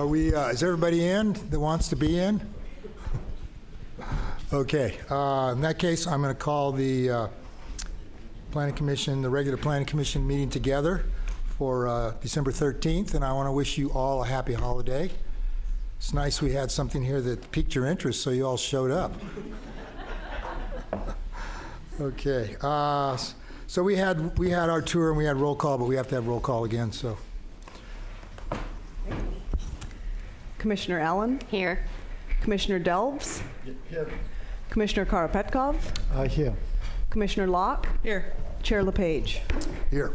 Are we, is everybody in that wants to be in? Okay, in that case, I'm going to call the Planning Commission, the regular Planning Commission meeting together for December 13th, and I want to wish you all a happy holiday. It's nice we had something here that piqued your interest, so you all showed up. Okay, so we had our tour and we had roll call, but we have to have roll call again, so. Commissioner Allen? Here. Commissioner Delves? Here. Commissioner Karapetkov? Here. Commissioner Locke? Here. Chair LePage? Here.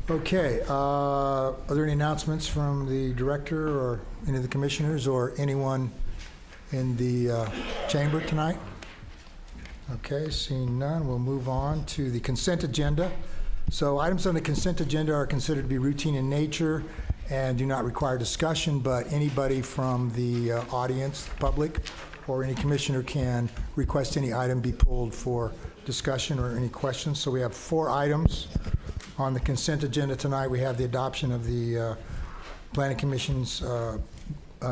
Okay, are there any announcements from the director or any of the commissioners or anyone in the chamber tonight? Okay, seeing none, we'll move on to the consent agenda. So items on the consent agenda are considered to be routine in nature and do not require discussion, but anybody from the audience, public, or any commissioner can request any item be pulled for discussion or any questions. So we have 4 items on the consent agenda tonight. We have the adoption of the Planning Commission's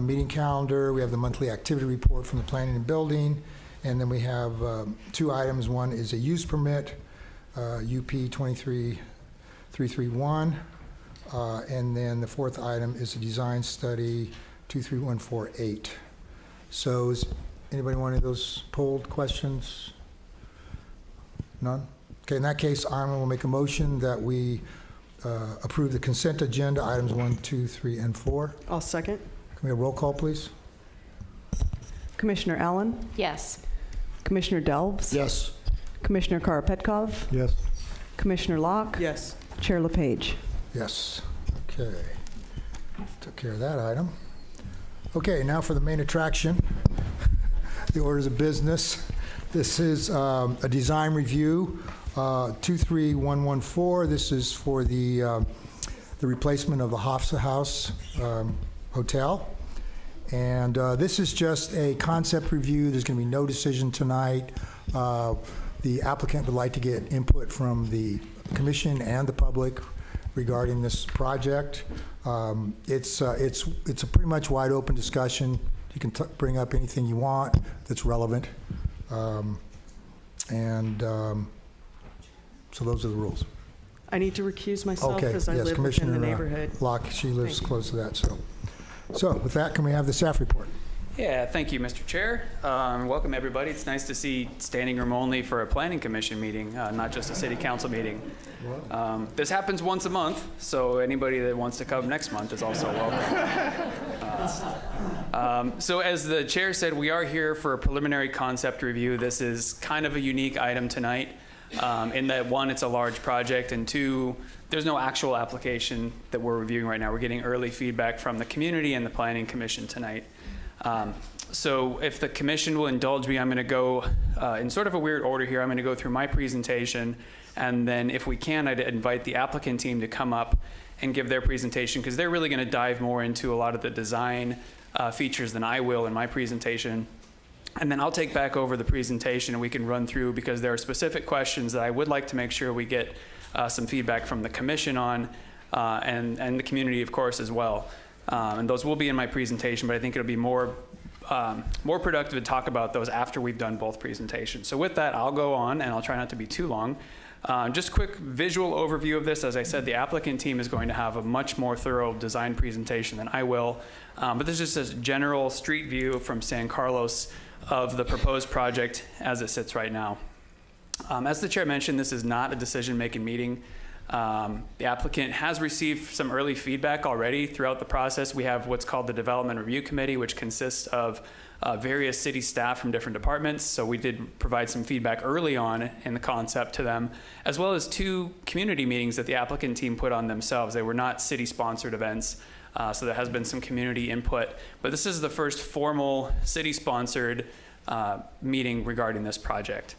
meeting calendar. We have the monthly activity report from the Planning and Building. And then we have 2 items. One is a use permit, UP 23331. And then the 4th item is a design study, 23148. So is anybody want any of those polled questions? None? Okay, in that case, I will make a motion that we approve the consent agenda, items 1, 2, 3, and 4. I'll second. Can we have roll call, please? Commissioner Allen? Yes. Commissioner Delves? Yes. Commissioner Karapetkov? Yes. Commissioner Locke? Yes. Chair LePage? Yes. Okay. Took care of that item. Okay, now for the main attraction, the orders of business. This is a design review, 23114. This is for the replacement of the Hofsa House Hotel. And this is just a concept review. There's going to be no decision tonight. The applicant would like to get input from the commission and the public regarding this project. It's a pretty much wide open discussion. You can bring up anything you want that's relevant. So those are the rules. I need to recuse myself Okay, as I yes, live Commissioner within the neighborhood. Locke, she lives Thank you. close to that. So with that, can we have the staff report? Yeah, thank you, Mr. Chair. Welcome, everybody. It's nice to see standing room only for a planning commission meeting, not just a city council meeting. This happens once a month, so anybody that wants to come next month is also welcome. So as the chair said, we are here for a preliminary concept review. This is kind of a unique item tonight in that, 1, it's a large project, and 2, there's no actual application that we're reviewing right now. We're getting early feedback from the community and the planning commission tonight. So if the commission will indulge me, I'm going to go in sort of a weird order here. I'm going to go through my presentation, and then if we can, I'd invite the applicant team to come up and give their presentation, because they're really going to dive more into a lot of the design features than I will in my presentation. And then I'll take back over the presentation and we can run through, because there are specific questions that I would like to make sure we get some feedback from the commission on, and the community, of course, as well. And those will be in my presentation, but I think it'll be more productive to talk about those after we've done both presentations. So with that, I'll go on, and I'll try not to be too long. Just quick visual overview of this. As I said, the applicant team is going to have a much more thorough design presentation than I will. But this is just a general street view from San Carlos of the proposed project as it sits right now. As the chair mentioned, this is not a decision-making meeting. The applicant has received some early feedback already throughout the process. We have what's called the Development Review Committee, which consists of various city staff from different departments. So we did provide some feedback early on in the concept to them, as well as 2 community meetings that the applicant team put on themselves. They were not city-sponsored events, so there has been some community input. But this is the first formal city-sponsored meeting regarding this project.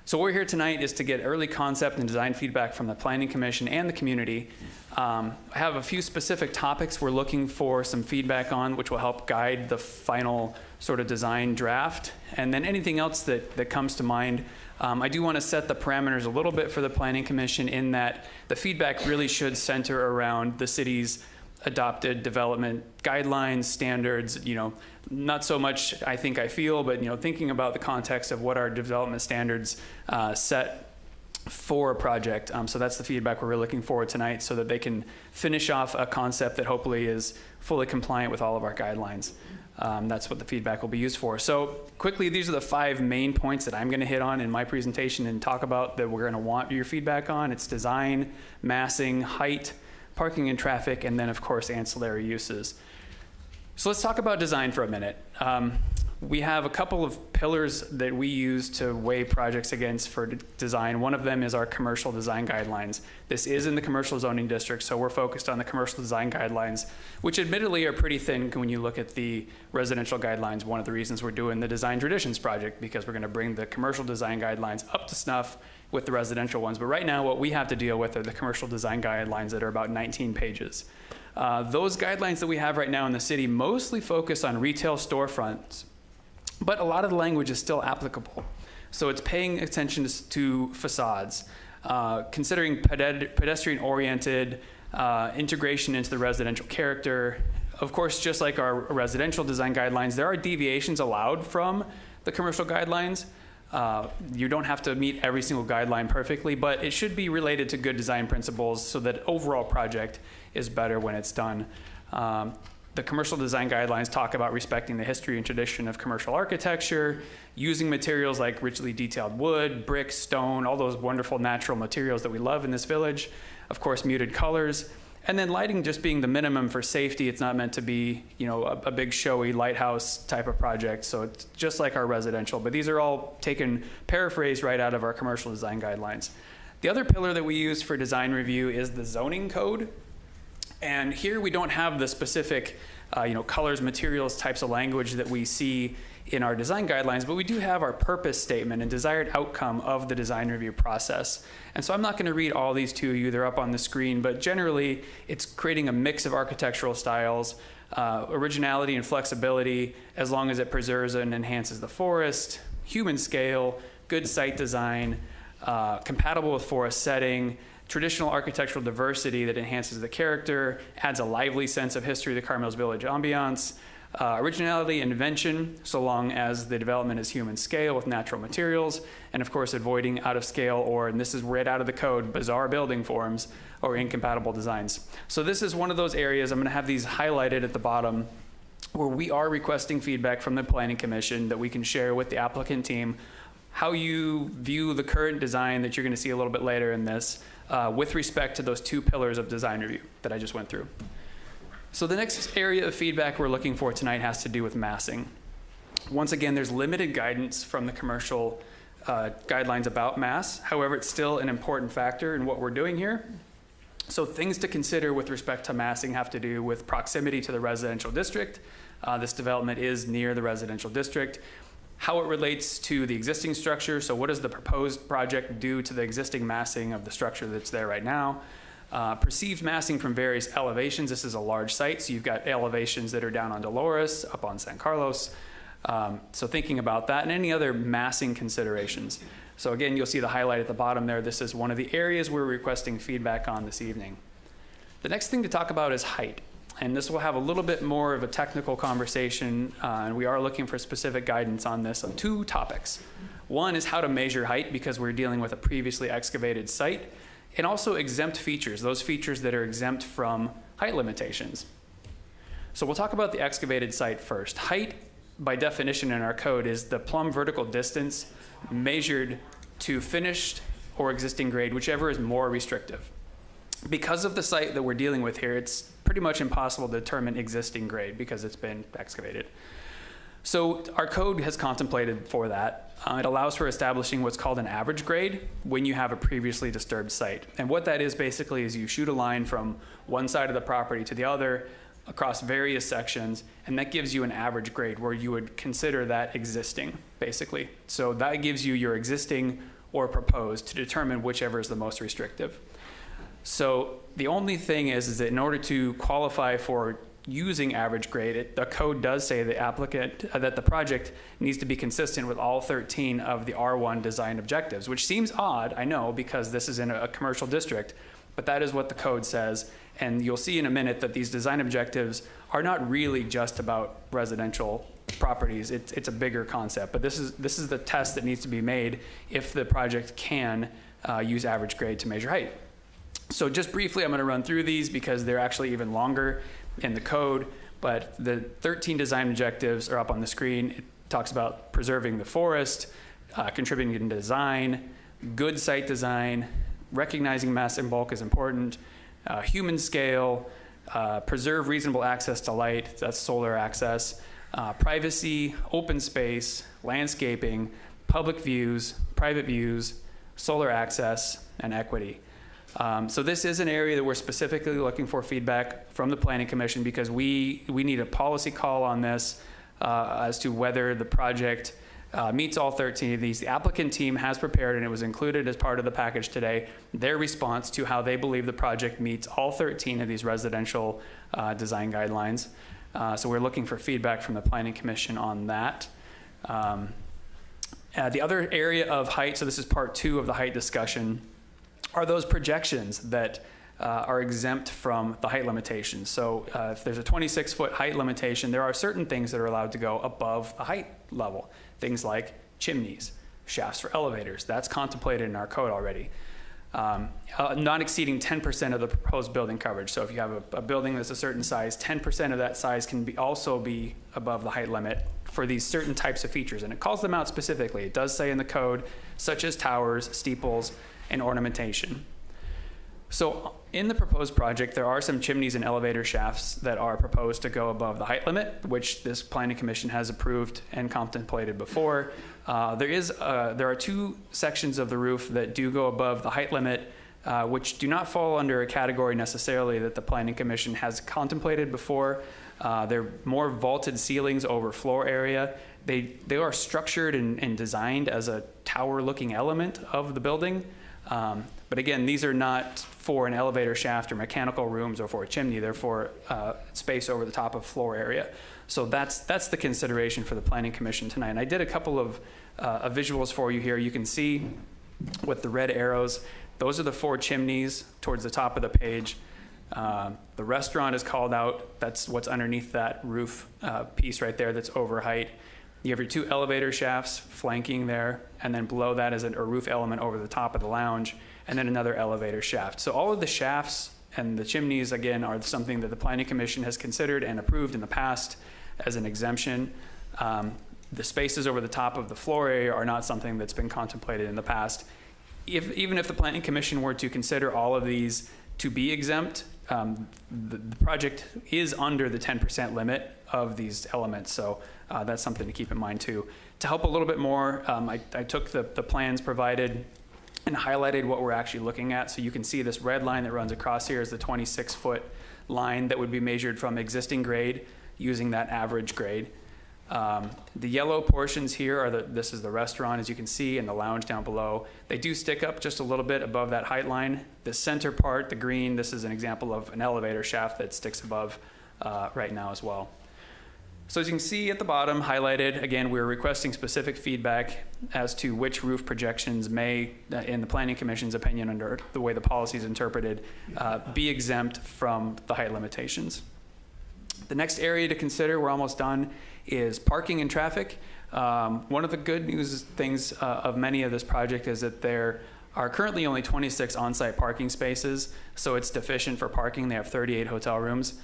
So what we're here tonight is to get early concept and design feedback from the Planning Commission and the community. I have a few specific topics we're looking for some feedback on, which will help guide the final sort of design draft. And then anything else that comes to mind. I do want to set the parameters a little bit for the Planning Commission in that the feedback really should center around the city's adopted development guidelines, standards, not so much I think I feel, but thinking about the context of what our development standards set for a project. So that's the feedback we're really looking for tonight, so that they can finish off a concept that hopefully is fully compliant with all of our guidelines. That's what the feedback will be used for. So quickly, these are the 5 main points that I'm going to hit on in my presentation and talk about that we're going to want your feedback on. It's design, massing, height, parking and traffic, and then of course ancillary uses. So let's talk about design for a minute. We have a couple of pillars that we use to weigh projects against for design. One of them is our commercial design guidelines. This is in the commercial zoning district, so we're focused on the commercial design guidelines, which admittedly are pretty thin when you look at the residential guidelines. One of the reasons we're doing the Design Traditions project, because we're going to bring the commercial design guidelines up to snuff with the residential ones. But right now, what we have to deal with are the commercial design guidelines that are about 19 pages. Those guidelines that we have right now in the city mostly focus on retail storefronts, but a lot of the language is still applicable. So it's paying attention to facades, considering pedestrian-oriented integration into the residential character. Of course, just like our residential design guidelines, there are deviations allowed from the commercial guidelines. You don't have to meet every single guideline perfectly, but it should be related to good design principles so that overall project is better when it's done. The commercial design guidelines talk about respecting the history and tradition of commercial architecture, using materials like richly detailed wood, brick, stone, all those wonderful natural materials that we love in this village. Of course, muted colors. And then lighting just being the minimum for safety. It's not meant to be, a big showy lighthouse type of project. So it's just like our residential, but these are all paraphrased right out of our commercial design guidelines. The other pillar that we use for design review is the zoning code. And here we don't have the specific, colors, materials, types of language that we see in our design guidelines, but we do have our purpose statement and desired outcome of the design review process. And so I'm not going to read all these to you, they're up on the screen, but generally it's creating a mix of architectural styles, originality and flexibility, as long as it preserves and enhances the forest, human scale, good site design, compatible with forest setting, traditional architectural diversity that enhances the character, adds a lively sense of history to Carmel's village ambiance, originality and invention, so long as the development is human scale with natural materials, and of course avoiding out of scale or, and this is right out of the code, bizarre building forms or incompatible designs. So this is one of those areas, I'm going to have these highlighted at the bottom, where we are requesting feedback from the Planning Commission that we can share with the applicant team, how you view the current design that you're going to see a little bit later in this, with respect to those 2 pillars of design review that I just went through. So the next area of feedback we're looking for tonight has to do with massing. Once again, there's limited guidance from the commercial guidelines about mass. However, it's still an important factor in what we're doing here. So things to consider with respect to massing have to do with proximity to the residential district. This development is near the residential district. How it relates to the existing structure. So what does the proposed project do to the existing massing of the structure that's there right now? Perceived massing from various elevations. This is a large site, so you've got elevations that are down on Dolores, up on San Carlos. So thinking about that and any other massing considerations. So again, you'll see the highlight at the bottom there. This is one of the areas we're requesting feedback on this evening. The next thing to talk about is height. And this will have a little bit more of a technical conversation, and we are looking for specific guidance on this on 2 topics. One is how to measure height, because we're dealing with a previously excavated site, and also exempt features, those features that are exempt from height limitations. So we'll talk about the excavated site first. Height, by definition in our code, is the plumb vertical distance measured to finished or existing grade, whichever is more restrictive. Because of the site that we're dealing with here, it's pretty much impossible to determine existing grade because it's been excavated. So our code has contemplated for that. It allows for establishing what's called an average grade when you have a previously disturbed site. And what that is basically is you shoot a line from one side of the property to the other across various sections, and that gives you an average grade where you would consider that existing, basically. So that gives you your existing or proposed to determine whichever is the most restrictive. So the only thing is that in order to qualify for using average grade, the code does say that the project needs to be consistent with all 13 of the R1 design objectives, which seems odd, I know, because this is in a commercial district, but that is what the code says, And you'll see in a minute that these design objectives are not really just about residential properties. It's a bigger concept, but this is the test that needs to be made if the project can use average grade to measure height. So just briefly, I'm going to run through these because they're actually even longer in the code, but the 13 design objectives are up on the screen. It talks about preserving the forest, contributing to design, good site design, recognizing mass and bulk is important, human scale, preserve reasonable access to light, that's solar access, privacy, open space, landscaping, public views, private views, solar access, and equity. So this is an area that we're specifically looking for feedback from the Planning Commission because we need a policy call on this as to whether the project meets all 13 of these. The applicant team has prepared, and it was included as part of the package today, their response to how they believe the project meets all 13 of these residential design guidelines. So we're looking for feedback from the Planning Commission on that. The other area of height, so this is part 2 of the height discussion, are those projections that are exempt from the height limitations. So if there's a 26-foot height limitation, there are certain things that are allowed to go above the height level. Things like chimneys, shafts for elevators. That's contemplated in our code already. Not exceeding 10% of the proposed building coverage. So if you have a building that's a certain size, 10% of that size can also be above the height limit for these certain types of features. And it calls them out specifically. It does say in the code, such as towers, steeples, and ornamentation. So in the proposed project, there are some chimneys and elevator shafts that are proposed to go above the height limit, which this Planning Commission has approved and contemplated before. There are 2 sections of the roof that do go above the height limit, which do not fall under a category necessarily that the Planning Commission has contemplated before. They're more vaulted ceilings over floor area. They are structured and designed as a tower-looking element of the building. But again, these are not for an elevator shaft or mechanical rooms or for a chimney. They're for space over the top of floor area. So that's the consideration for the Planning Commission tonight. And I did a couple of visuals for you here. You can see with the red arrows, those are the 4 chimneys towards the top of the page. The restaurant is called out. That's what's underneath that roof piece right there that's over height. You have your 2 elevator shafts flanking there, and then below that is a roof element over the top of the lounge, and then another elevator shaft. So all of the shafts and the chimneys, again, are something that the Planning Commission has considered and approved in the past as an exemption. The spaces over the top of the floor area are not something that's been contemplated in the past. Even if the Planning Commission were to consider all of these to be exempt, the project is under the 10% limit of these elements. So that's something to keep in mind too. To help a little bit more, I took the plans provided and highlighted what we're actually looking at. So you can see this red line that runs across here is the 26-foot line that would be measured from existing grade using that average grade. The yellow portions here are this is the restaurant, as you can see, and the lounge down below. They do stick up just a little bit above that height line. The center part, the green, this is an example of an elevator shaft that sticks above right now as well. So as you can see at the bottom, highlighted, again, we're requesting specific feedback as to which roof projections may, in the Planning Commission's opinion, under the way the policy is interpreted, be exempt from the height limitations. The next area to consider, we're almost done, is parking and traffic. One of the good news things of many of this project is that there are currently only 26 on-site parking spaces, so it's deficient for parking. They have 38 hotel rooms.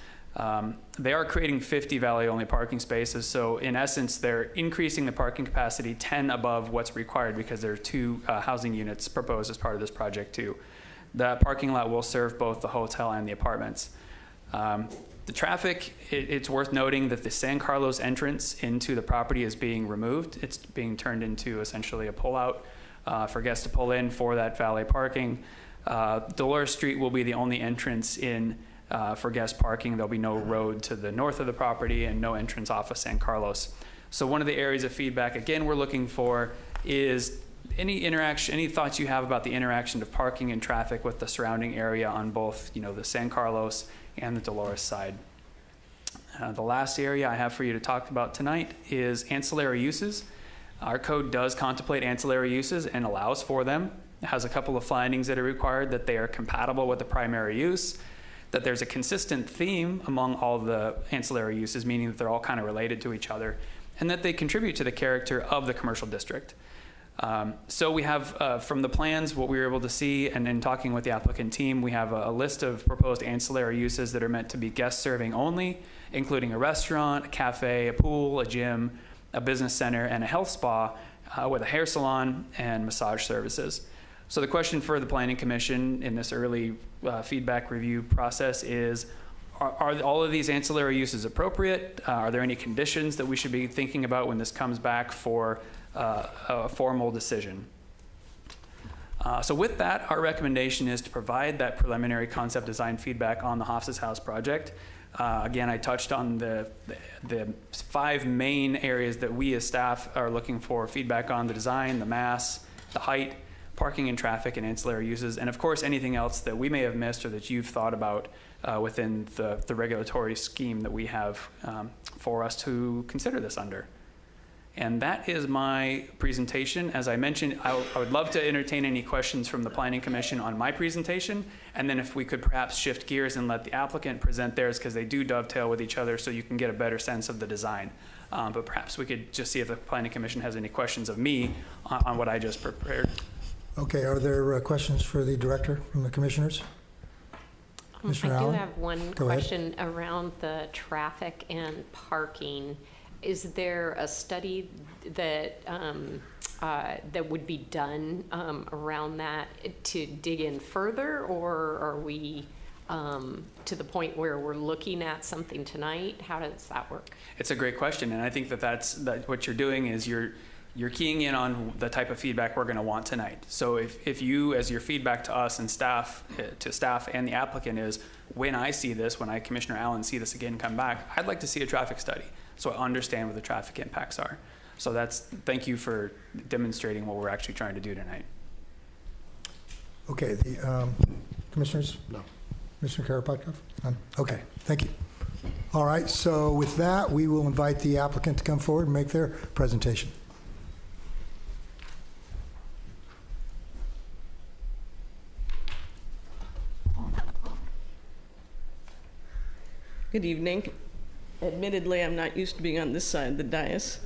They are creating 50 valet-only parking spaces, so in essence, they're increasing the parking capacity 10 above what's required because there are 2 housing units proposed as part of this project too. That parking lot will serve both the hotel and the apartments. The traffic, it's worth noting that the San Carlos entrance into the property is being removed. It's being turned into essentially a pullout for guests to pull in for that valet parking. Dolores Street will be the only entrance in for guest parking. There'll be no road to the north of the property and no entrance off of San Carlos. So one of the areas of feedback, again, we're looking for is any interaction, any thoughts you have about the interaction of parking and traffic with the surrounding area on both, the San Carlos and the Dolores side. The last area I have for you to talk about tonight is ancillary uses. Our code does contemplate ancillary uses and allows for them. It has a couple of findings that are required, that they are compatible with the primary use, that there's a consistent theme among all the ancillary uses, meaning that they're all kind of related to each other, and that they contribute to the character of the commercial district. So we have, from the plans, what we were able to see, and in talking with the applicant team, we have a list of proposed ancillary uses that are meant to be guest serving only, including a restaurant, a cafe, a pool, a gym, a business center, and a health spa with a hair salon and massage services. So the question for the Planning Commission in this early feedback review process is, are all of these ancillary uses appropriate? Are there any conditions that we should be thinking about when this comes back for a formal decision? So with that, our recommendation is to provide that preliminary concept design feedback on the Hofs's House project. Again, I touched on the 5 main areas that we as staff are looking for feedback on: the design, the mass, the height, parking and traffic, and ancillary uses, and of course anything else that we may have missed or that you've thought about within the regulatory scheme that we have for us to consider this under. And that is my presentation. As I mentioned, I would love to entertain any questions from the Planning Commission on my presentation, and then if we could perhaps shift gears and let the applicant present theirs, because they do dovetail with each other, so you can get a better sense of the design. But perhaps we could just see if the Planning Commission has any questions of me on what I just prepared. Okay, are there questions for the director from the commissioners? Commissioner I do Allen? have one Go ahead. question around the traffic and parking. Is there a study that that would be done around that to dig in further, or are we to the point where we're looking at something tonight? How does that work? It's a great question, and I think that what you're doing is you're keying in on the type of feedback we're going to want tonight. So if you, as your feedback to us and staff, to staff and the applicant is, when I see this, when Commissioner Allen see this again come back, I'd like to see a traffic study so I understand what the traffic impacts are. So thank you for demonstrating what we're actually trying to do tonight. Okay, the commissioners? No. Commissioner Karapatkov? None? Okay, thank you. All right, so with that, we will invite the applicant to come forward and make their presentation. Good evening. Admittedly, I'm not used to being on this side of the dais,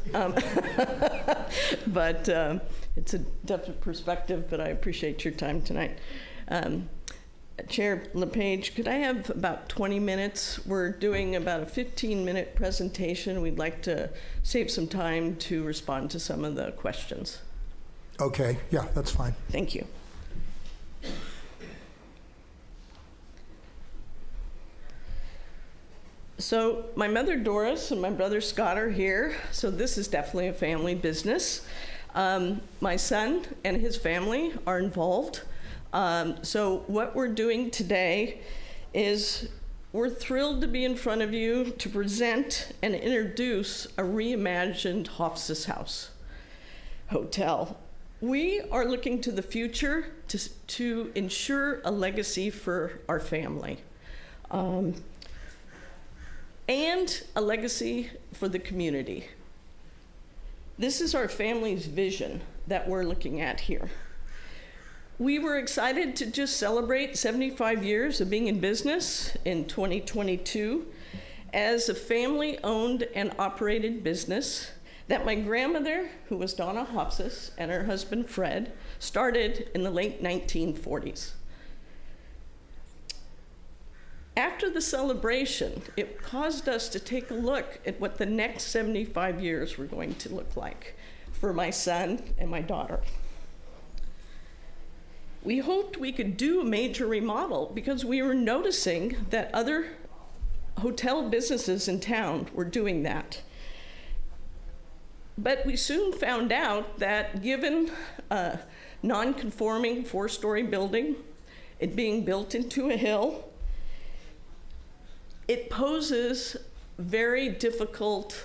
but it's a definite perspective, but I appreciate your time tonight. Chair LePage, could I have about 20 minutes? We're doing about a 15-minute presentation. We'd like to save some time to respond to some of the questions. Okay, yeah, that's fine. Thank you. So my mother Doris and my brother Scott are here, so this is definitely a family business. My son and his family are involved. So what we're doing today is we're thrilled to be in front of you to present and introduce a reimagined Hofs's House Hotel. We are looking to the future to ensure a legacy for our family. And a legacy for the community. This is our family's vision that we're looking at here. We were excited to just celebrate 75 years of being in business in 2022 as a family-owned and operated business that my grandmother, who was Donna Hofs's, and her husband Fred, started in the late 1940s. After the celebration, it caused us to take a look at what the next 75 years were going to look like for my son and my daughter. We hoped we could do a major remodel because we were noticing that other hotel businesses in town were doing that. But we soon found out that given a non-conforming 4-story building, it being built into a hill, it poses very difficult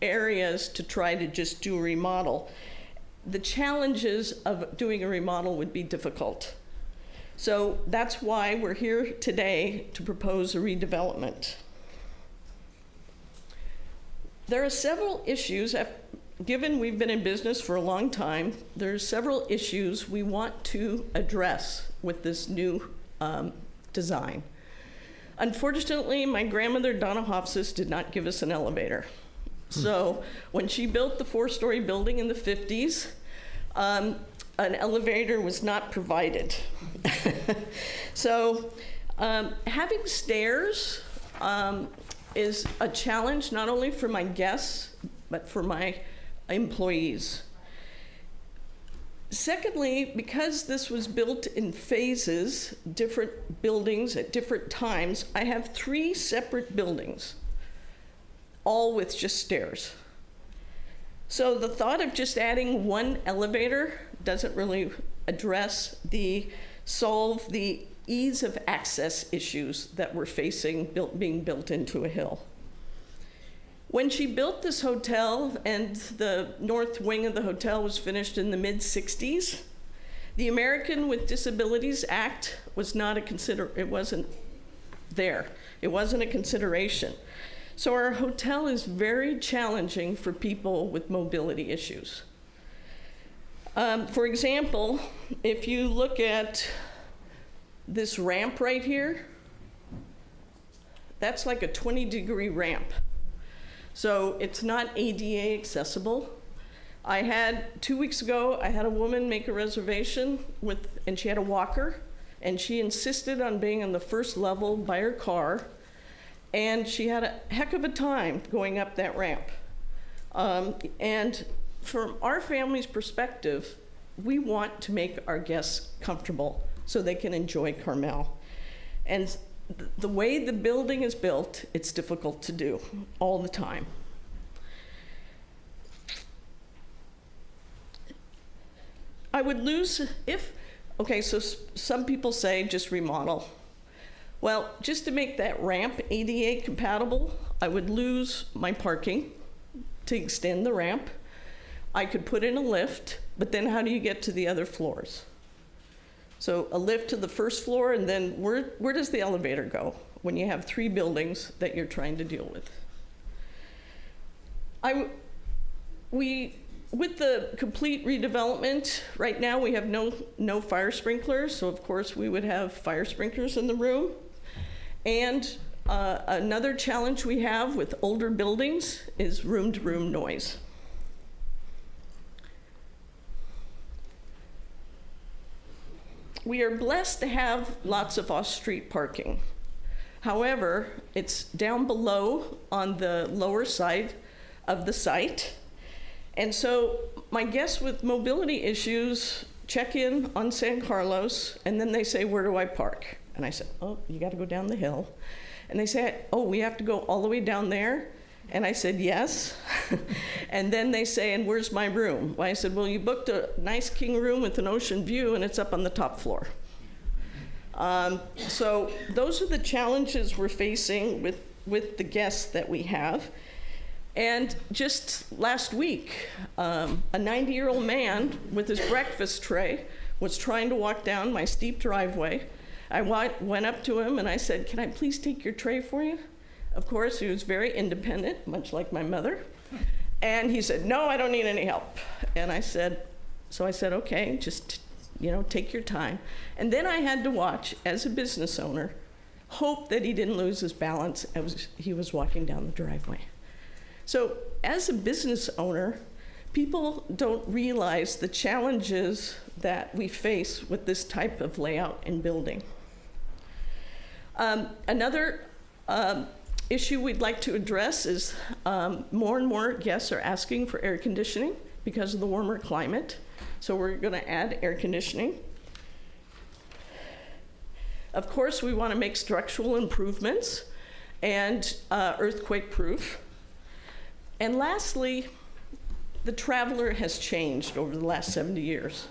areas to try to just do a remodel. The challenges of doing a remodel would be difficult. So that's why we're here today to propose a redevelopment. There are several issues, given we've been in business for a long time, there's several issues we want to address with this new design. Unfortunately, my grandmother, Donna Hofsis, did not give us an elevator. So when she built the 4-story building in the 50s, an elevator was not provided. So having stairs is a challenge not only for my guests, but for my employees. Secondly, because this was built in phases, different buildings at different times, I have 3 separate buildings, all with just stairs. So the thought of just adding one elevator doesn't really solve the ease of access issues that we're facing being built into a hill. When she built this hotel, and the north wing of the hotel was finished in the mid-60s, the American with Disabilities Act was not it wasn't there. It wasn't a consideration. So our hotel is very challenging for people with mobility issues. For example, if you look at this ramp right here, that's like a 20-degree ramp. So it's not ADA accessible. 2 weeks ago, I had a woman make a reservation and she had a walker, and she insisted on being on the first level by her car, and she had a heck of a time going up that ramp. And from our family's perspective, we want to make our guests comfortable so they can enjoy Carmel. And the way the building is built, it's difficult to do all the time. I would lose so some people say just remodel. Well, just to make that ramp ADA compatible, I would lose my parking to extend the ramp. I could put in a lift, but then how do you get to the other floors? So a lift to the first floor, and then where does the elevator go when you have 3 buildings that you're trying to deal with? With the complete redevelopment, right now we have no fire sprinklers, so of course we would have fire sprinklers in the room. And another challenge we have with older buildings is room-to-room noise. We are blessed to have lots of off-street parking. However, it's down below on the lower side of the site. And so my guests with mobility issues check in on San Carlos, and then they say, where do I park? And I said, oh, you got to go down the hill. And they say, oh, we have to go all the way down there? And I said, yes. And then they say, and where's my room? Well, I said, well, you booked a nice king room with an ocean view, and it's up on the top floor. So those are the challenges we're facing with the guests that we have. And just last week, a 90-year-old man with his breakfast tray was trying to walk down my steep driveway. I went up to him and I said, can I please take your tray for you? Of course, he was very independent, much like my mother. And he said, no, I don't need any help. And I said, okay, just, take your time. And then I had to watch, as a business owner, hope that he didn't lose his balance as he was walking down the driveway. So as a business owner, people don't realize the challenges that we face with this type of layout and building. Another issue we'd like to address is more and more guests are asking for air conditioning because of the warmer climate. So we're going to add air conditioning. Of course, we want to make structural improvements and earthquake-proof. And lastly, the traveler has changed over the last 70 years.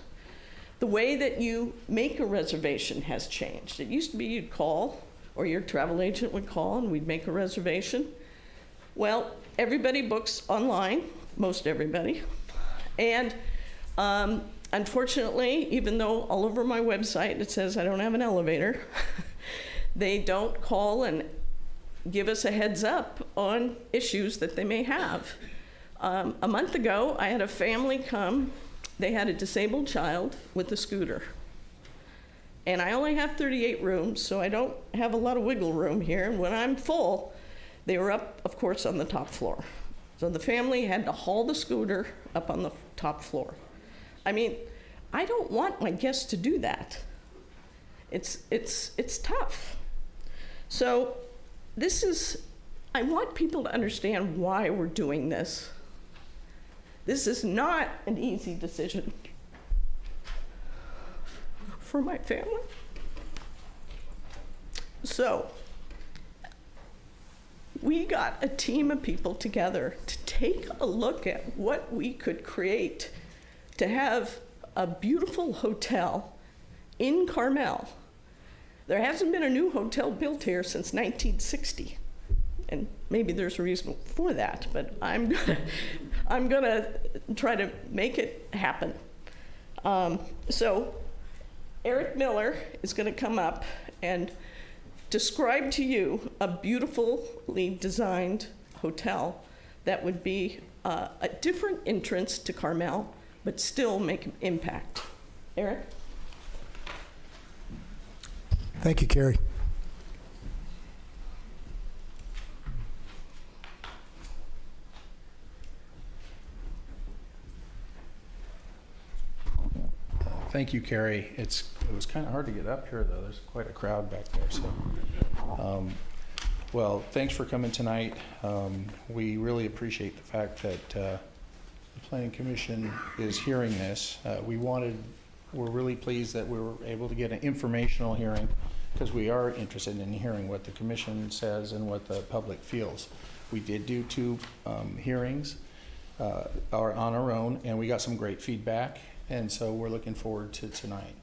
The way that you make a reservation has changed. It used to be you'd call, or your travel agent would call, and we'd make a reservation. Well, everybody books online, most everybody. And unfortunately, even though all over my website it says I don't have an elevator, they don't call and give us a heads up on issues that they may have. A month ago, I had a family come. They had a disabled child with a scooter. And I only have 38 rooms, so I don't have a lot of wiggle room here. And when I'm full, they were up, of course, on the top floor. So the family had to haul the scooter up on the top floor. I mean, I don't want my guests to do that. It's tough. So I want people to understand why we're doing this. This is not an easy decision for my family. So we got a team of people together to take a look at what we could create to have a beautiful hotel in Carmel. There hasn't been a new hotel built here since 1960. And maybe there's a reason for that, but I'm gonna try to make it happen. So Eric Miller is gonna come up and describe to you a beautifully designed hotel that would be a different entrance to Carmel, but still make an impact. Eric? Thank you, Carrie. Thank you, Carrie. It was kind of hard to get up here, though. There's quite a crowd back there. So, well, thanks for coming tonight. We really appreciate the fact that the Planning Commission is hearing this. We're really pleased that we were able to get an informational hearing, because we are interested in hearing what the Commission says and what the public feels. We did do 2 hearings on our own, and we got some great feedback. And so we're looking forward to tonight.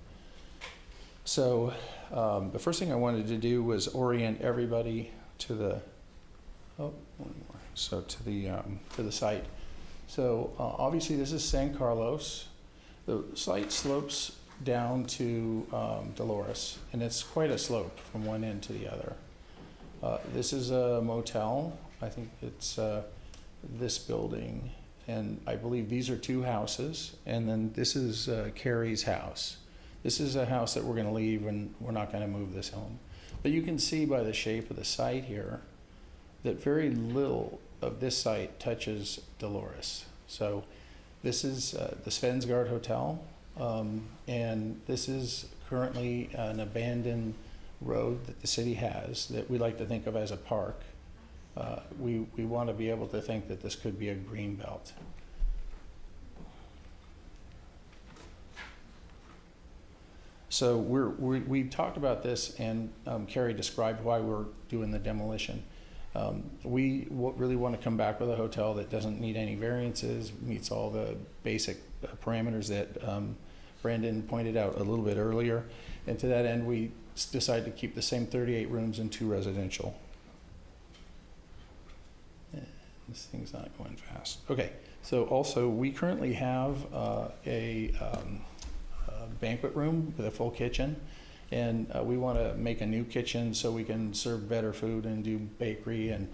So the first thing I wanted to do was orient everybody to the site. So obviously this is San Carlos. The site slopes down to Dolores, and it's quite a slope from one end to the other. This is a motel. I think it's this building. And I believe these are 2 houses, and then this is Carrie's house. This is a house that we're going to leave, and we're not going to move this home. But you can see by the shape of the site here that very little of this site touches Dolores. So this is the Svensgaard Hotel, and this is currently an abandoned road that the city has that we like to think of as a park. We want to be able to think that this could be a green belt. So we talked about this, and Carrie described why we're doing the demolition. We really want to come back with a hotel that doesn't need any variances, meets all the basic parameters that Brandon pointed out a little bit earlier. And to that end, we decided to keep the same 38 rooms and 2 residential. This thing's not going fast. Okay, so also we currently have a banquet room with a full kitchen, and we want to make a new kitchen so we can serve better food and do bakery and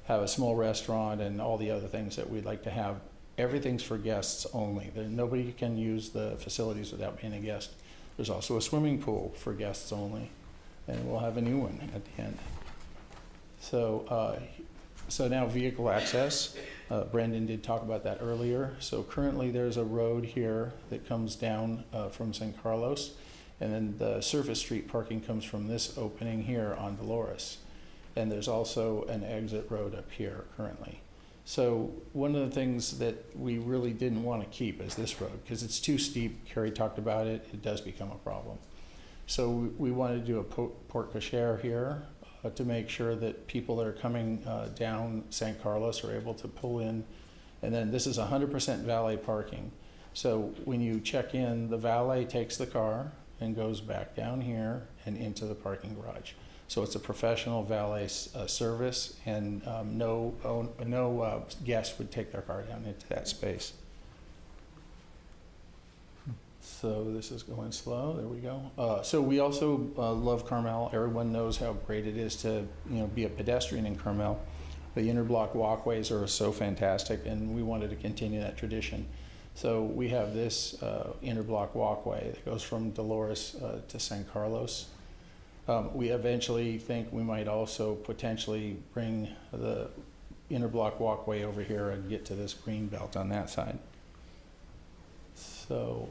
have a small restaurant and all the other things that we'd like to have. Everything's for guests only. Nobody can use the facilities without being a guest. There's also a swimming pool for guests only, and we'll have a new one at the end. So now vehicle access, Brandon did talk about that earlier. So currently there's a road here that comes down from San Carlos, and then the surface street parking comes from this opening here on Dolores. And there's also an exit road up here currently. So one of the things that we really didn't want to keep is this road, because it's too steep. Carrie talked about it. It does become a problem. So we wanted to do a porte cochere here to make sure that people that are coming down San Carlos are able to pull in. And then this is 100% valet parking. So when you check in, the valet takes the car and goes back down here and into the parking garage. So it's a professional valet service, and no guest would take their car down into that space. So this is going slow. There we go. So we also love Carmel. Everyone knows how great it is to be a pedestrian in Carmel. The interblock walkways are so fantastic, and we wanted to continue that tradition. So we have this interblock walkway that goes from Dolores to San Carlos. We eventually think we might also potentially bring the interblock walkway over here and get to this green belt on that side. So,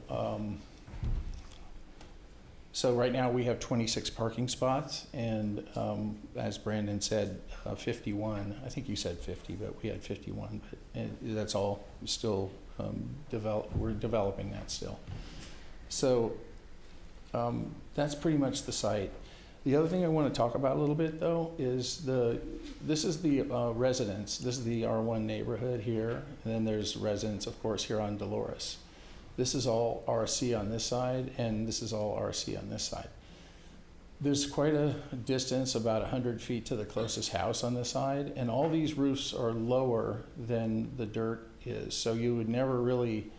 so right now we have 26 parking spots, and as Brandon said, 51. I think you said 50, but we had 51. But that's all still we're developing that still. So that's pretty much the site. The other thing I want to talk about a little bit, though, is this is the residence. This is the R1 neighborhood here, and then there's residents, of course, here on Dolores. This is all RC on this side, and this is all RC on this side. There's quite a distance, about 100 feet to the closest house on this side, and all these roofs are lower than the dirt is, so you would never really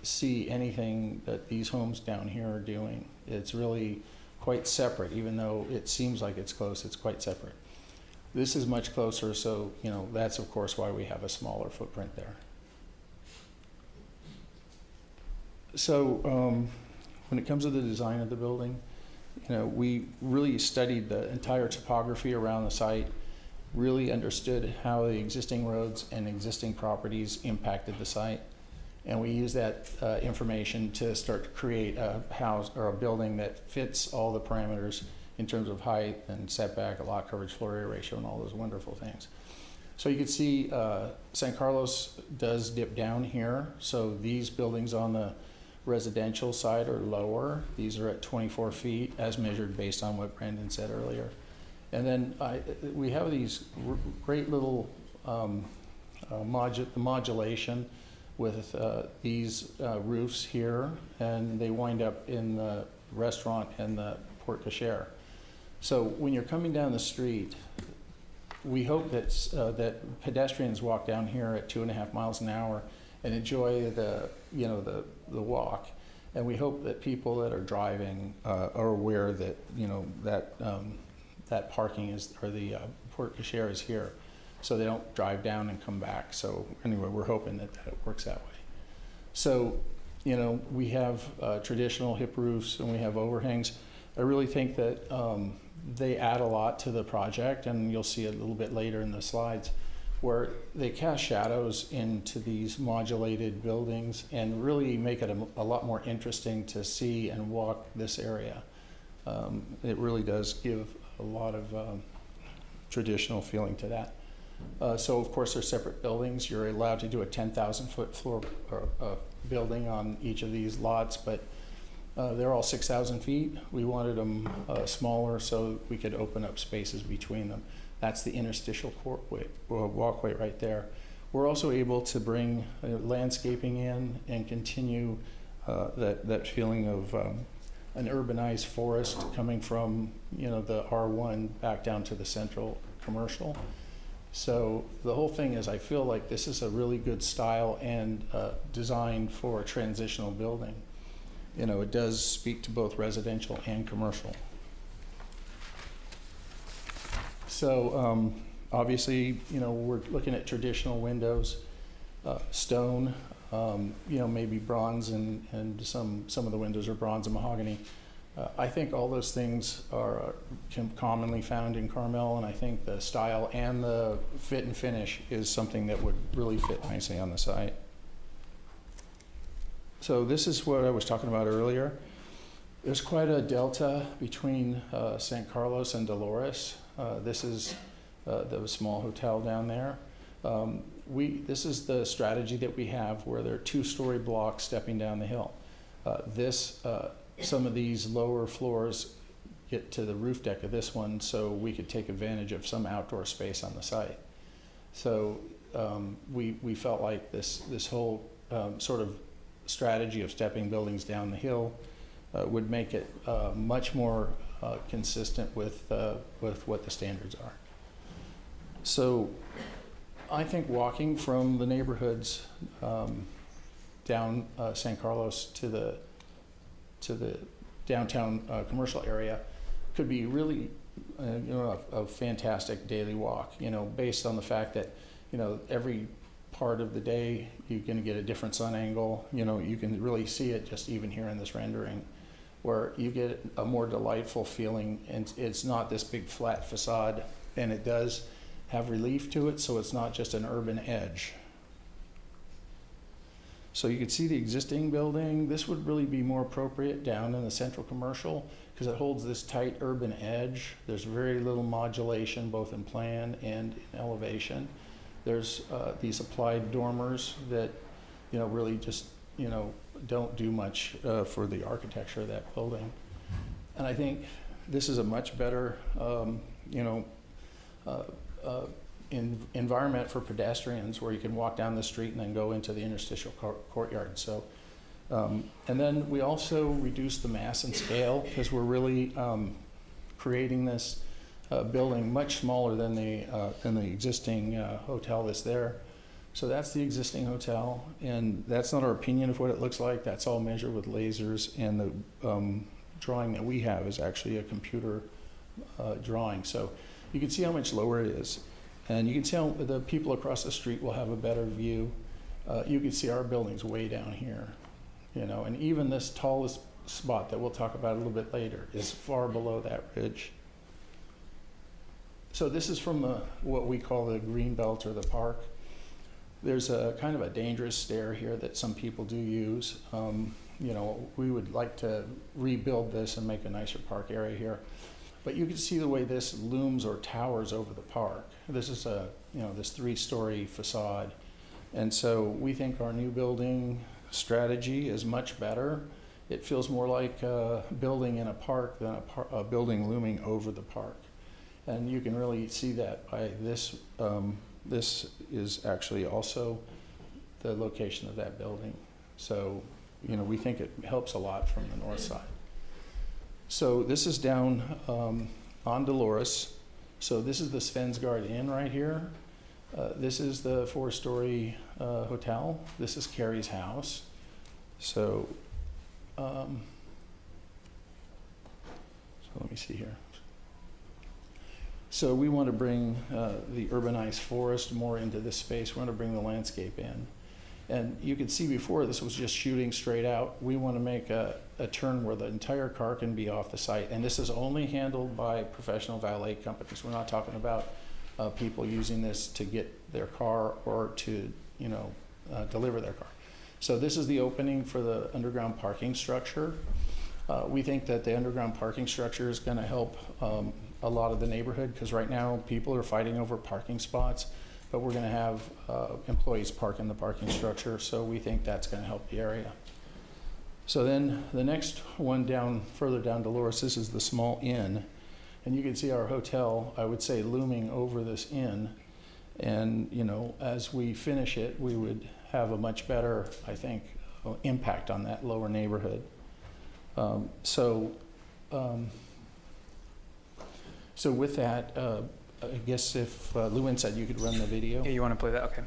see anything that these homes down here are doing. It's really quite separate, even though it seems like it's close, it's quite separate. This is much closer, so that's of course why we have a smaller footprint there. So when it comes to the design of the building, we really studied the entire topography around the site, really understood how the existing roads and existing properties impacted the site. And we use that information to start to create a house or a building that fits all the parameters in terms of height and setback, lot coverage, floor area ratio, and all those wonderful things. So you can see San Carlos does dip down here. So these buildings on the residential side are lower. These are at 24 feet as measured based on what Brandon said earlier. And then we have these great little modulation with these roofs here, and they wind up in the restaurant and the porte cochere. So when you're coming down the street, we hope that that pedestrians walk down here at 2.5 miles an hour and enjoy the walk. And we hope that people that are driving are aware that that parking is, or the porte cochere is here, so they don't drive down and come back. So anyway, we're hoping that it works that way. So, we have traditional hip roofs and we have overhangs. I really think that they add a lot to the project, and you'll see it a little bit later in the slides, where they cast shadows into these modulated buildings and really make it a lot more interesting to see and walk this area. It really does give a lot of traditional feeling to that. So of course they're separate buildings. You're allowed to do a 10,000 foot floor or building on each of these lots, but they're all 6,000 feet. We wanted them smaller so we could open up spaces between them. That's the interstitial walkway right there. We're also able to bring landscaping in and continue that feeling of an urbanized forest coming from the R1 back down to the central commercial. So the whole thing is, I feel like this is a really good style and design for a transitional building. It does speak to both residential and commercial. So obviously, we're looking at traditional windows, stone, maybe bronze, and some of the windows are bronze and mahogany. I think all those things are commonly found in Carmel, and I think the style and the fit and finish is something that would really fit nicely on the site. So this is what I was talking about earlier. There's quite a delta between San Carlos and Dolores. This is the small hotel down there. This is the strategy that we have, where there are 2-story blocks stepping down the hill. Some of these lower floors get to the roof deck of this one, so we could take advantage of some outdoor space on the site. So we felt like this whole sort of strategy of stepping buildings down the hill would make it much more consistent with what the standards are. So I think walking from the neighborhoods down San Carlos to the downtown commercial area could be really a fantastic daily walk, based on the fact that every part of the day, you're going to get a different sun angle. You know, you can really see it just even here in this rendering, where you get a more delightful feeling, and it's not this big flat facade, and it does have relief to it, so it's not just an urban edge. So you can see the existing building. This would really be more appropriate down in the central commercial because it holds this tight urban edge. There's very little modulation both in plan and in elevation. There's these applied dormers that, you know, really just, you know, don't do much for the architecture of that building. And I think this is a much better, you know, environment for pedestrians where you can walk down the street and then go into the interstitial courtyard. So, and then we also reduce the mass and scale because we're really creating this building much smaller than the existing hotel that's there. So that's the existing hotel, and that's not our opinion of what it looks like. That's all measured with lasers, and the drawing that we have is actually a computer drawing. So you can see how much lower it is. And you can see how the people across the street will have a better view. You can see our building's way down here, you know, and even this tallest spot that we'll talk about a little bit later is far below that ridge. So this is from what we call the green belt or the park. There's a kind of a dangerous stair here that some people do use. You know, we would like to rebuild this and make a nicer park area here. But you can see the way this looms or towers over the park. This is a, you know, this 3-story facade. And so we think our new building strategy is much better. It feels more like a building in a park than a building looming over the park. And you can really see that by this. This is actually also the location of that building. So, you know, we think it helps a lot from the north side. So this is down on Dolores. So this is the Svensgaard Inn right here. This is the 4-story hotel. This is Carrie's house. So, so let me see here. So we want to bring the urbanized forest more into this space. We want to bring the landscape in. And you can see before this was just shooting straight out. We want to make a turn where the entire car can be off the site. And this is only handled by professional valet companies. We're not talking about people using this to get their car or to, you know, deliver their car. So this is the opening for the underground parking structure. We think that the underground parking structure is going to help a lot of the neighborhood because right now people are fighting over parking spots. But we're going to have employees park in the parking structure, so we think that's going to help the area. So then the next one down, further down Dolores, this is the small inn. And you can see our hotel, I would say, looming over this inn. And, you know, as we finish it, we would have a much better, I think, impact on that lower neighborhood. So with that, I guess if Lewin said you could run the video. Yeah, you want to play that? Okay.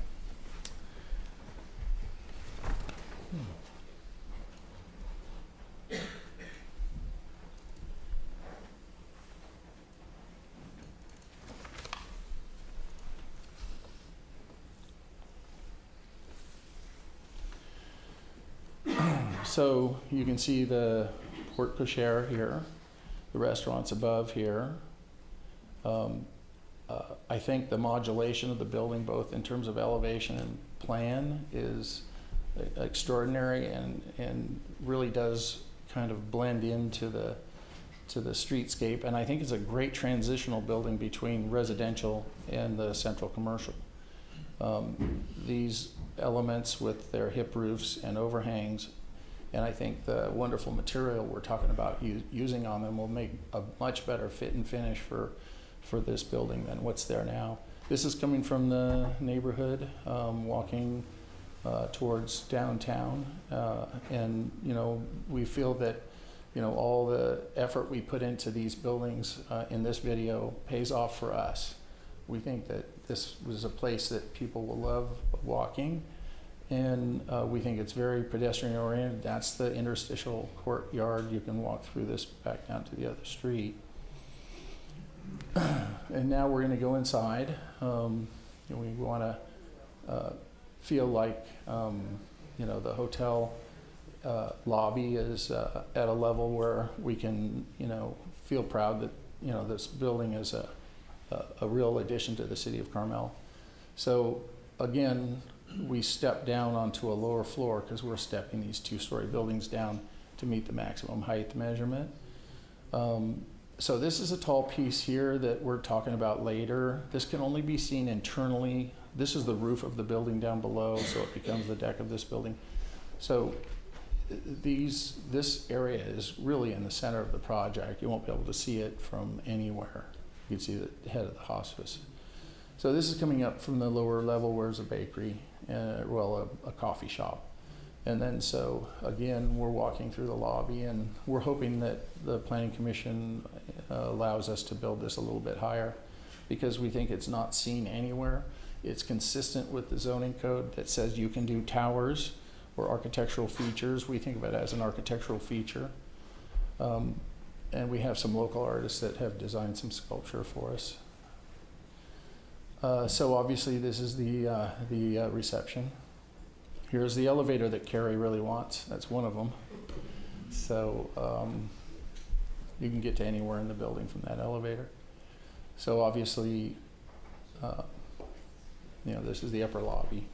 So you can see the porte cochere here, the restaurants above here. I think the modulation of the building, both in terms of elevation and plan, is extraordinary and really does kind of blend into the streetscape. And I think it's a great transitional building between residential and the central commercial. These elements with their hip roofs and overhangs, and I think the wonderful material we're talking about using on them will make a much better fit and finish for this building than what's there now. This is coming from the neighborhood, walking towards downtown, and you know, we feel that, you know, all the effort we put into these buildings in this video pays off for us. We think that this was a place that people will love walking, and we think it's very pedestrian oriented. That's the interstitial courtyard. You can walk through this back down to the other street. And now we're going to go inside. We want to feel like, the hotel lobby is at a level where we can, feel proud that, this building is a real addition to the city of Carmel. So again, we step down onto a lower floor because we're stepping these two-story buildings down to meet the maximum height measurement. So this is a tall piece here that we're talking about later. This can only be seen internally. This is the roof of the building down below, so it becomes the deck of this building. So this area is really in the center of the project. You won't be able to see it from anywhere. You can see the head of the hospice. So this is coming up from the lower level where there's a bakery, a coffee shop. And then so again, we're walking through the lobby and we're hoping that the Planning Commission allows us to build this a little bit higher because we think it's not seen anywhere. It's consistent with the zoning code that says you can do towers or architectural features. We think of it as an architectural feature. And we have some local artists that have designed some sculpture for us. So obviously this is the reception. Here's the elevator that Carrie really wants. That's one of them. So you can get to anywhere in the building from that elevator. So obviously, this is the upper lobby.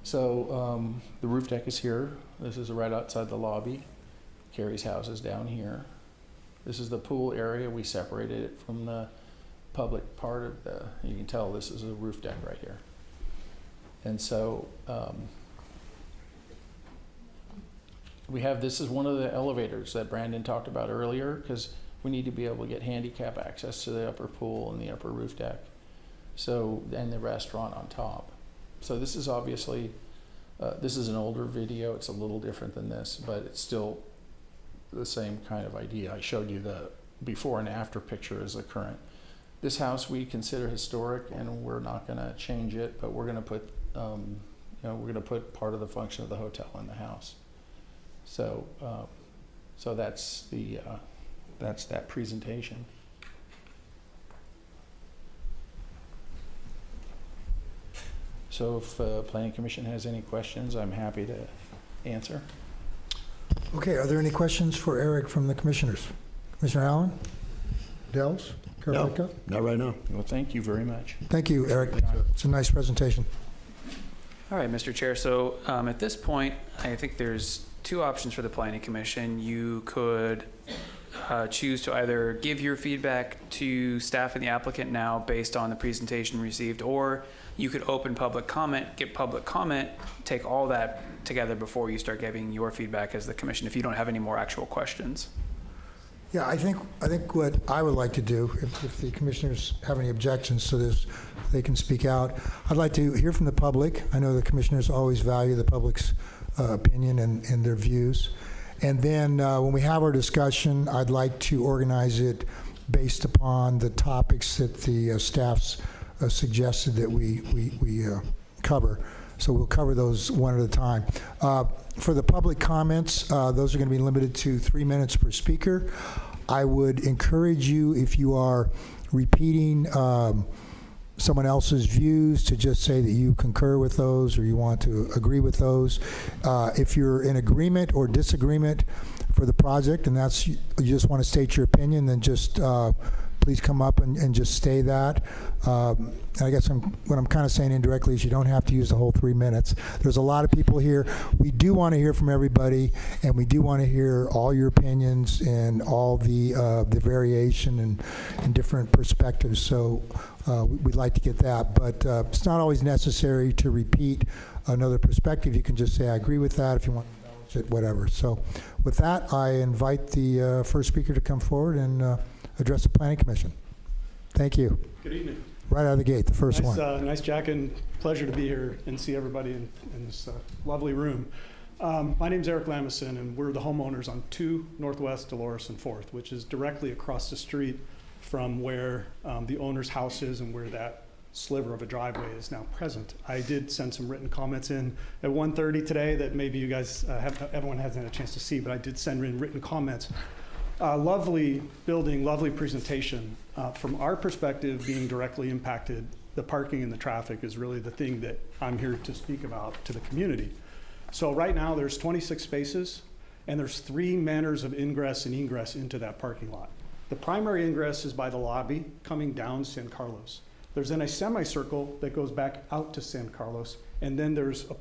So the roof deck is here. This is right outside the lobby. Carrie's house is down here. This is the pool area. We separated it from the public part of you can tell this is a roof deck right here. And so this is one of the elevators that Brandon talked about earlier because we need to be able to get handicap access to the upper pool and the upper roof deck. So, and the restaurant on top. So this is obviously, this is an older video. It's a little different than this, but it's still the same kind of idea. I showed you the before and after picture as the current. This house we consider historic, and we're not going to change it, but we're going to put, part of the function of the hotel in the house. So, so that's that presentation. So if Planning Commission has any questions, I'm happy to answer. Okay, are there any questions for Eric from the commissioners? Commissioner Allen? Dells? No, not right now. Well, thank you very much. Thank you, Eric. It's a nice presentation. All right, Mr. Chair. So at this point, I think there's two options for the Planning Commission. You could choose to either give your feedback to staff and the applicant now based on the presentation received, or you could open public comment, get public comment, take all that together before you start giving your feedback as the commission if you don't have any more actual questions. Yeah, I think what I would like to do, if the commissioners have any objections to this, they can speak out. I'd like to hear from the public. I know the commissioners always value the public's opinion and their views. And then when we have our discussion, I'd like to organize it based upon the topics that the staff's suggested that we cover. So we'll cover those one at a time. For the public comments, those are going to be limited to 3 minutes per speaker. I would encourage you, if you are repeating someone else's views, to just say that you concur with those or you want to agree with those. If you're in agreement or disagreement for the project, and that's you just want to state your opinion, then just please come up and just say that. And I guess what I'm kind of saying indirectly is you don't have to use the whole 3 minutes. There's a lot of people here. We do want to hear from everybody, and we do want to hear all your opinions and all the variation and different perspectives. So we'd like to get that, but it's not always necessary to repeat another perspective. You can just say, I agree with that if you want to acknowledge it, whatever. So with that, I invite the first speaker to come forward and address the Planning Commission. Thank you. Good evening. Right out of the gate, the first one. Nice, Jack, and pleasure to be here and see everybody in this lovely room. My name's Eric Lamison, and we're the homeowners on 2 Northwest Dolores and 4th, which is directly across the street from where the owner's house is and where that sliver of a driveway is now present. I did send some written comments in at 1:30 today that maybe you guys everyone hasn't had a chance to see, but I did send in written comments Lovely building, lovely presentation. From our perspective, being directly impacted, the parking and the traffic is really the thing that I'm here to speak about to the community. So right now, there's 26 spaces, and there's 3 manners of ingress and egress into that parking lot. The primary ingress is by the lobby coming down San Carlos. There's then a semicircle that goes back out to San Carlos, and then there's a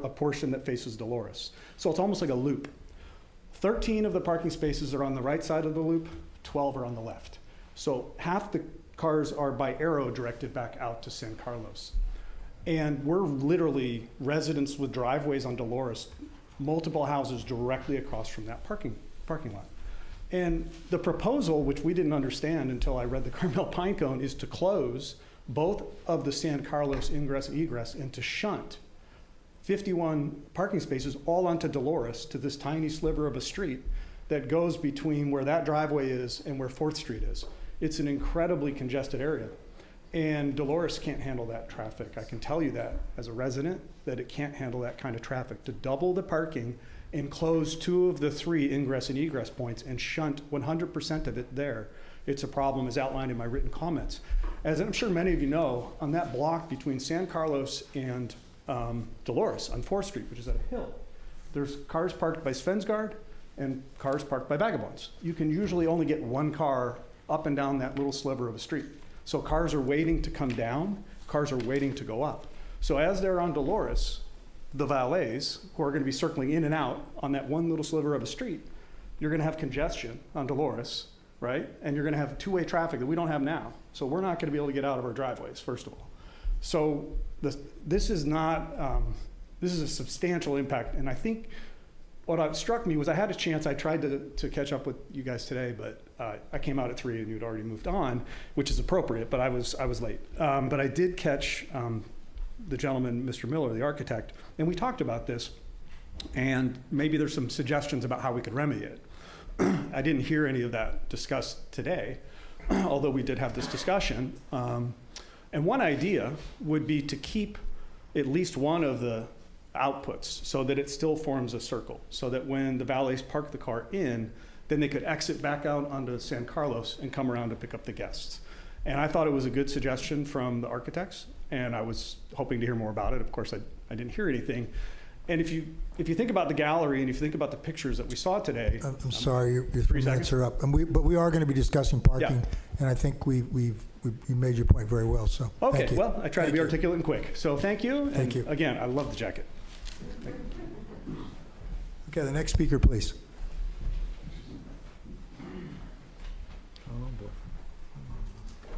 portion that faces Dolores. So it's almost like a loop. 13 of the parking spaces are on the right side of the loop, 12 are on the left. So half the cars are by arrow directed back out to San Carlos. And we're literally residents with driveways on Dolores, multiple houses directly across from that parking lot. And the proposal, which we didn't understand until I read the Carmel Pinecone, is to close both of the San Carlos ingress and egress and to shunt 51 parking spaces all onto Dolores to this tiny sliver of a street that goes between where that driveway is and where 4th Street is. It's an incredibly congested area. And Dolores can't handle that traffic. I can tell you that as a resident, that it can't handle that kind of traffic. To double the parking and close 2 of the 3 ingress and egress points and shunt 100% of it there, it's a problem as outlined in my written comments. As I'm sure many of you know, on that block between San Carlos and Dolores on 4th Street, which is at a hill, there's cars parked by Svensgaard and cars parked by Vagabonds. You can usually only get 1 car up and down that little sliver of a street. So cars are waiting to come down, cars are waiting to go up. So as they're on Dolores, the valets, who are going to be circling in and out on that one little sliver of a street, you're going to have congestion on Dolores, right? And you're going to have 2-way traffic that we don't have now. So we're not going to be able to get out of our driveways, first of all. So this is a substantial impact. And I think what struck me was I had a chance, I tried to catch up with you guys today, but I came out at 3 and you'd already moved on, which is appropriate, but I was late. But I did catch the gentleman, Mr. Miller, the architect, and we talked about this, and maybe there's some suggestions about how we could remedy it. I didn't hear any of that discussed today, although we did have this discussion. And one idea would be to keep at least one of the outputs so that it still forms a circle, so that when the valets park the car in, then they could exit back out onto San Carlos and come around to pick up the guests. And I thought it was a good suggestion from the architects, and I was hoping to hear more about it. Of course, I didn't hear anything. And if you think about the gallery and if you think about the pictures that we saw today. I'm sorry, your 3 minutes are up. But we are going to be discussing parking, and I think you made your point very well, so okay, thank you. Well, I try to be articulate and quick. So thank you. Thank you. Again, I love the jacket. Okay, the next speaker, please.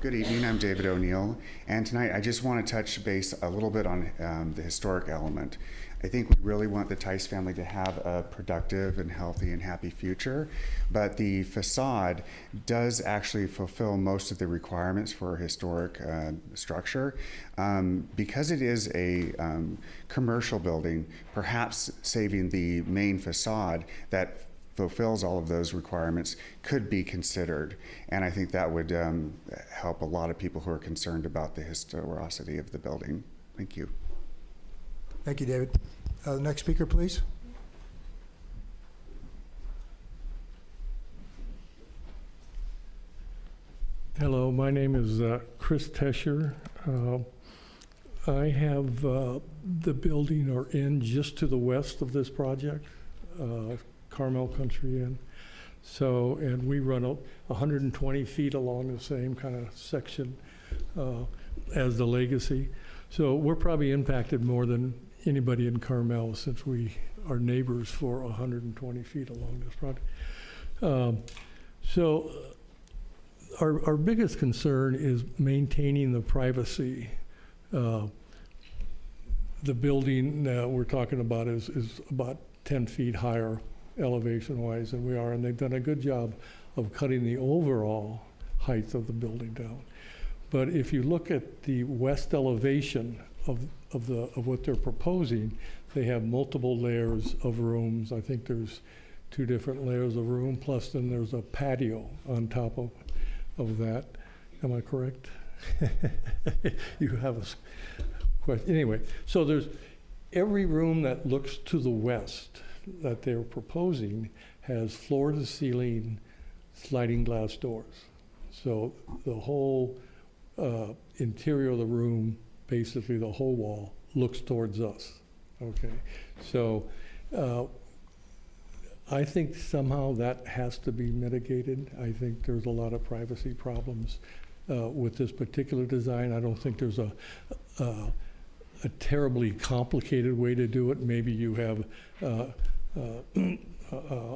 Good evening, I'm David O'Neill, and tonight I just want to touch base a little bit on the historic element. I think we really want the Tice family to have a productive and healthy and happy future, but the facade does actually fulfill most of the requirements for a historic structure. Because it is a commercial building, perhaps saving the main facade that fulfills all of those requirements could be considered. And I think that would help a lot of people who are concerned about the historicity of the building. Thank you. Thank you, David. The next speaker, please. Hello, my name is Chris Tesher. I have the building or inn just to the west of this project, Carmel Country Inn. So, and we run 120 feet along the same kind of section as the Legacy. So we're probably impacted more than anybody in Carmel since we are neighbors for 120 feet along this project. So our biggest concern is maintaining the privacy. The building that we're talking about is about 10 feet higher elevation-wise than we are, and they've done a good job of cutting the overall height of the building down. But if you look at the west elevation of what they're proposing, they have multiple layers of rooms. I think there's 2 different layers of room, plus then there's a patio on top of that. Am I correct? You have a question. Anyway, so there's every room that looks to the west that they're proposing has floor-to-ceiling sliding glass doors. So the whole interior of the room, basically the whole wall, looks towards us. Okay, so I think somehow that has to be mitigated. I think there's a lot of privacy problems with this particular design. I don't think there's a terribly complicated way to do it. Maybe you have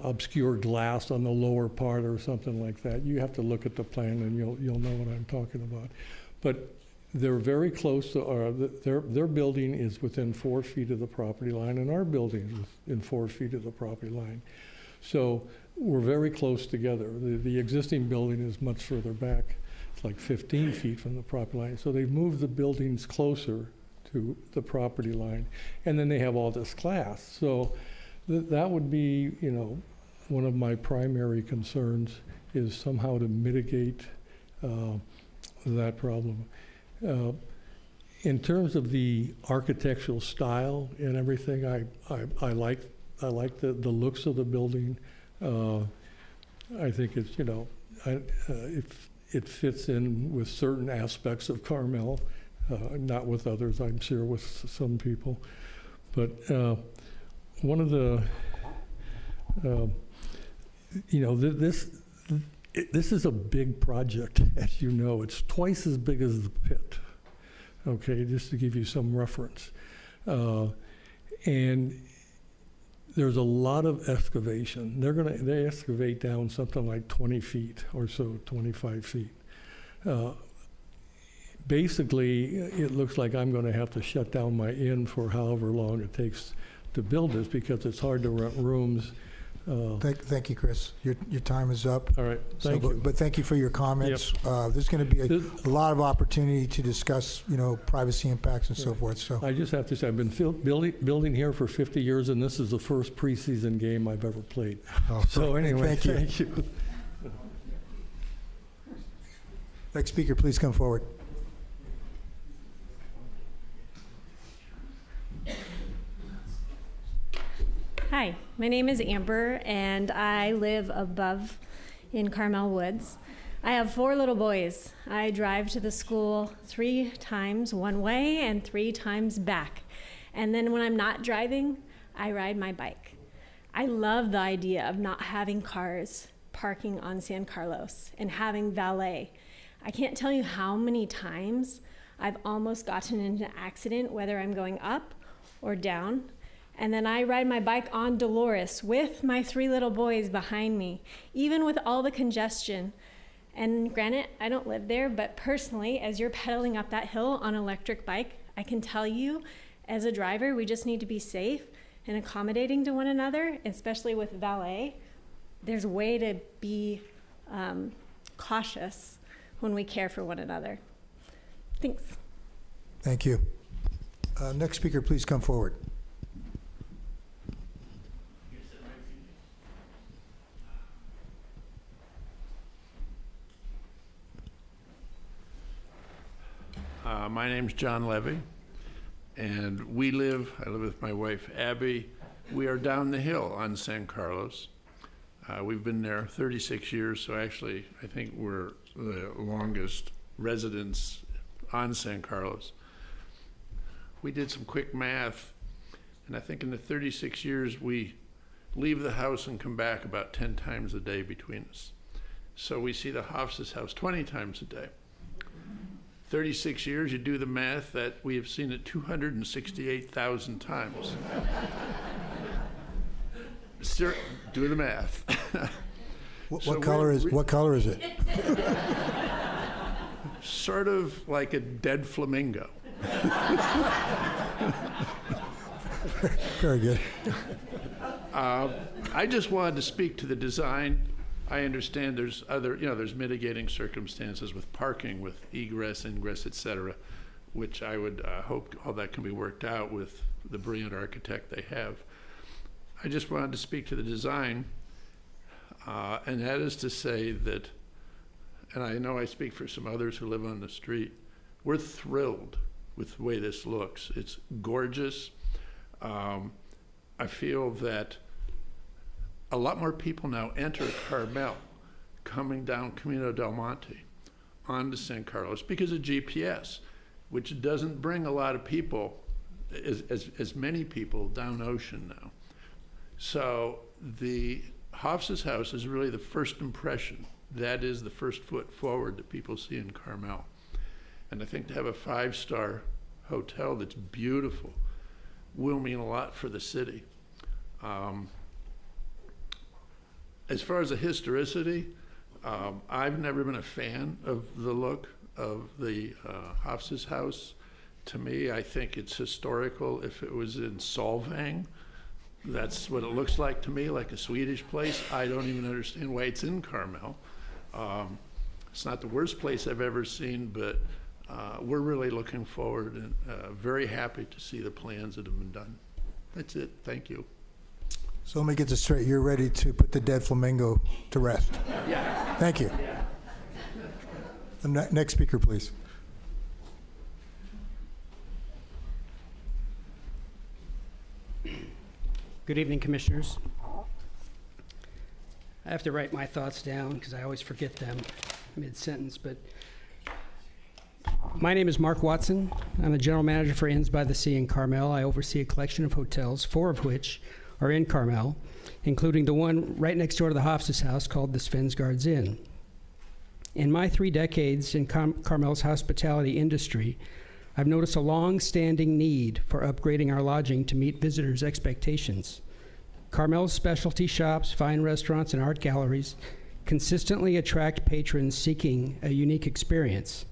obscure glass on the lower part or something like that. You have to look at the plan and you'll know what I'm talking about. But they're very close to their building is within 4 feet of the property line, and our building is within 4 feet of the property line. So we're very close together. The existing building is much further back. It's like 15 feet from the property line. So they've moved the buildings closer to the property line, and then they have all this glass. So that would be, one of my primary concerns, is somehow to mitigate that problem. In terms of the architectural style and everything, I like the looks of the building. I think it's, it fits in with certain aspects of Carmel, not with others, I'm sure with some people. But one of the, this is a big project, as you know. It's twice as big as the pit, okay, just to give you some reference. And there's a lot of excavation. They excavate down something like 20 feet or so, 25 feet. Basically, it looks like I'm going to have to shut down my inn for however long it takes to build this, because it's hard to rent rooms. Thank you, Chris. Your time is up. All right, thank you. But thank you for your comments. There's going to be a lot of opportunity to discuss, privacy impacts and so forth. So I just have to say, I've been building here for 50 years, and this is the first preseason game I've ever played. So anyway, thank you. Next speaker, please come forward. Hi, my name is Amber, and I live above in Carmel Woods. I have 4 little boys. I drive to the school 3 times one way and 3 times back. And then when I'm not driving, I ride my bike. I love the idea of not having cars parking on San Carlos and having valet. I can't tell you how many times I've almost gotten into an accident, whether I'm going up or down. And then I ride my bike on Dolores with my 3 little boys behind me, even with all the congestion. And granted, I don't live there, but personally, as you're pedaling up that hill on an electric bike, I can tell you, as a driver, we just need to be safe and accommodating to one another, especially with valet. There's a way to be cautious when we care for one another. Thanks. Thank you. Next speaker, please come forward. My name's John Levy, and I live with my wife, Abby. We are down the hill on San Carlos. We've been there 36 years, so actually I think we're the longest residents on San Carlos. We did some quick math, and I think in the 36 years we leave the house and come back about 10 times a day between us. So we see the Hoffs' house 20 times a day. 36 years, you do the math, that we have seen it 268,000 times. Sir, do the math. What color is it? Sort of like a dead flamingo. Very good. I just wanted to speak to the design. I understand there's there's mitigating circumstances with parking, with egress, ingress, et cetera, which I would hope all that can be worked out with the brilliant architect they have. I just wanted to speak to the design, and that is to say that, and I know I speak for some others who live on the street, we're thrilled with the way this looks. It's gorgeous. I feel that a lot more people now enter Carmel. coming down Camino del Monte onto San Carlos because of GPS, which doesn't bring a lot of people, as many people down ocean now. So the Hofs's house is really the first impression. That is the first foot forward that people see in Carmel. And I think to have a 5-star hotel that's beautiful will mean a lot for the city. As far as the historicity, I've never been a fan of the look of the Hofs's house. To me, I think it's historical. If it was in Solvang, that's what it looks like to me, like a Swedish place. I don't even understand why it's in Carmel. It's not the worst place I've ever seen, but we're really looking forward and very happy to see the plans that have been done. That's it. Thank you. So let me get this straight. You're ready to put the dead flamingo to rest? Yeah. Thank you. The next speaker, please. Good evening, Commissioners. I have to write my thoughts down because I always forget them mid-sentence, but my name is Mark Watson. I'm the General Manager for Inns-by-the-Sea in Carmel. I oversee a collection of hotels, 4 of which are in Carmel, including the one right next door to the Hofs's house called the Svensgårds Inn. In my 3 decades in Carmel's hospitality industry, I've noticed a long-standing need for upgrading our lodging to meet visitors' expectations. Carmel's specialty shops, fine restaurants, and art galleries consistently attract patrons seeking a unique experience.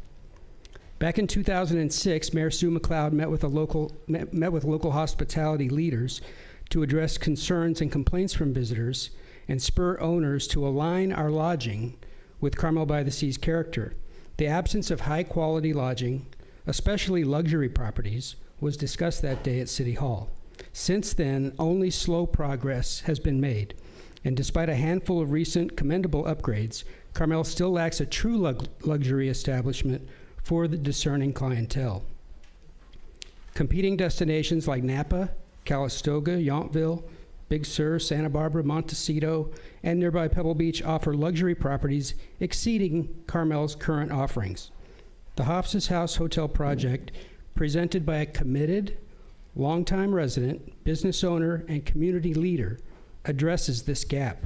Back in 2006, Mayor Sue McLeod met with local hospitality leaders to address concerns and complaints from visitors and spur owners to align our lodging with Carmel-by-the-Sea's character. The absence of high-quality lodging, especially luxury properties, was discussed that day at City Hall. Since then, only slow progress has been made, and despite a handful of recent commendable upgrades, Carmel still lacks a true luxury establishment for the discerning clientele. Competing destinations like Napa, Calistoga, Yountville, Big Sur, Santa Barbara, Montecito, and nearby Pebble Beach offer luxury properties exceeding Carmel's current offerings. The Hofs's House Hotel project, presented by a committed, longtime resident, business owner, and community leader, addresses this gap.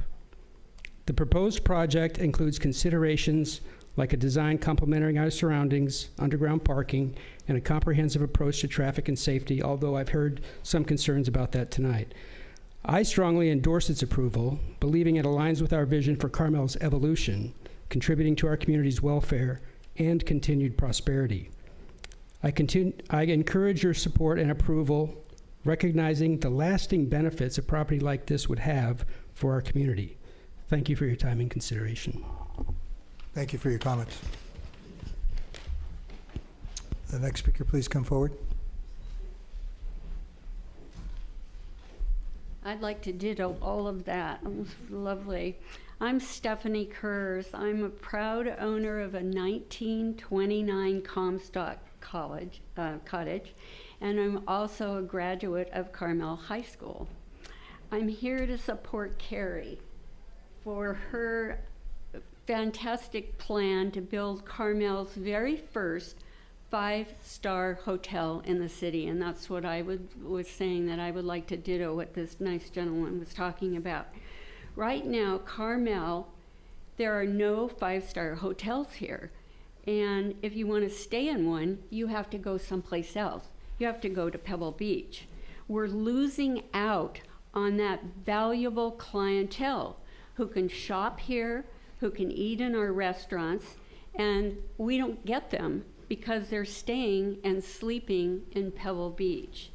The proposed project includes considerations like a design complementing our surroundings, underground parking, and a comprehensive approach to traffic and safety, although I've heard some concerns about that tonight. I strongly endorse its approval, believing it aligns with our vision for Carmel's evolution, contributing to our community's welfare and continued prosperity. I encourage your support and approval, recognizing the lasting benefits a property like this would have for our community. Thank you for your time and consideration. Thank you for your comments. The next speaker, please come forward. I'd like to ditto all of that. It was lovely. I'm Stephanie Kurz. I'm a proud owner of a 1929 Comstock cottage, and I'm also a graduate of Carmel High School. I'm here to support Carrie for her fantastic plan to build Carmel's very first 5-star hotel in the city, and that's what I was saying, that I would like to ditto what this nice gentleman was talking about. Right now, Carmel, there are no 5-star hotels here, and if you want to stay in one, you have to go someplace else. You have to go to Pebble Beach. We're losing out on that valuable clientele who can shop here, who can eat in our restaurants, and we don't get them because they're staying and sleeping in Pebble Beach.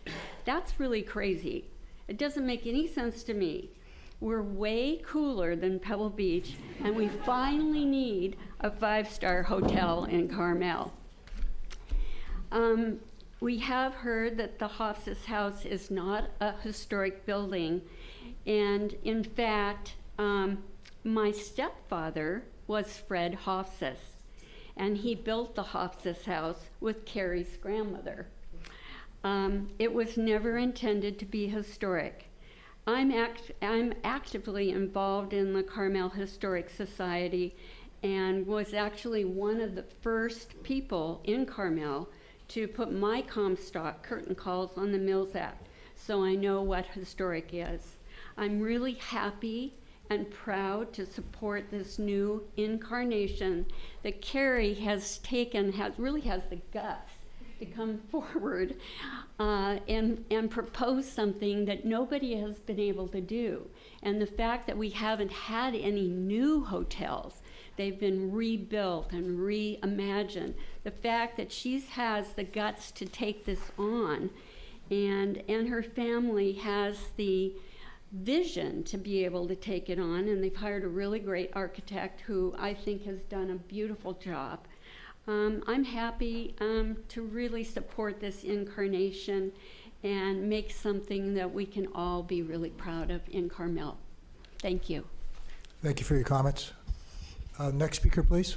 That's really crazy. It doesn't make any sense to me. We're way cooler than Pebble Beach, and we finally need a 5-star hotel in Carmel. We have heard that the Hofs's house is not a historic building, and in fact, my stepfather was Fred Hofs's, and he built the Hofs's house with Carrie's grandmother. It was never intended to be historic. I'm actively involved in the Carmel Historic Society and was actually one of the first people in Carmel to put my Comstock curtain calls on the Mills Act, so I know what historic is. I'm really happy and proud to support this new incarnation that Carrie has taken, really has the guts to come forward and propose something that nobody has been able to do. And the fact that we haven't had any new hotels, they've been rebuilt and reimagined. The fact that she has the guts to take this on, and her family has the vision to be able to take it on, and they've hired a really great architect who I think has done a beautiful job. I'm happy to really support this incarnation and make something that we can all be really proud of in Carmel. Thank you. Thank you for your comments. Next speaker, please.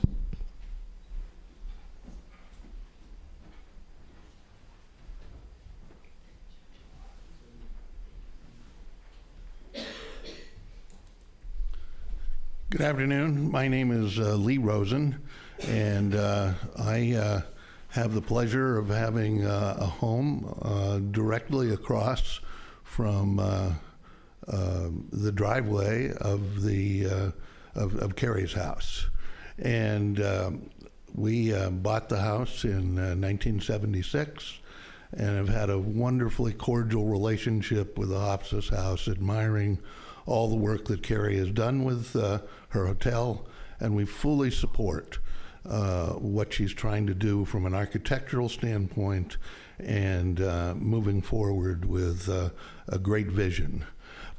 Good afternoon. My name is Lee Rosen, and I have the pleasure of having a home directly across from the driveway of of Carrie's house. And we bought the house in 1976 and have had a wonderfully cordial relationship with the Hofstas house, admiring all the work that Carrie has done with her hotel, and we fully support what she's trying to do from an architectural standpoint and moving forward with a great vision.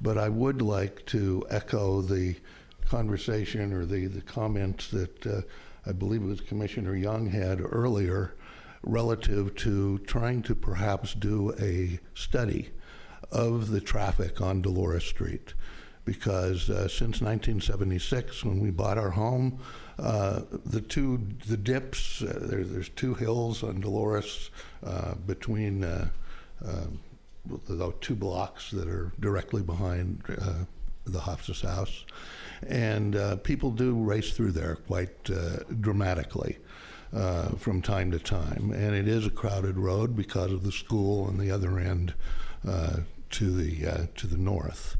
But I would like to echo the conversation or the comments that I believe it was Commissioner Young had earlier relative to trying to perhaps do a study of the traffic on Dolores Street. Because since 1976, when we bought our home, the dips, there's two hills on Dolores between the two blocks that are directly behind the Hofstas house. And people do race through there quite dramatically from time to time. And it is a crowded road because of the school on the other end to the north.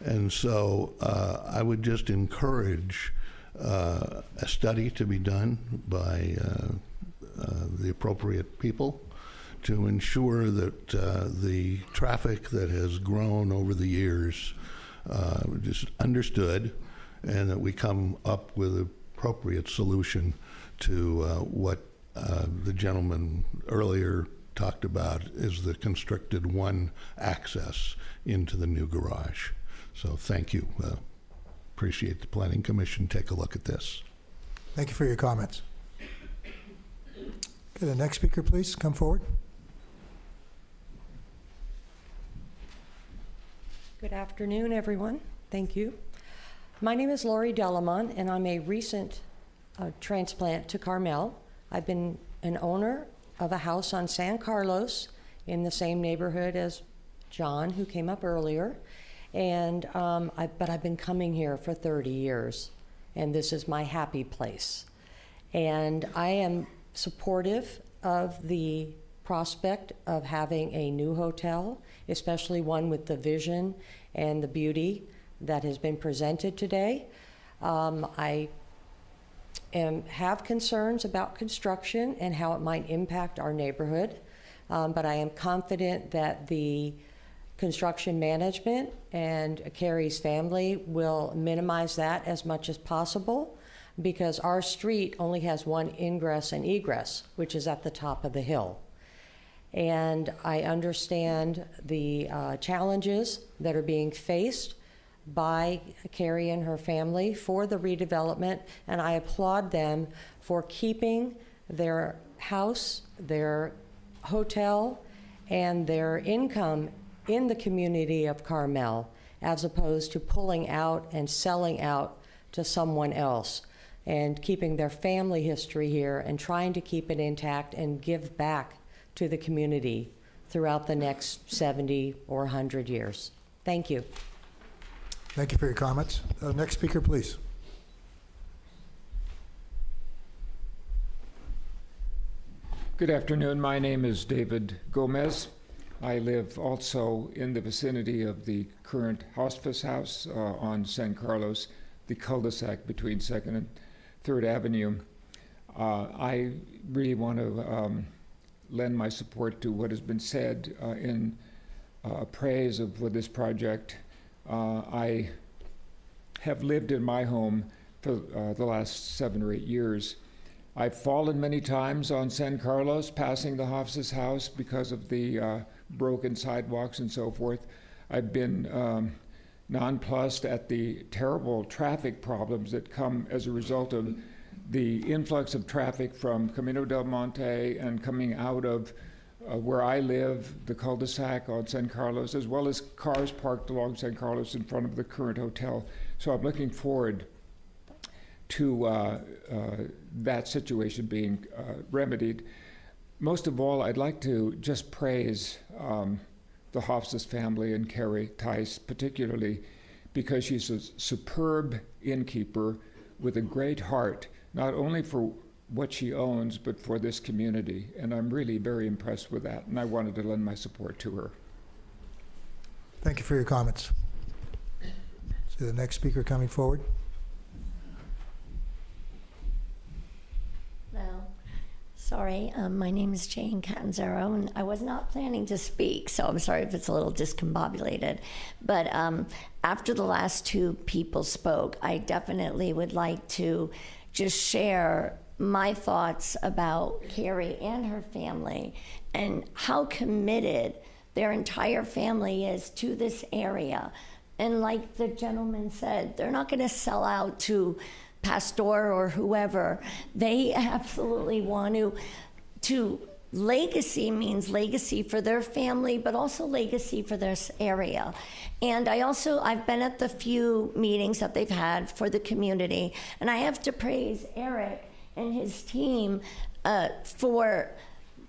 And so I would just encourage a study to be done by the appropriate people to ensure that the traffic that has grown over the years is understood, and that we come up with an appropriate solution to what the gentleman earlier talked about is the constricted one access into the new garage. So thank you. Appreciate the Planning Commission. Take a look at this. Thank you for your comments. Okay, the next speaker, please come forward. Good afternoon, everyone. Thank you. My name is Lori Delamont, and I'm a recent transplant to Carmel. I've been an owner of a house on San Carlos in the same neighborhood as John, who came up earlier. And but I've been coming here for 30 years, and this is my happy place. And I am supportive of the prospect of having a new hotel, especially one with the vision and the beauty that has been presented today. I have concerns about construction and how it might impact our neighborhood, but I am confident that the construction management and Carrie's family will minimize that as much as possible, because our street only has one ingress and egress, which is at the top of the hill. And I understand the challenges that are being faced by Carrie and her family for the redevelopment, and I applaud them for keeping their house, their hotel, and their income in the community of Carmel, as opposed to pulling out and selling out to someone else, and keeping their family history here and trying to keep it intact and give back to the community throughout the next 70 or 100 years. Thank you. Thank you for your comments. Next speaker, please. Good afternoon. My name is David Gomez. I live also in the vicinity of the current hospice house on San Carlos, the cul-de-sac between 2nd and 3rd Avenue. I really want to lend my support to what has been said in praise of this project. I have lived in my home for the last 7 or 8 years. I've fallen many times on San Carlos, passing the Hoff's house because of the broken sidewalks and so forth. I've been nonplussed at the terrible traffic problems that come as a result of the influx of traffic from Camino del Monte and coming out of where I live, the cul-de-sac on San Carlos, as well as cars parked along San Carlos in front of the current hotel. So I'm looking forward to that situation being remedied. Most of all, I'd like to just praise the Hoff's family and Carrie Tice, particularly because she's a superb innkeeper with a great heart, not only for what she owns, but for this community. And I'm really very impressed with that, and I wanted to lend my support to her. Thank you for your comments. See the next speaker coming forward. Hello. Sorry, my name is Jane Catanzaro, and I was not planning to speak, so I'm sorry if it's a little discombobulated. But after the last 2 people spoke, I definitely would like to just share my thoughts about Carrie and her family and how committed their entire family is to this area. And like the gentleman said, they're not going to sell out to Pastor or whoever. They absolutely want to legacy means legacy for their family, but also legacy for this area. And I've been at the few meetings that they've had for the community, and I have to praise Eric and his team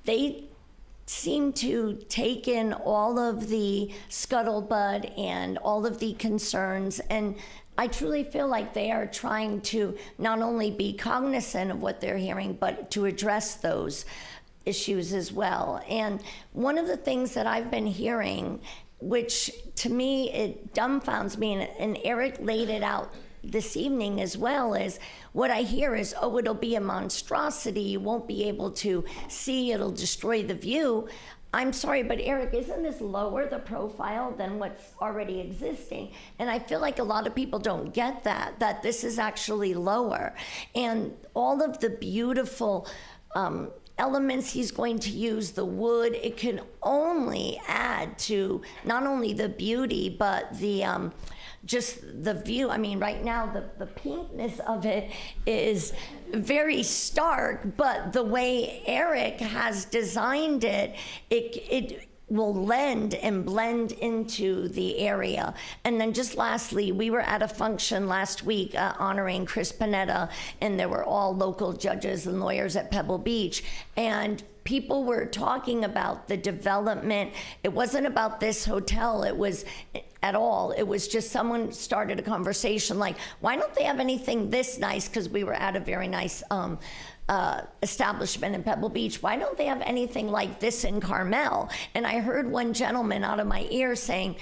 they seem to take in all of the scuttlebutt and all of the concerns, and I truly feel like they are trying to not only be cognizant of what they're hearing, but to address those issues as well. And one of the things that I've been hearing, which to me, it dumbfounds me, and Eric laid it out this evening as well, is what I hear is, oh, it'll be a monstrosity, you won't be able to see, it'll destroy the view. I'm sorry, but Eric, isn't this lower the profile than what's already existing? And I feel like a lot of people don't get that this is actually lower. And all of the beautiful elements he's going to use, the wood, it can only add to not only the beauty, but the just the view. I mean, right now, the pinkness of it is very stark, but the way Eric has designed it, it will lend and blend into the area. And then just lastly, we were at a function last week honoring Chris Panetta, and there were all local judges and lawyers at Pebble Beach. And people were talking about the development. It wasn't about this hotel, it was at all. It was just someone started a conversation like, why don't they have anything this nice? Because we were at a very nice establishment in Pebble Beach. Why don't they have anything like this in Carmel? And I heard one gentleman out of my ear saying,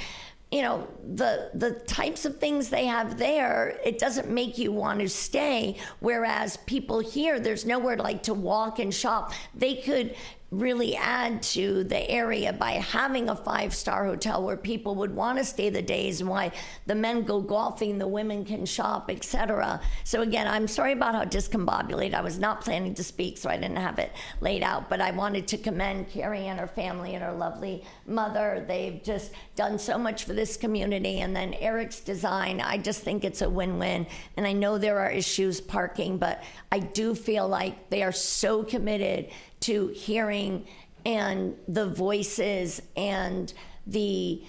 you know, the types of things they have there, it doesn't make you want to stay, whereas people here, there's nowhere like to walk and shop. They could really add to the area by having a 5-star hotel where people would want to stay the days, and why the men go golfing, the women can shop, etc. So again, I'm sorry about how discombobulated. I was not planning to speak, so I didn't have it laid out, but I wanted to commend Carrie and her family and her lovely mother. They've just done so much for this community. And then Eric's design, I just think it's a win-win. And I know there are issues parking, but I do feel like they are so committed to hearing and the voices and the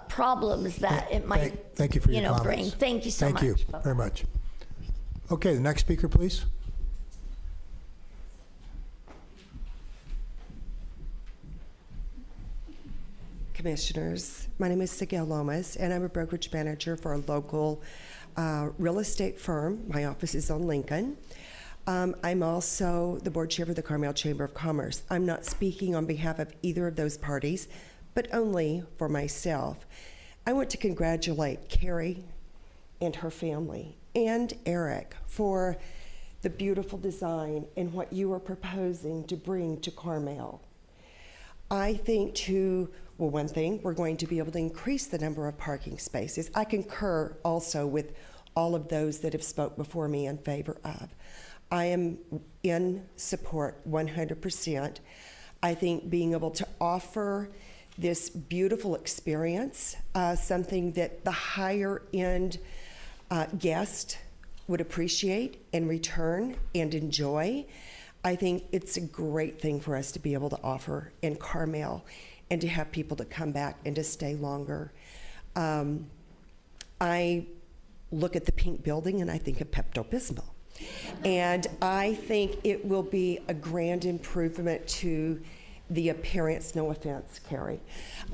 problems that it might, thank you for your comments. bring. Thank you so much. Thank you very much. Okay, the next speaker, please. Commissioners. My name is Sigel Lomas, and I'm a brokerage manager for a local real estate firm. My office is on Lincoln. I'm also the board chair of the Carmel Chamber of Commerce. I'm not speaking on behalf of either of those parties, but only for myself. I want to congratulate Carrie and her family and Eric for the beautiful design and what you are proposing to bring to Carmel. I think one thing, we're going to be able to increase the number of parking spaces. I concur also with all of those that have spoke before me in favor of. I am in support 100%. I think being able to offer this beautiful experience, something that the higher end guest would appreciate and return and enjoy. I think it's a great thing for us to be able to offer in Carmel and to have people to come back and to stay longer. I look at the pink building and I think of Pepto-Bismol. And I think it will be a grand improvement to the appearance, no offense, Carrie.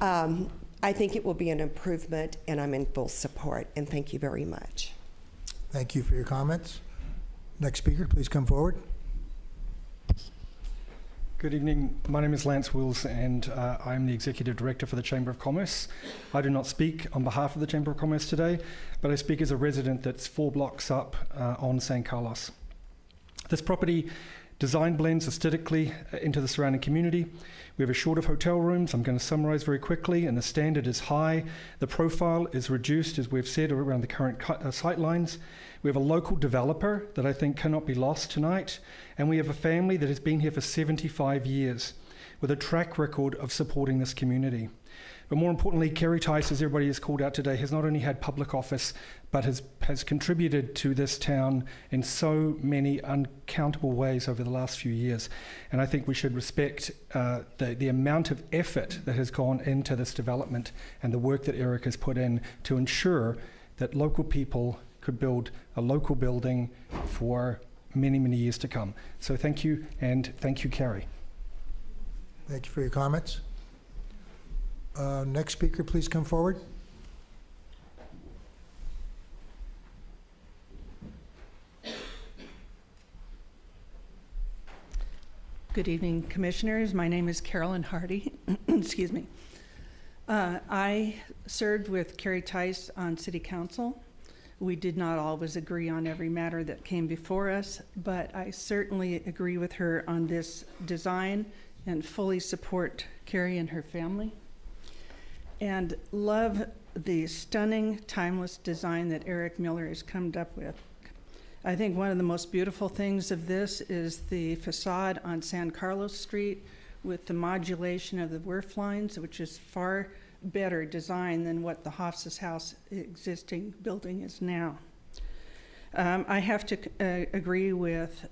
I think it will be an improvement, and I'm in full support, and thank you very much. Thank you for your comments. Next speaker, please come forward. Good evening. My name is Lance Wills, and I'm the Executive Director for the Chamber of Commerce. I do not speak on behalf of the Chamber of Commerce today, but I speak as a resident that's 4 blocks up on San Carlos. This property design blends aesthetically into the surrounding community. We have a short of hotel rooms. I'm going to summarize very quickly, and the standard is high. The profile is reduced, as we've said, around the current sight lines. We have a local developer that I think cannot be lost tonight, and we have a family that has been here for 75 years with a track record of supporting this community. But more importantly, Kerry Tice, as everybody has called out today, has not only had public office, but has contributed to this town in so many uncountable ways over the last few years. And I think we should respect the amount of effort that has gone into this development and the work that Eric has put in to ensure that local people could build a local building for many, many years to come. So thank you, and thank you, Carrie. Thank you for your comments. Next speaker, please come forward. Good evening, Commissioners. My name is Carolyn Hardy. Excuse me. I served with Carrie Tice on City Council. We did not always agree on every matter that came before us, but I certainly agree with her on this design and fully support Carrie and her family. And love the stunning, timeless design that Eric Miller has come up with. I think one of the most beautiful things of this is the facade on San Carlos Street with the modulation of the roof lines, which is far better design than what the Hofs's House existing building is now. I have to agree with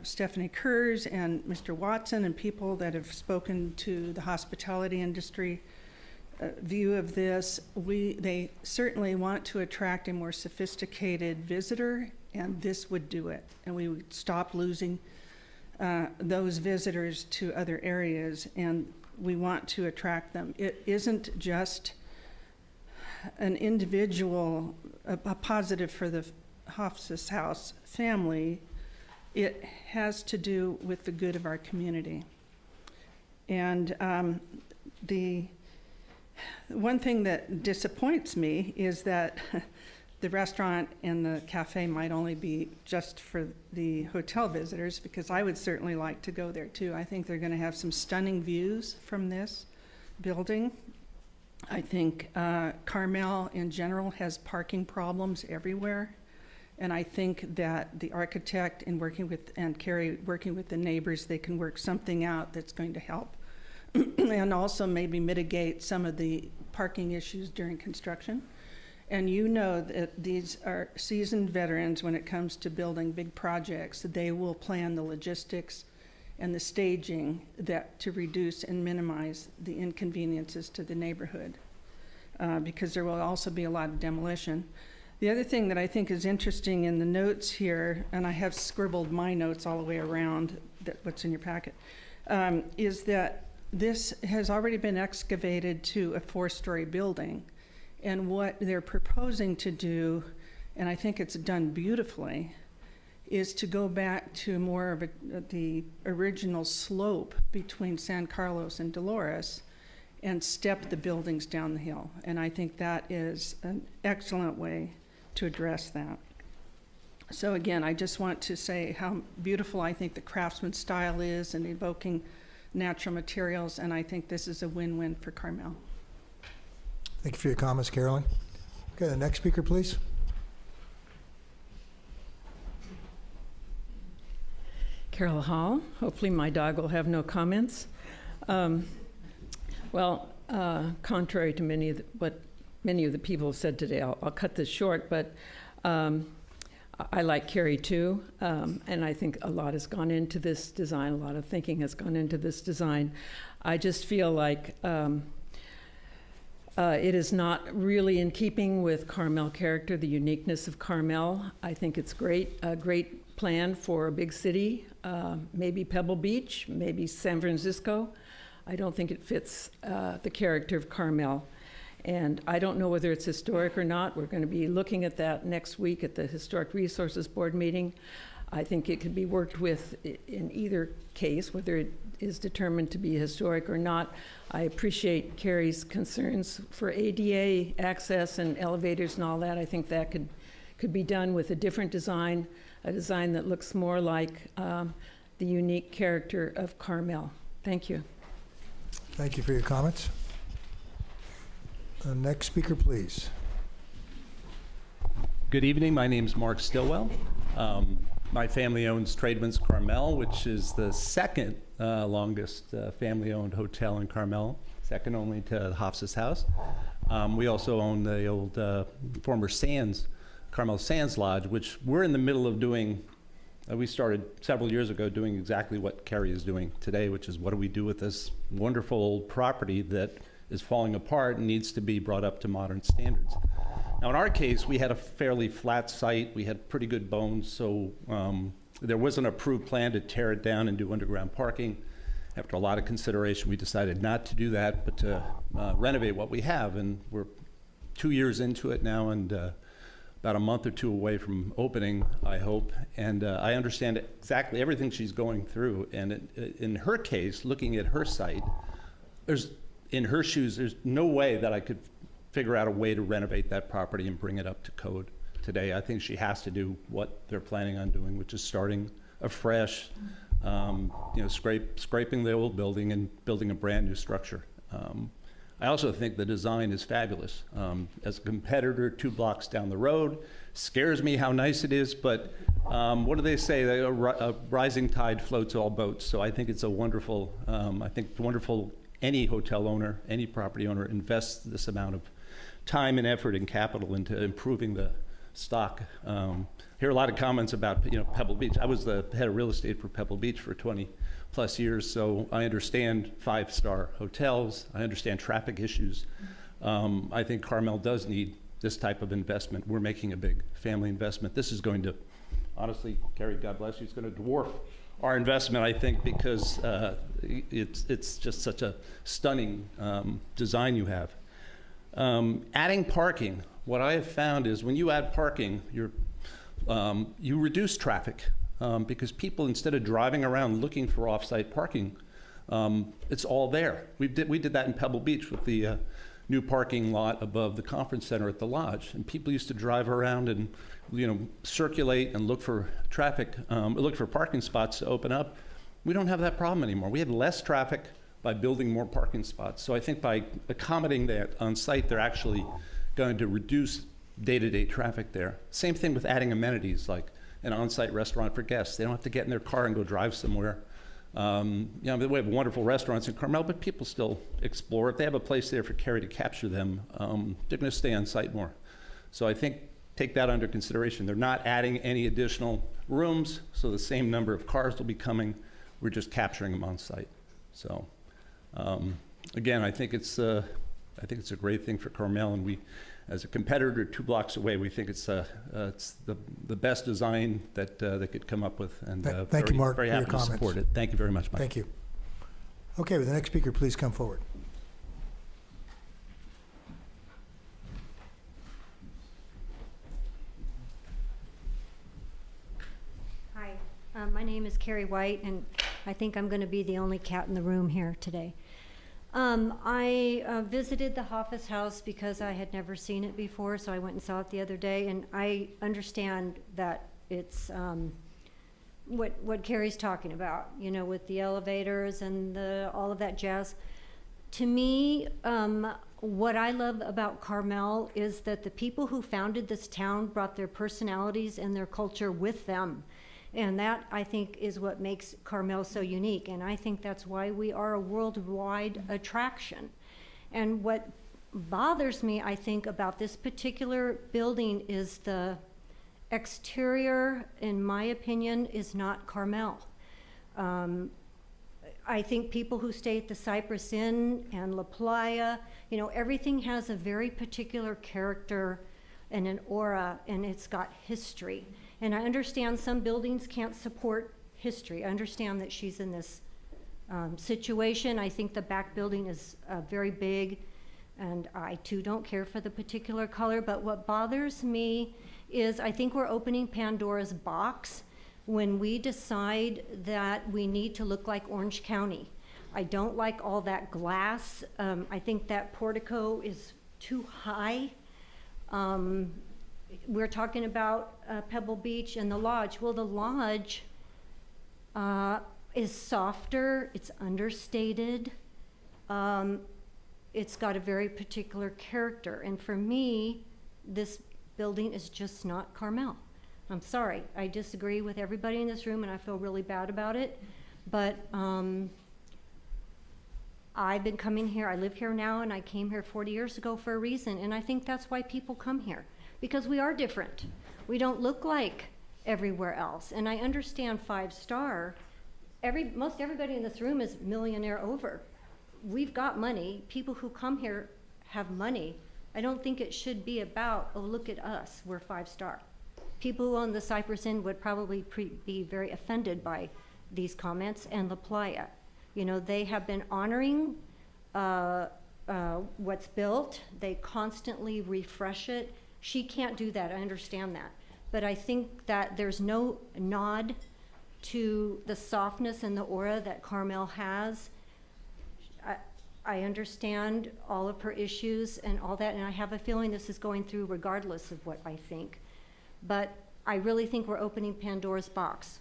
Stephanie Kurz and Mr. Watson and people that have spoken to the hospitality industry view of this. They certainly want to attract a more sophisticated visitor, and this would do it. And we would stop losing those visitors to other areas, and we want to attract them. It isn't just an individual, a positive for the Hofs's House family. It has to do with the good of our community. And the one thing that disappoints me is that the restaurant and the cafe might only be just for the hotel visitors, because I would certainly like to go there too. I think they're going to have some stunning views from this building. I think Carmel in general has parking problems everywhere. And I think that the architect and Carrie working with the neighbors, they can work something out that's going to help. And also maybe mitigate some of the parking issues during construction. And you know that these are seasoned veterans when it comes to building big projects. They will plan the logistics and the staging to reduce and minimize the inconveniences to the neighborhood, because there will also be a lot of demolition. The other thing that I think is interesting in the notes here, and I have scribbled my notes all the way around, what's in your packet, is that this has already been excavated to a 4-story building. And what they're proposing to do, and I think it's done beautifully, is to go back to more of the original slope between San Carlos and Dolores and step the buildings down the hill. And I think that is an excellent way to address that. So again, I just want to say how beautiful I think the craftsman style is and evoking natural materials, and I think this is a win-win for Carmel. Thank you for your comments, Carolyn. Okay, the next speaker, please. Carol Hall. Hopefully my dog will have no comments. Contrary to what many of the people have said today, I'll cut this short, but I like Carrie too, and I think a lot has gone into this design, a lot of thinking has gone into this design. I just feel like it is not really in keeping with Carmel character, the uniqueness of Carmel. I think it's a great plan for a big city, maybe Pebble Beach, maybe San Francisco. I don't think it fits the character of Carmel. And I don't know whether it's historic or not. We're going to be looking at that next week at the Historic Resources Board meeting. I think it could be worked with in either case, whether it is determined to be historic or not. I appreciate Carrie's concerns for ADA access and elevators and all that. I think that could be done with a different design, a design that looks more like the unique character of Carmel. Thank you. Thank you for your comments. Next speaker, please. Good evening. My name is Mark Stillwell. My family owns Trademans Carmel, which is the second longest family-owned hotel in Carmel, second only to Hofs's House. We also own the old former Carmel Sands Lodge, which we're in the middle of doing. We started several years ago doing exactly what Carrie is doing today, which is what do we do with this wonderful old property that is falling apart and needs to be brought up to modern standards. Now in our case, we had a fairly flat site. We had pretty good bones, so there was an approved plan to tear it down and do underground parking. After a lot of consideration, we decided not to do that, but to renovate what we have. And we're 2 years into it now, and about a month or two away from opening, I hope. And I understand exactly everything she's going through. And in her case, looking at her site, in her shoes, there's no way that I could figure out a way to renovate that property and bring it up to code today. I think she has to do what they're planning on doing, which is starting afresh, scraping the old building and building a brand new structure. I also think the design is fabulous. As a competitor 2 blocks down the road, scares me how nice it is, but what do they say? A rising tide floats all boats. So I think it's a wonderful, any hotel owner, any property owner invests this amount of time and effort and capital into improving the stock. Hear a lot of comments about Pebble Beach. I was the head of real estate for Pebble Beach for 20 plus years, so I understand 5-star hotels. I understand traffic issues. I think Carmel does need this type of investment. We're making a big family investment. This is going to, honestly, Carrie, God bless you, it's going to dwarf our investment, I think, because it's just such a stunning design you have. Adding parking, what I have found is when you add parking, you reduce traffic because people, instead of driving around looking for off-site parking, it's all there. We did that in Pebble Beach with the new parking lot above the conference center at the lodge, and people used to drive around and circulate and look for look for parking spots to open up. We don't have that problem anymore. We have less traffic by building more parking spots. So I think by accommodating that on site, they're actually going to reduce day-to-day traffic there. Same thing with adding amenities like an on-site restaurant for guests. They don't have to get in their car and go drive somewhere. We have wonderful restaurants in Carmel, but people still explore. If they have a place there for Carrie to capture them, they're going to stay on site more. So I think take that under consideration. They're not adding any additional rooms, so the same number of cars will be coming. We're just capturing them on site. So again, I think it's a great thing for Carmel, and we, as a competitor 2 blocks away, we think it's the best design that they could come up with, and Thank you, Mark, very for your happy to comments. support it. Thank you very much, Mike. Thank you. Okay, will the next speaker please come forward? Hi, my name is Carrie White, and I think I'm going to be the only cat in the room here today. I visited the Hoffus House because I had never seen it before, so I went and saw it the other day, and I understand that it's what Carrie's talking about, you know, with the elevators and all of that jazz. To me, what I love about Carmel is that the people who founded this town brought their personalities and their culture with them. And that, I think, is what makes Carmel so unique. And I think that's why we are a worldwide attraction. And what bothers me, I think, about this particular building is the exterior, in my opinion, is not Carmel. I think people who stay at the Cypress Inn and La Playa, you know, everything has a very particular character and an aura, and it's got history. And I understand some buildings can't support history. I understand that she's in this situation. I think the back building is very big, and I too don't care for the particular color. But what bothers me is I think we're opening Pandora's box when we decide that we need to look like Orange County. I don't like all that glass. I think that portico is too high. We're talking about Pebble Beach and the Lodge. Well, the Lodge is softer, it's understated, it's got a very particular character. And for me, this building is just not Carmel. I'm sorry, I disagree with everybody in this room and I feel really bad about it. But I've been coming here, I live here now, and I came here 40 years ago for a reason. And I think that's why people come here. Because we are different. We don't look like everywhere else. And I understand 5-star. Most everybody in this room is millionaire over. We've got money. People who come here have money. I don't think it should be about, oh, look at us, we're 5-star. People who own the Cypress Inn would probably be very offended by these comments, and La Playa. You know, they have been honoring what's built. They constantly refresh it. She can't do that, I understand that. But I think that there's no nod to the softness and the aura that Carmel has. I understand all of her issues and all that, and I have a feeling this is going through regardless of what I think. But I really think we're opening Pandora's box,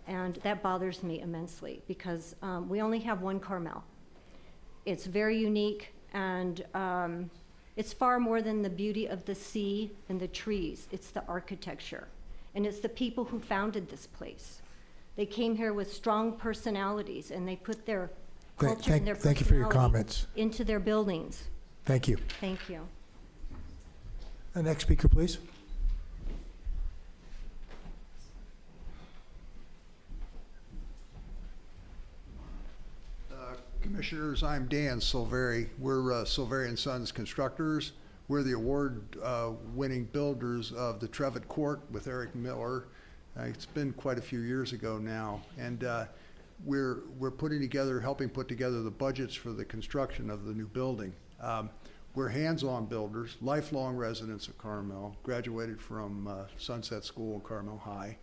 and that bothers me immensely because we only have one Carmel. It's very unique, and it's far more than the beauty of the sea and the trees. It's the architecture. And it's the people who founded this place. They came here with strong personalities, and they put their culture and their thank you for your comments. into their buildings. Thank you. Thank you. The next speaker, please. Commissioners, I'm Dan Silveri. We're Silveri & Sons Constructors. We're the award-winning builders of the Trevitt Court with Eric Miller. It's been quite a few years ago now, and we're helping put together the budgets for the construction of the new building. We're hands-on builders, lifelong residents of Carmel, graduated from Sunset School and Carmel High.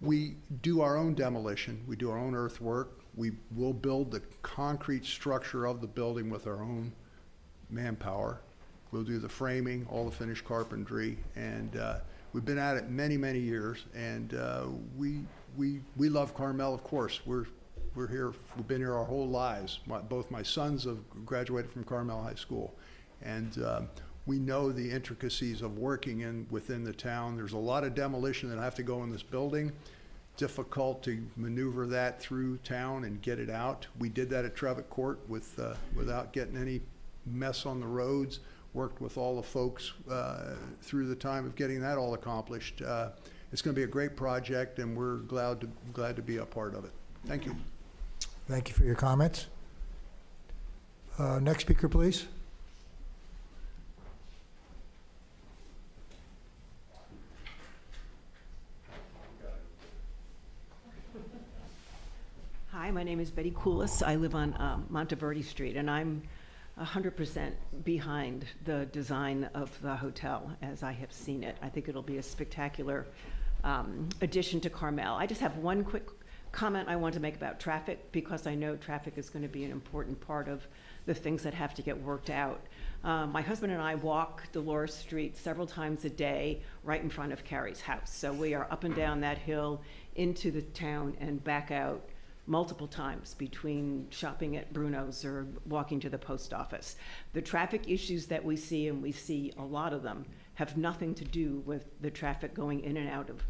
We do our own demolition. We do our own earthwork. We will build the concrete structure of the building with our own manpower. We'll do the framing, all the finished carpentry, and we've been at it many, many years. And we love Carmel, of course. We're here. We've been here our whole lives. Both my sons have graduated from Carmel High School, and we know the intricacies of working within the town. There's a lot of demolition that have to go in this building. Difficult to maneuver that through town and get it out. We did that at Trevitt Court without getting any mess on the roads. Worked with all the folks through the time of getting that all accomplished. It's going to be a great project, and we're glad to be a part of it. Thank you. Thank you for your comments. Next speaker, please. Hi, my name is Betty Koulis. I live on Monteverde Street, and I'm 100% behind the design of the hotel as I have seen it. I think it'll be a spectacular addition to Carmel. I just have one quick comment I want to make about traffic, because I know traffic is going to be an important part of the things that have to get worked out. My husband and I walk Dolores Street several times a day right in front of Carrie's house. So we are up and down that hill into the town and back out multiple times between shopping at Bruno's or walking to the post office. The traffic issues that we see, and we see a lot of them, have nothing to do with the traffic going in and out of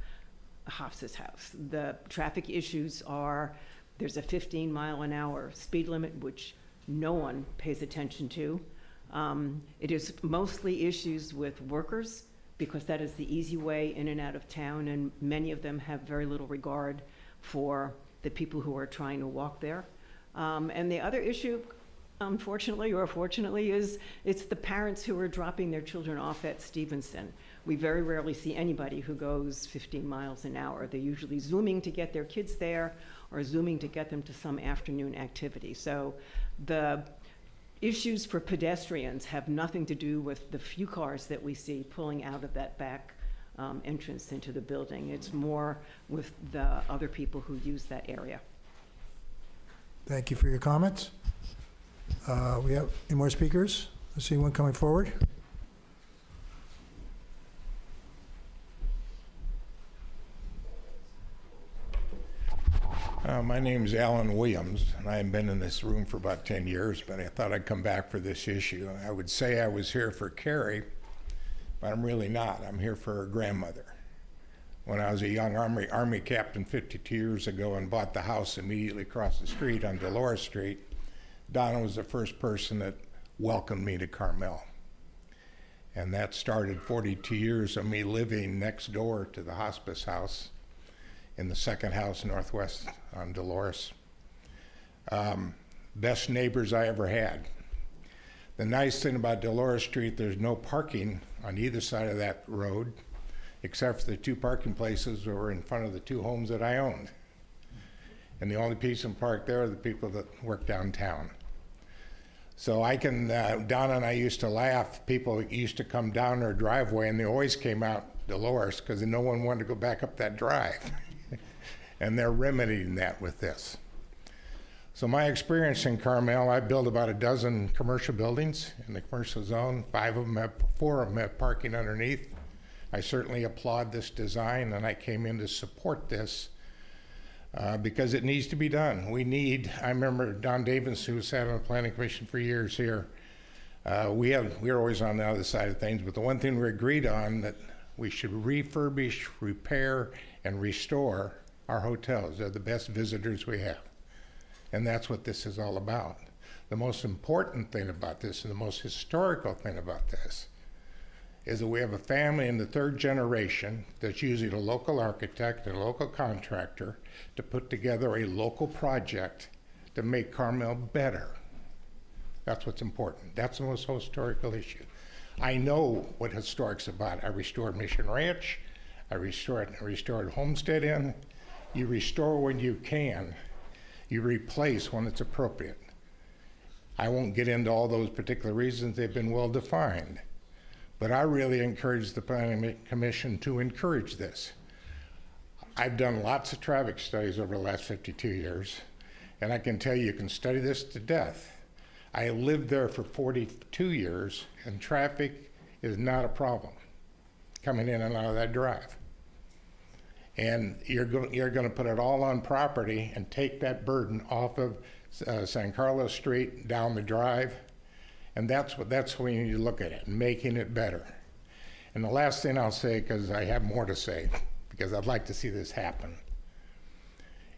Hoffa's house. The traffic issues are, there's a 15-mile-an-hour speed limit, which no one pays attention to. It is mostly issues with workers, because that is the easy way in and out of town, and many of them have very little regard for the people who are trying to walk there. And the other issue, unfortunately or fortunately, is it's the parents who are dropping their children off at Stevenson. We very rarely see anybody who goes 15 miles an hour. They're usually zooming to get their kids there or zooming to get them to some afternoon activity. So the issues for pedestrians have nothing to do with the few cars that we see pulling out of that back entrance into the building. It's more with the other people who use that area. Thank you for your comments. We have any more speakers? I see one coming forward. My name's Alan Williams, and I've been in this room for about 10 years, but I thought I'd come back for this issue. I would say I was here for Carrie, but I'm really not. I'm here for her grandmother. When I was a young Army captain 52 years ago and bought the house immediately across the street on Dolores Street, Donna was the first person that welcomed me to Carmel. And that started 42 years of me living next door to the hospice house in the second house northwest on Dolores. Best neighbors I ever had. The nice thing about Dolores Street, there's no parking on either side of that road, except for the two parking places that were in front of the two homes that I owned. And the only people parked there are the people that work downtown. So I can, Donna and I used to laugh. People used to come down our driveway and they always came out Dolores because no one wanted to go back up that drive. And they're remedying that with this. So my experience in Carmel, I built about a dozen commercial buildings in the commercial zone. 4 of them have parking underneath. I certainly applaud this design, and I came in to support this because it needs to be done. I remember Don Davis, who sat on the Planning Commission for years here. We were always on the other side of things, but the one thing we agreed on that we should refurbish, repair, and restore our hotels. They're the best visitors we have. And that's what this is all about. The most important thing about this, and the most historical thing about this, is that we have a family in the 3rd generation that's using a local architect and a local contractor to put together a local project to make Carmel better. That's what's important. That's the most historical issue. I know what historic's about. I restored Mission Ranch. I restored Homestead Inn. You restore when you can. You replace when it's appropriate. I won't get into all those particular reasons. They've been well defined. But I really encourage the Planning Commission to encourage this. I've done lots of traffic studies over the last 52 years, and I can tell you can study this to death. I lived there for 42 years, and traffic is not a problem coming in and out of that drive. And you're going to put it all on property and take that burden off of San Carlos Street down the drive. And that's when you need to look at it, making it better. And the last thing I'll say, because I have more to say, because I'd like to see this happen,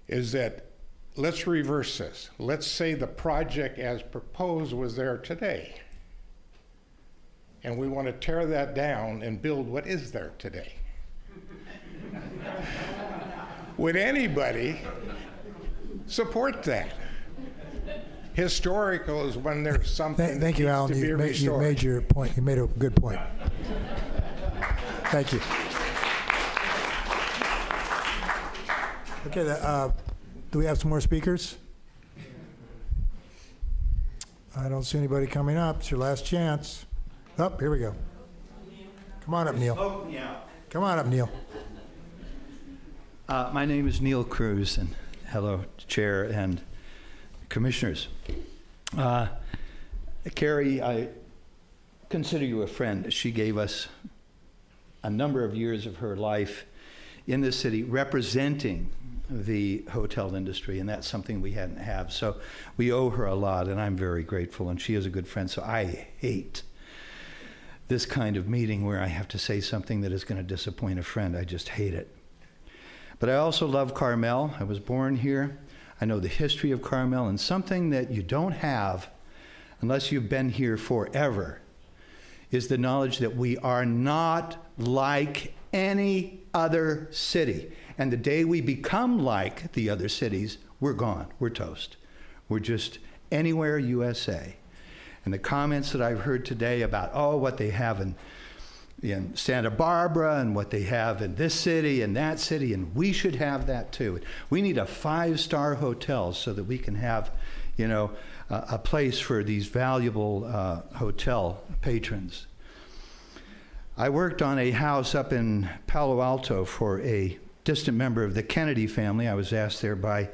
is that let's reverse this. Let's say the project as proposed was there today. And we want to tear that down and build what is there today. Would anybody support that? Historical is when there's something Thank you, that Alan. needs to be You restored. made your point. You made a good point. Thank you. Okay, do we have some more speakers? I don't see anybody coming up. It's your last chance. Oh, here we go. Come on up, Neil. Come on up, Neil. My name is Neil Cruz, and hello, Chair and Commissioners. Carrie, I consider you a friend. She gave us a number of years of her life in this city representing the hotel industry, and that's something we hadn't have. So we owe her a lot, and I'm very grateful, and she is a good friend. So I hate this kind of meeting where I have to say something that is going to disappoint a friend. I just hate it. But I also love Carmel. I was born here. I know the history of Carmel, and something that you don't have unless you've been here forever is the knowledge that we are not like any other city. And the day we become like the other cities, we're gone. We're toast. We're just anywhere USA. And the comments that I've heard today about, oh, what they have in Santa Barbara and what they have in this city and that city, and we should have that too. We need a 5-star hotel so that we can have, a place for these valuable hotel patrons. I worked on a house up in Palo Alto for a distant member of the Kennedy family. I was asked there by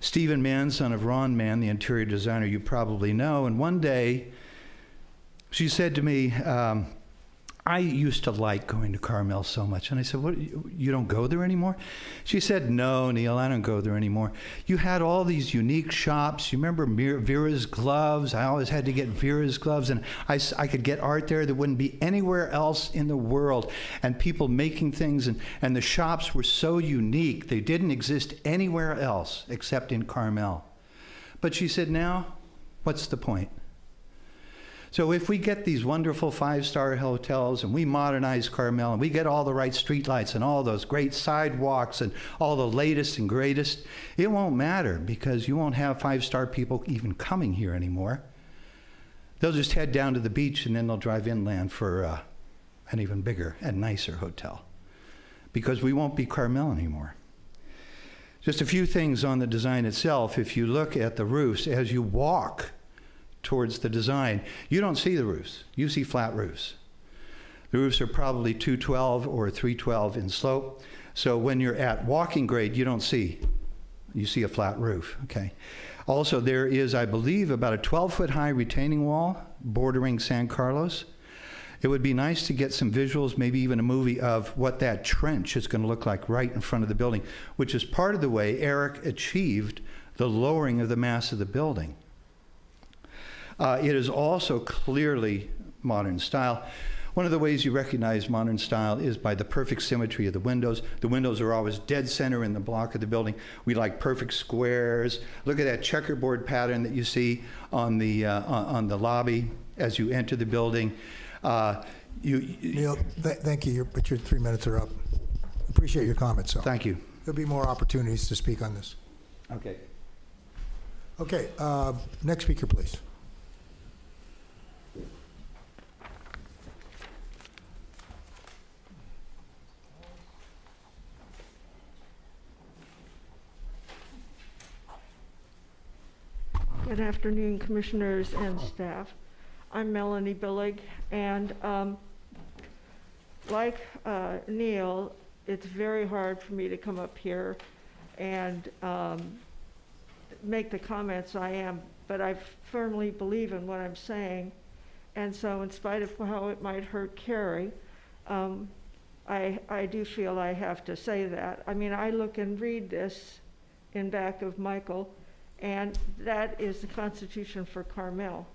Stephen Mann, son of Ron Mann, the interior designer you probably know. And one day, she said to me, I used to like going to Carmel so much. And I said, what, you don't go there anymore? She said, no, Neil, I don't go there anymore. You had all these unique shops. You remember Vera's gloves? I always had to get Vera's gloves. And I could get art there that wouldn't be anywhere else in the world. And people making things. And the shops were so unique. They didn't exist anywhere else except in Carmel. But she said, now, what's the point? So if we get these wonderful 5-star hotels and we modernize Carmel and we get all the right streetlights and all those great sidewalks and all the latest and greatest, it won't matter because you won't have 5-star people even coming here anymore. They'll just head down to the beach and then they'll drive inland for an even bigger and nicer hotel because we won't be Carmel anymore. Just a few things on the design itself. If you look at the roofs as you walk towards the design, you don't see the roofs. You see flat roofs. The roofs are probably 212 or 312 in slope. So when you're at walking grade, you don't see. You see a flat roof, okay? Also, there is, I believe, about a 12-foot high retaining wall bordering San Carlos. It would be nice to get some visuals, maybe even a movie of what that trench is going to look like right in front of the building, which is part of the way Eric achieved the lowering of the mass of the building. It is also clearly modern style. One of the ways you recognize modern style is by the perfect symmetry of the windows. The windows are always dead center in the block of the building. We like perfect squares. Look at that checkerboard pattern that you see on the lobby as you enter the building. Neil, thank you, but your 3 minutes are up. Appreciate your comments, so. Thank you. There'll be more opportunities to speak on this. Okay. Okay, next speaker, please. Good afternoon, commissioners and staff. I'm Melanie Billig, and like Neil, it's very hard for me to come up here and make the comments I am, but I firmly believe in what I'm saying. And so in spite of how it might hurt Carrie, I do feel I have to say that. I mean, I look and read this in back of Michael, and that is the Constitution for Carmel.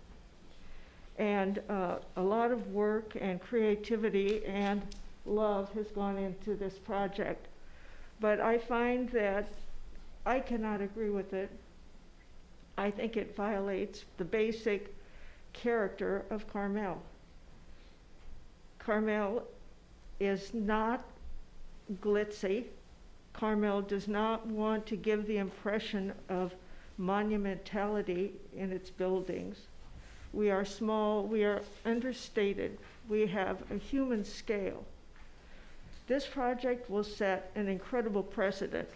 And a lot of work and creativity and love has gone into this project. But I find that I cannot agree with it. I think it violates the basic character of Carmel. Carmel is not glitzy. Carmel does not want to give the impression of monumentality in its buildings. We are small, we are understated, we have a human scale. This project will set an incredible precedent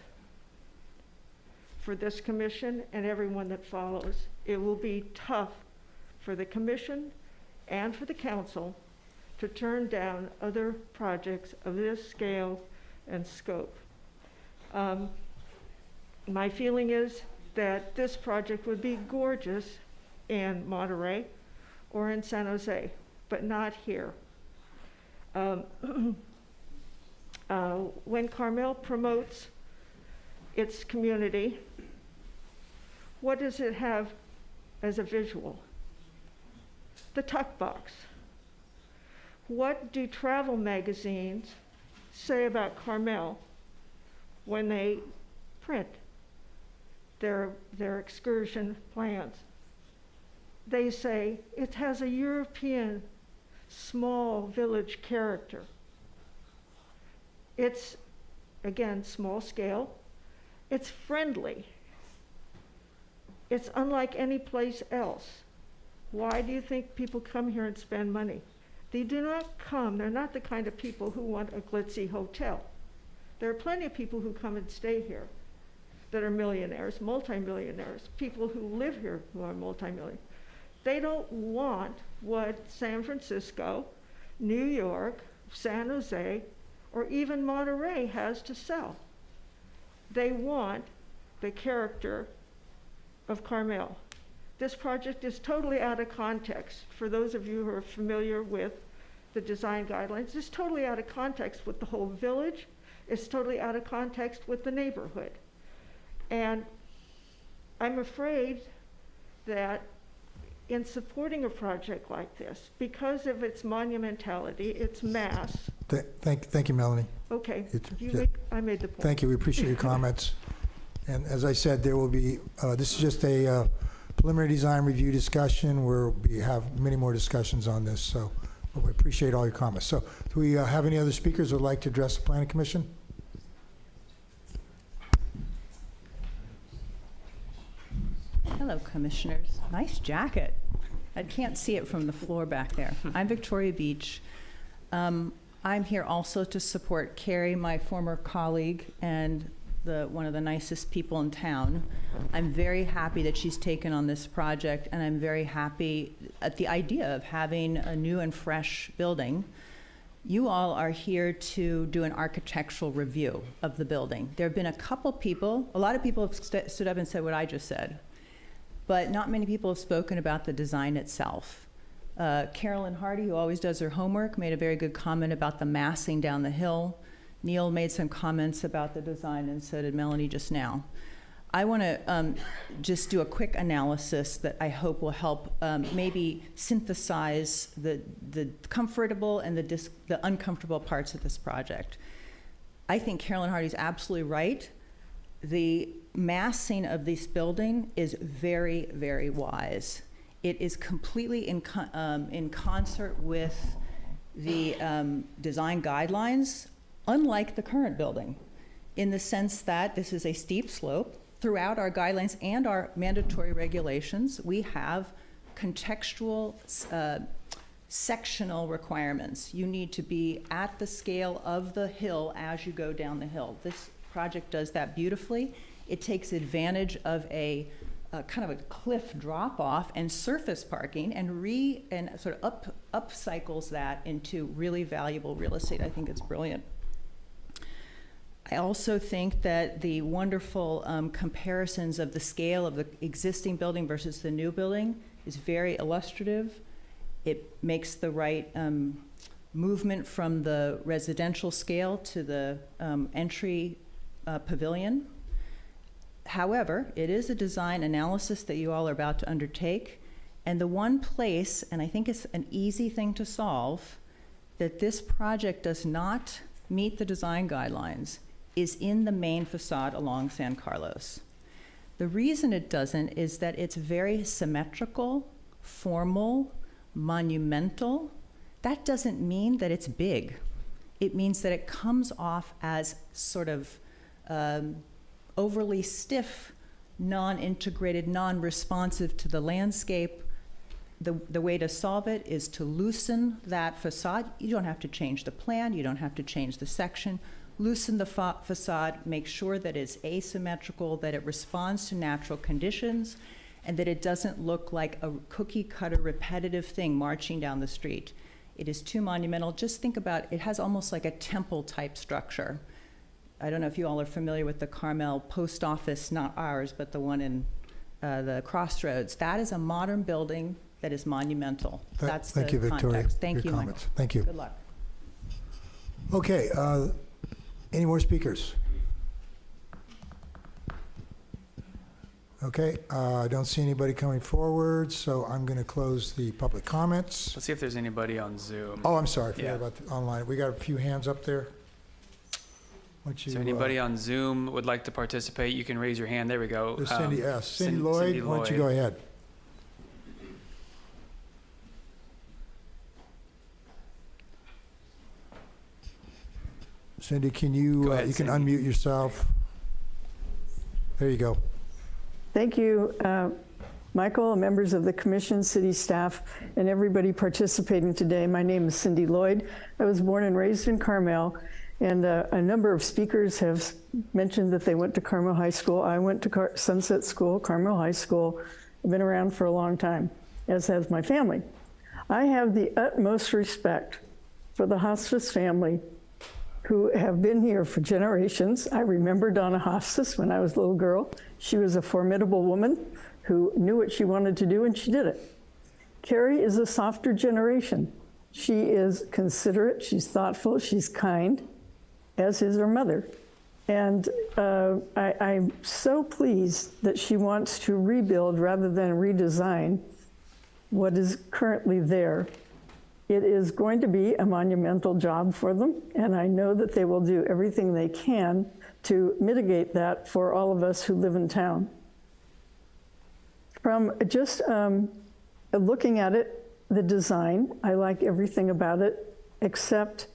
for this commission and everyone that follows. It will be tough for the commission and for the council to turn down other projects of this scale and scope. My feeling is that this project would be gorgeous in Monterey or in San Jose, but not here. When Carmel promotes its community, what does it have as a visual? The tuck box. What do travel magazines say about Carmel when they print their excursion plans? They say it has a European small village character. It's, again, small scale. It's friendly. It's unlike any place else. Why do you think people come here and spend money? They do not come, they're not the kind of people who want a glitzy hotel. There are plenty of people who come and stay here that are millionaires, multimillionaires, people who live here who are multimillionaires. They don't want what San Francisco, New York, San Jose, or even Monterey has to sell. They want the character of Carmel. This project is totally out of context. For those of you who are familiar with the design guidelines, it's totally out of context with the whole village. It's totally out of context with the neighborhood. And I'm afraid that in supporting a project like this, because of its monumentality, its mass. Thank you, Melanie. Okay, Yeah. I made the point. Thank you, we appreciate your comments. And as I said, there will be, this is just a preliminary design review discussion. We'll have many more discussions on this, so we appreciate all your comments. So do we have any other speakers who would like to address the Planning Commission? Hello, Commissioners. Nice jacket. I can't see it from the floor back there. I'm Victoria Beach. I'm here also to support Carrie, my former colleague, and one of the nicest people in town. I'm very happy that she's taken on this project, and I'm very happy at the idea of having a new and fresh building. You all are here to do an architectural review of the building. There have been a lot of people have stood up and said what I just said, but not many people have spoken about the design itself. Carolyn Hardy, who always does her homework, made a very good comment about the massing down the hill. Neil made some comments about the design, and so did Melanie just now. I want to just do a quick analysis that I hope will help maybe synthesize the comfortable and the uncomfortable parts of this project. I think Carolyn Hardy's absolutely right. The massing of this building is very, very wise. It is completely in concert with the design guidelines, unlike the current building, in the sense that this is a steep slope. Throughout our guidelines and our mandatory regulations, we have contextual sectional requirements. You need to be at the scale of the hill as you go down the hill. This project does that beautifully. It takes advantage of a kind of a cliff drop-off and surface parking and sort of upcycles that into really valuable real estate. I think it's brilliant. I also think that the wonderful comparisons of the scale of the existing building versus the new building is very illustrative. It makes the right movement from the residential scale to the entry pavilion. However, it is a design analysis that you all are about to undertake, and the one place, and I think it's an easy thing to solve, that this project does not meet the design guidelines is in the main facade along San Carlos. The reason it doesn't is that it's very symmetrical, formal, monumental. That doesn't mean that it's big. It means that it comes off as sort of overly stiff, non-integrated, non-responsive to the landscape. The way to solve it is to loosen that facade. You don't have to change the plan, you don't have to change the section. Loosen the facade, make sure that it's asymmetrical, that it responds to natural conditions, and that it doesn't look like a cookie cutter repetitive thing marching down the street. It is too monumental. Just think about it has almost like a temple type structure. I don't know if you all are familiar with the Carmel post office, not ours, but the one in the Crossroads. That is a modern building that is monumental. That's Thank the you, Victoria, context. for Thank your you, comments. Michael. Thank you. Good luck. Okay, any more speakers? Okay, I don't see anybody coming forward, so I'm going to close the public comments. Let's see if there's anybody on Zoom. Oh, I'm sorry, I forgot Yeah. about the online. We got a few hands up there. Why don't you, So anybody on Zoom would like to participate, you can raise your hand. There we go. there's Cindy S. Cindy Cin- Lloyd, Cindy why don't you Lloyd. go ahead? Cindy, can you, Go ahead, you can Cindy. unmute yourself. There you go. Thank you, Michael, members of the commission, city staff, and everybody participating today. My name is Cindy Lloyd. I was born and raised in Carmel, and a number of speakers have mentioned that they went to Carmel High School. I went to Sunset School, Carmel High School. I've been around for a long time, as has my family. I have the utmost respect for the hospice family who have been here for generations. I remember Donna Hospice when I was a little girl. She was a formidable woman who knew what she wanted to do, and she did it. Carrie is a softer generation. She is considerate, she's thoughtful, she's kind, as is her mother. And I'm so pleased that she wants to rebuild rather than redesign what is currently there. It is going to be a monumental job for them, and I know that they will do everything they can to mitigate that for all of us who live in town. From just looking at it, the design, I like everything about it, except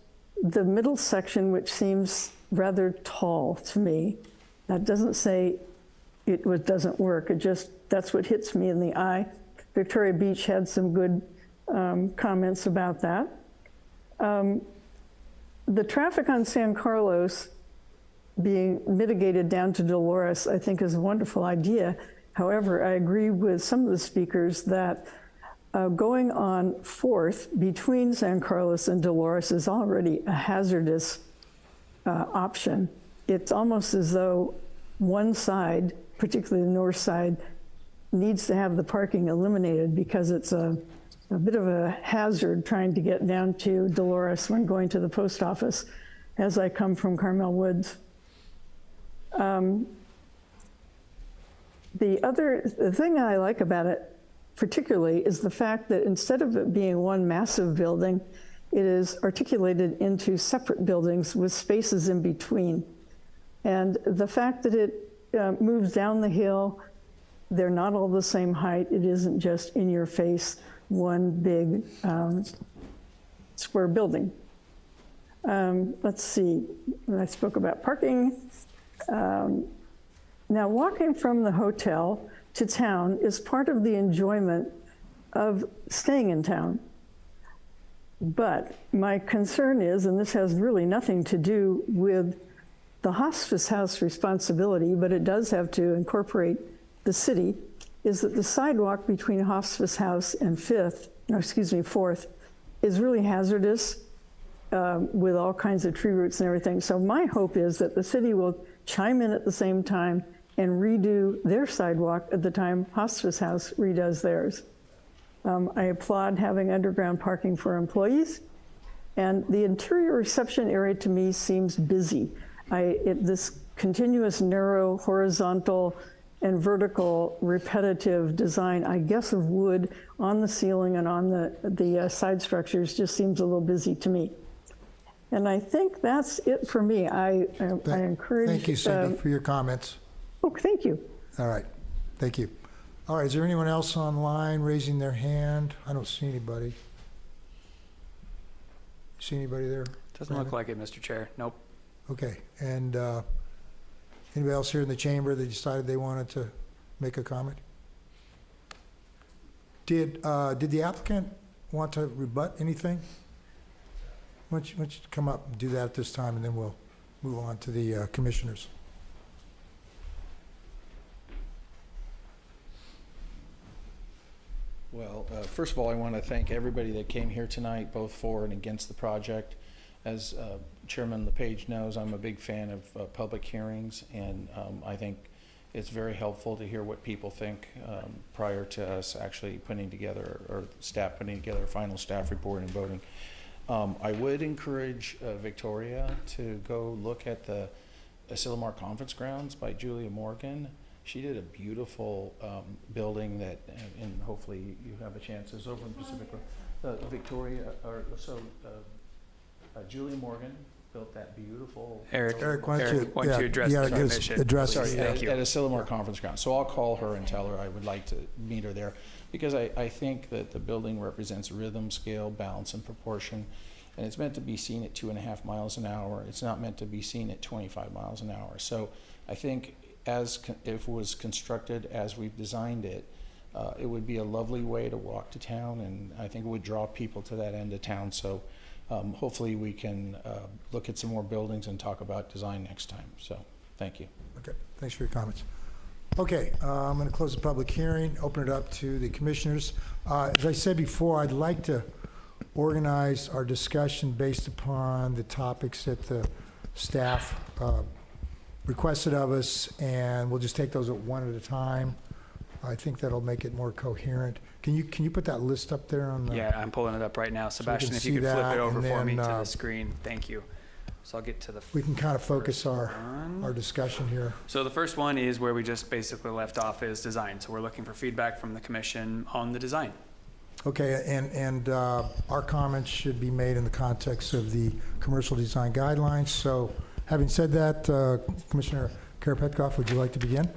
the middle section, which seems rather tall to me. That doesn't say it doesn't work, that's what hits me in the eye. Victoria Beach had some good comments about that. The traffic on San Carlos being mitigated down to Dolores, I think is a wonderful idea. However, I agree with some of the speakers that going on 4th between San Carlos and Dolores is already a hazardous option. It's almost as though one side, particularly the north side, needs to have the parking eliminated because it's a bit of a hazard trying to get down to Dolores when going to the post office as I come from Carmel Woods. The thing I like about it particularly is the fact that instead of it being one massive building, it is articulated into separate buildings with spaces in between. And the fact that it moves down the hill, they're not all the same height. It isn't just in your face, one big square building. Let's see, I spoke about parking. Now, walking from the hotel to town is part of the enjoyment of staying in town. But my concern is, and this has really nothing to do with the hospice house responsibility, but it does have to incorporate the city, is that the sidewalk between Hospice House and 4th is really hazardous with all kinds of tree roots and everything. So my hope is that the city will chime in at the same time and redo their sidewalk at the time Hospice House redoes theirs. I applaud having underground parking for employees, and the interior reception area to me seems busy. This continuous narrow, horizontal, and vertical repetitive design, I guess of wood on the ceiling and on the side structures just seems a little busy to me. And I think that's it for me. I encourage... Thank you, Cindy, for your comments. Oh, thank you. All right, thank you. All right, is there anyone else online raising their hand? I don't see anybody. See anybody there? Doesn't look like it, Mr. Chair. Nope. Okay, and anybody else here in the chamber that decided they wanted to make a comment? Did the applicant want to rebut anything? Why don't you come up and do that at this time, and then we'll move on to the commissioners. First of all, I want to thank everybody that came here tonight, both for and against the project. As Chairman LePage knows, I'm a big fan of public hearings, and I think it's very helpful to hear what people think prior to us actually putting together, or staff putting together a final staff report and voting. I would encourage Victoria to go look at the Asilomar Conference Grounds by Julia Morgan. She did a beautiful building that, and hopefully you have a chance, is over in Pacific Road. Victoria, Julia Morgan built that beautiful. Eric, why don't you address yeah, the just mission? address Sorry, it. at Asilomar Conference Ground. So I'll call her and tell her I would like to meet her there, because I think that the building represents rhythm, scale, balance, and proportion. And it's meant to be seen at 2.5 miles an hour. It's not meant to be seen at 25 miles an hour. So I think if it was constructed as we've designed it, it would be a lovely way to walk to town, and I think it would draw people to that end of town. So hopefully we can look at some more buildings and talk about design next time. So thank you. Okay, thanks for your comments. Okay, I'm going to close the public hearing, open it up to the commissioners. As I said before, I'd like to organize our discussion based upon the topics that the staff requested of us, and we'll just take those one at a time. I think that'll make it more coherent. Can you put that list up there on the? Yeah, I'm pulling it up right now. So we can Sebastian, if you see could flip that, it over and for me then, to the screen. Thank you. So I'll get to the. We can kind of focus our one. discussion here. So the first one is where we just basically left off, is design. So we're looking for feedback from the commission on the design. Okay, and our comments should be made in the context of the commercial design guidelines. So having said that, Commissioner Karapetkoff, would you like to begin?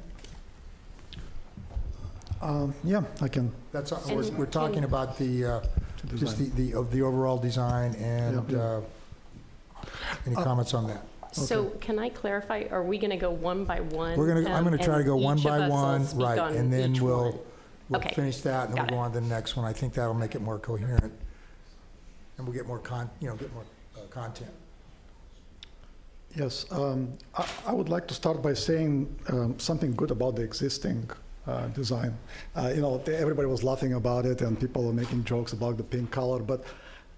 Yeah, I can. That's we're talking about the just the overall design, and any comments on that? So can I clarify, are we going to go one by one? I'm going to try to go one by one, right, and then we'll Okay. finish that, and then Got we'll go on to the next one. I think that'll make it more coherent, and we'll get more content. Yes, I would like to start by saying something good about the existing design. Everybody was laughing about it, and people were making jokes about the pink color, but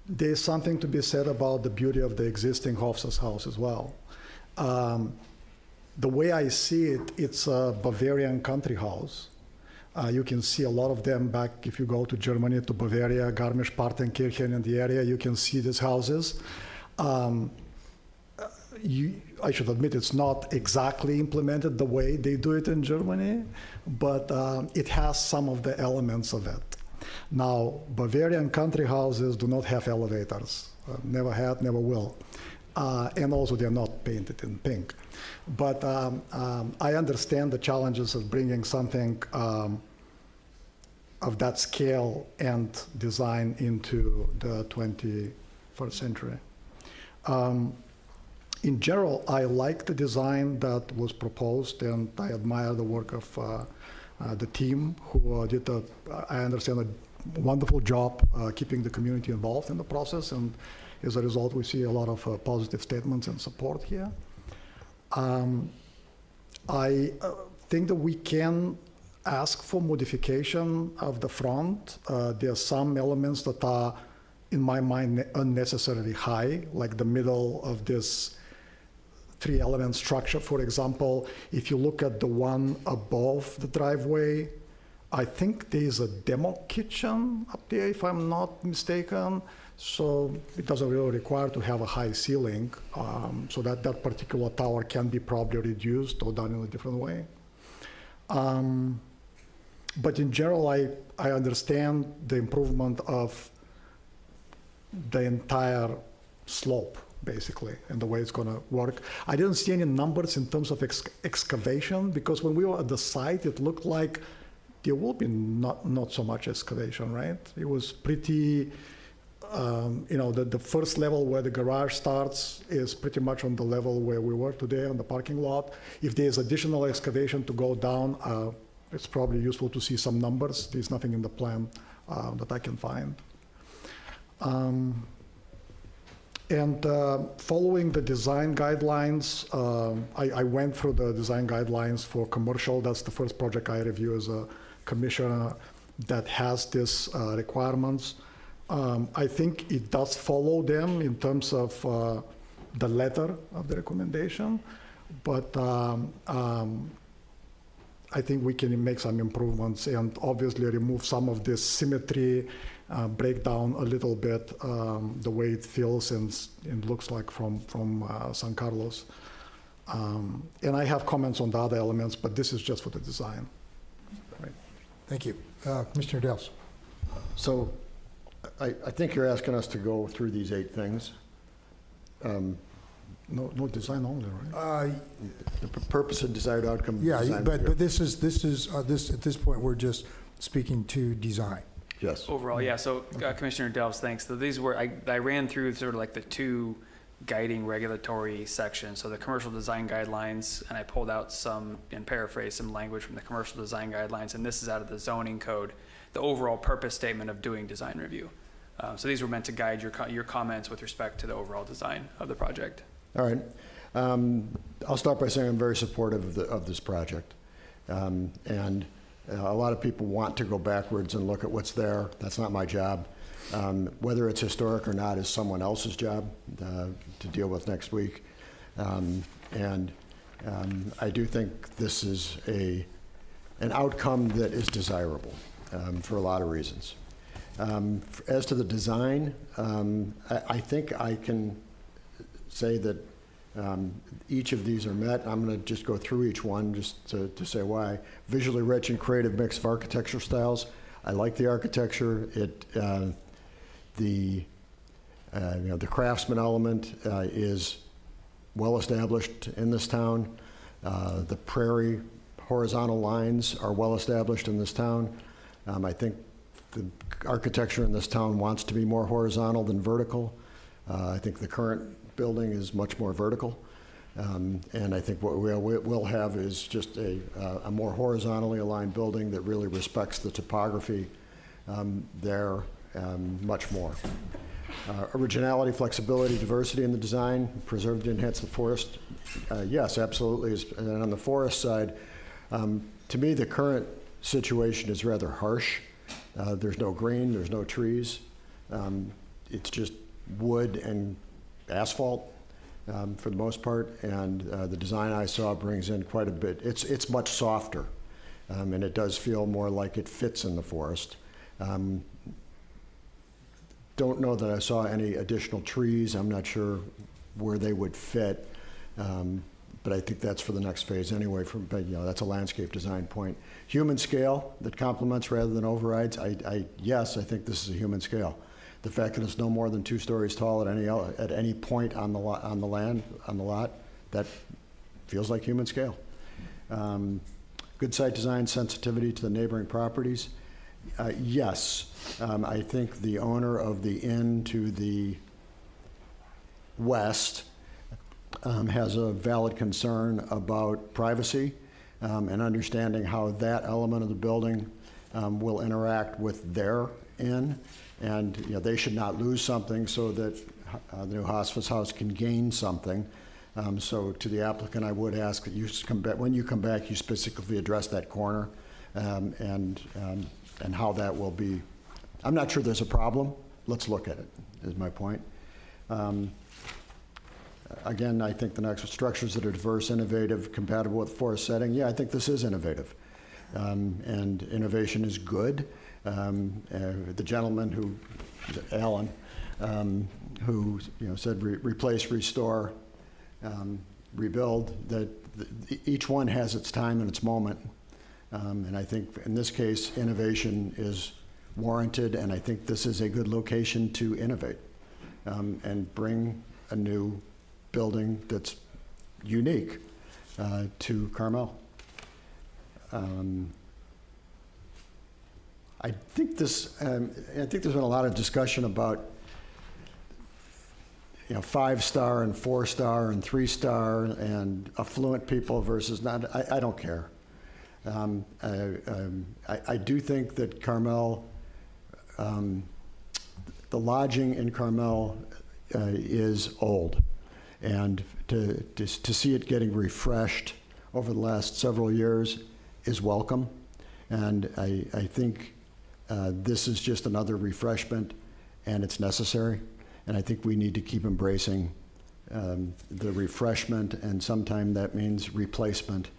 there's something to be said about the beauty of the existing Hofstas house as well. The way I see it, it's a Bavarian country house. You can see a lot of them back if you go to Germany, to Bavaria, Garmisch-Partenkirchen in the area, you can see these houses. I should admit it's not exactly implemented the way they do it in Germany, but it has some of the elements of it. Now, Bavarian country houses do not have elevators, never had, never will. And also they're not painted in pink. But I understand the challenges of bringing something of that scale and design into the 21st century. In general, I like the design that was proposed, and I admire the work of the team who did, I understand, a wonderful job keeping the community involved in the process, and as a result, we see a lot of positive statements and support here. I think that we can ask for modification of the front. There are some elements that are, in my mind, unnecessarily high, like the middle of this three-element structure. For example, if you look at the one above the driveway, I think there is a demo kitchen up there, if I'm not mistaken. So it doesn't really require to have a high ceiling. So that particular tower can be probably reduced or done in a different way. But in general, I understand the improvement of the entire slope, basically, and the way it's going to work. I didn't see any numbers in terms of excavation, because when we were at the site, it looked like there will be not so much excavation, right? It was pretty, the first level where the garage starts is pretty much on the level where we were today on the parking lot. If there's additional excavation to go down, it's probably useful to see some numbers. There's nothing in the plan that I can find. And following the design guidelines, I went through the design guidelines for commercial. That's the first project I review as a commissioner. that has these requirements. I think it does follow them in terms of the letter of the recommendation, but I think we can make some improvements and obviously remove some of this symmetry, break down a little bit the way it feels and looks like from San Carlos. And I have comments on the other elements, but this is just for the design. Right. Thank you. Commissioner Dels. So I think you're asking us to go through these 8 things. No design only, right? The purpose and desired outcome. Yeah, design but review. this is at this point, we're just speaking to design. Yes. Overall, yeah, so Commissioner Delves, thanks. So these were, I ran through sort of like the 2 guiding regulatory sections. So the commercial design guidelines, and I pulled out some, and paraphrased some language from the commercial design guidelines, and this is out of the zoning code, the overall purpose statement of doing design review. So these were meant to guide your comments with respect to the overall design of the project. All right. I'll start by saying I'm very supportive of this project. And a lot of people want to go backwards and look at what's there. That's not my job. Whether it's historic or not is someone else's job to deal with next week. And I do think this is an outcome that is desirable for a lot of reasons. As to the design, I think I can say that each of these are met. I'm going to just go through each one just to say why. Visually rich and creative mix of architecture styles. I like the architecture. The craftsman element is well established in this town. The prairie horizontal lines are well established in this town. I think the architecture in this town wants to be more horizontal than vertical. I think the current building is much more vertical. And I think what we'll have is just a more horizontally aligned building that really respects the topography there much more. Originality, flexibility, diversity in the design, preserve and enhance the forest. Yes, absolutely. And on the forest side, to me, the current situation is rather harsh. There's no green, there's no trees. It's just wood and asphalt for the most part, and the design I saw brings in quite a bit. It's much softer, and it does feel more like it fits in the forest. Don't know that I saw any additional trees. I'm not sure where they would fit, but I think that's for the next phase anyway. That's a landscape design point. Human scale that complements rather than overrides. Yes, I think this is a human scale. The fact that it's no more than 2 stories tall at any point on the lot, that feels like human scale. Good site design, sensitivity to the neighboring properties. Yes, I think the owner of the inn to the west has a valid concern about privacy and understanding how that element of the building will interact with their inn. And they should not lose something so that the new hospice house can gain something. So to the applicant, I would ask that you come back, when you come back, you specifically address that corner and how that will be. I'm not sure there's a problem. Let's look at it, is my point. Again, I think the next structures that are diverse, innovative, compatible with forest setting. Yeah, I think this is innovative. And innovation is good. The gentleman Alan, who said replace, restore, rebuild, that each one has its time and its moment. And I think in this case, innovation is warranted, and I think this is a good location to innovate and bring a new building that's unique to Carmel. I think there's been a lot of discussion about 5-star and 4-star and 3-star and affluent people versus not. I don't care. I do think that Carmel, the lodging in Carmel is old, and to see it getting refreshed over the last several years is welcome. And I think This is just another refreshment, and it's necessary. And I think we need to keep embracing the refreshment, and sometimes that means replacement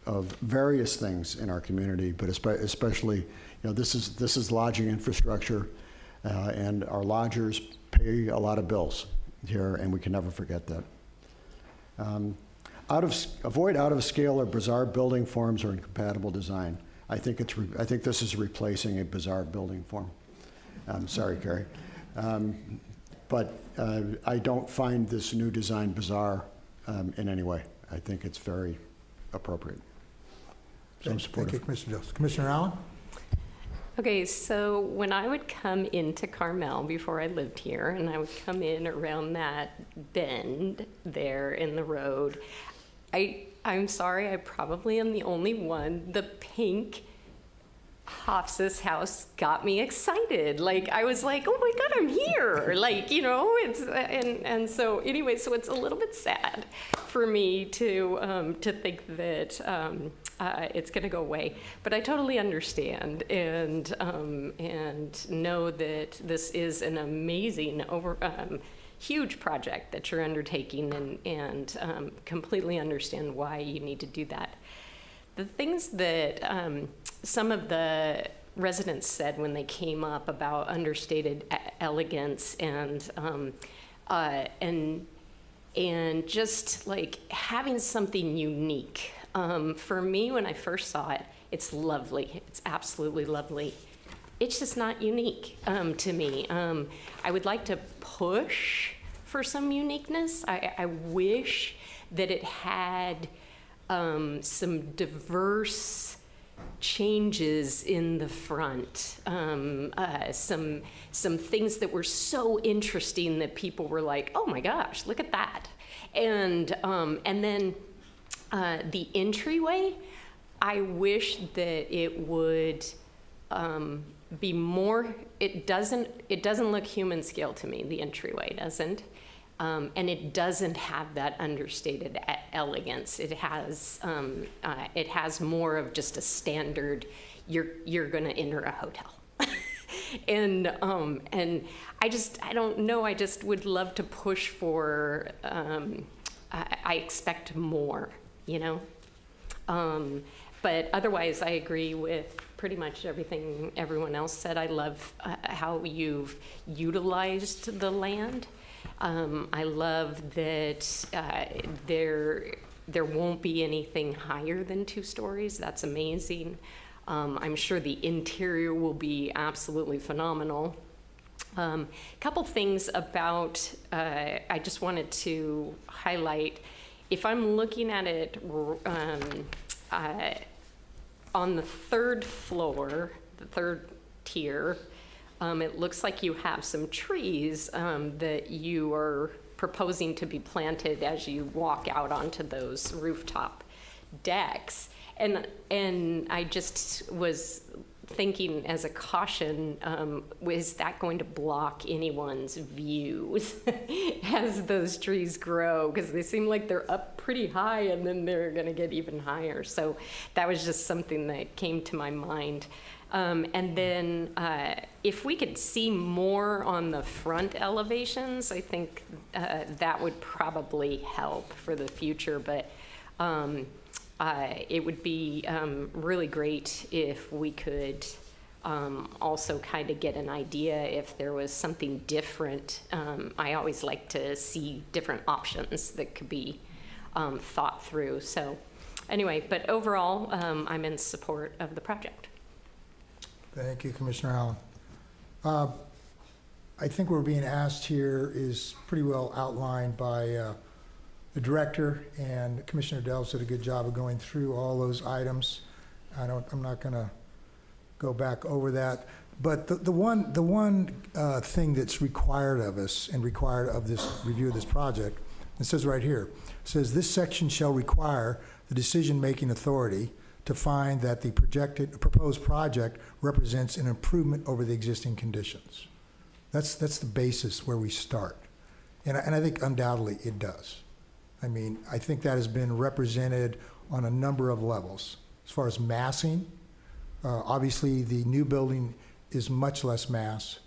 of various things in our community, but especially, this is lodging infrastructure, and our lodgers pay a lot of bills here, and we can never forget that. Avoid out-of-scale or bizarre building forms or incompatible design. I think this is replacing a bizarre building form. Sorry, Carrie. But I don't find this new design bizarre in any way. I think it's very appropriate. So I'm supportive. Thank you, Commissioner Dills. Commissioner Allen? Okay, so when I would come into Carmel before I lived here, and I would come in around that bend there in the road, I'm sorry, I probably am the only one. The pink Hofs's house got me excited. Like, I was like, oh my God, I'm here. Like, it's, and so anyway, so it's a little bit sad for me to think that it's going to go away. But I totally understand and know that this is an amazing huge project that you're undertaking, and completely understand why you need to do that. The things that some of the residents said when they came up about understated elegance and just like having something unique. For me, when I first saw it, it's lovely. It's absolutely lovely. It's just not unique to me. I would like to push for some uniqueness. I wish that it had some diverse changes in the front, some things that were so interesting that people were like, oh my gosh, look at that. And then the entryway, I wish that it would be more, it doesn't look human scale to me, the entryway doesn't. And it doesn't have that understated elegance. It has more of just a standard, you're gonna enter a hotel. And I don't know, I just would love to push for, I expect more, but otherwise I agree with pretty much everything everyone else said. I love how you've utilized the land. I love that there won't be anything higher than 2 stories. That's amazing. I'm sure the interior will be absolutely phenomenal. Couple things about, I just wanted to highlight, if I'm looking at it on the 3rd floor, the 3rd tier, it looks like you have some trees that you are proposing to be planted as you walk out onto those rooftop decks. And I just was thinking as a caution, is that going to block anyone's views as those trees grow? Because they seem like they're up pretty high and then they're going to get even higher. So that was just something that came to my mind. And then if we could see more on the front elevations, I think that would probably help for the future. But it would be really great if we could also kind of get an idea if there was something different. I always like to see different options that could be thought through. So anyway, but overall, I'm in support of the project. Thank you, Commissioner Allen. I think what we're being asked here is pretty well outlined by the director, and Commissioner Dells did a good job of going through all those items. I'm not going to go back over that, but the one thing that's required of us and required of this review of this project, it says right here, it says this section shall require the decision-making authority to find that the proposed project represents an improvement over the existing conditions. That's the basis where we start. And I think undoubtedly it does. I mean, I think that has been represented on a number of levels. As far as massing, Obviously, the new building is much less mass.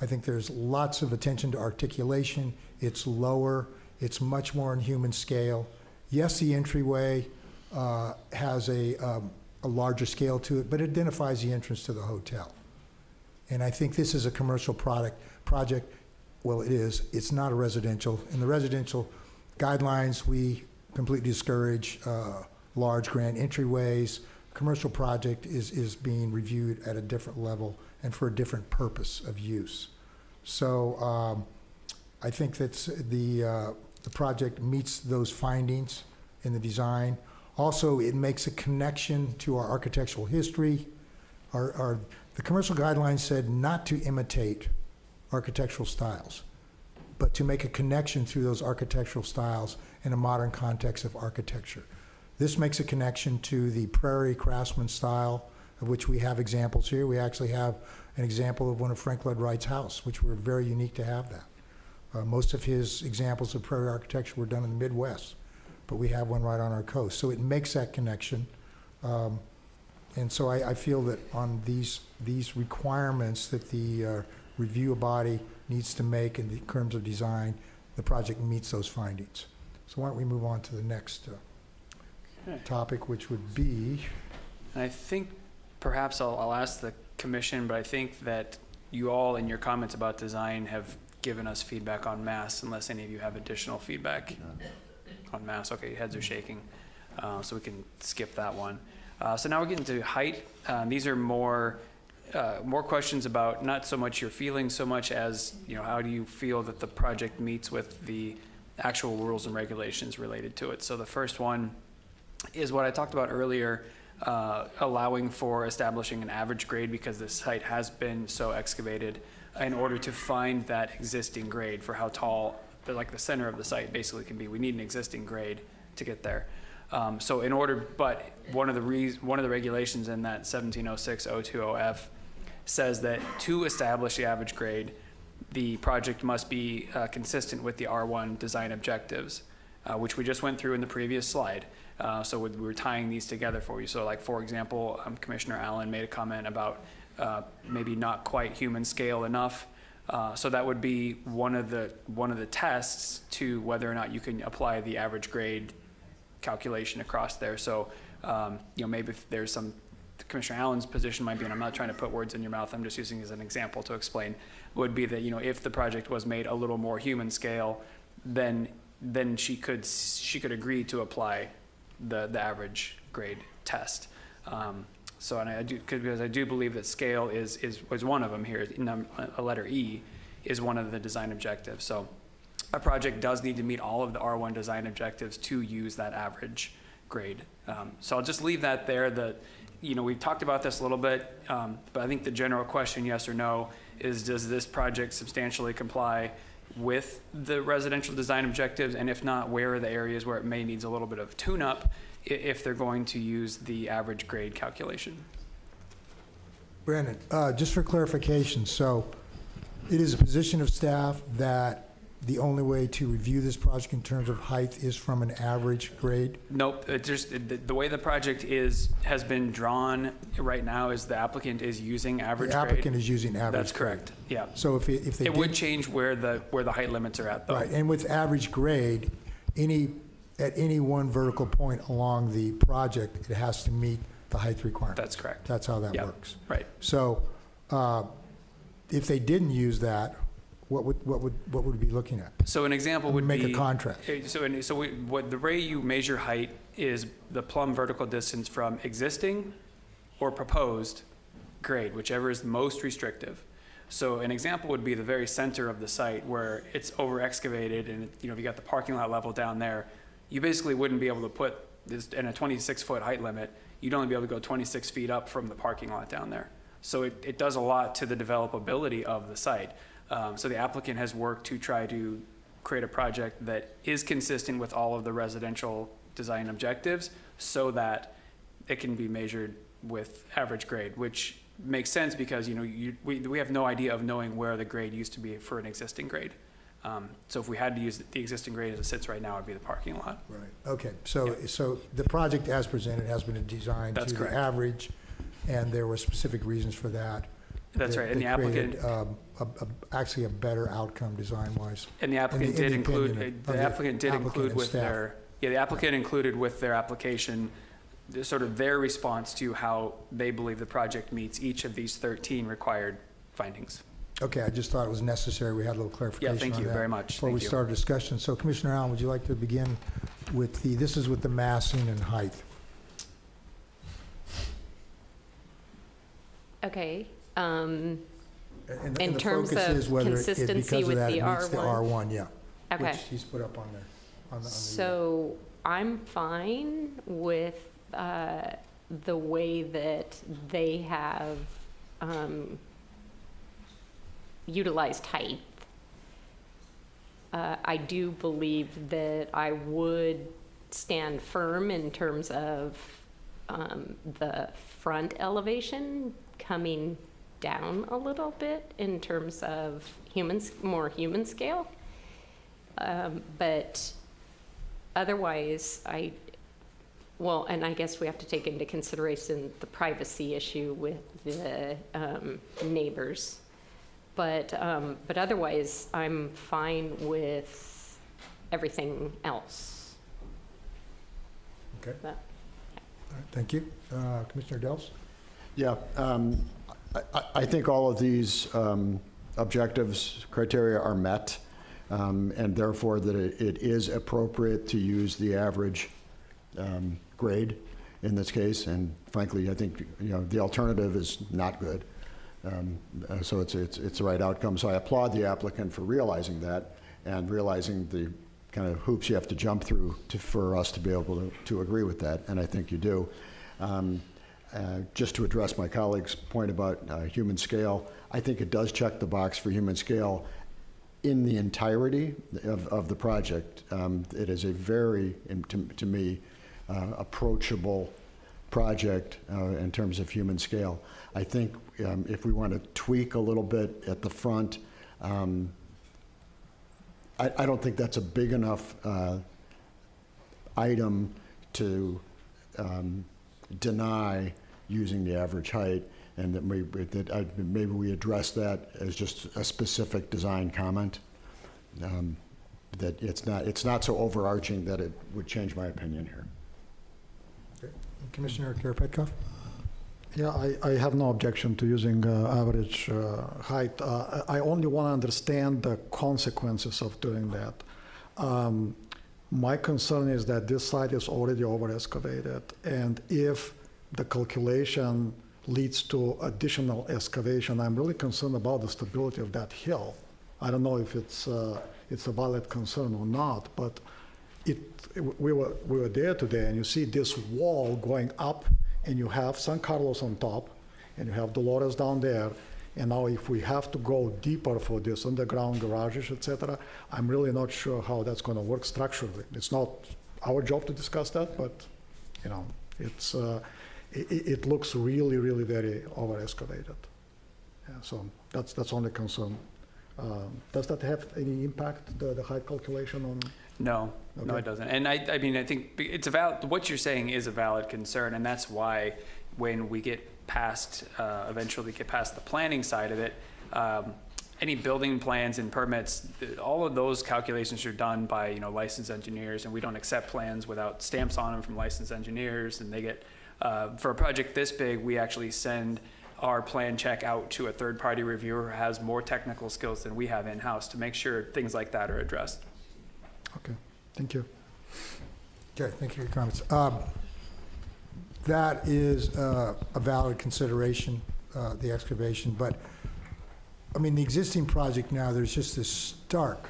I think there's lots of attention to articulation. It's lower. It's much more in human scale. Yes, the entryway has a larger scale to it, but it identifies the entrance to the hotel. And I think this is a commercial project. Well, it is. It's not a residential. In the residential guidelines, we completely discourage large grand entryways. Commercial project is being reviewed at a different level and for a different purpose of use. So I think that the project meets those findings in the design. Also, it makes a connection to our architectural history. The commercial guidelines said not to imitate architectural styles, but to make a connection through those architectural styles in a modern context of architecture. This makes a connection to the Prairie Craftsman style, of which we have examples here. We actually have an example of one of Frank Lloyd Wright's house, which we're very unique to have that. Most of his examples of prairie architecture were done in the Midwest, but we have one right on our coast. So it makes that connection. And so I feel that on these requirements that the review body needs to make in terms of design, the project meets those findings. So why don't we move on to the next topic, which would be... And I think perhaps I'll ask the commission, but I think that you all in your comments about design have given us feedback on mass, unless any of you have additional feedback on mass. Okay, heads are shaking, so we can skip that one. So now we're getting to height. These are more questions about not so much your feelings, so much as, how do you feel that the project meets with the actual rules and regulations related to it. So the first one is what I talked about earlier, allowing for establishing an average grade because the site has been so excavated in order to find that existing grade for how tall, like the center of the site basically can be. We need an existing grade to get there. So but one of the regulations in that 1706-020F says that to establish the average grade, the project must be consistent with the R1 design objectives, which we just went through in the previous slide. So we're tying these together for you. So like, for example, Commissioner Allen made a comment about maybe not quite human scale enough. So that would be one of the tests to whether or not you can apply the average grade calculation across there. So, maybe if there's some, Commissioner Allen's position might be, and I'm not trying to put words in your mouth, I'm just using it as an example to explain, would be that, if the project was made a little more human scale, then she could agree to apply the average grade test. So, and because I do believe that scale is one of them here. A letter E is one of the design objectives. So a project does need to meet all of the R1 design objectives to use that average grade. So I'll just leave that there. We've talked about this a little bit, but I think the general question, yes or no, is does this project substantially comply with the residential design objectives? And if not, where are the areas where it may needs a little bit of tune-up if they're going to use the average grade calculation? Brandon, just for clarification, so it is a position of staff that the only way to review this project in terms of height is from an average grade? Nope. The way the project has been drawn right now is the applicant is using average grade. The applicant is using average grade. That's correct. Yeah. So if they it would change where the height limits are at, though. Right. And with average grade, at any one vertical point along the project, it has to meet the height requirement. That's correct. That's how that works. Right. So if they didn't use that, what would we be looking at? So an example would make be a contrast. The way you measure height is the plumb vertical distance from existing or proposed grade, whichever is most restrictive. So an example would be the very center of the site where it's over excavated, and if you got the parking lot level down there, you basically wouldn't be able to put this in a 26-foot height limit. You'd only be able to go 26 feet up from the parking lot down there. So it does a lot to the developability of the site. So the applicant has worked to try to create a project that is consistent with all of the residential design objectives so that it can be measured with average grade, which makes sense because we have no idea of knowing where the grade used to be for an existing grade. So if we had to use the existing grade as it sits right now, it would be the parking lot. Right. Okay. So the project as presented has been designed That's to correct. the average and there were specific reasons for that. That's right, and the that created, applicant, actually a better outcome design-wise. and the applicant in the did include, opinion of the the applicant did applicant include and with staff. their, yeah, the applicant included with their application sort of their response to how they believe the project meets each of these 13 required findings. Okay, I just thought it was necessary, we had a little clarification on that. Yeah, thank you very much. Before we Thank you. start discussion. So Commissioner Allen, would you like to begin with this is with the massing and height. Okay. And In the terms focus of is whether consistency because with of that, the it meets the R1. R1, yeah. Okay. Which he's put up on there. On the So I'm fine with the way that they have utilized height. I do believe that I would stand firm in terms of the front elevation coming down a little bit in terms of more human scale. But otherwise, and I guess we have to take into consideration the privacy issue with the neighbors. But otherwise, I'm fine with everything else. Okay. But, All right, thank you. Commissioner Dels? Yeah, I think all of these objectives, criteria are met, and therefore that it is appropriate to use the average grade in this case. And frankly, I think the alternative is not good. So it's the right outcome. So I applaud the applicant for realizing that and realizing the kind of hoops you have to jump through for us to be able to agree with that, and I think you do. Just to address my colleague's point about human scale, I think it does check the box for human scale in the entirety of the project. It is a very, to me, approachable project in terms of human scale. I think if we want to tweak a little bit at the front, I don't think that's a big enough item to deny using the average height, and that maybe we address that as just a specific design comment. That it's not so overarching that it would change my opinion here. Okay. Commissioner Karapetkoff? Yeah, I have no objection to using average height. I only want to understand the consequences of doing that. My concern is that this site is already over-excavated, and if the calculation leads to additional excavation, I'm really concerned about the stability of that hill. I don't know if it's a valid concern or not, but we were there today, and you see this wall going up, and you have San Carlos on top, and you have Dolores down there. And now if we have to go deeper for this underground garages, et cetera, I'm really not sure how that's going to work structurally. It's not our job to discuss that, but it looks really, really very over-excavated. Yeah, so that's only concern. Does that have any impact, the height calculation on? No, Okay. no, it doesn't. And I mean, I think it's what you're saying is a valid concern, and that's why when we get past, eventually get past the planning side of it, any building plans and permits, all of those calculations are done by, licensed engineers, and we don't accept plans without stamps on them from licensed engineers, and they get, for a project this big, we actually send our plan check out to a third-party reviewer who has more technical skills than we have in-house to make sure things like that are addressed. Okay, thank you. Okay, thank you for your comments. That is a valid consideration, the excavation, but I mean, the existing project now, there's just this stark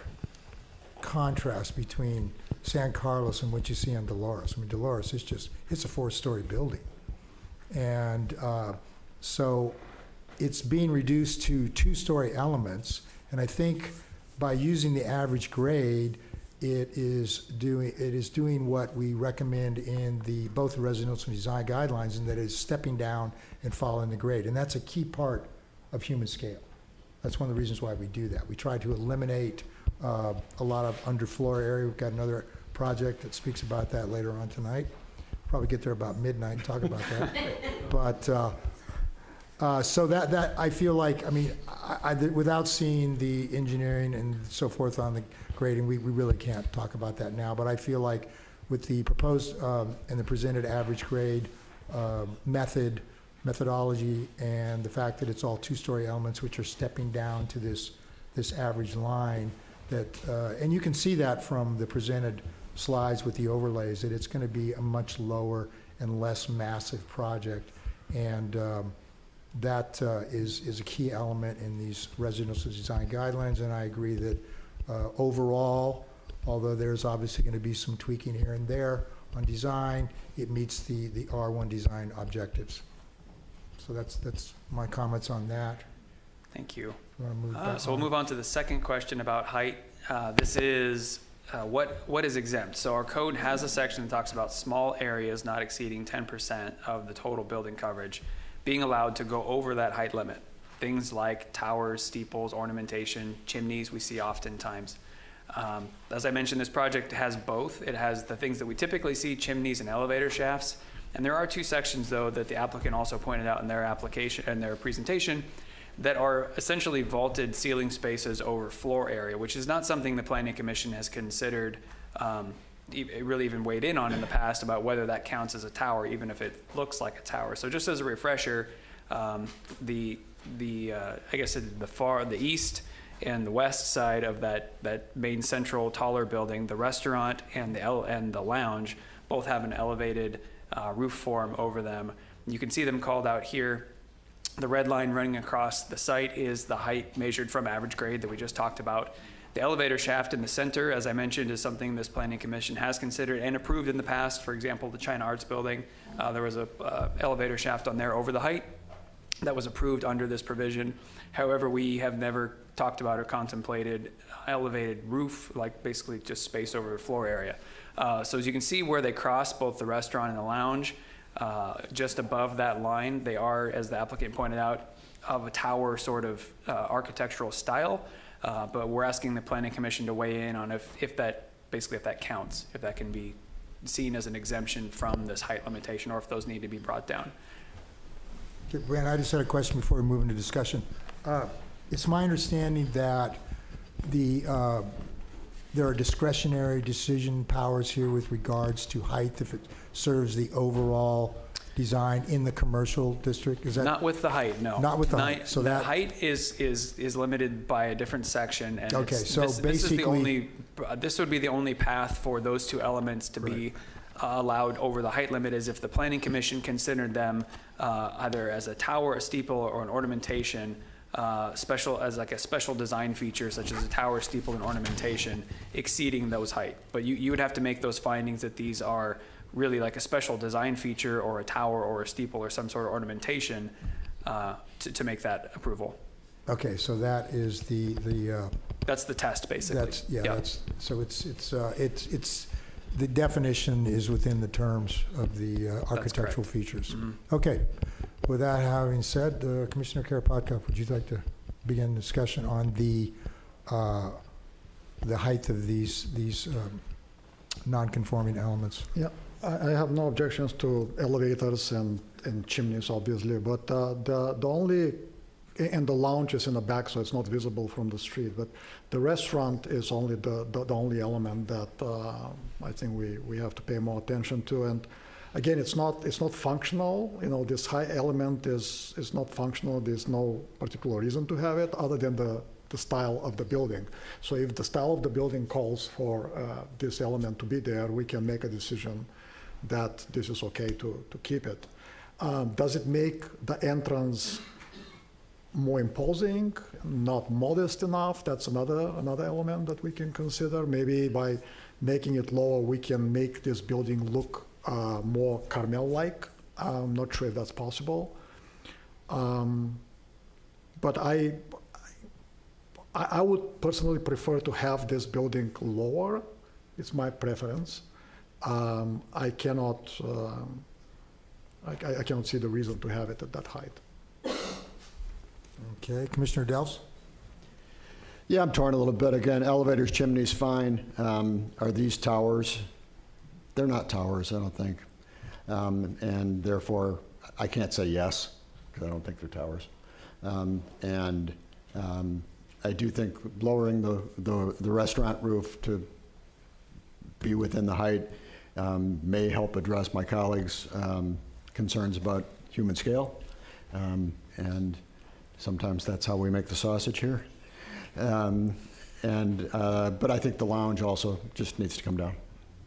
contrast between San Carlos and what you see on Dolores. I mean, Dolores is it's a 4-story building. And so it's being reduced to 2-story elements, and I think by using the average grade, it is doing what we recommend in both the residential design guidelines, and that is stepping down and following the grade. And that's a key part of human scale. That's one of the reasons why we do that. We try to eliminate a lot of underfloor area. We've got another project that speaks about that later on tonight. Probably get there about midnight and talk about that. So that, I feel like, I mean, without seeing the engineering and so forth on the grading, we really can't talk about that now. But I feel like with the proposed and the presented average grade methodology, and the fact that it's all two-story elements which are stepping down to this average line, that, and you can see that from the presented slides with the overlays, that it's going to be a much lower and less massive project. And that is a key element in these residential design guidelines, and I agree that overall, although there's obviously going to be some tweaking here and there on design, it meets the R1 design objectives. So that's my comments on that. Thank you. Want to move back So we'll move on to the second question about height. This is what is exempt. So our code has a section that talks about small areas not exceeding 10% of the total building coverage being allowed to go over that height limit. Things like towers, steeples, ornamentation, chimneys we see oftentimes. As I mentioned, this project has both. It has the things that we typically see, chimneys and elevator shafts. And there are two sections, though, that the applicant also pointed out in their application and their presentation that are essentially vaulted ceiling spaces over floor area, which is not something the Planning Commission has considered, really even weighed in on in the past about whether that counts as a tower, even if it looks like a tower. So just as a refresher, I guess the east and the west side of that main central taller building, the restaurant and the lounge both have an elevated roof form over them. You can see them called out here. The red line running across the site is the height measured from average grade that we just talked about. The elevator shaft in the center, as I mentioned, is something this Planning Commission has considered and approved in the past. For example, the China Arts Building, there was a elevator shaft on there over the height that was approved under this provision. However, we have never talked about or contemplated elevated roof, like basically just space over the floor area. So as you can see where they cross both the restaurant and the lounge, just above that line, they are, as the applicant pointed out, of a tower sort of architectural style. But we're asking the Planning Commission to weigh in on if that counts, if that can be seen as an exemption from this height limitation, or if those need to be brought down. Okay, Brand, I just had a question before we move into discussion. It's my understanding that there are discretionary decision powers here with regards to height if it serves the overall design in the commercial district. Is that not with the height? No, not with the height. So the height is limited by a different section. And okay, so basically, this would be the only path for those two elements to be allowed over the height limit, is if the Planning Commission considered them either as a tower, a steeple, or an ornamentation, as like a special design feature, such as a tower, steeple, and ornamentation exceeding those height. But you would have to make those findings that these are really like a special design feature or a tower or a steeple or some sort of ornamentation to make that approval. Okay, so that is that's the test, basically. It's the definition is within the terms of the architectural features. Mm-hmm. Okay. With that having said, Commissioner Karapatkov, would you like to begin discussion on the height of these non-conforming elements? Yeah, I have no objections to elevators and chimneys, obviously, but the only, and the lounge is in the back, so it's not visible from the street, but the restaurant is only the only element that I think we have to pay more attention to. And again, it's not functional. You know, this high element is not functional. There's no particular reason to have it other than the style of the building. So if the style of the building calls for this element to be there, we can make a decision that this is okay to keep it. Does it make the entrance more imposing, not modest enough? That's another element that we can consider. Maybe by making it lower, we can make this building look more Carmel-like. I'm not sure if that's possible. But I would personally prefer to have this building lower. It's my preference. I cannot see the reason to have it at that height. Okay, Commissioner Dels? Yeah, I'm torn a little bit. Again, elevators, chimneys, fine. Are these towers? They're not towers, I don't think. And therefore, I can't say yes, because I don't think they're towers. I do think lowering the restaurant roof to be within the height may help address my colleagues' concerns about human scale. And sometimes that's how we make the sausage here. But I think the lounge also just needs to come down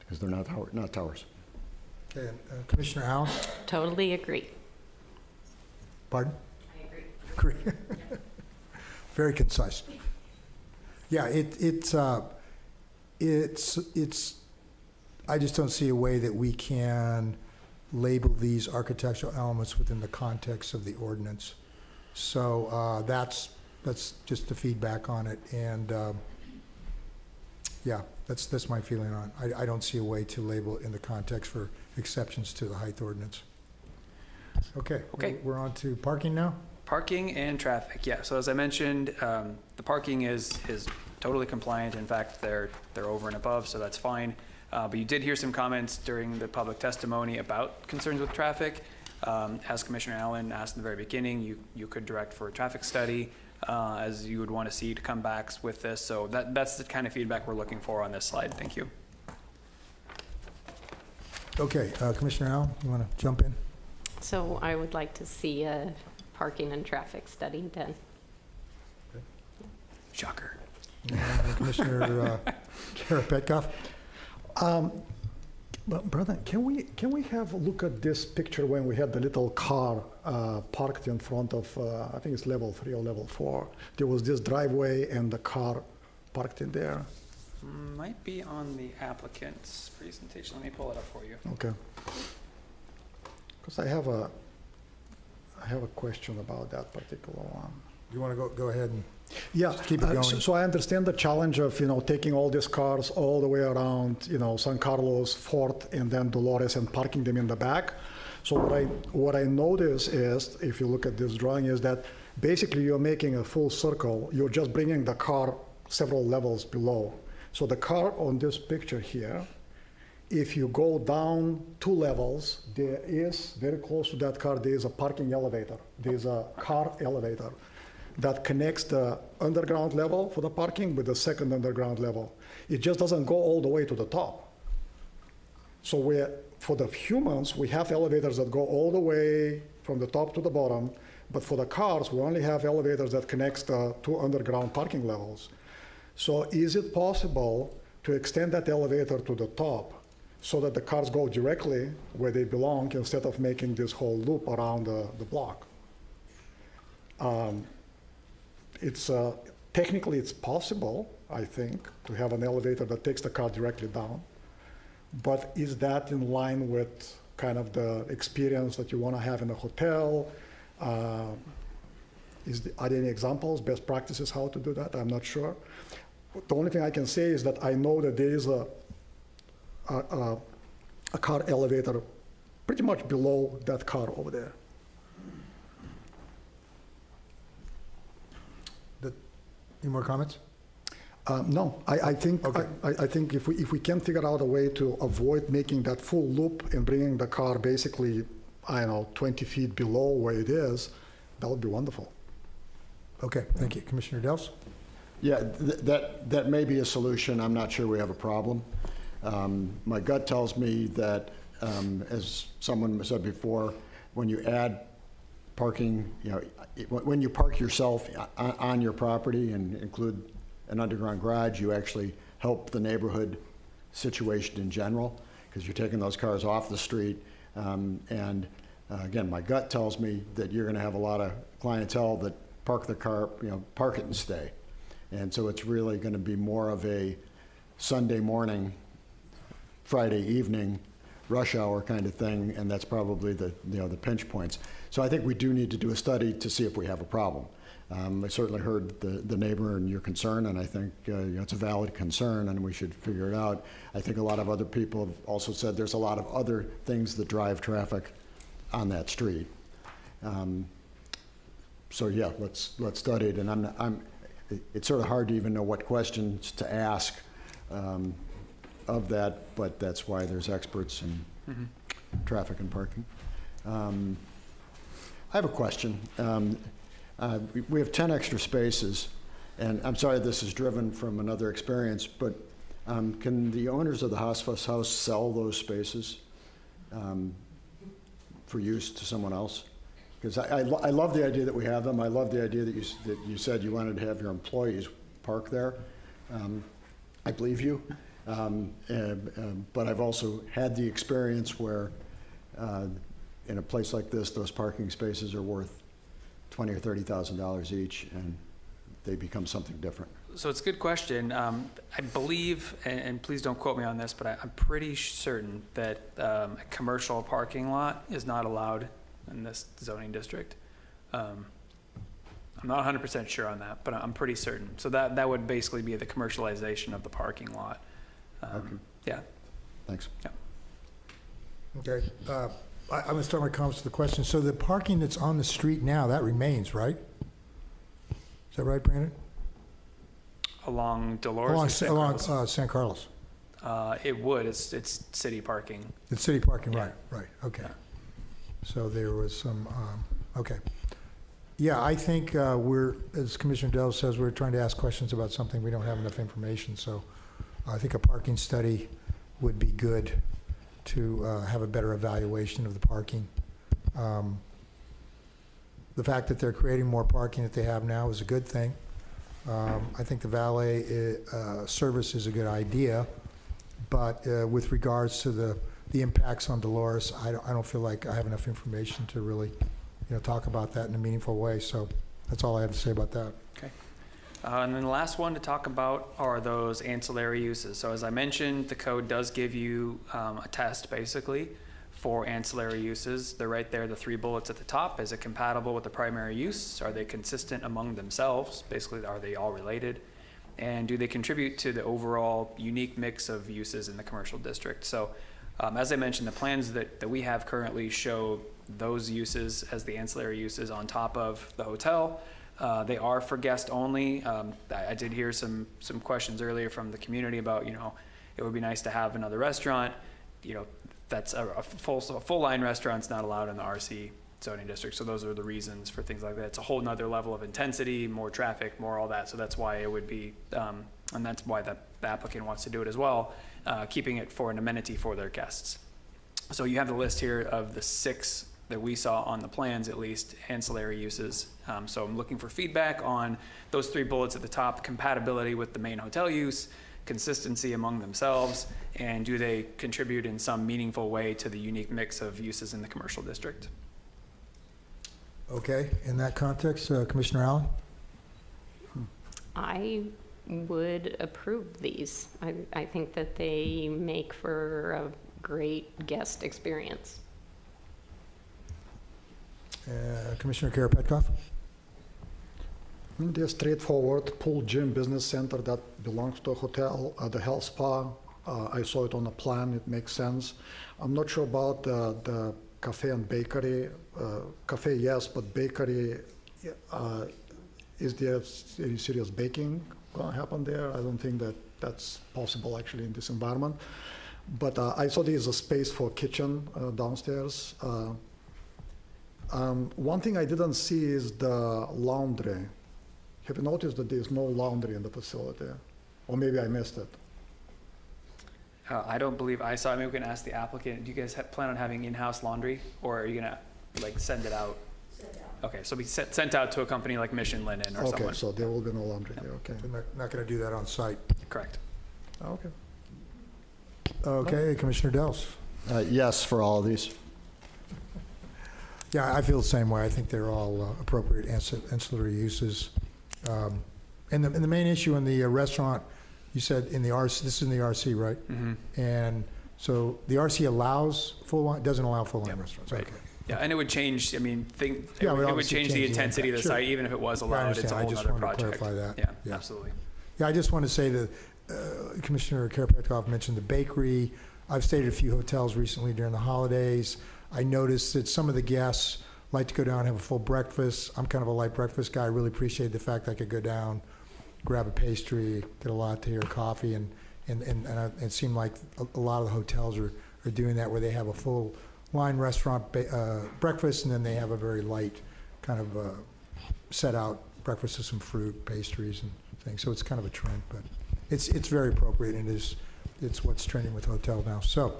because they're not towers. Okay, Commissioner Allen? Totally agree. Pardon? I agree. Agree. Very concise. Yeah, it's I just don't see a way that we can label these architectural elements within the context of the ordinance. So that's just the feedback on it, and yeah, that's my feeling on it. I don't see a way to label it in the context for exceptions to the height ordinance. Okay. We're on to parking now. Parking and traffic, yeah. So as I mentioned, the parking is totally compliant. In fact, they're over and above, so that's fine. But you did hear some comments during the public testimony about concerns with traffic. As Commissioner Allen asked in the very beginning, you could direct for a traffic study, as you would want to see to come back with this. So that's the kind of feedback we're looking for on this slide. Thank you. Okay, Commissioner Allen, you want to jump in? So I would like to see a parking and traffic study done. Shocker. Commissioner Kara Petkoff? Brother, can we have a look at this picture when we had the little car parked in front of, I think it's level 3 or level 4. There was this driveway and the car parked in there. Might be on the applicant's presentation. Let me pull it up for you. Okay. Because I have a question about that particular one. You want to go ahead and yeah, keep it going? So I understand the challenge of, taking all these cars all the way around, San Carlos, Fort, and then Dolores and parking them in the back. So what I notice is, if you look at this drawing, is that basically you're making a full circle. You're just bringing the car several levels below. So the car on this picture here, if you go down 2 levels, there is, very close to that car, there is a parking elevator. There's a car elevator that connects the underground level for the parking with the second underground level. It just doesn't go all the way to the top. So for the humans, we have elevators that go all the way from the top to the bottom, but for the cars, we only have elevators that connects the 2 underground parking levels. So is it possible to extend that elevator to the top so that the cars go directly where they belong instead of making this whole loop around the block? Technically it's possible, I think, to have an elevator that takes the car directly down. But is that in line with kind of the experience that you want to have in a hotel? Are there any examples, best practices, how to do that? I'm not sure. The only thing I can say is that I know that there is a car elevator pretty much below that car over there. Any more comments? No, I think Okay. I think if we can figure out a way to avoid making that full loop and bringing the car basically, 20 feet below where it is, that would be wonderful. Okay, thank you. Commissioner Dels? Yeah, that may be a solution. I'm not sure we have a problem. My gut tells me that, as someone said before, when you add parking, when you park yourself on your property and include an underground garage, you actually help the neighborhood situation in general, because you're taking those cars off the street. Again, my gut tells me that you're going to have a lot of clientele that park the car, park it and stay. And so it's really going to be more of a Sunday morning, Friday evening, rush hour kind of thing, and that's probably the pinch points. So I think we do need to do a study to see if we have a problem. I certainly heard the neighbor and your concern, and I think it's a valid concern, and we should figure it out. I think a lot of other people have also said there's a lot of other things that drive traffic on that street. So yeah, let's study it, and it's sort of hard to even know what questions to ask of that, but that's why there's experts in traffic and parking. I have a question. We have 10 extra spaces, and I'm sorry this is driven from another experience, but can the owners of the Hospice House sell those spaces for use to someone else? Because I love the idea that we have them. I love the idea that you said you wanted to have your employees park there. I believe you. But I've also had the experience where in a place like this, those parking spaces are worth $20,000 or $30,000 each, and they become something different. So it's a good question. I believe, and please don't quote me on this, but I'm pretty certain that a commercial parking lot is not allowed in this zoning district. I'm not 100% sure on that, but I'm pretty certain. So that would basically be the commercialization of the parking lot. Okay. Yeah. Thanks. Yeah. Okay. I'm going to start my comments with the question. So the parking that's on the street now, that remains, right? Is that right, Brandon? Along Dolores or San Carlos? Along San Carlos. It would. It's city parking. It's city parking, Yeah. right, okay. So there was some, okay. Yeah, I think we're, as Commissioner Dell says, we're trying to ask questions about something we don't have enough information, so I think a parking study would be good to have a better evaluation of the parking. The fact that they're creating more parking that they have now is a good thing. I think the valet service is a good idea, but with regards to the impacts on Dolores, I don't feel like I have enough information to really, talk about that in a meaningful way. So that's all I have to say about that. Okay. And then the last one to talk about are those ancillary uses. So as I mentioned, the code does give you a test basically for ancillary uses. They're right there, the 3 bullets at the top. Is it compatible with the primary use? Are they consistent among themselves? Basically, are they all related? And do they contribute to the overall unique mix of uses in the commercial district? So as I mentioned, the plans that we have currently show those uses as the ancillary uses on top of the hotel. They are for guest only. I did hear some questions earlier from the community about, it would be nice to have another restaurant. That's a full line restaurant's not allowed in the RC zoning district. So those are the reasons for things like that. It's a whole nother level of intensity, more traffic, more all that. So that's why it would be, and that's why the applicant wants to do it as well, keeping it for an amenity for their guests. So you have the list here of the 6 that we saw on the plans, at least, ancillary uses. So I'm looking for feedback on those 3 bullets at the top: compatibility with the main hotel use, consistency among themselves, and do they contribute in some meaningful way to the unique mix of uses in the commercial district? Okay, in that context, Commissioner Allen? I would approve these. I think that they make for a great guest experience. Commissioner Karapetkoff? They're straightforward pool, gym, business center that belongs to a hotel, the health spa. I saw it on the plan, it makes sense. I'm not sure about the cafe and bakery. Cafe, yes, but bakery, is there any serious baking gonna happen there? I don't think that that's possible actually in this environment. But I saw there's a space for kitchen downstairs. One thing I didn't see is the laundry. Have you noticed that there's no laundry in the facility? Or maybe I missed it. I don't believe I saw. Maybe we can ask the applicant. Do you guys plan on having in-house laundry, or are you gonna send it out? Okay, so we sent out to a company like Mission Linen or someone. Okay, so there will be no laundry there, okay. They're not going to do that on site. Correct. Okay. Okay, Commissioner Dels? Yes, for all of these. Yeah, I feel the same way. I think they're all appropriate ancillary uses. And the main issue in the restaurant, you said in the RC, this is in the RC, right? Mm-hmm. And so the RC allows full line, doesn't allow full line restaurants. Right. Okay. Yeah, and it would change. I mean, it Yeah, would obviously change the intensity of the impact. site, even if it was Yeah, I allowed. It's a understand. whole I just other wanted to project. clarify that. Yeah, Yeah. absolutely. Yeah, I just want to say that Commissioner Karapetkoff mentioned the bakery. I've stayed at a few hotels recently during the holidays. I noticed that some of the guests like to go down and have a full breakfast. I'm kind of a light breakfast guy. I really appreciate the fact I could go down, grab a pastry, get a latte or coffee, and it seemed like a lot of the hotels are doing that, where they have a full wine restaurant breakfast, and then they have a very light kind of set out breakfast with some fruit, pastries, and things. So it's kind of a trend, but it's very appropriate, and it's what's trending with hotel now. So,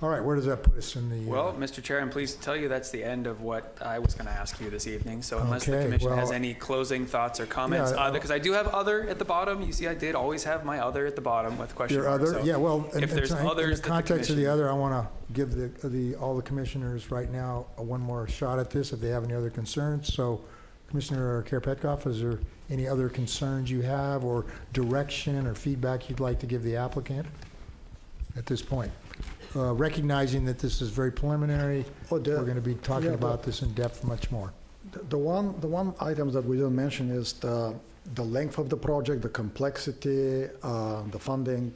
all right, where does that put us in the? Well, Mr. Chair, I'm pleased to tell you that's the end of what I was going to ask you this evening. So unless the Okay, commission has well, any closing thoughts or comments, yeah, because I do have other at the bottom. You see, I did always have my other at the bottom with question Your marks. other, So yeah, well, if there's in others the that context of the commission- other, I want to give all the commissioners right now one more shot at this if they have any other concerns. So, Commissioner Karapetkoff, is there any other concerns you have or direction or feedback you'd like to give the applicant at this point? Recognizing that this is very preliminary, we're going to be talking about this in depth much more. The one item that we didn't mention is the length of the project, the complexity, the funding.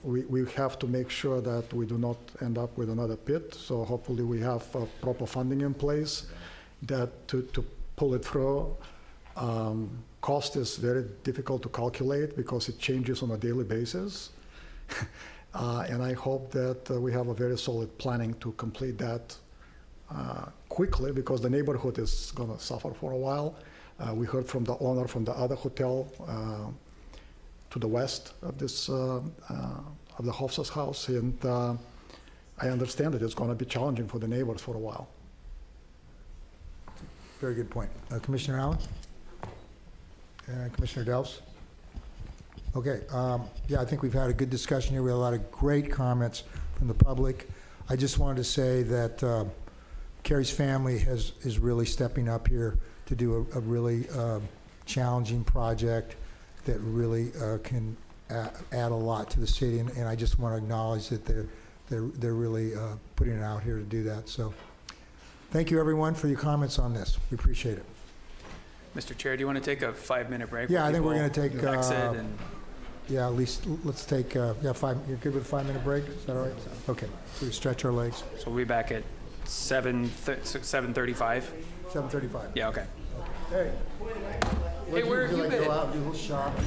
We have to make sure that we do not end up with another pit. So hopefully we have proper funding in place that to pull it through. Cost is very difficult to calculate because it changes on a daily basis. And I hope that we have a very solid planning to complete that quickly, because the neighborhood is going to suffer for a while. We heard from the owner from the other hotel to the west of this of the Hofsa's house, and I understand that it's going to be challenging for the neighbors for a while. Very good point. Commissioner Allen? Commissioner Delves? Okay, yeah, I think we've had a good discussion here. We had a lot of great comments from the public. I just wanted to say that Carrie's family is really stepping up here to do a really challenging project that really can add a lot to the city, and I just want to acknowledge that they're really putting it out here to do that. So, thank you everyone for your comments on this. We appreciate it. Mr. Chair, do you want to take a 5-minute break? Yeah, where I think we're people going to take. exit and Yeah, at least let's take. Yeah, 5. You're good with a 5-minute break? Is that all right? Okay. So we stretch our legs. So we'll be back at 7:35. 7:35. Yeah. Okay. Hey. Hey, where have you Go been? out, do a little shopping.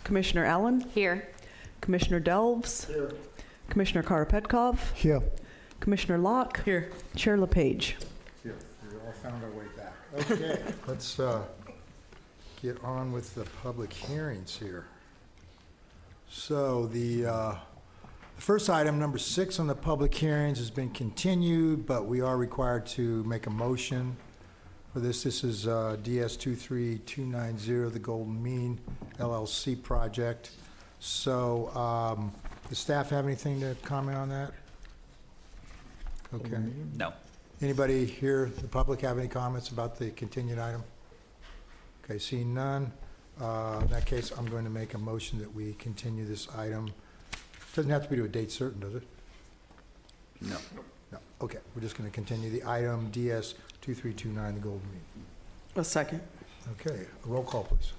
Commissioner Allen? Here. Commissioner Delves? Here. Commissioner Karapetkov? Here. Commissioner Locke? Here. Chair LePage? Here, we all found our way back. Okay, let's get on with the public hearings here. So the first item, number 6 on the public hearings, has been continued, but we are required to make a motion for this. This is DS 23290, the Golden Mean LLC project. So does staff have anything to comment on that? Okay. No. Anybody here, the public, have any comments about the continued item? Okay, seeing none. In that case, I'm going to make a motion that we continue this item. Doesn't have to be to a date certain, does it? No. No. Okay, we're just going to continue the item DS 2329, the Golden Mean. A second. Okay, a roll call, please.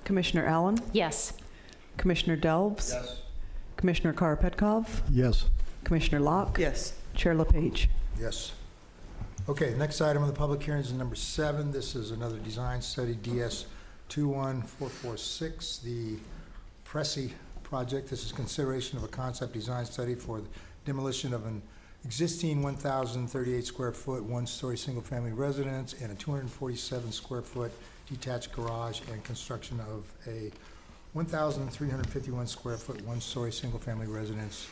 Commissioner Allen? Yes. Commissioner Delves? Yes. Commissioner Karapetkov? Yes. Commissioner Locke? Yes. Chair LePage? Yes. Okay, next item on the public hearings is number 7. This is another design study, DS 21446, the Pressy project. This is consideration of a concept design study for the demolition of an existing 1,038 square foot, one-story single-family residence and a 247 square foot detached garage, and construction of a 1,351 square foot, one-story single-family residence,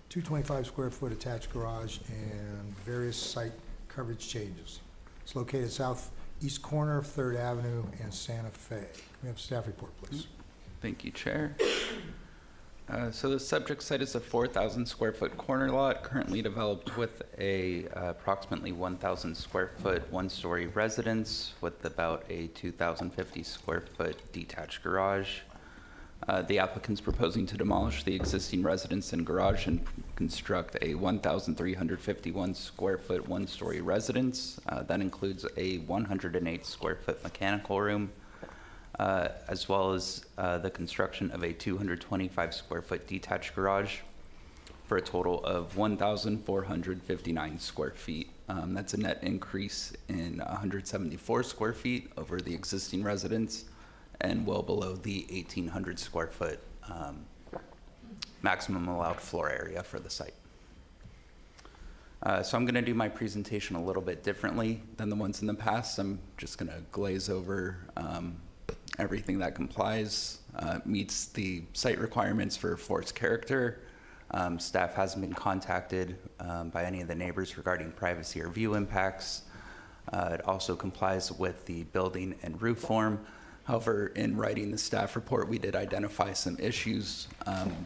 225 square foot attached garage, and various site coverage changes. It's located southeast corner of 3rd Avenue and Santa Fe. Can we have a staff report, please? Thank you, Chair. So the subject site is a 4,000 square foot corner lot currently developed with a approximately 1,000 square foot one-story residence with about a 2,050 square foot detached garage. The applicant's proposing to demolish the existing residence and garage and construct a 1,351 square foot one-story residence. That includes a 108 square foot mechanical room, as well as the construction of a 225 square foot detached garage for a total of 1,459 square feet. That's a net increase in 174 square feet over the existing residence and well below the 1,800 square foot maximum allowed floor area for the site. So I'm going to do my presentation a little bit differently than the ones in the past. I'm just going to glaze over everything that complies, meets the site requirements for forest character. Staff hasn't been contacted by any of the neighbors regarding privacy or view impacts. It also complies with the building and roof form. However, in writing the staff report, we did identify some issues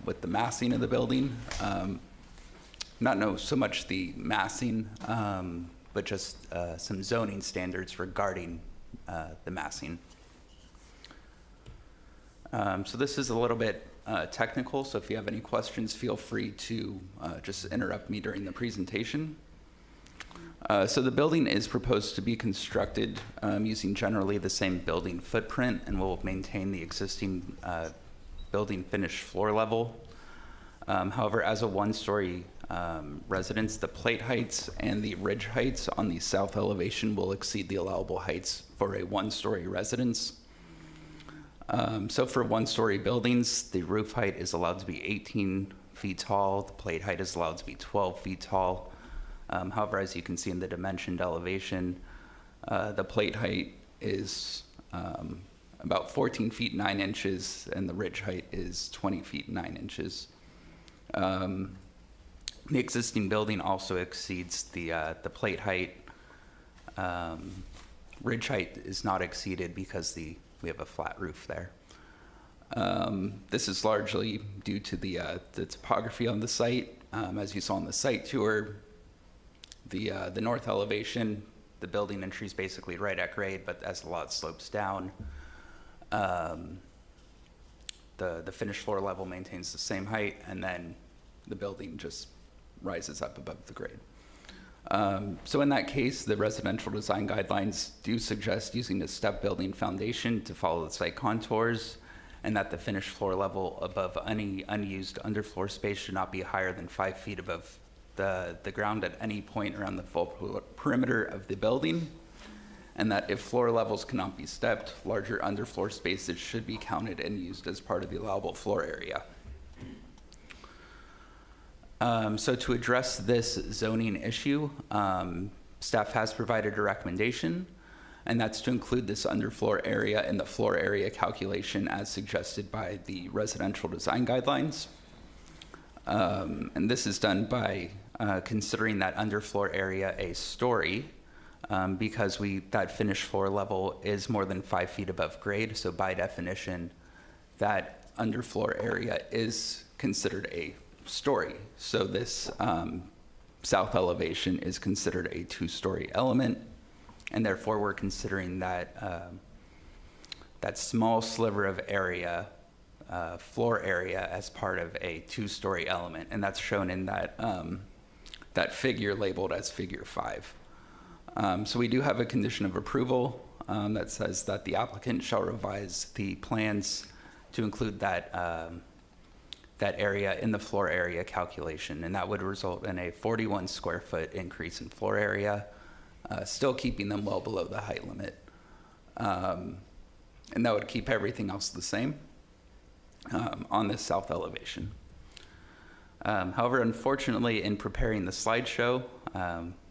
with the massing of the building. Not so much the massing, but just some zoning standards regarding the massing. So this is a little bit technical, so if you have any questions, feel free to just interrupt me during the presentation. So the building is proposed to be constructed using generally the same building footprint and will maintain the existing building finished floor level. However, as a one-story residence, the plate heights and the ridge heights on the south elevation will exceed the allowable heights for a one-story residence. So for one-story buildings, the roof height is allowed to be 18 feet tall. The plate height is allowed to be 12 feet tall. However, as you can see in the dimensioned elevation, the plate height is about 14 feet 9 inches, and the ridge height is 20 feet 9 inches. The existing building also exceeds the plate height. Ridge height is not exceeded because we have a flat roof there. This is largely due to the topography on the site. As you saw on the site tour, the north elevation, the building entry is basically right at grade, but as the lot slopes down, the finished floor level maintains the same height, and then the building just rises up above the grade. So in that case, the residential design guidelines do suggest using a step building foundation to follow the site contours, and that the finished floor level above any unused underfloor space should not be higher than 5 feet above the ground at any point around the full perimeter of the building. and that if floor levels cannot be stepped, larger underfloor spaces should be counted and used as part of the allowable floor area. So to address this zoning issue, staff has provided a recommendation, and that's to include this underfloor area in the floor area calculation as suggested by the residential design guidelines. And this is done by considering that underfloor area a story, because that finished floor level is more than 5 feet above grade. So by definition, that underfloor area is considered a story. So this south elevation is considered a 2-story element, and therefore we're considering that that small sliver of area, floor area, as part of a 2-story element, and that's shown in that that figure labeled as figure 5. So we do have a condition of approval that says that the applicant shall revise the plans to include that that area in the floor area calculation, and that would result in a 41 square foot increase in floor area, still keeping them well below the height limit. And that would keep everything else the same on this south elevation. However, unfortunately, in preparing the slideshow,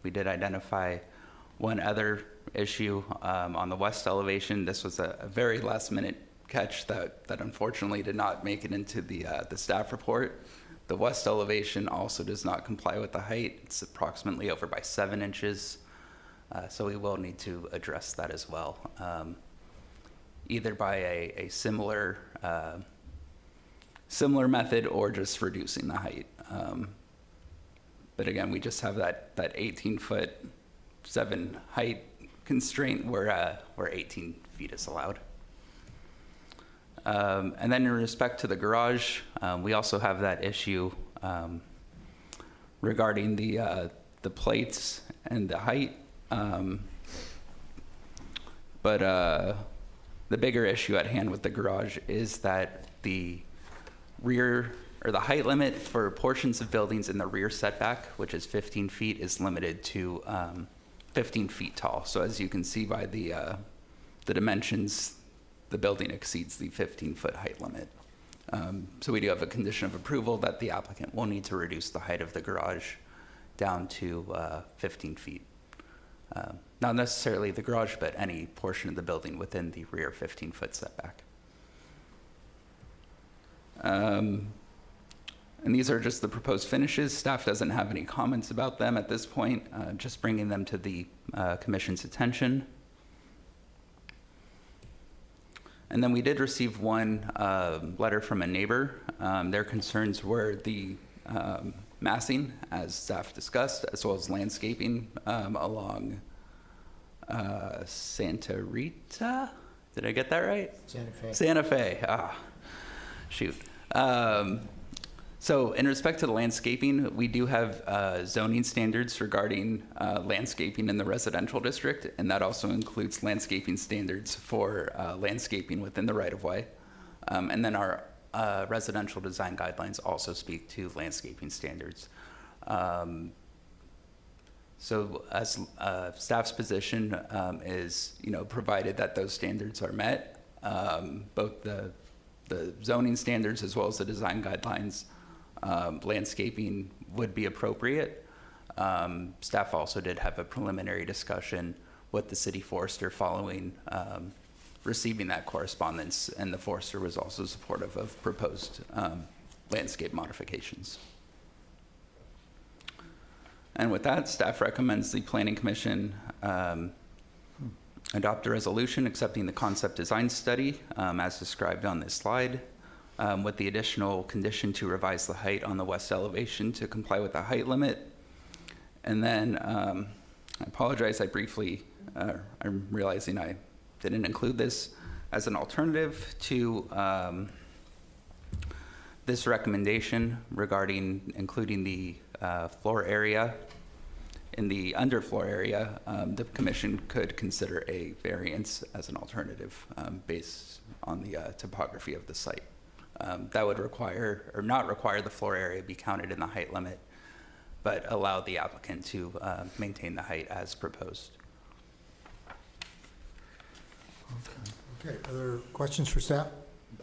we did identify one other issue on the west elevation. This was a very last minute catch that unfortunately did not make it into the staff report. The west elevation also does not comply with the height. It's approximately over by 7 inches. So we will need to address that as well, either by a similar method or just reducing the height. But again, we just have that 18-foot 7 height constraint where 18 feet is allowed. And then in respect to the garage, we also have that issue regarding the plates and the height. But the bigger issue at hand with the garage is that the rear, or the height limit for portions of buildings in the rear setback, which is 15 feet, is limited to 15 feet tall. So as you can see by the dimensions, the building exceeds the 15-foot height limit. So we do have a condition of approval that the applicant will need to reduce the height of the garage down to 15 feet. Not necessarily the garage, but any portion of the building within the rear 15-foot setback. And these are just the proposed finishes. Staff doesn't have any comments about them at this point, just bringing them to the commission's attention. And then we did receive one letter from a neighbor. Their concerns were the massing, as staff discussed, as well as landscaping along Santa Rita. Did I get that right? Santa Fe. Santa Fe. Ah, shoot. So in respect to the landscaping, we do have zoning standards regarding landscaping in the residential district, and that also includes landscaping standards for landscaping within the right-of-way. And then our residential design guidelines also speak to landscaping standards. So as staff's position is, provided that those standards are met, both the zoning standards as well as the design guidelines, landscaping would be appropriate. Staff also did have a preliminary discussion with the city forester following receiving that correspondence, and the forester was also supportive of proposed landscape modifications. And with that, staff recommends the Planning Commission adopt a resolution accepting the concept design study as described on this slide, with the additional condition to revise the height on the west elevation to comply with the height limit. And then, I apologize, I'm realizing I didn't include this as an alternative to this recommendation regarding including the floor area. In the underfloor area, the commission could consider a variance as an alternative based on the topography of the site. That would require, or not require, the floor area be counted in the height limit, but allow the applicant to maintain the height as proposed. Okay, other questions for staff?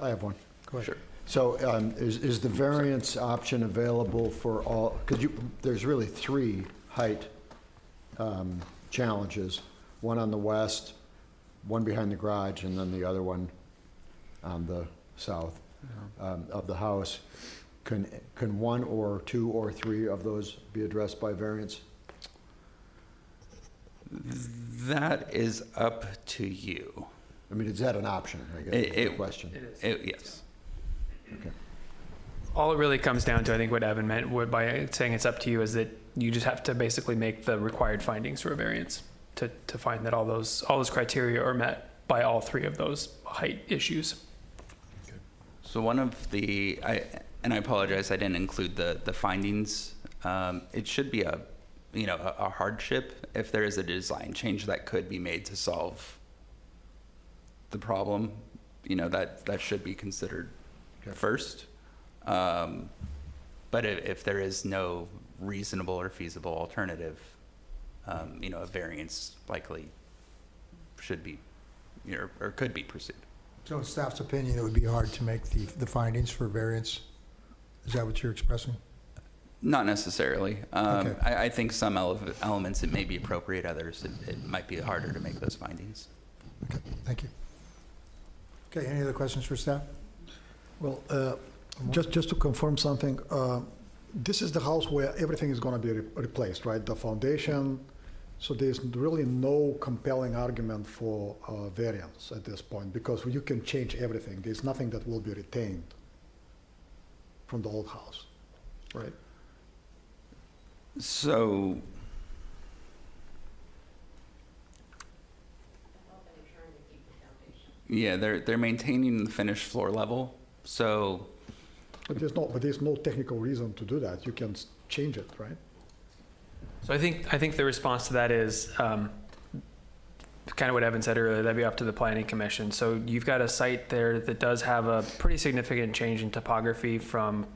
I have one. Go ahead. Sure. So is the variance option available for all, because there's really 3 height challenges, one on the west, one behind the garage, and then the other one on the south of the house. Can 1 or 2 or 3 of those be addressed by variance? That is up to you. I mean, is that an option, I guess, is the question? Yes. Okay. All it really comes down to, I think what Evan meant by saying it's up to you, is that you just have to basically make the required findings for a variance to find that all those criteria are met by all 3 of those height issues. So one of the, and I apologize, I didn't include the findings. It should be a hardship if there is a design change that could be made to solve the problem. That should be considered first. But if there is no reasonable or feasible alternative, a variance likely should be, or could be pursued. So in staff's opinion, it would be hard to make the findings for variance? Is that what you're expressing? Not necessarily. Okay. I think some elements it may be appropriate, others it might be harder to make those findings. Okay, thank you. Okay, any other questions for staff? Well, just to confirm something, this is the house where everything is going to be replaced, right? The foundation, so there's really no compelling argument for variance at this point, because you can change everything. There's nothing that will be retained from the old house, right? So yeah, they're maintaining the finished floor level. So But there's no technical reason to do that. You can change it, right? So I think the response to that is kind of what Evan said earlier. That'd be up to the planning commission. So you've got a site there that does have a pretty significant change in topography from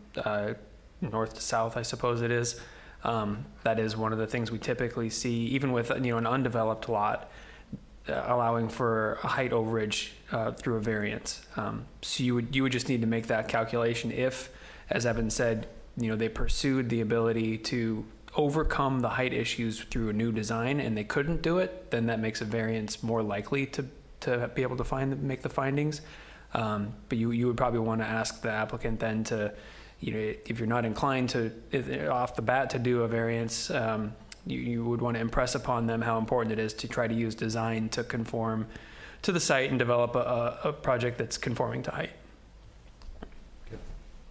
north to south, I suppose it is. That is one of the things we typically see, even with an undeveloped lot, allowing for a height overage through a variance. So you would just need to make that calculation if, as Evan said, they pursued the ability to overcome the height issues through a new design and they couldn't do it, then that makes a variance more likely to be able to make the findings. But you would probably want to ask the applicant then to, if you're not inclined to off the bat to do a variance, you would want to impress upon them how important it is to try to use design to conform to the site and develop a project that's conforming to height.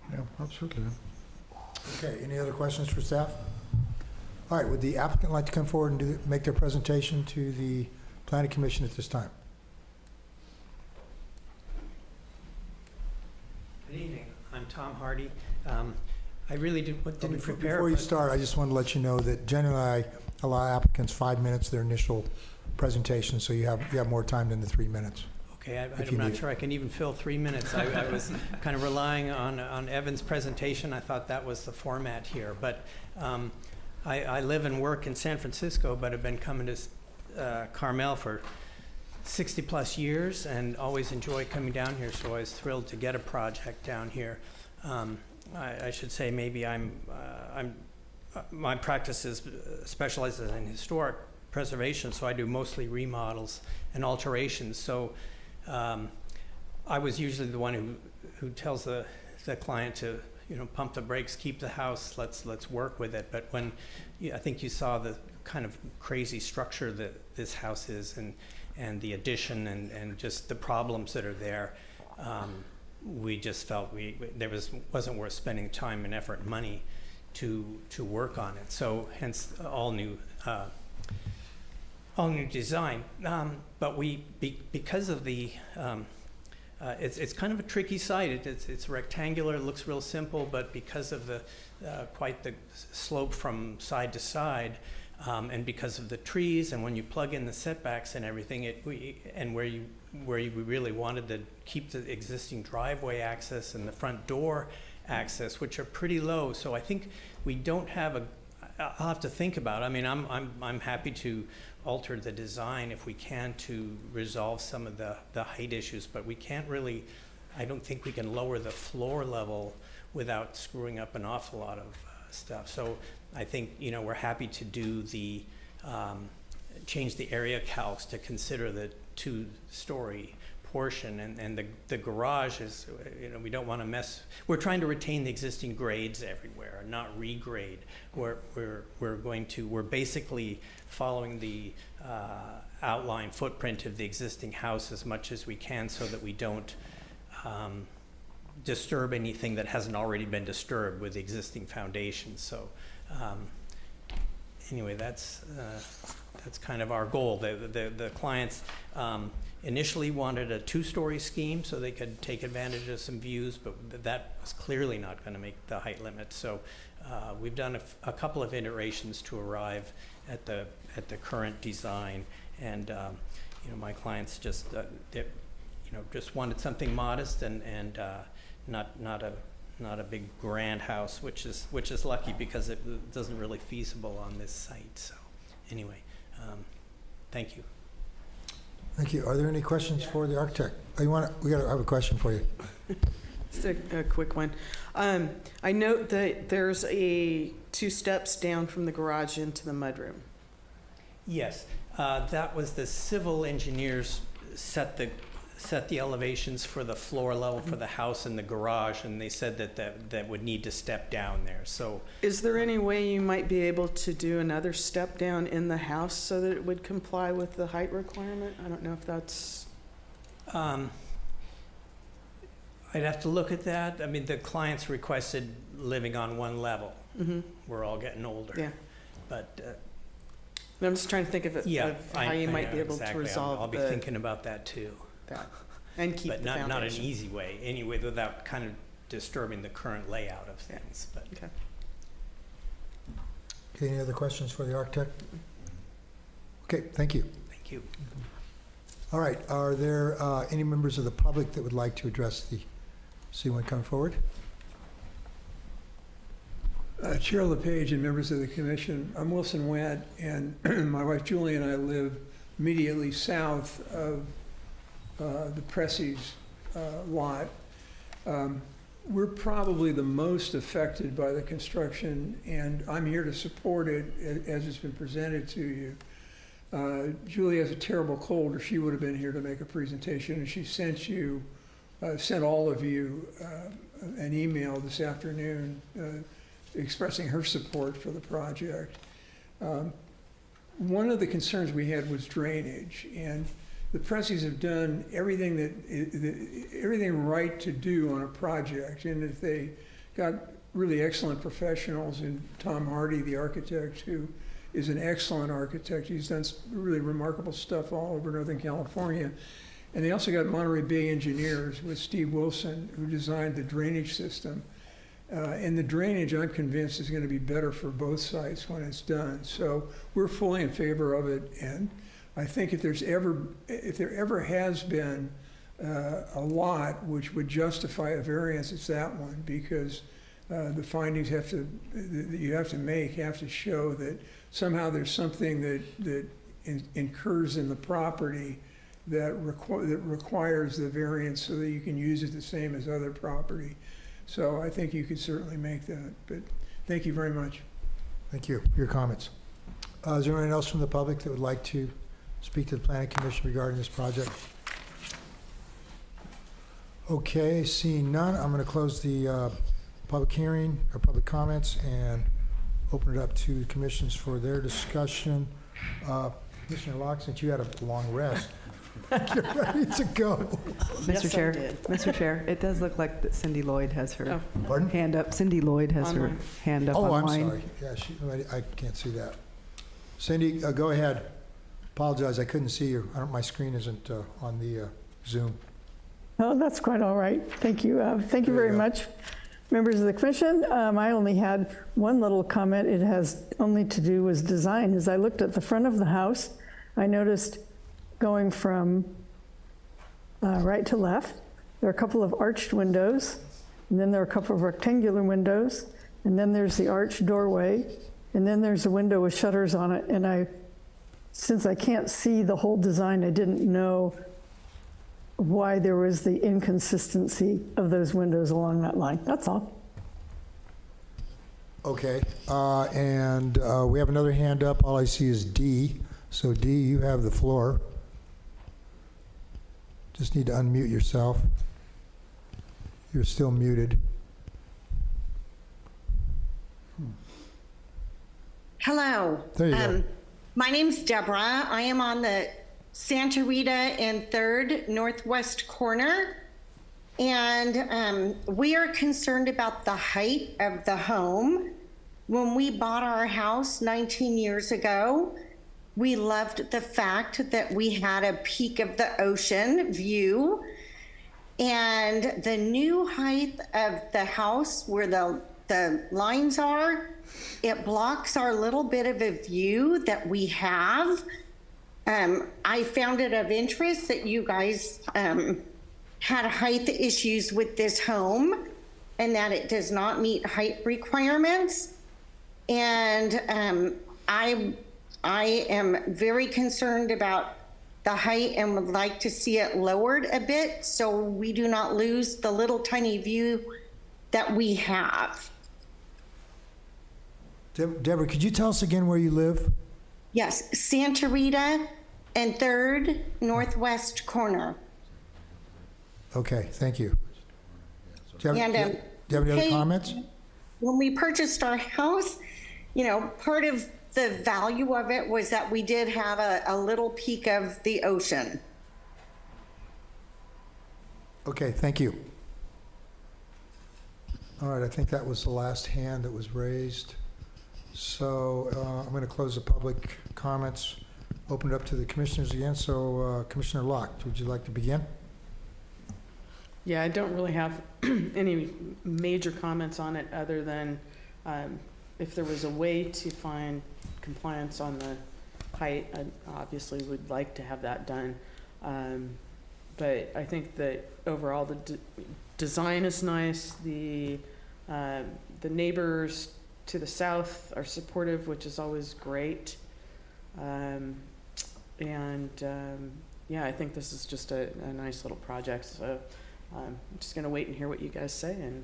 Yeah, absolutely. Okay, any other questions for staff? All right, would the applicant like to come forward and make their presentation to the planning commission at this time? Good evening. I'm Tom Hardy. I really didn't prepare. Before you start, I just want to let you know that generally I allow applicants 5 minutes their initial presentation, so you have more time than the 3 minutes. Okay, I'm not sure I can even fill 3 minutes. I was kind of relying on Evan's presentation. I thought that was the format here. But I live and work in San Francisco, but have been coming to Carmel for 60 plus years and always enjoy coming down here. So I was thrilled to get a project down here. I should say maybe my practice specializes in historic preservation, so I do mostly remodels and alterations. So I was usually the one who tells the client to pump the brakes, keep the house, let's work with it. But when I think you saw the kind of crazy structure that this house is and the addition and just the problems that are there, we just felt there wasn't worth spending time and effort and money to work on it. So hence all new design. But because of the it's kind of a tricky site. It's rectangular. It looks real simple, but because of the quite the slope from side to side, and because of the trees, and when you plug in the setbacks and everything, and where you really wanted to keep the existing driveway access and the front door access, which are pretty low. So I think we don't have I'll have to think about it. I mean, I'm happy to alter the design if we can to resolve some of the height issues, but we can't really, I don't think we can lower the floor level without screwing up an awful lot of stuff. So I think, you know, we're happy to do the, change the area calcs to consider the 2-story portion, and the garage is, you know, we don't want to mess, we're trying to retain the existing grades everywhere, not regrade. We're basically following the outline footprint of the existing house as much as we can so that we don't disturb anything that hasn't already been disturbed with the existing foundation. So anyway, that's kind of our goal. The clients initially wanted a 2-story scheme so they could take advantage of some views, but that was clearly not going to make the height limit. So we've done a couple of iterations to arrive at the current design, and you know, my clients just just wanted something modest and not a big grand house, which is lucky because it doesn't really feasible on this site. So anyway, thank you. Thank you. Are there any questions for the architect? We have a question for you. Just a quick one. I note that there's 2 steps down from the garage into the mudroom. Yes, that was the civil engineers set the elevations for the floor level for the house and the garage, and they said that would need to step down there. So is there any way you might be able to do another step down in the house so that it would comply with the height requirement? I don't know if that's... I'd have to look at that. I mean, the clients requested living on one level. Mm-hmm. We're all getting older. Yeah. But I'm just trying to think of how you might be able exactly. to resolve I'll be thinking about that too. And keep but the not an foundation. easy way, anyway, without kind of disturbing the current layout of things. But Okay, any other questions for the architect? Okay, thank you. Thank you. All right, are there any members of the public that would like to address the, see one come forward? Chair LePage and members of the commission, I'm Wilson Went, and my wife Julie and I live immediately south of the Pressy's lot. We're probably the most affected by the construction, and I'm here to support it as it's been presented to you. Julie has a terrible cold, or she would have been here to make a presentation, and she sent all of you an email this afternoon expressing her support for the project. One of the concerns we had was drainage, and the Presseys have done everything right to do on a project, and if they got really excellent professionals, and Tom Hardy, the architect, who is an excellent architect. He's done really remarkable stuff all over Northern California. And they also got Monterey Bay engineers with Steve Wilson, who designed the drainage system. And the drainage, I'm convinced, is going to be better for both sites when it's done. So we're fully in favor of it. And I think if there ever has been a lot which would justify a variance, it's that one, because the findings that you have to make have to show that somehow there's something that incurs in the property that requires the variance so that you can use it the same as other property. So I think you could certainly make that, but thank you very much. Thank you for your comments. Is there anyone else from the public that would like to speak to the Planning Commission regarding this project? Okay, seeing none, I'm going to close the public hearing or public comments and open it up to commissions for their discussion. Commissioner Locke, since you had a long rest, you're ready to go. Mr. Chair, Mr. Chair, it does look like that Cindy Lloyd has her hand up. Cindy Lloyd has her hand up online. Oh, I'm sorry. Yeah, I can't see that. Cindy, go ahead. Apologize, I couldn't see you. My screen isn't on the Zoom. Oh, that's quite all right. Thank you. Thank you very much, members of the commission. I only had one little comment. It has only to do with design. As I looked at the front of the house, I noticed going from right to left, there are a couple of arched windows, and then there are a couple of rectangular windows, and then there's the arched doorway, and then there's a window with shutters on it. And I since I can't see the whole design, I didn't know why there was the inconsistency of those windows along that line. That's all. Okay, and we have another hand up. All I see is D. So D, you have the floor. Just need to unmute yourself. You're still muted. Hello. There you go. My name's Deborah. I am on the Santa Rita and 3rd Northwest corner. And we are concerned about the height of the home. When we bought our house 19 years ago, we loved the fact that we had a peak of the ocean view. And the new height of the house where the lines are, it blocks our little bit of a view that we have. I found it of interest that you guys had height issues with this home and that it does not meet height requirements. And I am very concerned about the height and would like to see it lowered a bit so we do not lose the little tiny view that we have. Deborah, could you tell us again where you live? Yes, Santa Rita and 3rd Northwest corner. Okay, thank you. Do you have, And, do you have any other comments? When we purchased our house, you know, part of the value of it was that we did have a little peak of the ocean. Okay, thank you. All right, I think that was the last hand that was raised. So I'm going to close the public comments, open it up to the commissioners again. So Commissioner Locke, would you like to begin? Yeah, I don't really have any major comments on it other than if there was a way to find compliance on the height, I obviously would like to have that done. But I think that overall the design is nice. The neighbors to the south are supportive, which is always great. Yeah, I think this is just a nice little project. So I'm just going to wait and hear what you guys say, and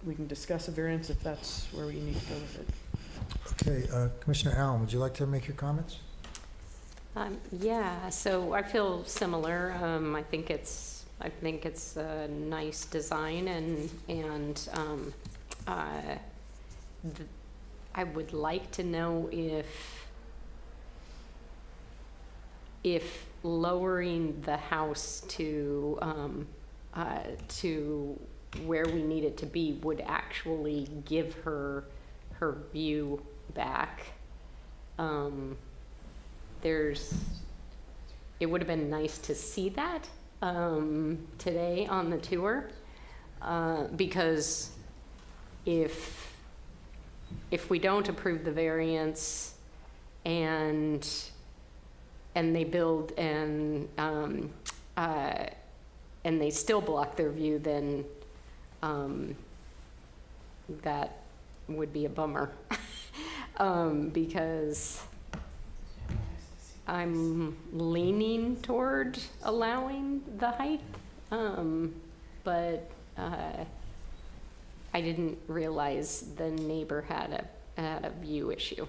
we can discuss a variance if that's where we need to go with it. Okay, Commissioner Allen, would you like to make your comments? Yeah, so I feel similar. I think it's a nice design, and I would like to know if lowering the house to where we need it to be would actually give her view back. It would have been nice to see that today on the tour, because if we don't approve the variance and they build and they still block their view, then that would be a bummer. Because I'm leaning toward allowing the height, but I didn't realize the neighbor had a view issue.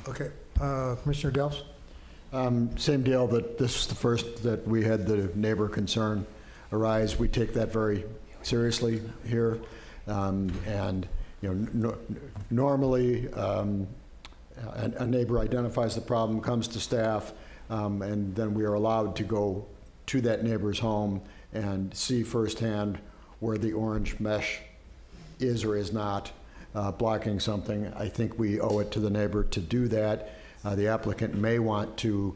Okay, Commissioner Dels? Same deal, that this is the first that we had the neighbor concern arise. We take that very seriously here. And you know, normally a neighbor identifies the problem, comes to staff, and then we are allowed to go to that neighbor's home and see firsthand where the orange mesh is or is not blocking something. I think we owe it to the neighbor to do that. The applicant may want to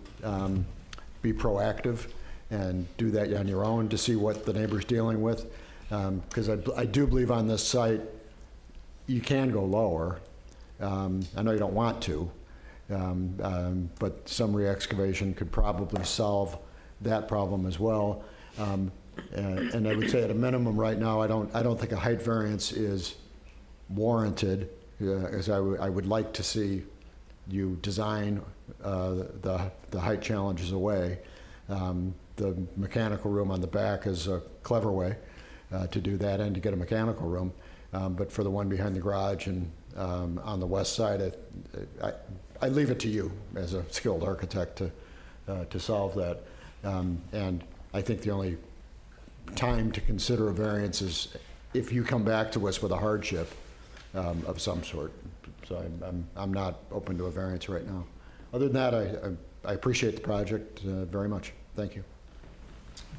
be proactive and do that on your own to see what the neighbor's dealing with. Because I do believe on this site, you can go lower. I know you don't want to, but some re-excavation could probably solve that problem as well. And I would say at a minimum right now, I don't think a height variance is warranted, as I would like to see you design the height challenges away. The mechanical room on the back is a clever way to do that and to get a mechanical room. But for the one behind the garage and on the west side, I leave it to you as a skilled architect to solve that. And I think the only time to consider a variance is if you come back to us with a hardship of some sort. So I'm not open to a variance right now. Other than that, I appreciate the project very much. Thank you.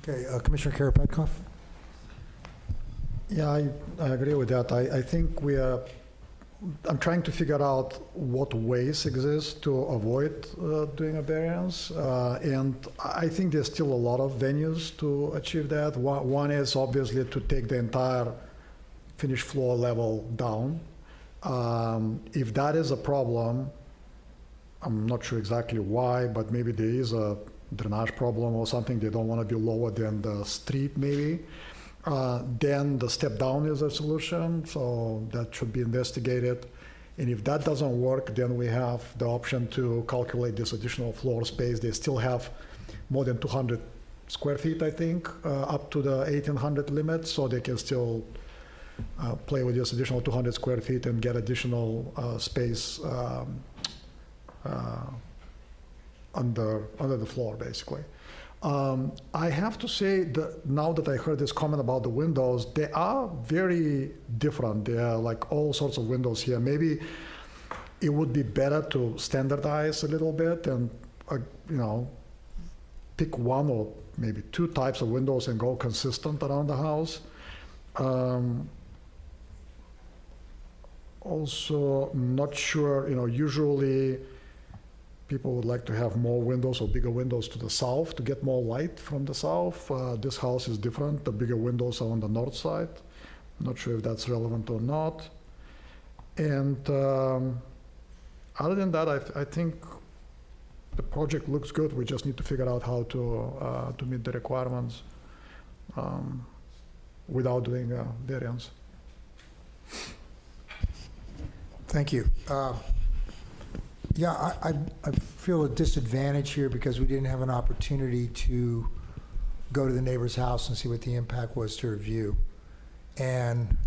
Okay, Commissioner Karapetkoff? Yeah, I agree with that. I think I'm trying to figure out what ways exist to avoid doing a variance. And I think there's still a lot of venues to achieve that. One is obviously to take the entire finished floor level down. If that is a problem, I'm not sure exactly why, but maybe there is a drainage problem or something. They don't want to be lower than the street maybe. Then the step down is a solution, so that should be investigated. And if that doesn't work, then we have the option to calculate this additional floor space. They still have more than 200 square feet, I think, up to the 1,800 limit, so they can still play with this additional 200 square feet and get additional space under the floor, basically. I have to say that now that I heard this comment about the windows, they are very different. They are like all sorts of windows here. Maybe it would be better to standardize a little bit and, pick one or maybe two types of windows and go consistent around the house. Also, not sure, usually people would like to have more windows or bigger windows to the south to get more light from the south. This house is different. The bigger windows are on the north side. Not sure if that's relevant or not. And other than that, I think the project looks good. We just need to figure out how to meet the requirements without doing a variance. Thank you. Yeah, I feel a disadvantage here because we didn't have an opportunity to go to the neighbor's house and see what the impact was to review. And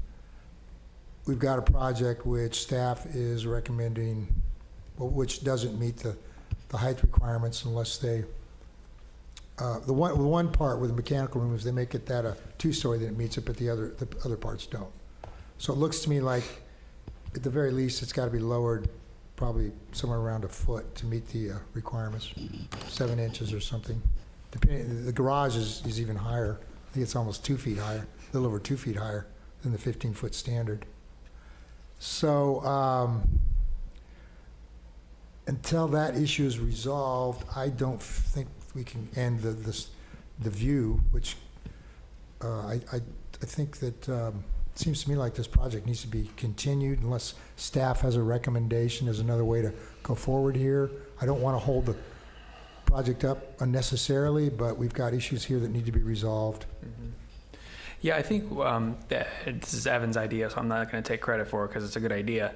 we've got a project which staff is recommending, which doesn't meet the height requirements unless they, the one part with the mechanical room is they make it that a two-story, then it meets it, but the other parts don't. So it looks to me like, at the very least, it's got to be lowered probably somewhere around a foot to meet the requirements, 7 inches or something. The garage is even higher. I think it's almost 2 feet higher, a little over 2 feet higher than the 15-foot standard. So until that issue is resolved, I don't think we can end the view, which I think that it seems to me like this project needs to be continued unless staff has a recommendation as another way to go forward here. I don't want to hold the project up unnecessarily, but we've got issues here that need to be resolved. Mm-hmm. Yeah, I think this is Evan's idea, so I'm not going to take credit for it because it's a good idea.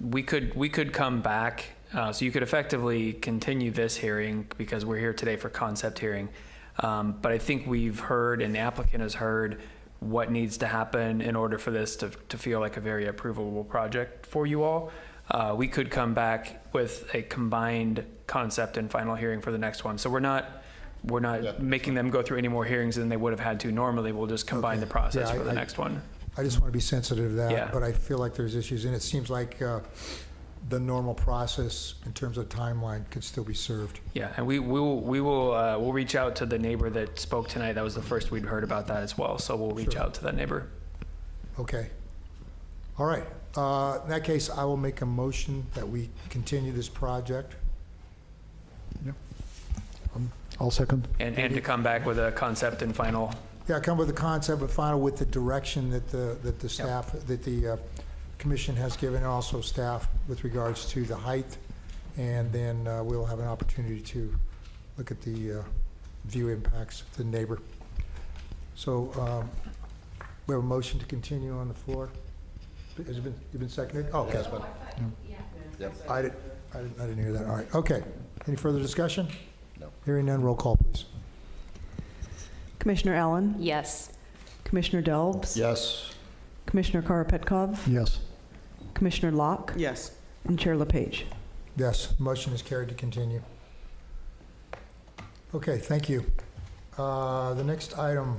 We could come back, so you could effectively continue this hearing because we're here today for concept hearing. But I think we've heard, and the applicant has heard, what needs to happen in order for this to feel like a very approvable project for you all. We could come back with a combined concept and final hearing for the next one. So we're not making them go through any more hearings than they would have had to normally. We'll just combine the process for the next one. I just want to be sensitive to that, Yeah. but I feel like there's issues, and it seems like the normal process in terms of timeline could still be served. Yeah, and we'll reach out to the neighbor that spoke tonight. That was the first we'd heard about that as well. So we'll reach out to that neighbor. Okay. All right. In that case, I will make a motion that we continue this project. I'll second. And to come back with a concept and final. Yeah, come with the concept, but final with the direction that the staff, that the commission has given, and also staff with regards to the height. And then we'll have an opportunity to look at the view impacts to the neighbor. So we have a motion to continue on the floor. Has it been seconded? Oh, okay. Yep. I didn't hear that. All right, okay. Any further discussion? No. Hearing none, roll call, please. Commissioner Allen? Yes. Commissioner Delbs? Yes. Commissioner Karapetkov? Yes. Commissioner Locke? Yes. And Chair LePage. Yes, motion is carried to continue. Okay, thank you. The next item,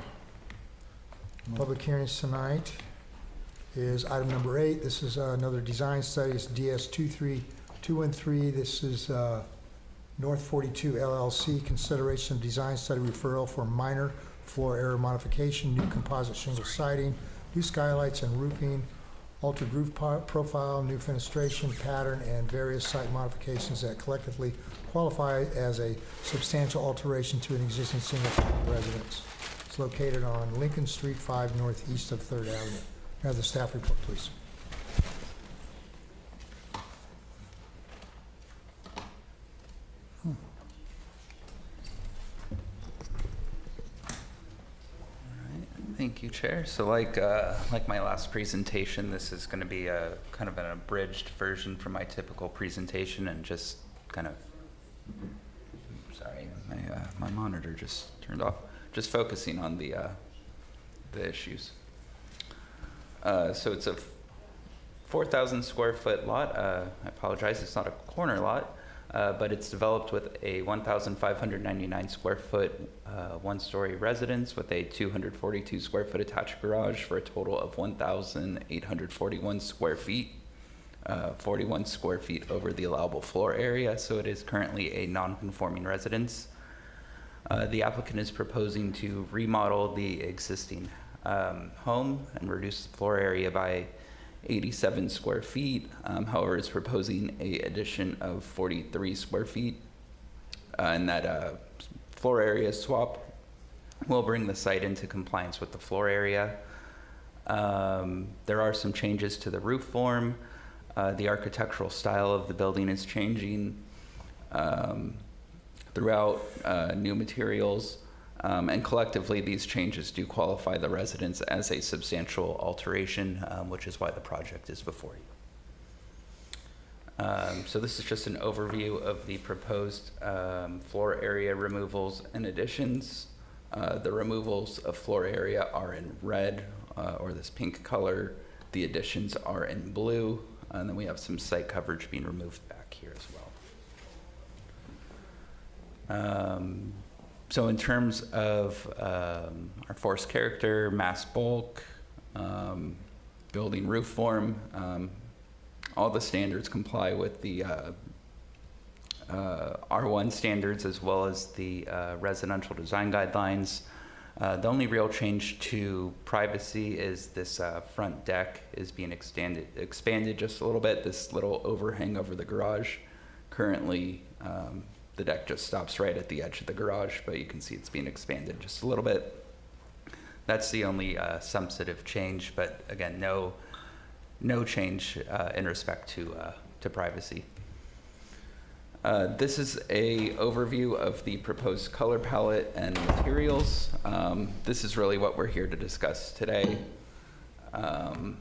public hearings tonight, is item number 8. This is another design study. It's DS 23213. This is North 42 LLC, consideration of design study referral for minor floor area modification, new composite shingle siding, new skylights and roofing, altered roof profile, new fenestration pattern, and various site modifications that collectively qualify as a substantial alteration to an existing single-family residence. It's located on Lincoln Street 5 northeast of 3rd Avenue. Have the staff report, please. Thank you, Chair. So like my last presentation, this is going to be a kind of an abridged version from my typical presentation, and just kind of, sorry, my monitor just turned off. Just focusing on the issues. So it's a 4,000 square foot lot. I apologize, it's not a corner lot, but it's developed with a 1,599 square foot one-story residence with a 242 square foot attached garage for a total of 1,841 square feet, 41 square feet over the allowable floor area. So it is currently a non-conforming residence. The applicant is proposing to remodel the existing home and reduce the floor area by 87 square feet. However, it's proposing an addition of 43 square feet. And that floor area swap will bring the site into compliance with the floor area. There are some changes to the roof form. The architectural style of the building is changing throughout, new materials. And collectively, these changes do qualify the residence as a substantial alteration, which is why the project is before you. So this is just an overview of the proposed floor area removals and additions. The removals of floor area are in red, or this pink color. The additions are in blue, and then we have some site coverage being removed back here as well. So in terms of our force character, mass bulk, building roof form, all the standards comply with the R1 standards as well as the residential design guidelines. The only real change to privacy is this front deck is being expanded just a little bit, this little overhang over the garage. Currently, the deck just stops right at the edge of the garage, but you can see it's being expanded just a little bit. That's the only substantive change, but again, no change in respect to privacy. This is a overview of the proposed color palette and materials. This is really what we're here to discuss today. But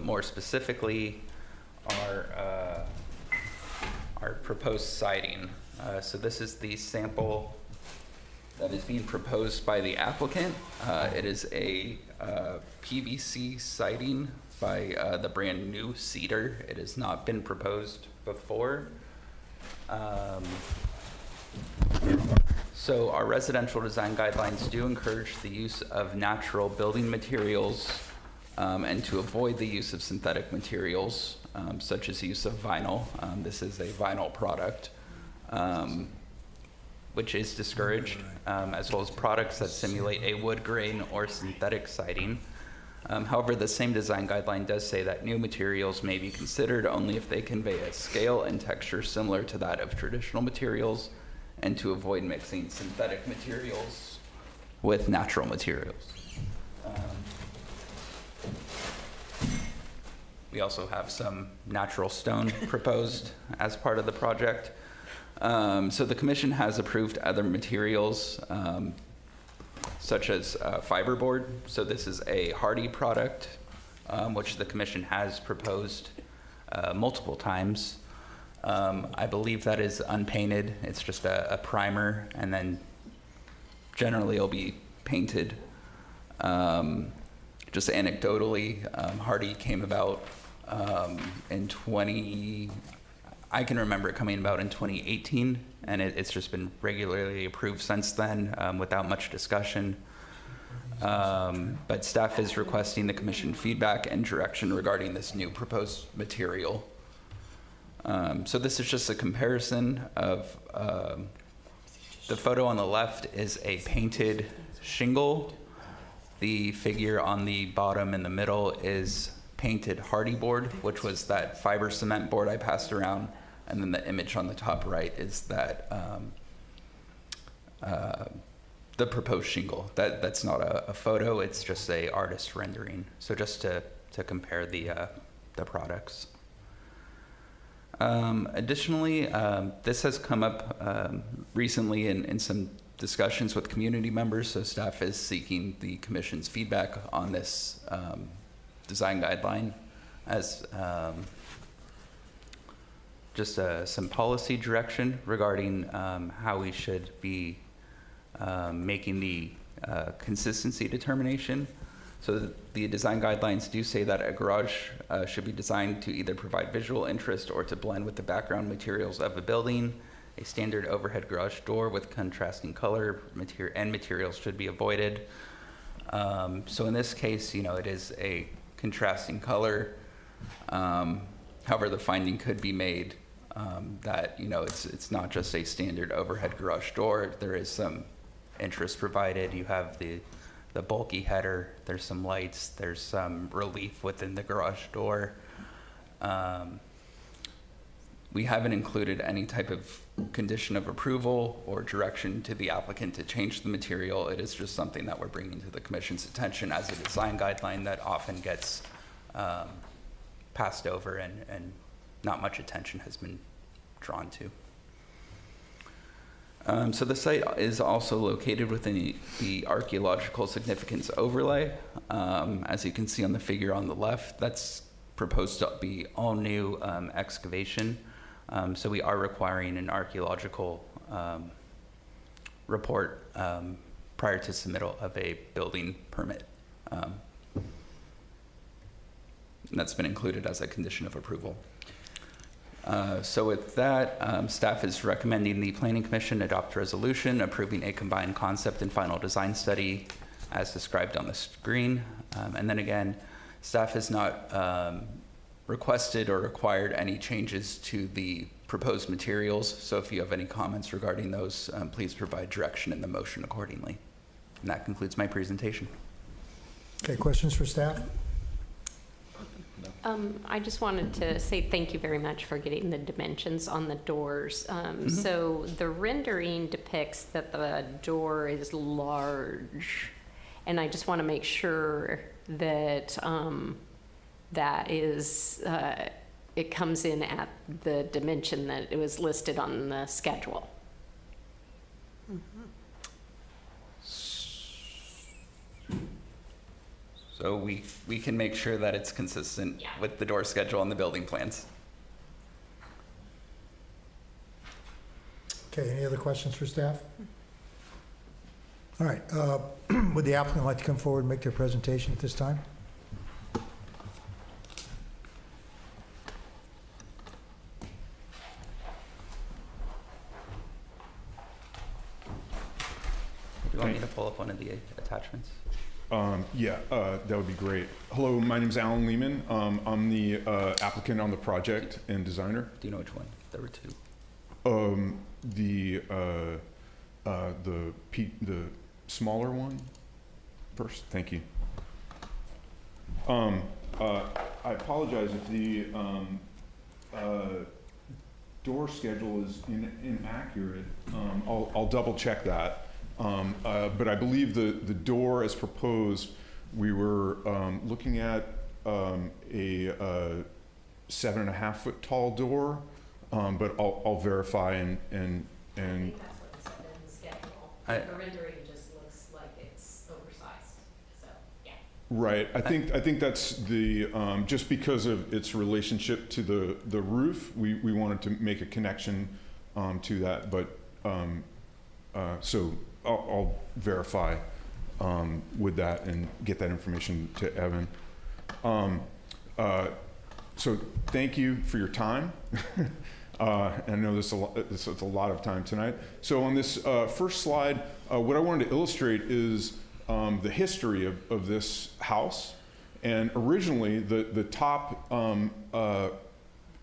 more specifically, our proposed siding. So this is the sample that is being proposed by the applicant. It is a PVC siding by the brand new Cedar. It has not been proposed before. So our residential design guidelines do encourage the use of natural building materials and to avoid the use of synthetic materials, such as the use of vinyl. This is a vinyl product, which is discouraged, as well as products that simulate a wood grain or synthetic siding. However, the same design guideline does say that new materials may be considered only if they convey a scale and texture similar to that of traditional materials, and to avoid mixing synthetic materials with natural materials. We also have some natural stone proposed as part of the project. So the commission has approved other materials, such as fiberboard. So this is a hardy product, which the commission has proposed multiple times. I believe that is unpainted. It's just a primer, and then generally it'll be painted. Just anecdotally, Hardy came about I can remember it coming about in 2018, and it's just been regularly approved since then without much discussion. But staff is requesting the commission feedback and direction regarding this new proposed material. So this is just a comparison of the photo on the left is a painted shingle. The figure on the bottom in the middle is painted hardy board, which was that fiber cement board I passed around. And then the image on the top right is that the proposed shingle. That's not a photo, it's just a artist rendering. So just to compare the products. Additionally, this has come up recently in some discussions with community members, so staff is seeking the commission's feedback on this design guideline as just some policy direction regarding how we should be making the consistency determination. So the design guidelines do say that a garage should be designed to either provide visual interest or to blend with the background materials of a building. A standard overhead garage door with contrasting color and materials should be avoided. So in this case, it is a contrasting color. However, the finding could be made that it's not just a standard overhead garage door. There is some interest provided. You have the bulky header. There's some lights. There's some relief within the garage door. We haven't included any type of condition of approval or direction to the applicant to change the material. It is just something that we're bringing to the commission's attention as a design guideline that often gets passed over and not much attention has been drawn to. So the site is also located within the archaeological significance overlay. As you can see on the figure on the left, that's proposed to be all new excavation. So we are requiring an archaeological report prior to submittal of a building permit. And that's been included as a condition of approval. So with that, staff is recommending the Planning Commission adopt a resolution approving a combined concept and final design study as described on the screen. And then again, staff has not requested or required any changes to the proposed materials. So if you have any comments regarding those, please provide direction in the motion accordingly. And that concludes my presentation. Okay, questions for staff? I just wanted to say thank you very much for getting the dimensions on the doors. So the rendering depicts that the door is large, and I just want to make sure that that is it comes in at the dimension that it was listed on the schedule. So we can make sure that it's consistent with the door schedule and the building plans. Okay, any other questions for staff? All right, would the applicant like to come forward and make their presentation at this time? Do you want me to pull up one of the attachments? That would be great. Hello, my name is Alan Lehman. I'm the applicant on the project and designer. Do you know which one? There were two. The smaller one first. Thank you. I apologize if the door schedule is inaccurate. I'll double check that. But I believe the door as proposed, we were looking at a 7.5 foot tall door, but I'll verify and I think that's what it said in the schedule. The rendering just looks like it's oversized, so yeah. Right. I think that's the just because of its relationship to the roof, we wanted to make a connection to that. But so I'll verify with that and get that information to Evan. So thank you for your time. I know this is a lot of time tonight. So on this first slide, what I wanted to illustrate is the history of this house. And originally, the top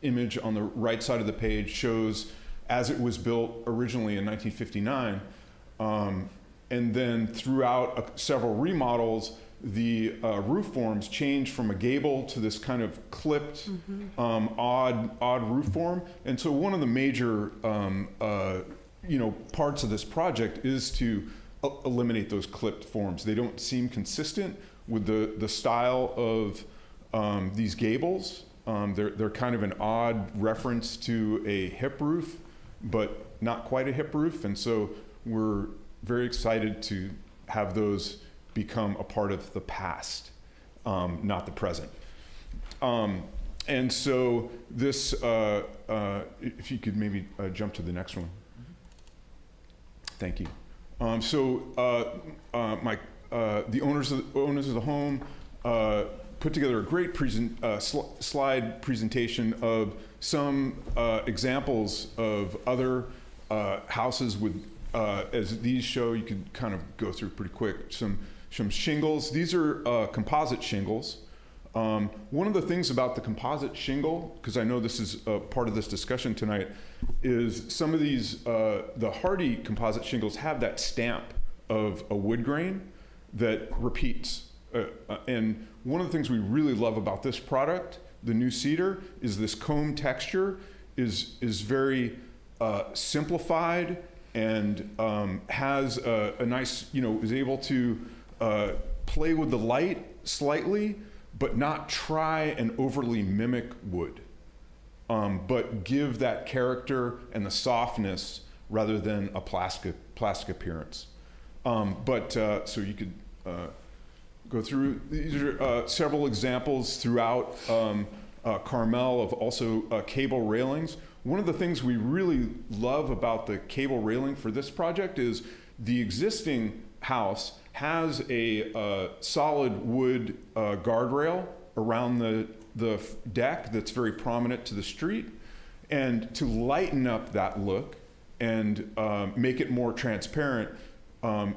image on the right side of the page shows as it was built originally in 1959. And then throughout several remodels, the roof forms changed from a gable to this kind of clipped, odd roof form. And so one of the major parts of this project is to eliminate those clipped forms. They don't seem consistent with the style of these gables. They're kind of an odd reference to a hip roof, but not quite a hip roof. And so we're very excited to have those become a part of the past, not the present. And so this, if you could maybe jump to the next one. Thank you. The owners of the home put together a great slide presentation of some examples of other houses with, as these show, you can kind of go through pretty quick, some shingles. These are composite shingles. One of the things about the composite shingle, because I know this is part of this discussion tonight, is some of these, the hardy composite shingles have that stamp of a wood grain that repeats. And one of the things we really love about this product, the new cedar, is this comb texture is very simplified and has a nice, is able to play with the light slightly, but not try and overly mimic wood, but give that character and the softness rather than a plastic appearance. So you could go through. These are several examples throughout Carmel of also cable railings. One of the things we really love about the cable railing for this project is the existing house has a solid wood guardrail around the deck that's very prominent to the street. And to lighten up that look and make it more transparent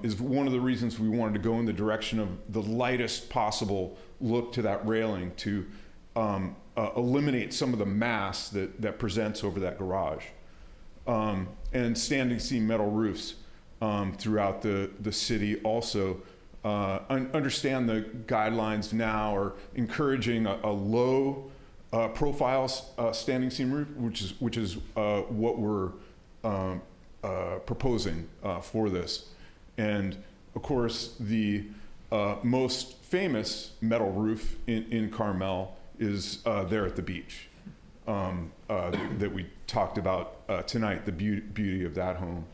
is one of the reasons we wanted to go in the direction of the lightest possible look to that railing to eliminate some of the mass that presents over that garage. And standing seam metal roofs throughout the city also. Understand the guidelines now are encouraging a low profile standing seam roof, which is what we're proposing for this. And of course, the most famous metal roof in Carmel is there at the beach that we talked about tonight, the beauty of that home.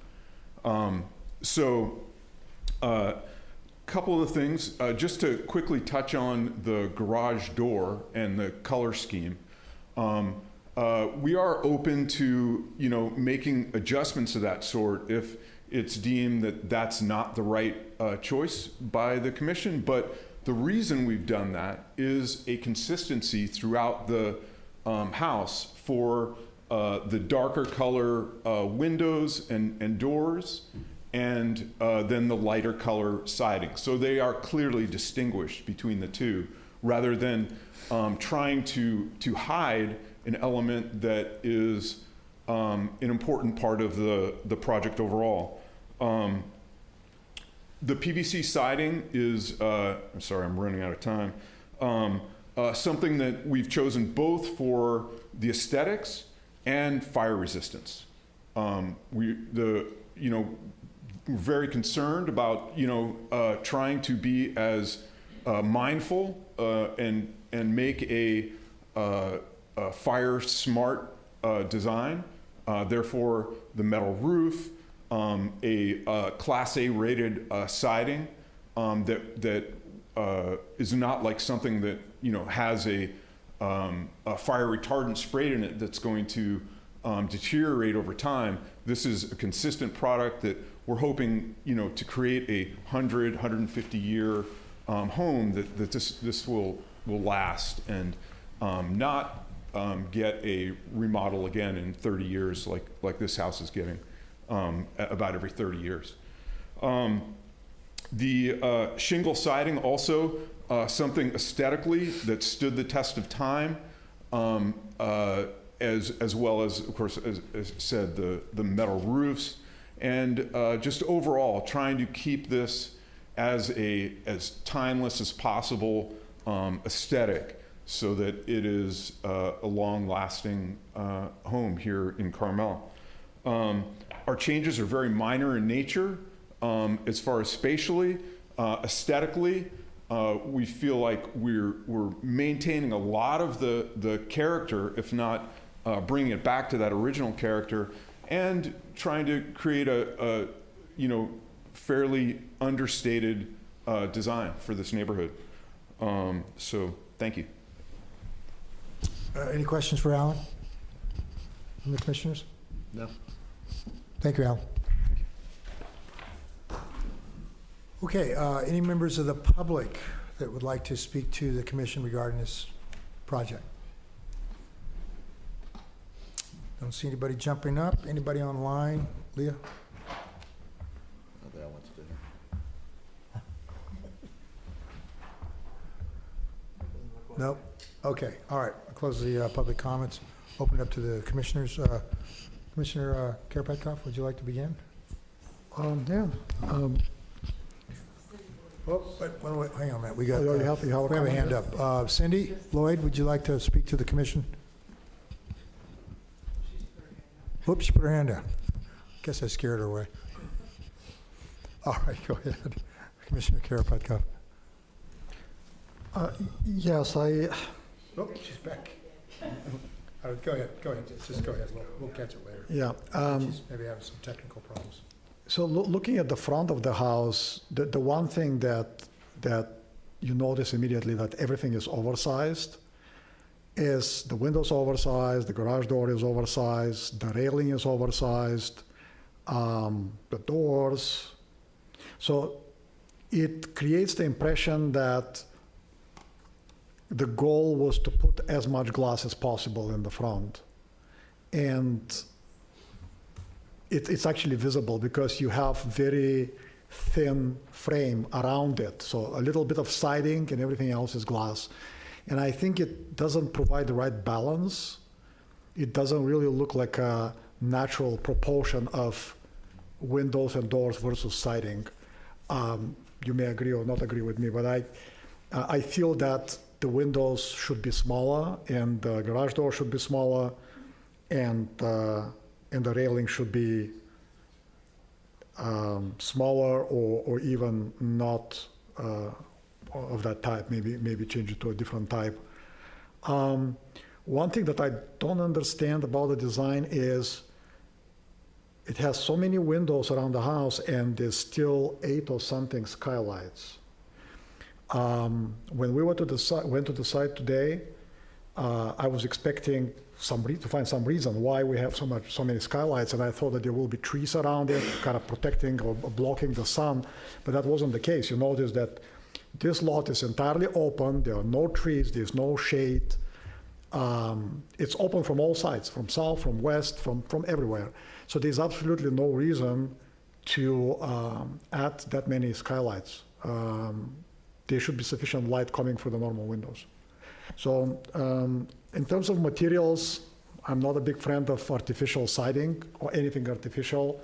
Couple of things, just to quickly touch on the garage door and the color scheme. We are open to making adjustments of that sort if it's deemed that that's not the right choice by the commission. But the reason we've done that is a consistency throughout the house for the darker color windows and doors, and then the lighter color siding. So they are clearly distinguished between the two, rather than trying to hide an element that is an important part of the project overall. The PVC siding is, I'm sorry, I'm running out of time, something that we've chosen both for the aesthetics and fire resistance. We're very concerned about trying to be as mindful and make a fire smart design. Therefore, the metal roof, a Class A rated siding that is not like something that, has a fire retardant sprayed in it that's going to deteriorate over time. This is a consistent product that we're hoping, to create a 150 year home that this will last and not get a remodel again in 30 years like this house is getting about every 30 years. The shingle siding also something aesthetically that stood the test of time, as well as, of course, as said, the metal roofs, and just overall trying to keep this as timeless as possible aesthetic, so that it is a long-lasting home here in Carmel. Our changes are very minor in nature. As far as spatially, aesthetically, we feel like we're maintaining a lot of the character, if not bringing it back to that original character, and trying to create a fairly understated design for this neighborhood. So thank you. Any questions for Alan from the commissioners? No. Thank you, Alan. Okay, any members of the public that would like to speak to the commission regarding this project? Don't see anybody jumping up. Anybody online? Leah? That wants dinner. Nope. Okay, all right. I'll close the public comments. Open it up to the commissioners. Commissioner Karapetkoff, would you like to begin? Yeah. Wait, hang on a minute. We got. You have a hand up. Cindy Lloyd, would you like to speak to the commission? Whoops, she put her hand down. Guess I scared her away. All right, go ahead, Commissioner Karapetkoff. Yes, I. Oh, she's back. Go ahead. Just go ahead. We'll catch it later. Yeah. She's maybe having some technical problems. So looking at the front of the house, the one thing that you notice immediately that everything is oversized is the windows oversized, the garage door is oversized, the railing is oversized, the doors. So it creates the impression that the goal was to put as much glass as possible in the front. And it's actually visible because you have very thin frame around it. So a little bit of siding and everything else is glass. And I think it doesn't provide the right balance. It doesn't really look like a natural proportion of windows and doors versus siding. You may agree or not agree with me, but I feel that the windows should be smaller and the garage door should be smaller, and the railing should be smaller or even not of that type, maybe change it to a different type. One thing that I don't understand about the design is it has so many windows around the house and there's still 8 or something skylights. When we went to the site today, I was expecting to find some reason why we have so many skylights, and I thought that there will be trees around it, kind of protecting or blocking the sun, but that wasn't the case. You notice that this lot is entirely open. There are no trees. There's no shade. It's open from all sides, from south, from west, from everywhere. So there's absolutely no reason to add that many skylights. There should be sufficient light coming through the normal windows. So in terms of materials, I'm not a big friend of artificial siding or anything artificial.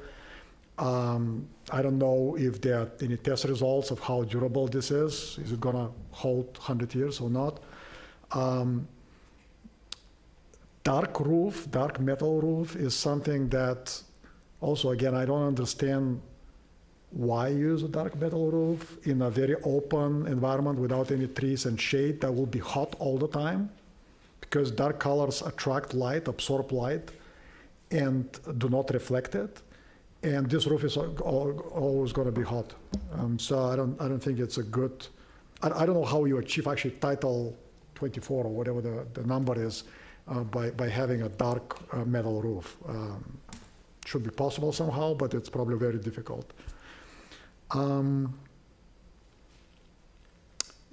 I don't know if there are any test results of how durable this is. Is it gonna hold 100 years or not? Dark metal roof is something that also, again, I don't understand why use a dark metal roof in a very open environment without any trees and shade that will be hot all the time, because dark colors attract light, absorb light, and do not reflect it. And this roof is always going to be hot. So I don't think it's a good I don't know how you achieve actually Title 24 or whatever the number is by having a dark metal roof. Should be possible somehow, but it's probably very difficult.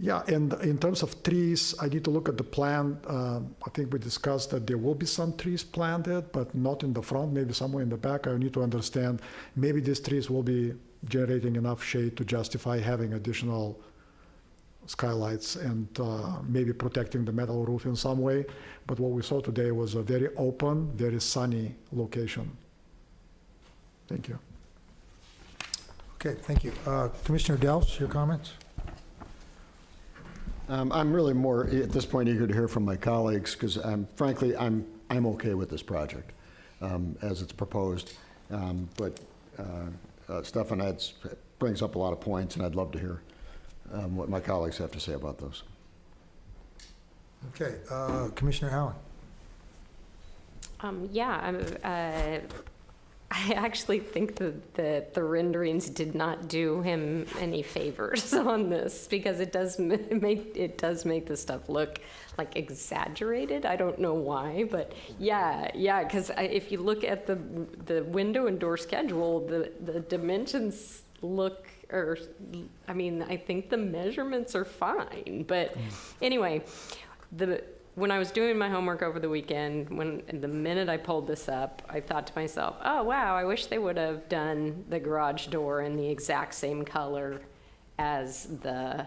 Yeah, and in terms of trees, I need to look at the plan. I think we discussed that there will be some trees planted, but not in the front, maybe somewhere in the back. I need to understand, maybe these trees will be generating enough shade to justify having additional skylights and maybe protecting the metal roof in some way. But what we saw today was a very open, very sunny location. Thank you. Okay, thank you. Commissioner Delps, your comments? I'm really more, at this point, eager to hear from my colleagues, because frankly, I'm okay with this project as it's proposed. But Stefan brings up a lot of points, and I'd love to hear what my colleagues have to say about those. Okay, Commissioner Allen. I actually think that the renderings did not do him any favors on this, because it does make the stuff look like exaggerated. I don't know why, but yeah, because if you look at the window and door schedule, the dimensions look, I think the measurements are fine. But anyway, when I was doing my homework over the weekend, the minute I pulled this up, I thought to myself, oh, wow, I wish they would have done the garage door in the exact same color as the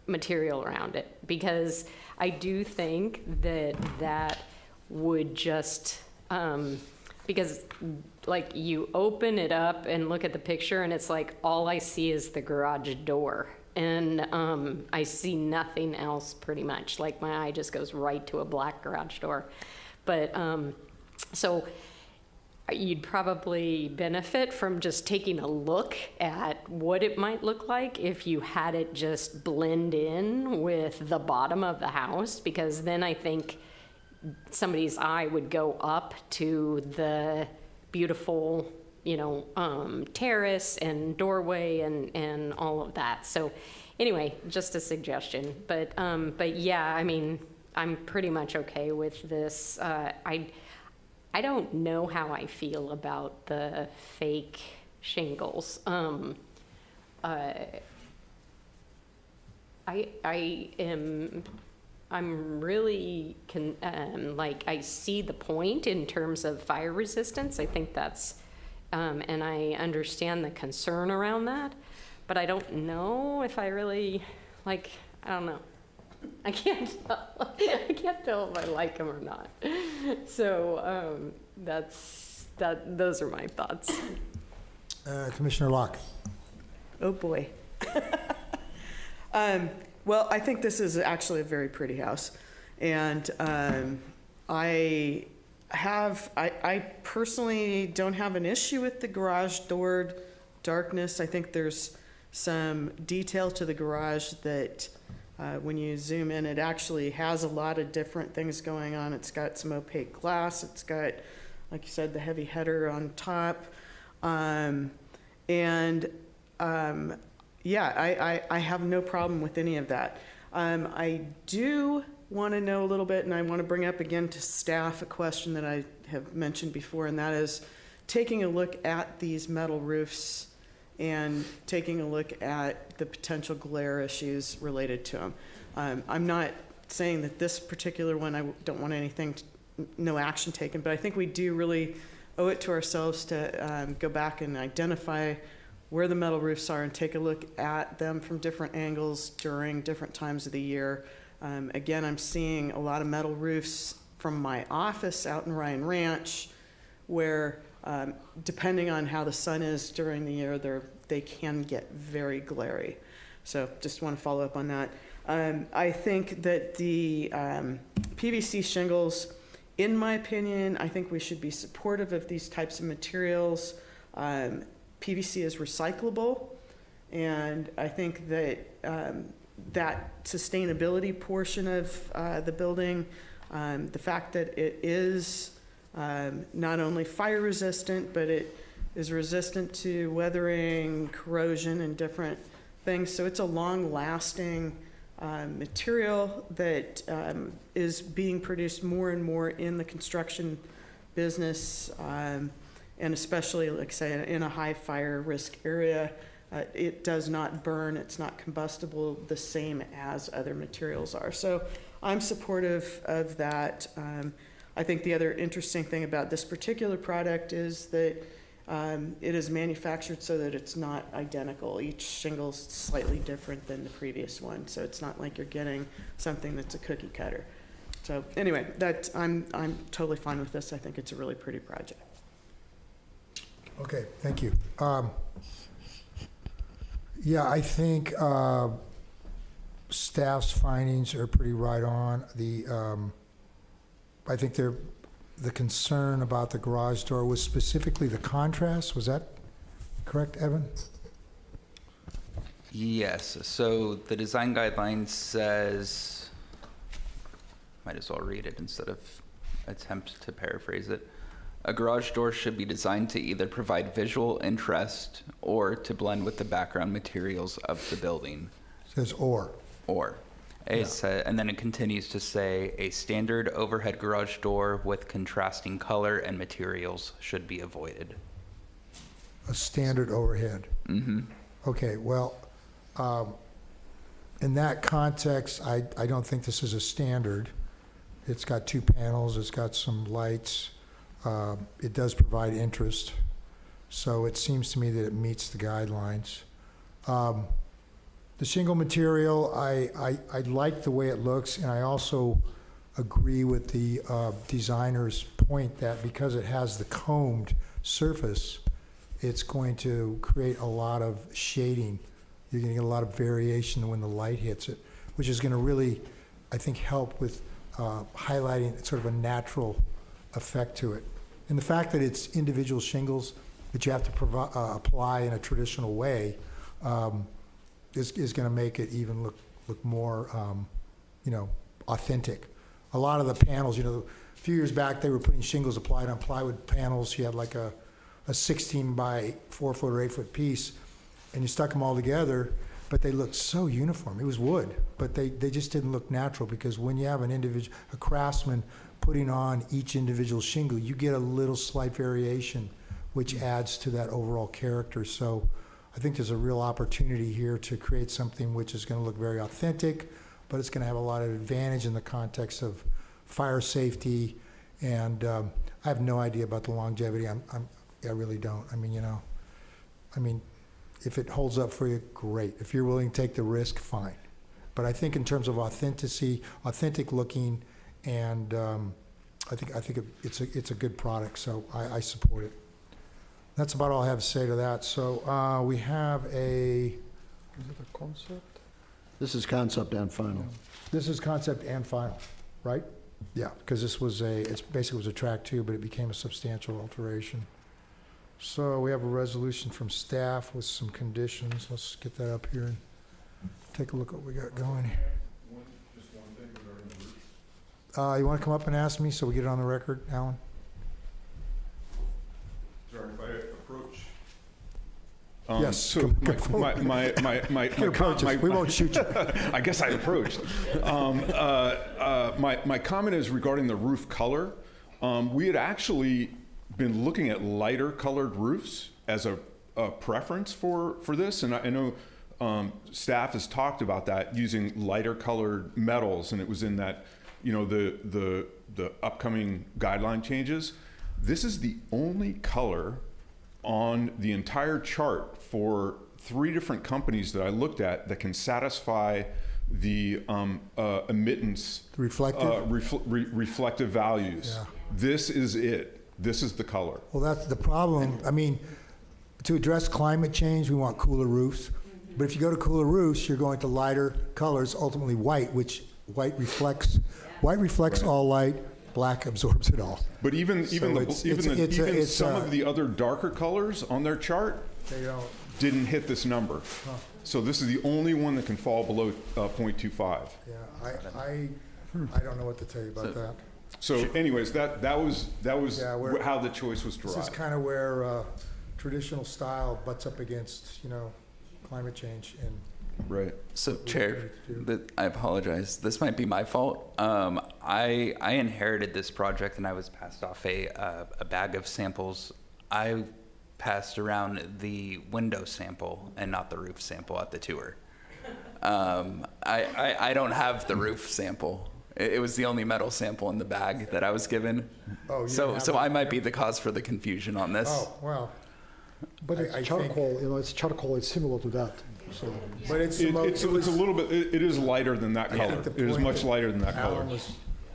material around it. Because I do think that would just, because like you open it up and look at the picture and it's like all I see is the garage door. And I see nothing else pretty much. Like my eye just goes right to a black garage door. But so you'd probably benefit from just taking a look at what it might look like if you had it just blend in with the bottom of the house, because then I think somebody's eye would go up to the beautiful terrace and doorway and all of that. So anyway, just a suggestion. But yeah, I'm pretty much okay with this. I don't know how I feel about the fake shingles. I'm really I see the point in terms of fire resistance. I think that's and I understand the concern around that, but I don't know if I really, I don't know. I can't tell. I can't tell if I like them or not. So those are my thoughts. Commissioner Locke. Oh, boy. Well, I think this is actually a very pretty house. And I personally don't have an issue with the garage door darkness. I think there's some detail to the garage that when you zoom in, it actually has a lot of different things going on. It's got some opaque glass. It's got, like you said, the heavy header on top. Yeah, I have no problem with any of that. I do want to know a little bit, and I want to bring up again to staff a question that I have mentioned before, and that is taking a look at these metal roofs and taking a look at the potential glare issues related to them. I'm not saying that this particular one, I don't want no action taken, but I think we do really owe it to ourselves to go back and identify where the metal roofs are and take a look at them from different angles during different times of the year. Again, I'm seeing a lot of metal roofs from my office out in Ryan Ranch where, depending on how the sun is during the year, they can get very glary. So just want to follow up on that. I think that the PVC shingles, in my opinion, I think we should be supportive of these types of materials. PVC is recyclable, and I think that that sustainability portion of the building, the fact that it is not only fire resistant, but it is resistant to weathering, corrosion, and different things. So it's a long-lasting material that is being produced more and more in the construction business, and especially, like I say, in a high fire risk area. It does not burn, it's not combustible the same as other materials are. So I'm supportive of that. I think the other interesting thing about this particular product is that it is manufactured so that it's not identical. Each shingle's slightly different than the previous one, so it's not like you're getting something that's a cookie cutter. So anyway, I'm totally fine with this. I think it's a really pretty project. Okay, thank you. Yeah, I think staff's findings are pretty right on. I think the concern about the garage door was specifically the contrast. Was that correct, Evan? Yes, so the design guideline says, might as well read it instead of attempt to paraphrase it. A garage door should be designed to either provide visual interest or to blend with the background materials of the building. It says or. Or. And then it continues to say, a standard overhead garage door with contrasting color and materials should be avoided. A standard overhead. Mm-hmm. Okay, well, in that context, I don't think this is a standard. It's got 2 panels, it's got some lights. It does provide interest, so it seems to me that it meets the guidelines. The shingle material, I like the way it looks, and I also agree with the designer's point that because it has the combed surface, it's going to create a lot of shading. You're going to get a lot of variation when the light hits it, which is going to really, I think, help with highlighting sort of a natural effect to it. And the fact that it's individual shingles that you have to apply in a traditional way is going to make it even look more, authentic. A lot of the panels, a few years back they were putting shingles applied on plywood panels. You had like a 16 by 4 foot or 8 foot piece, and you stuck them all together, but they looked so uniform. It was wood, but they just didn't look natural, because when you have a craftsman putting on each individual shingle, you get a little slight variation, which adds to that overall character. So I think there's a real opportunity here to create something which is going to look very authentic, but it's going to have a lot of advantage in the context of fire safety. And I have no idea about the longevity. I really don't. I mean, if it holds up for you, great. If you're willing to take the risk, fine. But I think in terms of authentic looking, and I think it's a good product, so I support it. That's about all I have to say to that. So we have Is it a concept? This is concept and final. This is concept and final, right? Yeah, because this was it basically was a track 2, but it became a substantial alteration. So we have a resolution from staff with some conditions. Let's get that up here and take a look at what we got going here. Just one thing regarding the roof. You want to come up and ask me so we get it on the record, Alan? Sorry, if I approach. Yes, So come my we won't shoot you. I guess I approached. My comment is regarding the roof color. We had actually been looking at lighter colored roofs as a preference for this, and I know staff has talked about that, using lighter colored metals, and it was in that, the upcoming guideline changes. This is the only color on the entire chart for 3 different companies that I looked at that can satisfy the emittance, reflective values. Yeah. This is it. This is the color. Well, that's the problem. I mean, to address climate change, we want cooler roofs. But if you go to cooler roofs, you're going to lighter colors, ultimately white, which white reflects all light, black absorbs it all. But even some of the other darker colors on their chart didn't hit this number. Huh. So this is the only one that can fall below 0.25. Yeah, I don't know what to tell you about that. So anyways, that was how the choice was derived. This is kind of where traditional style butts up against, climate change, and Right. So, Chair, I apologize. This might be my fault. I inherited this project and I was passed off a bag of samples. I passed around the window sample and not the roof sample at the tour. I don't have the roof sample. It was the only metal sample in the bag that I was given. Oh, you so don't have so it? I might be the cause for the confusion on this. Oh, well, But I it's think- charcoal, it's charcoal, it's similar to that, so. but it's, It's a little bit, it is lighter than that I color. think the It is point much that lighter than that color. Alan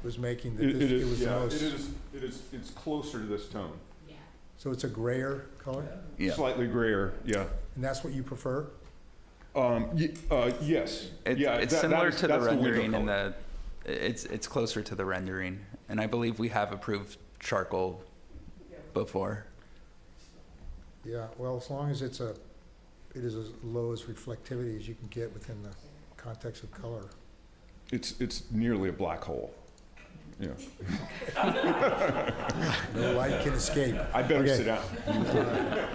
was making, that It this, it is, was the yeah, most, it's closer to this tone. so it's a grayer color? Yeah. Slightly grayer, yeah. And that's what you prefer? Yes. Yeah, It's that similar is- to the that's window rendering and color. it's closer to the rendering, and I believe we have approved charcoal before. Yeah, well, as long as it is as low as reflectivity as you can get within the context of color. It's nearly a black hole. Yeah. No light can escape. I better Okay. sit down.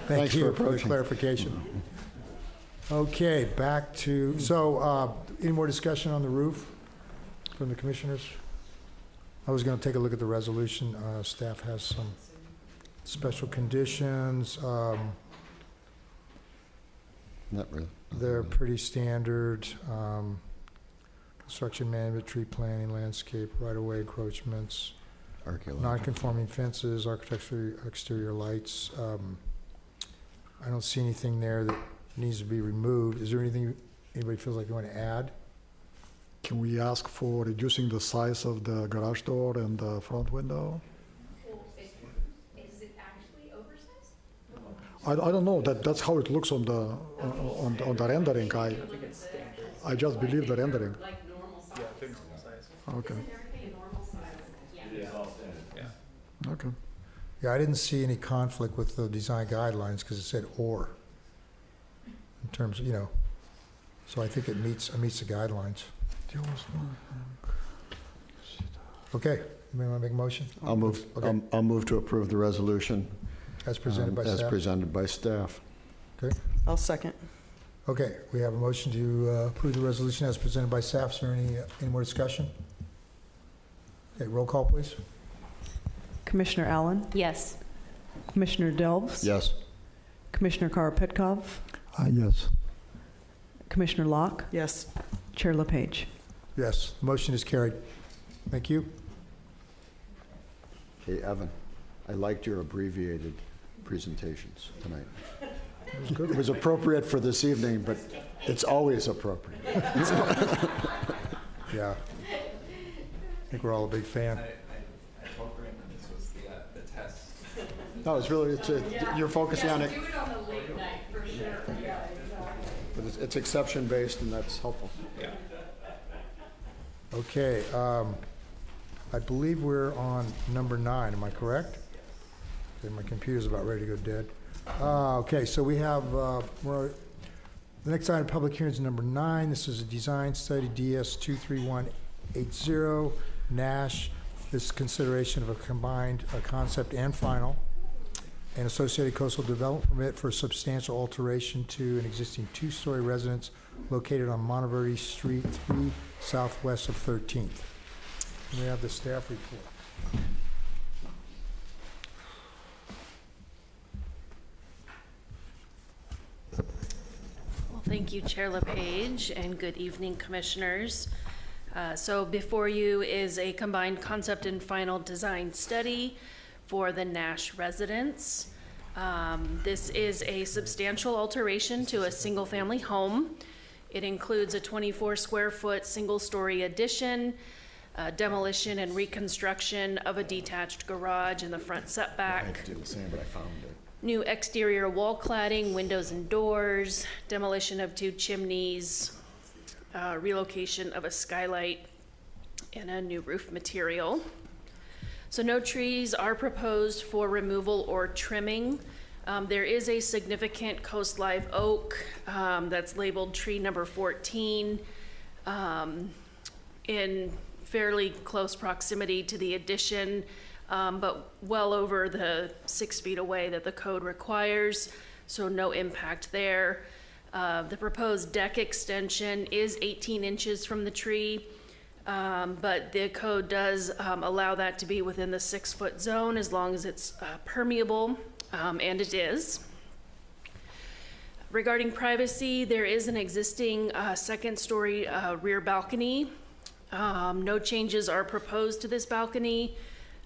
Thanks you for for the approaching. clarification. Okay, back to, so, any more discussion on the roof from the commissioners? I was gonna take a look at the resolution. Staff has some special conditions. Not really. They're pretty standard. Construction management, tree planting, landscape, right-of-way encroachments, Archaeological. non-conforming fences, architecture, exterior lights. I don't see anything there that needs to be removed. Is there anything anybody feels like they want to add? Can we ask for reducing the size of the garage door and the front window? Is it actually oversized? I don't know, that's how it looks on the rendering. I just believe the rendering. Like normal size? Yeah, things size. Okay, Everything normal size? Yeah. okay. Yeah, I didn't see any conflict with the design guidelines because it said "or" in terms of, so I think it meets the guidelines. Okay, anybody want to make a motion? I'll move, Okay. I'll move to approve the resolution. As presented by As staff? presented by staff. Okay. I'll second. Okay, we have a motion to approve the resolution as presented by staff. Is there any more discussion? Okay, roll call, please. Commissioner Allen, Yes. Commissioner Delves, Yes. Commissioner Karapetkov, Yes. Commissioner Locke, Yes. Chair LePage. Yes, the motion is carried. Thank you. Hey, Evan, I liked your abbreviated presentations tonight. It was good. It was appropriate for this evening, but it's always appropriate. Yeah. I think we're all a big fan. I told Brandon this was the test. No, it's really, you're focusing on it, Do it on the late night, for sure. Yeah, exactly. but it's exception-based, and that's helpful. Yeah. Okay, I believe we're on number 9, am I correct? Okay, my computer's about ready to go dead. Okay, so we have, the next item, public hearing is number 9. This is a design study, DS 23180, Nash. This is consideration of a combined concept and final, and associated coastal development permit for substantial alteration to an existing 2-story residence located on Monteverde Street 3 southwest of 13th. We have the staff report. Well, thank you, Chair LePage, and good evening, Commissioners. So before you is a combined concept and final design study for the Nash residence. This is a substantial alteration to a single-family home. It includes a 24-square-foot, single-story addition, demolition and reconstruction of a detached garage in the front setback. I had to do the same, but I found it. New exterior wall cladding, windows and doors, demolition of 2 chimneys, relocation of a skylight, and a new roof material. So no trees are proposed for removal or trimming. There is a significant coast live oak that's labeled tree number 14 in fairly close proximity to the addition, but well over the 6 feet away that the code requires, so no impact there. The proposed deck extension is 18 inches from the tree, but the code does allow that to be within the 6-foot zone as long as it's permeable, and it is. Regarding privacy, there is an existing second-story rear balcony. No changes are proposed to this balcony,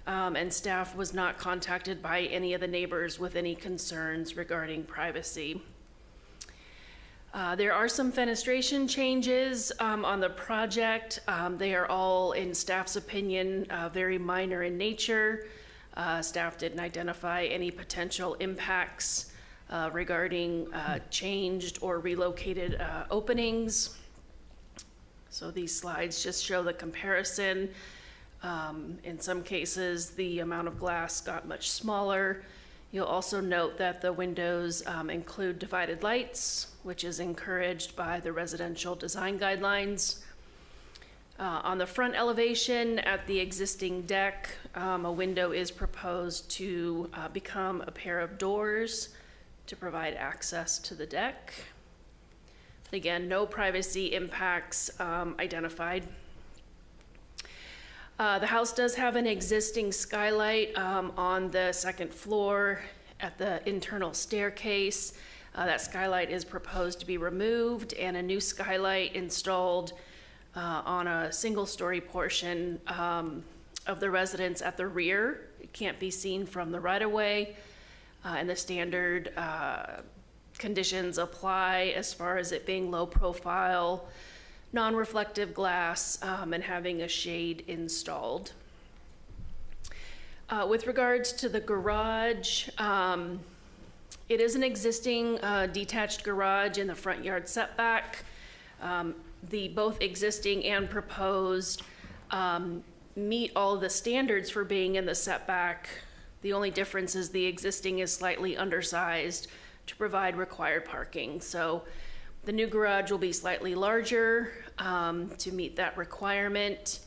and staff was not contacted by any of the neighbors with any concerns regarding privacy. There are some fenestration changes on the project. They are all, in staff's opinion, very minor in nature. Staff didn't identify any potential impacts regarding changed or relocated openings. So these slides just show the comparison. In some cases, the amount of glass got much smaller. You'll also note that the windows include divided lights, which is encouraged by the residential design guidelines. On the front elevation at the existing deck, a window is proposed to become a pair of doors to provide access to the deck. Again, no privacy impacts identified. The house does have an existing skylight on the second floor at the internal staircase. That skylight is proposed to be removed and a new skylight installed on a single-story portion of the residence at the rear. It can't be seen from the right-of-way, and the standard conditions apply as far as it being low profile, non-reflective glass, and having a shade installed. With regards to the garage, it is an existing detached garage in the front yard setback. The both existing and proposed meet all of the standards for being in the setback. The only difference is the existing is slightly undersized to provide required parking. So the new garage will be slightly larger to meet that requirement.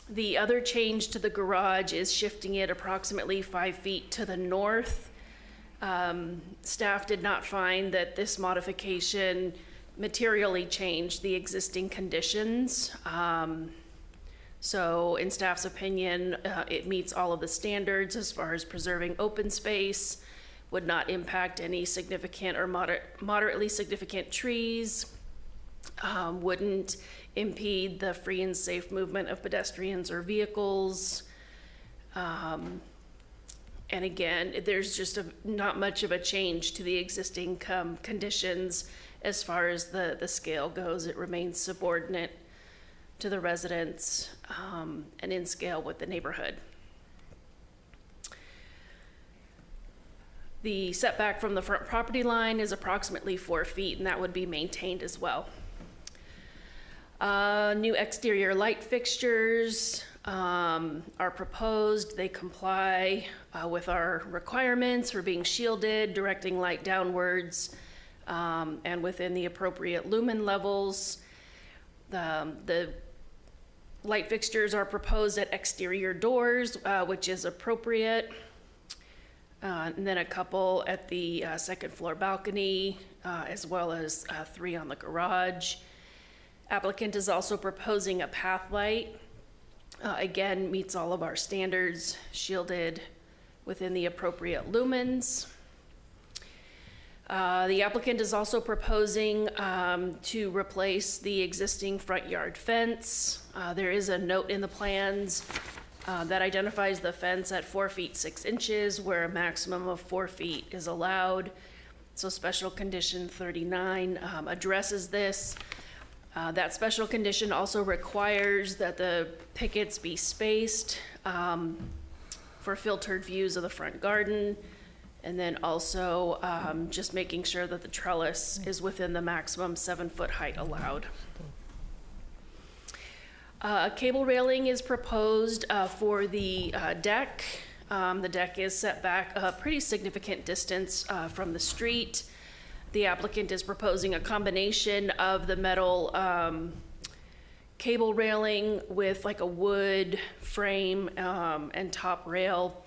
The other change to the garage is shifting it approximately 5 feet to the north. Staff did not find that this modification materially changed the existing conditions. So in staff's opinion, it meets all of the standards as far as preserving open space, would not impact any significant or moderately significant trees, wouldn't impede the free and safe movement of pedestrians or vehicles. And again, there's just not much of a change to the existing conditions as far as the scale goes. It remains subordinate to the residents and in scale with the neighborhood. The setback from the front property line is approximately 4 feet, and that would be maintained as well. New exterior light fixtures are proposed. They comply with our requirements for being shielded, directing light downwards, and within the appropriate lumen levels. The light fixtures are proposed at exterior doors, which is appropriate. And then a couple at the second floor balcony, as well as 3 on the garage. Applicant is also proposing a path light. Again, meets all of our standards, shielded within the appropriate lumens. The applicant is also proposing to replace the existing front yard fence. There is a note in the plans that identifies the fence at 4 feet 6 inches, where a maximum of 4 feet is allowed. So special condition 39 addresses this. That special condition also requires that the pickets be spaced for filtered views of the front garden, and then also just making sure that the trellis is within the maximum 7-foot height allowed. A cable railing is proposed for the deck. The deck is set back a pretty significant distance from the street. The applicant is proposing a combination of the metal cable railing with like a wood frame and top rail.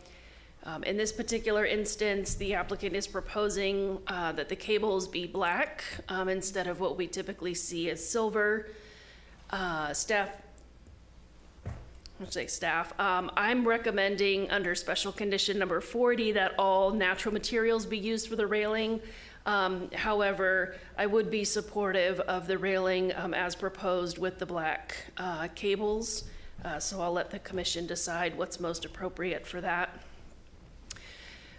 In this particular instance, the applicant is proposing that the cables be black instead of what we typically see as silver. I'm recommending under special condition number 40 that all natural materials be used for the railing. However, I would be supportive of the railing as proposed with the black cables. So I'll let the commission decide what's most appropriate for that.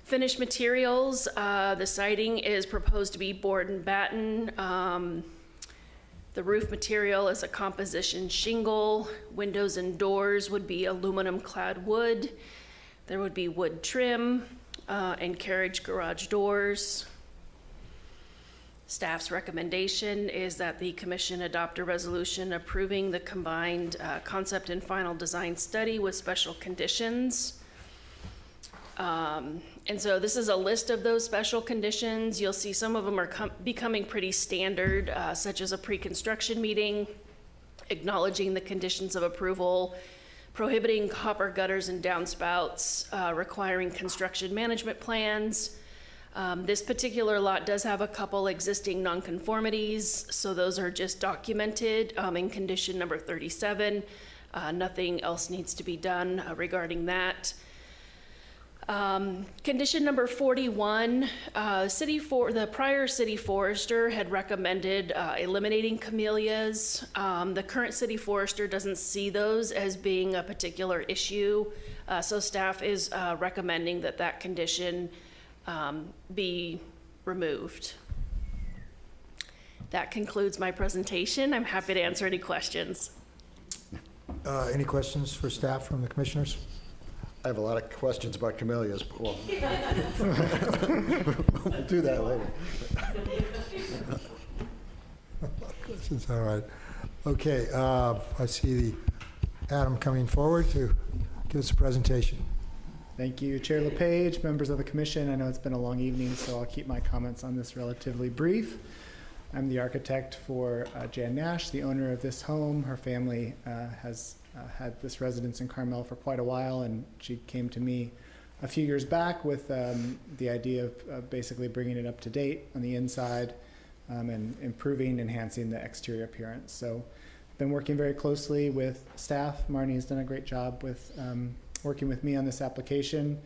Finished materials, the siding is proposed to be board and batten. The roof material is a composition shingle. Windows and doors would be aluminum clad wood. There would be wood trim and carriage garage doors. Staff's recommendation is that the commission adopt a resolution approving the combined concept and final design study with special conditions. And so this is a list of those special conditions. You'll see some of them are becoming pretty standard, such as a pre-construction meeting, acknowledging the conditions of approval, prohibiting copper gutters and downspouts, requiring construction management plans. This particular lot does have a couple existing nonconformities, so those are just documented in condition number 37. Nothing else needs to be done regarding that. Condition number 41, the prior city forester had recommended eliminating camellias. The current city forester doesn't see those as being a particular issue, so staff is recommending that that condition be removed. That concludes my presentation. I'm happy to answer any questions. Any questions for staff from the commissioners? I have a lot of questions about camellias, but we'll do that later. Questions, all right. Okay, I see Adam coming forward to give us a presentation. Thank you, Chair LePage, members of the commission. I know it's been a long evening, so I'll keep my comments on this relatively brief. I'm the architect for Jan Nash, the owner of this home. Her family has had this residence in Carmel for quite a while, and she came to me a few years back with the idea of basically bringing it up to date on the inside and enhancing the exterior appearance. So I've been working very closely with staff. Marnie has done a great job with working with me on this application.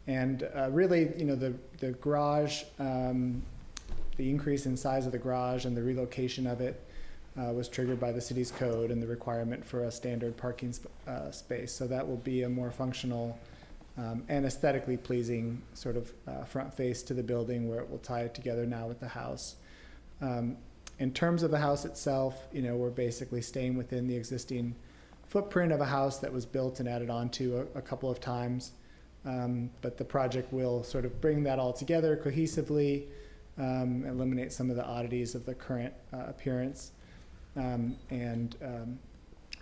And really, you know, the garage, the increase in size of the garage and the relocation of it was triggered by the city's code and the requirement for a standard parking space. So that will be a more functional and aesthetically pleasing sort of front face to the building, where it will tie it together now with the house. In terms of the house itself, you know, we're basically staying within the existing footprint of a house that was built and added onto a couple of times. But the project will sort of bring that all together cohesively, eliminate some of the oddities of the current appearance.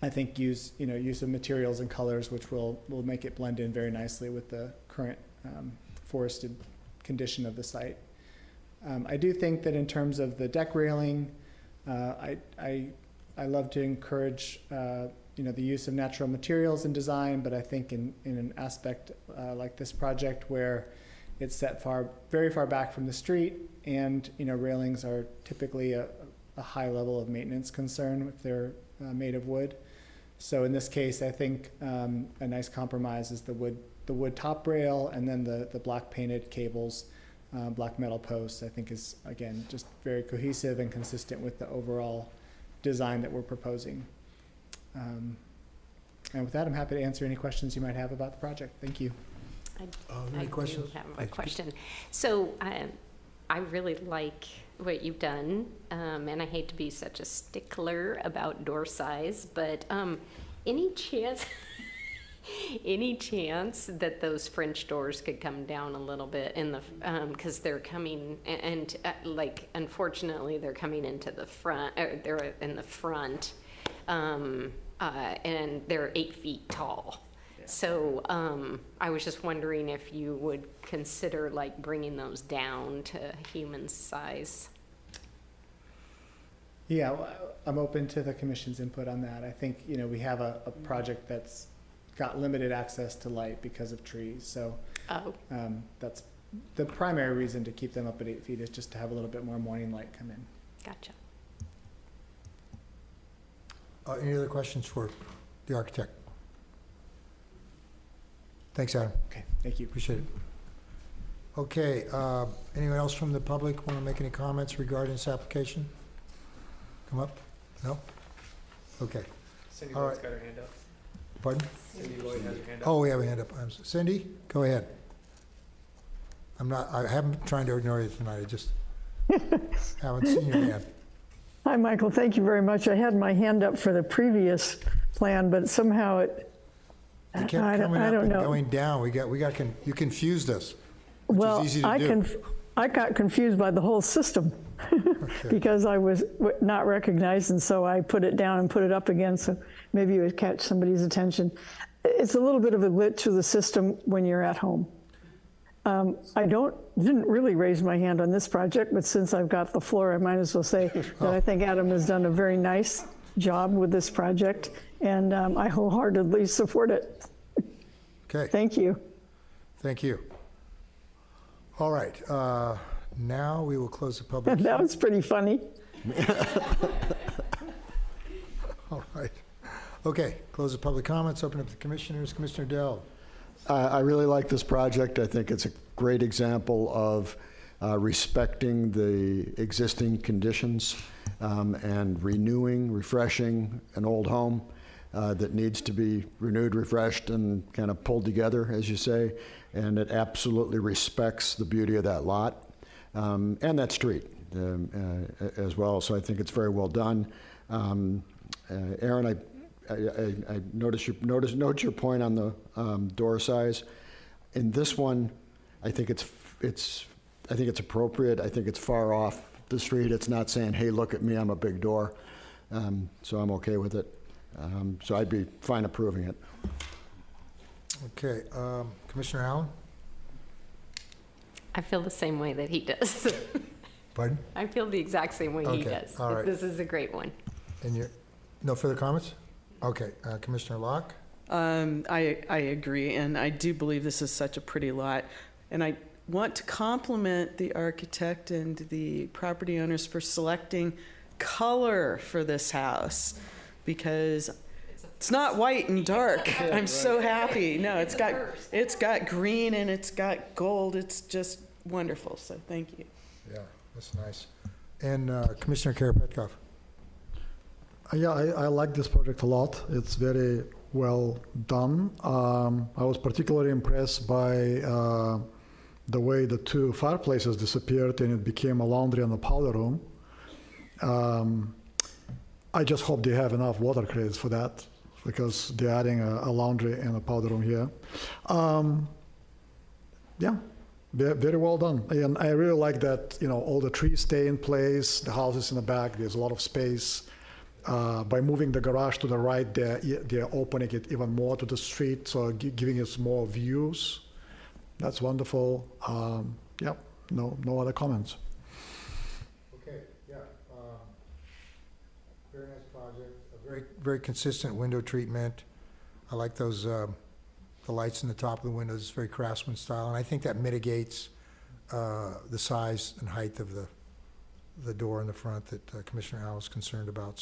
I think use of materials and colors, which will make it blend in very nicely with the current forested condition of the site. I do think that in terms of the deck railing, I love to encourage the use of natural materials in design, but I think in an aspect like this project where it's set very far back from the street, and railings are typically a high level of maintenance concern if they're made of wood. So in this case, I think a nice compromise is the wood top rail, and then the black painted cables, black metal posts, I think is, again, just very cohesive and consistent with the overall design that we're proposing. And with that, I'm happy to answer any questions you might have about the project. Thank you. I do have a question. So I really like what you've done, and I hate to be such a stickler about door size, but any chance that those French doors could come down a little bit in the because they're coming and unfortunately they're coming into the front, or they're in the front, and they're 8 feet tall. So I was just wondering if you would consider bringing those down to human size. Yeah, I'm open to the commission's input on that. I think we have a project that's got limited access to light because of trees. So Oh, that's the primary reason to keep them up at 8 feet, is just to have a little bit more morning light come in. gotcha. Any other questions for the architect? Thanks, Adam. Okay, thank you. Appreciate it. Okay, anyone else from the public want to make any comments regarding this application? Come up? No? Okay. Cindy All Lloyd's right. got her hand up. Pardon? Cindy Lloyd has her hand up. Oh, we have a hand up. Cindy, go ahead. I haven't been trying to ignore you tonight. I just haven't seen your hand. Hi, Michael. Thank you very much. I had my hand up for the previous plan, but somehow it, You kept I coming up don't and know. going down. You confused us, which Well, is easy to do. I got confused by the whole system because I was not recognized, and so I put it down and put it up again, so maybe it would catch somebody's attention. It's a little bit of a glitch to the system when you're at home. I didn't really raise my hand on this project, but since I've got the floor, I might as well say that I think Adam has done a very nice job with this project, and I wholeheartedly support it. Okay. Thank you. Thank you. All right, now we will close the public. That was pretty funny. All right. Okay, close the public comments, open up the commissioners. Commissioner Dell. I really like this project. I think it's a great example of respecting the existing conditions and renewing, refreshing an old home that needs to be renewed, refreshed, and kind of pulled together, as you say. And it absolutely respects the beauty of that lot and that street as well. So I think it's very well done. Aaron, I note your point on the door size. In this one, I think it's appropriate. I think it's far off the street. It's not saying, "Hey, look at me, I'm a big door," so I'm okay with it. So I'd be fine approving it. Okay, Commissioner Allen? I feel the same way that he does. Pardon? I feel the exact same way he Okay, does. all right. This is a great one. And no further comments? Okay, Commissioner Locke? I agree, and I do believe this is such a pretty lot. And I want to compliment the architect and the property owners for selecting color for this house, because it's not white and dark. I'm so happy. No, it's got green and it's got gold. It's just wonderful. So thank you. Yeah, that's nice. And Commissioner Karapetkov? Yeah, I like this project a lot. It's very well done. I was particularly impressed by the way the two fireplaces disappeared and it became a laundry and a powder room. I just hope they have enough water credits for that, because they're adding a laundry and a powder room here. Yeah, very well done. And I really like that, all the trees stay in place, the house is in the back, there's a lot of space. By moving the garage to the right, they're opening it even more to the street, so giving us more views. That's wonderful. Yep, no other comments. Okay, yeah. Very nice project. A very consistent window treatment. I like those, the lights in the top of the windows. It's very craftsman style, and I think that mitigates the size and height of the door in the front that Commissioner Howell is concerned about.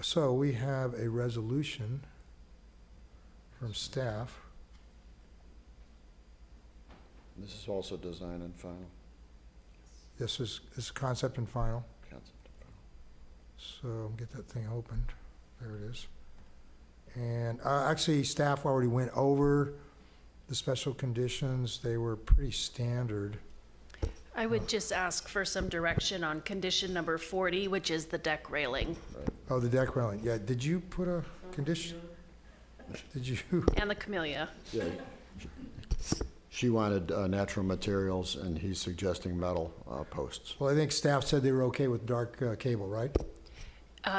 So we have a resolution from staff. This is also design and final. This is concept and final. Concept and So final. get that thing opened. There it is. And actually, staff already went over the special conditions. They were pretty standard. I would just ask for some direction on condition number 40, which is the deck railing. Oh, the deck railing. Yeah, did you put a condition? Did you? And the camellia. Yeah. She wanted natural materials, and he's suggesting metal posts. Well, I think staff said they were okay with dark cable, right?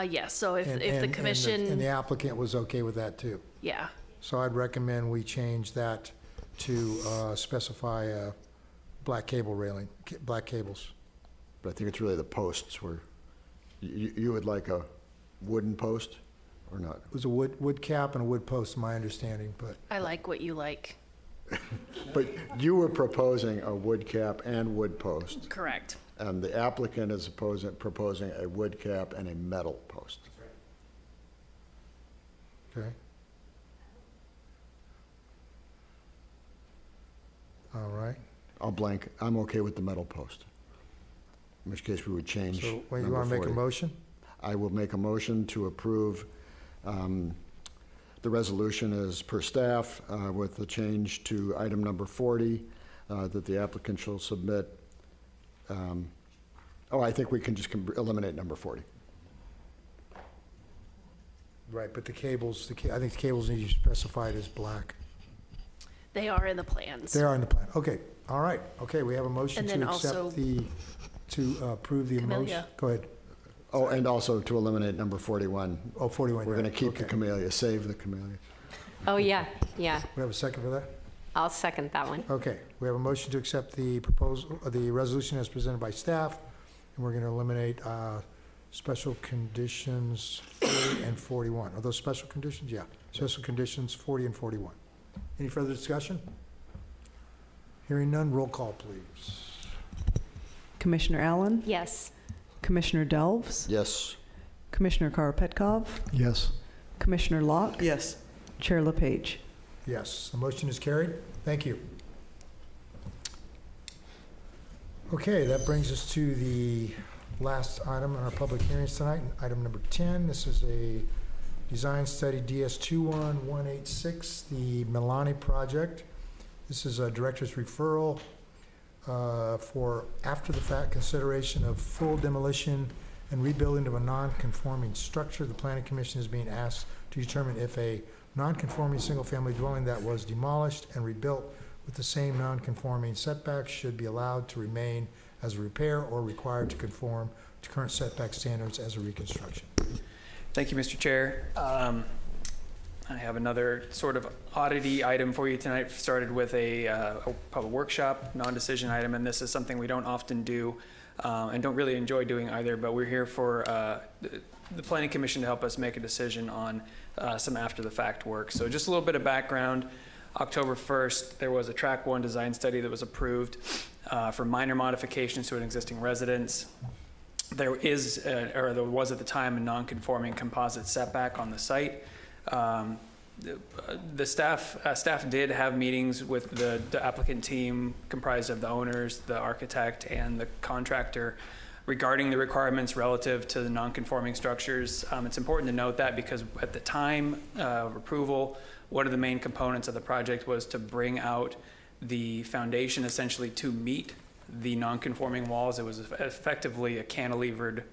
Yes, so if the commission. And the applicant was okay with that too. Yeah. So I'd recommend we change that to specify a black cable railing, black cables. But I think it's really the posts where you would like a wooden post? or not? It was a wood cap and a wood post, my understanding, but I like what you like. But you were proposing a wood cap and wood post, Correct. and the applicant is proposing a wood cap and a metal post. okay. All right. I'll blank. I'm okay with the metal post. In which case we would change So, well, you number want to make a 40. motion? I will make a motion to approve the resolution as per staff with the change to item number 40, that the applicant shall submit. I think we can just eliminate number 40. Right, but the cables, I think the cables need to be specified as black. They are in the plans. They are in the plan. Okay, all right. Okay, we have a motion And then to also- accept to approve the motion. Camellia. Go ahead. Oh, and also to eliminate number 41. Oh, 41. We're going to keep the okay. camellia, save the camellia. Oh, yeah, yeah. We have a second for that? I'll second that one. Okay, we have a motion to accept the proposal, the resolution as presented by staff, and we're going to eliminate special conditions 40 and 41. Are those special conditions? Yeah, special conditions 40 and 41. Any further discussion? Hearing none, roll call, please. Commissioner Allen? Yes. Commissioner Delves? Yes. Commissioner Karapetkov? Yes. Commissioner Locke? Yes. Chair LePage? Yes, the motion is carried. Thank you. Okay, that brings us to the last item on our public hearings tonight, item number 10. This is a design study DS21186, the Milani project. This is a director's referral for after-the-fact consideration of full demolition and rebuilding of a non-conforming structure. The Planning Commission is being asked to determine if a non-conforming single-family dwelling that was demolished and rebuilt with the same non-conforming setbacks should be allowed to remain as a repair or required to conform to current setback standards as a reconstruction. Thank you, Mr. Chair. I have another sort of oddity item for you tonight. Started with a public workshop, non-decision item, and this is something we don't often do and don't really enjoy doing either, but we're here for the Planning Commission to help us make a decision on some after-the-fact work. So just a little bit of background. October 1st, there was a Track 1 design study that was approved for minor modifications to an existing residence. There is, or there was at the time, a non-conforming composite setback on the site. The staff did have meetings with the applicant team comprised of the owners, the architect, and the contractor regarding the requirements relative to the non-conforming structures. It's important to note that because at the time of approval, one of the main components of the project was to bring out the foundation essentially to meet the non-conforming walls. It was effectively a cantilevered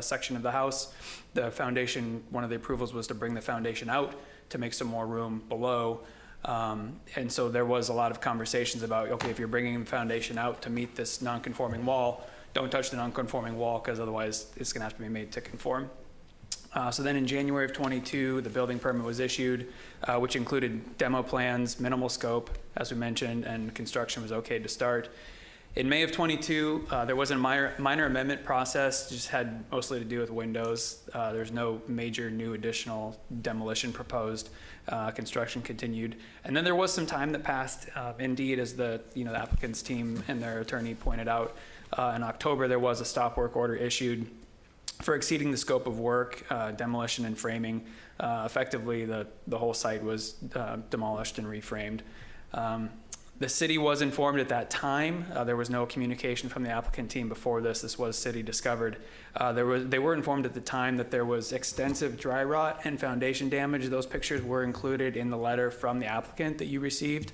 section of the house. The foundation, one of the approvals was to bring the foundation out to make some more room below. And so there was a lot of conversations about, okay, if you're bringing the foundation out to meet this non-conforming wall, don't touch the non-conforming wall because otherwise it's gonna have to be made to conform. So then in January of 22, the building permit was issued, which included demo plans, minimal scope, as we mentioned, and construction was okay to start. In May of 22, there was a minor amendment process, just had mostly to do with windows. There's no major new additional demolition proposed. Construction continued. And then there was some time that passed. Indeed, as the applicant's team and their attorney pointed out, in October, there was a stop work order issued for exceeding the scope of work, demolition and framing. Effectively, the whole site was demolished and reframed. The city was informed at that time. There was no communication from the applicant team before this. This was city discovered. They were informed at the time that there was extensive dry rot and foundation damage. Those pictures were included in the letter from the applicant that you received.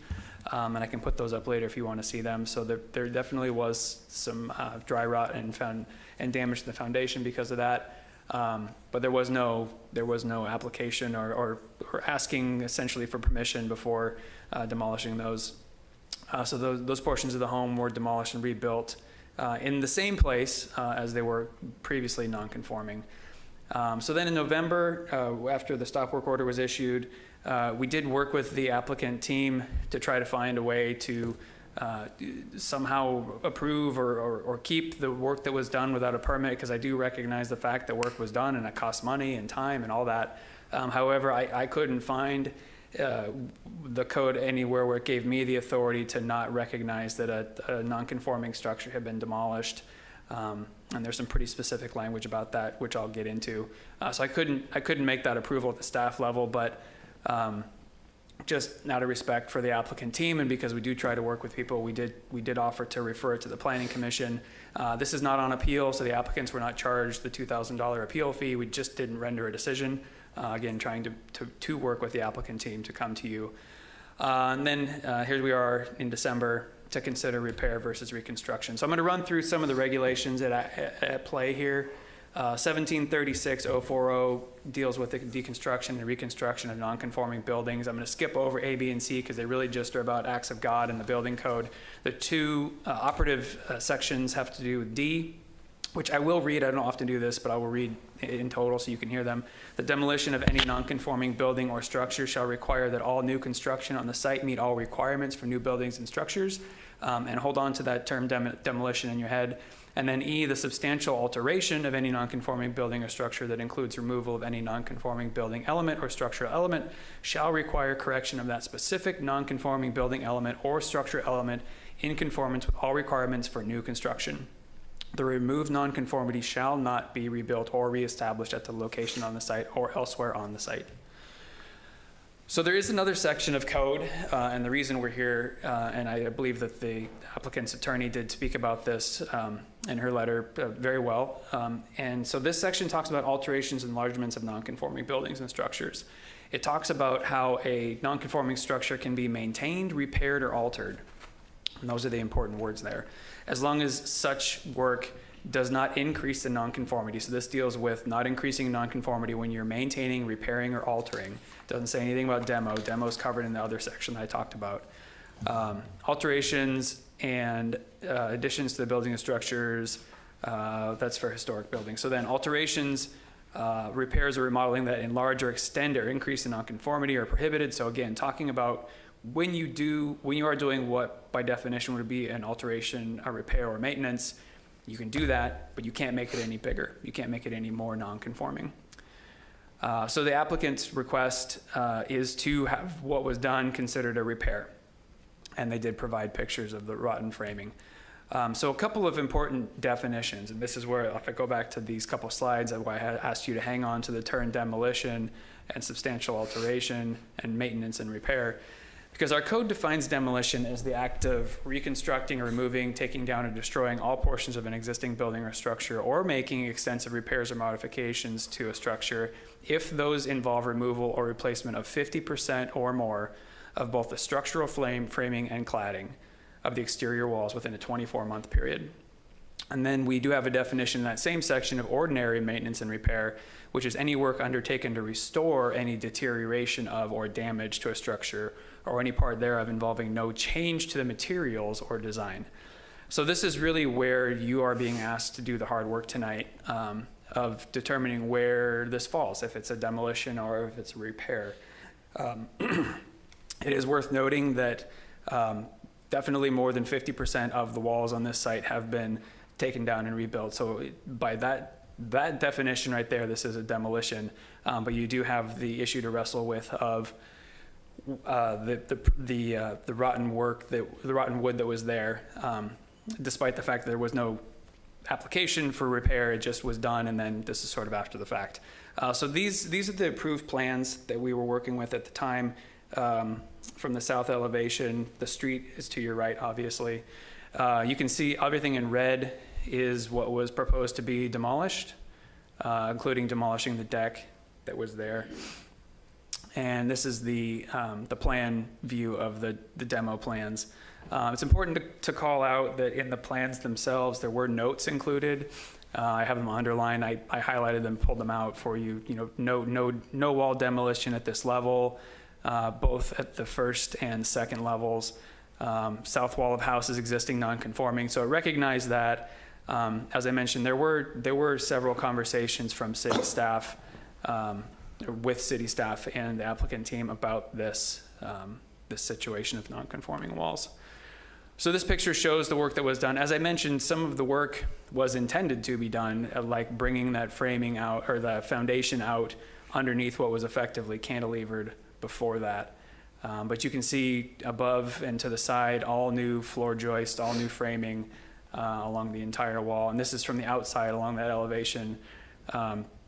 And I can put those up later if you want to see them. So there definitely was some dry rot and damage to the foundation because of that. But there was no application or asking essentially for permission before demolishing those. So those portions of the home were demolished and rebuilt in the same place as they were previously non-conforming. So then in November, after the stop work order was issued, we did work with the applicant team to try to find a way to somehow approve or keep the work that was done without a permit, because I do recognize the fact that work was done and it costs money and time and all that. However, I couldn't find the code anywhere where it gave me the authority to not recognize that a non-conforming structure had been demolished. And there's some pretty specific language about that, which I'll get into. So I couldn't make that approval at the staff level, but just out of respect for the applicant team, and because we do try to work with people, we did offer to refer it to the Planning Commission. This is not on appeal, so the applicants were not charged the $2,000 appeal fee. We just didn't render a decision. Again, trying to work with the applicant team to come to you. And then here we are in December to consider repair versus reconstruction. So I'm going to run through some of the regulations at play here. 1736-040 deals with the deconstruction and reconstruction of non-conforming buildings. I'm going to skip over A, B, and C because they really just are about acts of God in the building code. The two operative sections have to do with D, which I will read. I don't often do this, but I will read in total so you can hear them. The demolition of any non-conforming building or structure shall require that all new construction on the site meet all requirements for new buildings and structures. And hold on to that term demolition in your head. And then E, the substantial alteration of any non-conforming building or structure that includes removal of any non-conforming building element or structural element shall require correction of that specific non-conforming building element or structural element in conformance with all requirements for new construction. The removed nonconformity shall not be rebuilt or reestablished at the location on the site or elsewhere on the site. So there is another section of code, and the reason we're here, and I believe that the applicant's attorney did speak about this in her letter very well. And so this section talks about alterations and enlargements of nonconforming buildings and structures. It talks about how a nonconforming structure can be maintained, repaired, or altered. And those are the important words there. As long as such work does not increase the nonconformity. So this deals with not increasing nonconformity when you're maintaining, repairing, or altering. Doesn't say anything about demo. Demo is covered in the other section that I talked about. Alterations and additions to the building and structures, that's for historic buildings. So then alterations, repairs or remodeling that enlarge or extend or increase the nonconformity are prohibited. So again, talking about when you are doing what by definition would be an alteration, a repair, or maintenance, you can do that, but you can't make it any bigger. You can't make it any more non-conforming. So the applicant's request is to have what was done considered a repair. And they did provide pictures of the rotten framing. So a couple of important definitions, and this is where, if I go back to these couple slides, where I had asked you to hang on to the term demolition and substantial alteration and maintenance and repair. Because our code defines demolition as the act of reconstructing, removing, taking down, or destroying all portions of an existing building or structure, or making extensive repairs or modifications to a structure if those involve removal or replacement of 50% or more of both the structural framing and cladding of the exterior walls within a 24-month period. And then we do have a definition in that same section of ordinary maintenance and repair, which is any work undertaken to restore any deterioration of or damage to a structure or any part thereof involving no change to the materials or design. So this is really where you are being asked to do the hard work tonight of determining where this falls, if it's a demolition or if it's a repair. It is worth noting that definitely more than 50% of the walls on this site have been taken down and rebuilt. So by that definition right there, this is a demolition, but you do have the issue to wrestle with of the rotten wood that was there, despite the fact that there was no application for repair. It just was done, and then this is sort of after the fact. So these are the approved plans that we were working with at the time. From the south elevation, the street is to your right, obviously. You can see everything in red is what was proposed to be demolished, including demolishing the deck that was there. And this is the plan view of the demo plans. It's important to call out that in the plans themselves, there were notes included. I have them underlined. I highlighted them, pulled them out for you. You know, no wall demolition at this level, both at the first and second levels. South wall of house is existing non-conforming. So I recognize that. As I mentioned, there were several conversations from city staff, with city staff and the applicant team about this situation of non-conforming walls. So this picture shows the work that was done. As I mentioned, some of the work was intended to be done, like bringing that framing out, or the foundation out underneath what was effectively cantilevered before that. But you can see above and to the side, all new floor joist, all new framing along the entire wall. And this is from the outside along that elevation.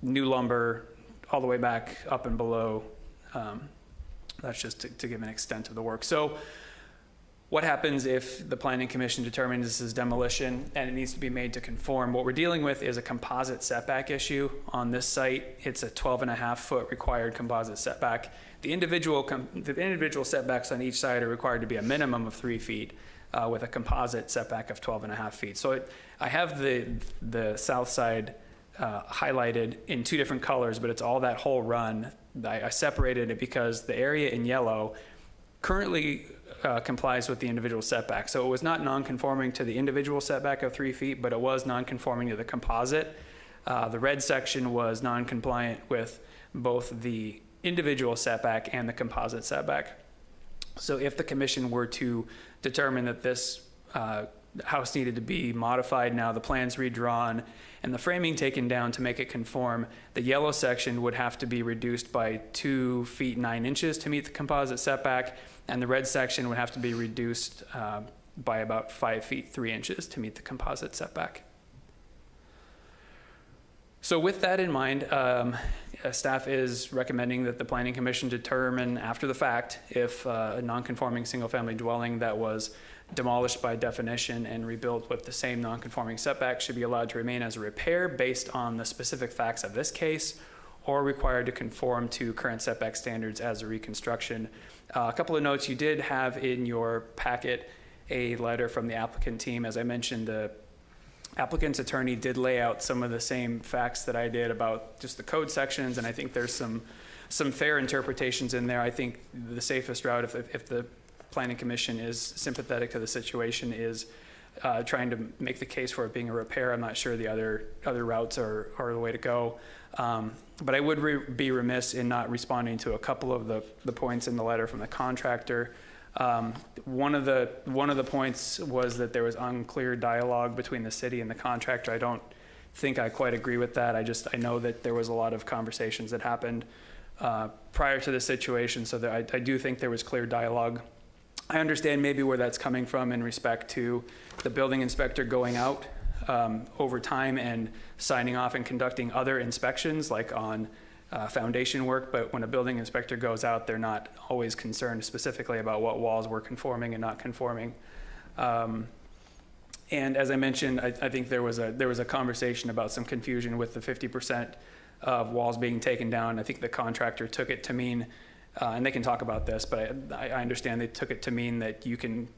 New lumber all the way back up and below. That's just to give an extent of the work. So what happens if the Planning Commission determines this is demolition and it needs to be made to conform? What we're dealing with is a composite setback issue on this site. It's a 12.5-foot required composite setback. The individual setbacks on each side are required to be a minimum of 3 feet with a composite setback of 12.5 feet. So I have the south side highlighted in 2 different colors, but it's all that whole run. I separated it because the area in yellow currently complies with the individual setback. So it was not non-conforming to the individual setback of 3 feet, but it was non-conforming to the composite. The red section was non-compliant with both the individual setback and the composite setback. So if the commission were to determine that this house needed to be modified, now the plans redrawn and the framing taken down to make it conform, the yellow section would have to be reduced by 2 feet 9 inches to meet the composite setback, and the red section would have to be reduced by about 5 feet 3 inches to meet the composite setback. So with that in mind, staff is recommending that the Planning Commission determine after the fact if a non-conforming single-family dwelling that was demolished by definition and rebuilt with the same non-conforming setback should be allowed to remain as a repair based on the specific facts of this case, or required to conform to current setback standards as a reconstruction. A couple of notes: you did have in your packet a letter from the applicant team. As I mentioned, the applicant's attorney did lay out some of the same facts that I did about just the code sections, and I think there's some fair interpretations in there. I think the safest route, if the Planning Commission is sympathetic to the situation, is trying to make the case for it being a repair. I'm not sure the other routes are the way to go. But I would be remiss in not responding to a couple of the points in the letter from the contractor. One of the points was that there was unclear dialogue between the city and the contractor. I don't think I quite agree with that. I know that there was a lot of conversations that happened prior to the situation, so that I do think there was clear dialogue. I understand maybe where that's coming from in respect to the building inspector going out over time and signing off and conducting other inspections, like on foundation work, but when a building inspector goes out, they're not always concerned specifically about what walls were conforming and not conforming. And as I mentioned, I think there was a conversation about some confusion with the 50% of walls being taken down. I think the contractor took it to mean, and they can talk about this, but I understand they took it to mean that you can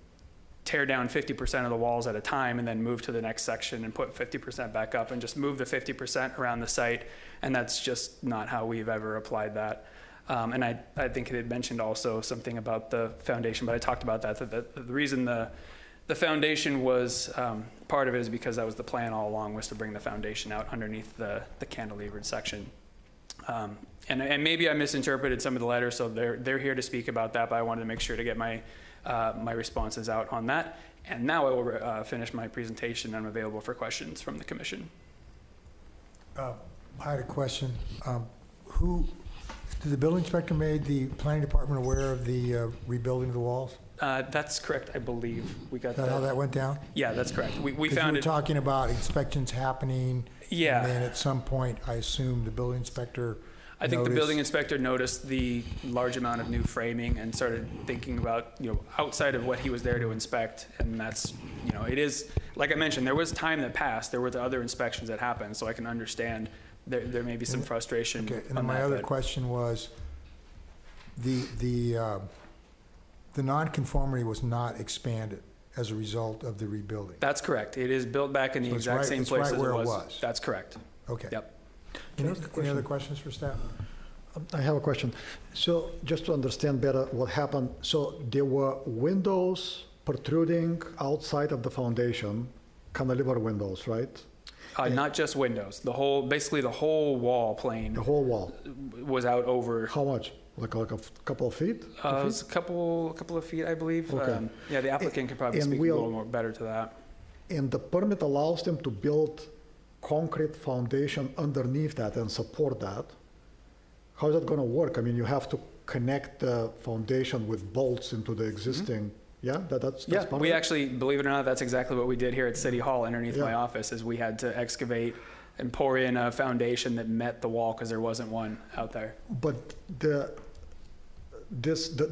tear down 50% of the walls at a time and then move to the next section and put 50% back up and just move the 50% around the site. And that's just not how we've ever applied that. And I think it had mentioned also something about the foundation, but I talked about that the reason the foundation was part of it is because that was the plan all along, was to bring the foundation out underneath the cantilevered section. And maybe I misinterpreted some of the letters, so they're here to speak about that, but I wanted to make sure to get my responses out on that. And now I will finish my presentation. I'm available for questions from the commission. I had a question. Did the building inspector made the planning department aware of the rebuilding of the walls? That's correct, I believe. We got Is that how that went down? Yeah, that's correct. We 'Cause found you were it. talking about inspections happening. Yeah. And then at some point, I assume the building inspector I think the noticed- building inspector noticed the large amount of new framing and started thinking about, outside of what he was there to inspect. And that's, it is, like I mentioned, there was time that passed. There were the other inspections that happened, so I can understand there may be some frustration. Okay, and then on my that, other but- question was, the nonconformity was not expanded as a result of the rebuilding. That's correct. It is built back in the So it's exact right- same it's place right as where it it was. was. That's correct. Okay. Yep. Any other questions for staff? I have a question. So just to understand better what happened, so there were windows protruding outside of the foundation, cantilever windows, right? Not just windows, basically the whole wall plane The whole wall. was out over, How much? Like a couple of feet? it was a couple of feet, I believe. Okay. Yeah, the applicant could probably And speak a we'll- little more better to that. And the permit allows them to build concrete foundation underneath that and support that. How is that going to work? I mean, you have to connect the foundation with bolts into the existing, yeah? That's Yeah, part we of it? actually, believe it or not, that's exactly what we did here at City Hall underneath my Yeah. office, is we had to excavate and pour in a foundation that met the wall because there wasn't one out there. But the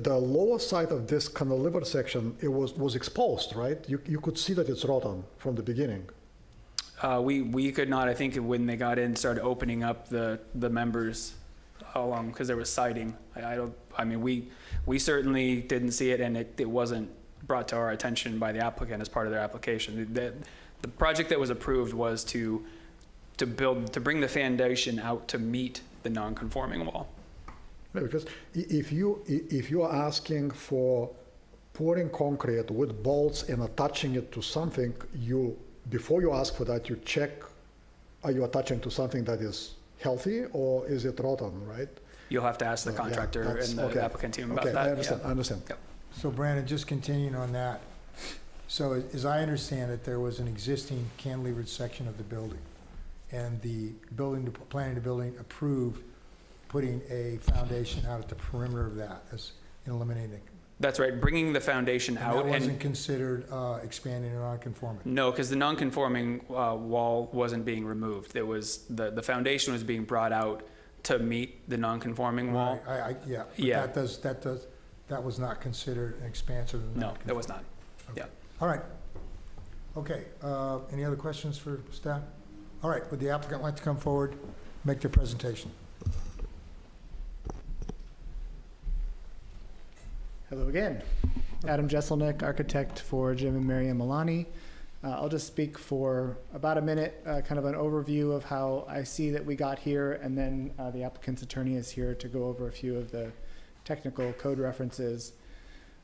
lower side of this cantilever section, it was exposed, right? You could see that it's rotten from the beginning. We could not, I think when they got in, started opening up the members along, because there was siding. We certainly didn't see it, and it wasn't brought to our attention by the applicant as part of their application. The project that was approved was to bring the foundation out to meet the non-conforming wall. Yeah, because if you are asking for pouring concrete with bolts and attaching it to something, before you ask for that, you check, are you attaching to something that is healthy or is it rotten, right? You'll have to ask the contractor and the applicant team about that. I understand. Yep. So Brandon, just continuing on that. So as I understand it, there was an existing cantilevered section of the building, and the planning and building approved putting a foundation out at the perimeter of that as eliminating. That's right, bringing the foundation And out. that wasn't considered expanding or non-conforming? No, because the non-conforming wall wasn't being removed. It was, the foundation was being brought out to meet the non-conforming wall. Right, yeah. But Yeah. that was not considered an expansion of the No, non-conforming? that was not. Yeah. All right. Okay, any other questions for staff? All right, would the applicant like to come forward, make their presentation? Hello again. Adam Jesselnick, architect for Jim and Mary Milani. I'll just speak for about a minute, kind of an overview of how I see that we got here, and then the applicant's attorney is here to go over a few of the technical code references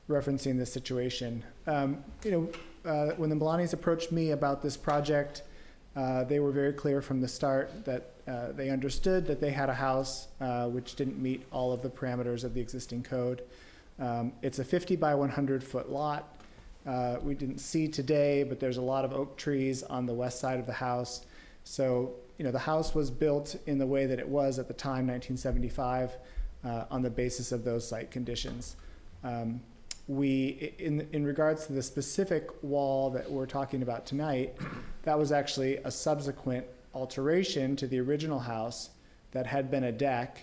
referencing this situation. When the Milanis approached me about this project, they were very clear from the start that they understood that they had a house which didn't meet all of the parameters of the existing code. It's a 50 by 100 foot lot. We didn't see today, but there's a lot of oak trees on the west side of the house. So, the house was built in the way that it was at the time, 1975, on the basis of those site conditions. In regards to the specific wall that we're talking about tonight, that was actually a subsequent alteration to the original house that had been a deck.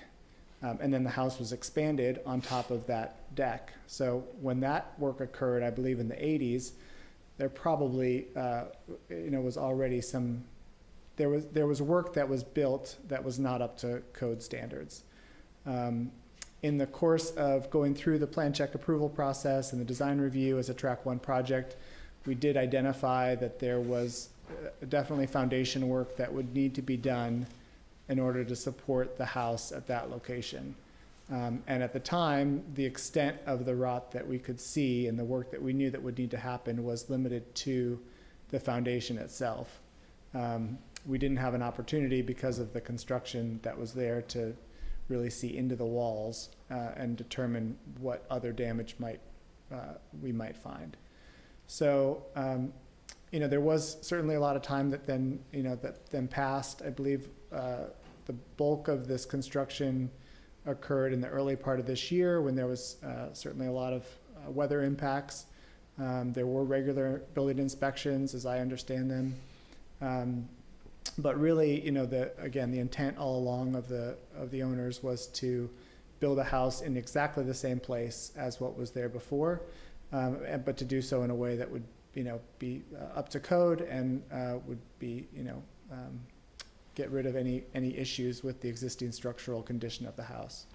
And then the house was expanded on top of that deck. So when that work occurred, I believe in the 80s, there probably, was already there was work that was built that was not up to code standards. In the course of going through the plan check approval process and the design review as a Track 1 project, we did identify that there was definitely foundation work that would need to be done in order to support the house at that location. And at the time, the extent of the rot that we could see and the work that we knew that would need to happen was limited to the foundation itself. We didn't have an opportunity because of the construction that was there to really see into the walls and determine what other damage we might find. So, there was certainly a lot of time that then passed. I believe the bulk of this construction occurred in the early part of this year when there was certainly a lot of weather impacts. There were regular building inspections, as I understand them. But really, the intent all along of the owners was to build a house in exactly the same place as what was there before, but to do so in a way that would, be up to code and would be, get rid of any issues with the existing structural condition of the house.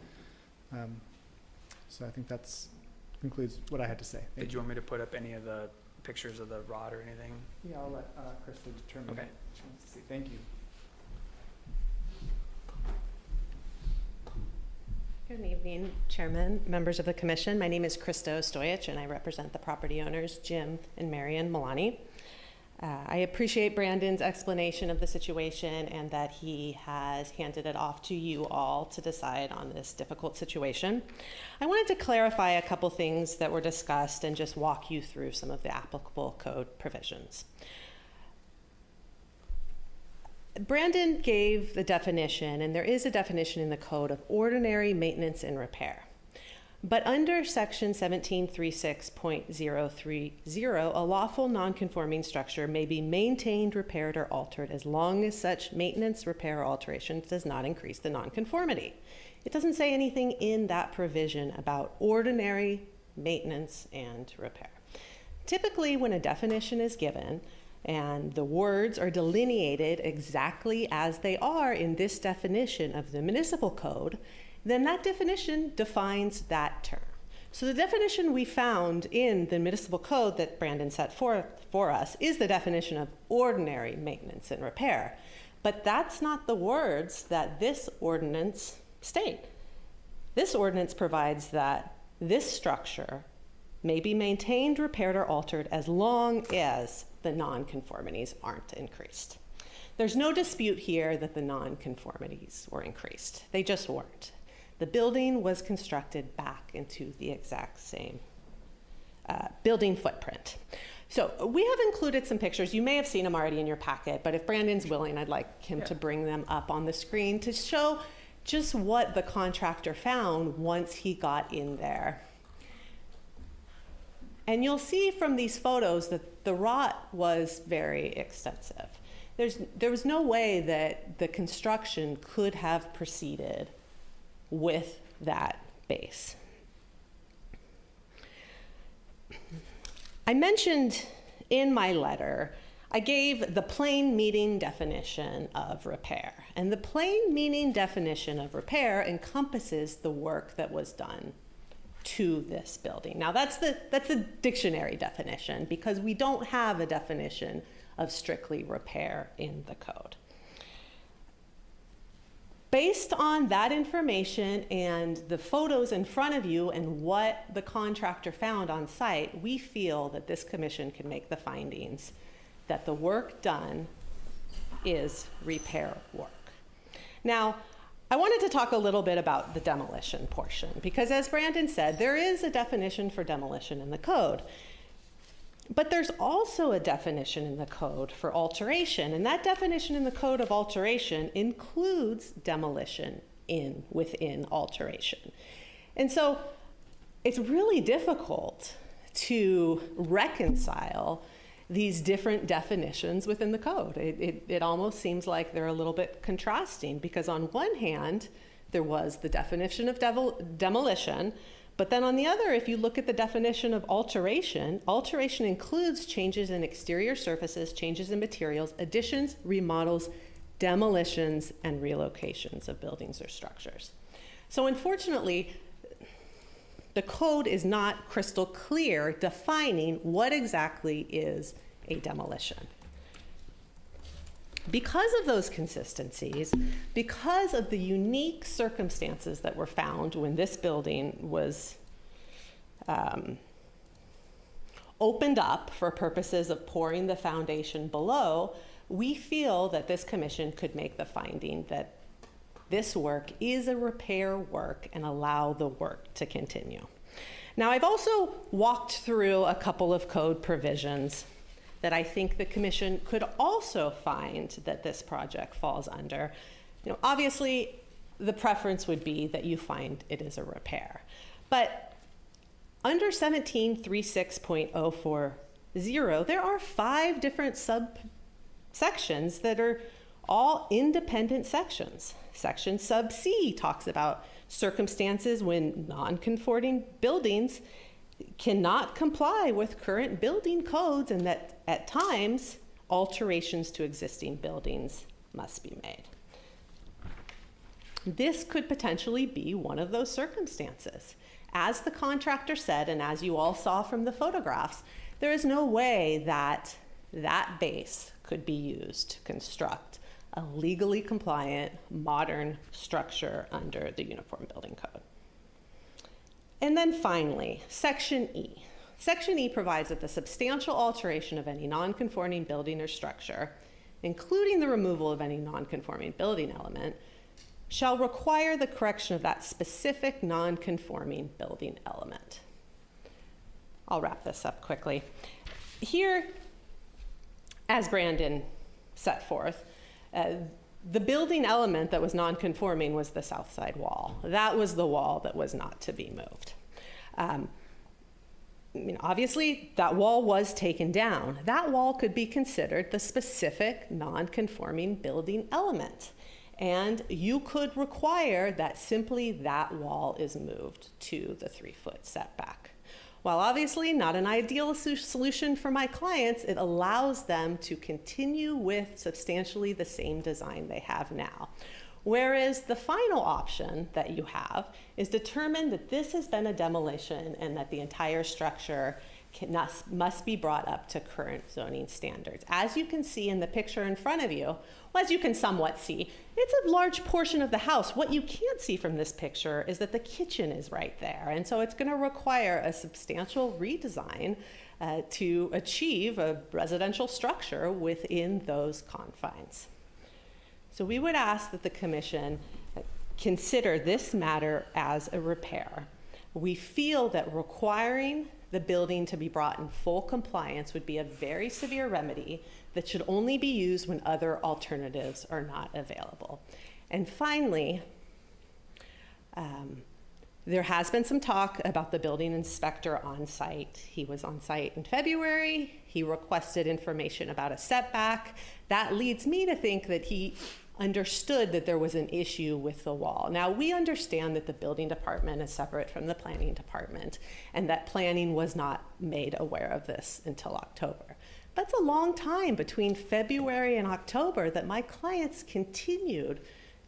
So I think that's concludes what I had to say. Did you want me to put up any of the pictures of the rot or anything? Yeah, I'll let Krista determine Okay. what she wants to see. Thank you. Good evening, Chairman, members of the Commission. My name is Krista Ostojic, and I represent the property owners, Jim and Marian Milani. I appreciate Brandon's explanation of the situation and that he has handed it off to you all to decide on this difficult situation. I wanted to clarify a couple things that were discussed and just walk you through some of the applicable code provisions. Brandon gave the definition, and there is a definition in the code, of ordinary maintenance and repair. But under section 1736.030, a lawful nonconforming structure may be maintained, repaired, or altered as long as such maintenance, repair, or alteration does not increase the nonconformity. It doesn't say anything in that provision about ordinary maintenance and repair. Typically, when a definition is given and the words are delineated exactly as they are in this definition of the municipal code, then that definition defines that term. So the definition we found in the municipal code that Brandon set forth for us is the definition of ordinary maintenance and repair. But that's not the words that this ordinance state. This ordinance provides that this structure may be maintained, repaired, or altered as long as the nonconformities aren't increased. There's no dispute here that the nonconformities were increased. They just weren't. The building was constructed back into the exact same building footprint. So we have included some pictures. You may have seen them already in your packet, but if Brandon's willing, I'd like him to bring them up on the screen to show just what the contractor found once he got in there. And you'll see from these photos that the rot was very extensive. There was no way that the construction could have proceeded with that base. I mentioned in my letter, I gave the plain meaning definition of repair. And the plain meaning definition of repair encompasses the work that was done to this building. Now that's the dictionary definition, because we don't have a definition of strictly repair in the code. Based on that information and the photos in front of you and what the contractor found on site, we feel that this commission can make the findings that the work done is repair work. Now, I wanted to talk a little bit about the demolition portion, because as Brandon said, there is a definition for demolition in the code. But there's also a definition in the code for alteration, and that definition in the code of alteration includes demolition within alteration. And so it's really difficult to reconcile these different definitions within the code. It almost seems like they're a little bit contrasting, because on one hand, there was the definition of demolition, but then on the other, if you look at the definition of alteration, alteration includes changes in exterior surfaces, changes in materials, additions, remodels, demolitions, and relocations of buildings or structures. So unfortunately, the code is not crystal clear defining what exactly is a demolition. Because of those consistencies, because of the unique circumstances that were found when this building was opened up for purposes of pouring the foundation below, we feel that this commission could make the finding that this work is a repair work and allow the work to continue. Now, I've also walked through a couple of code provisions that I think the commission could also find that this project falls under. You know, obviously, the preference would be that you find it is a repair. But under 1736.040, there are 5 different subsections that are all independent sections. Section sub C talks about circumstances when non-conforming buildings cannot comply with current building codes, and that at times alterations to existing buildings must be made. This could potentially be one of those circumstances. As the contractor said, and as you all saw from the photographs, there is no way that that base could be used to construct a legally compliant, modern structure under the Uniform Building Code. And then finally, Section E. Section E provides that the substantial alteration of any non-conforming building or structure, including the removal of any non-conforming building element, shall require the correction of that specific non-conforming building element. I'll wrap this up quickly. Here, as Brandon set forth, the building element that was non-conforming was the south side wall. That was the wall that was not to be moved. Obviously, that wall was taken down. That wall could be considered the specific non-conforming building element. And you could require that simply that wall is moved to the 3-foot setback. While obviously not an ideal solution for my clients, it allows them to continue with substantially the same design they have now. Whereas the final option that you have is determine that this has been a demolition and that the entire structure must be brought up to current zoning standards. As you can see in the picture in front of you, well, as you can somewhat see, it's a large portion of the house. What you can't see from this picture is that the kitchen is right there. And so it's going to require a substantial redesign to achieve a residential structure within those confines. So we would ask that the commission consider this matter as a repair. We feel that requiring the building to be brought in full compliance would be a very severe remedy that should only be used when other alternatives are not available. And finally, there has been some talk about the building inspector on site. He was on site in February. He requested information about a setback. That leads me to think that he understood that there was an issue with the wall. Now, we understand that the building department is separate from the planning department and that planning was not made aware of this until October. But it's a long time between February and October that my clients continued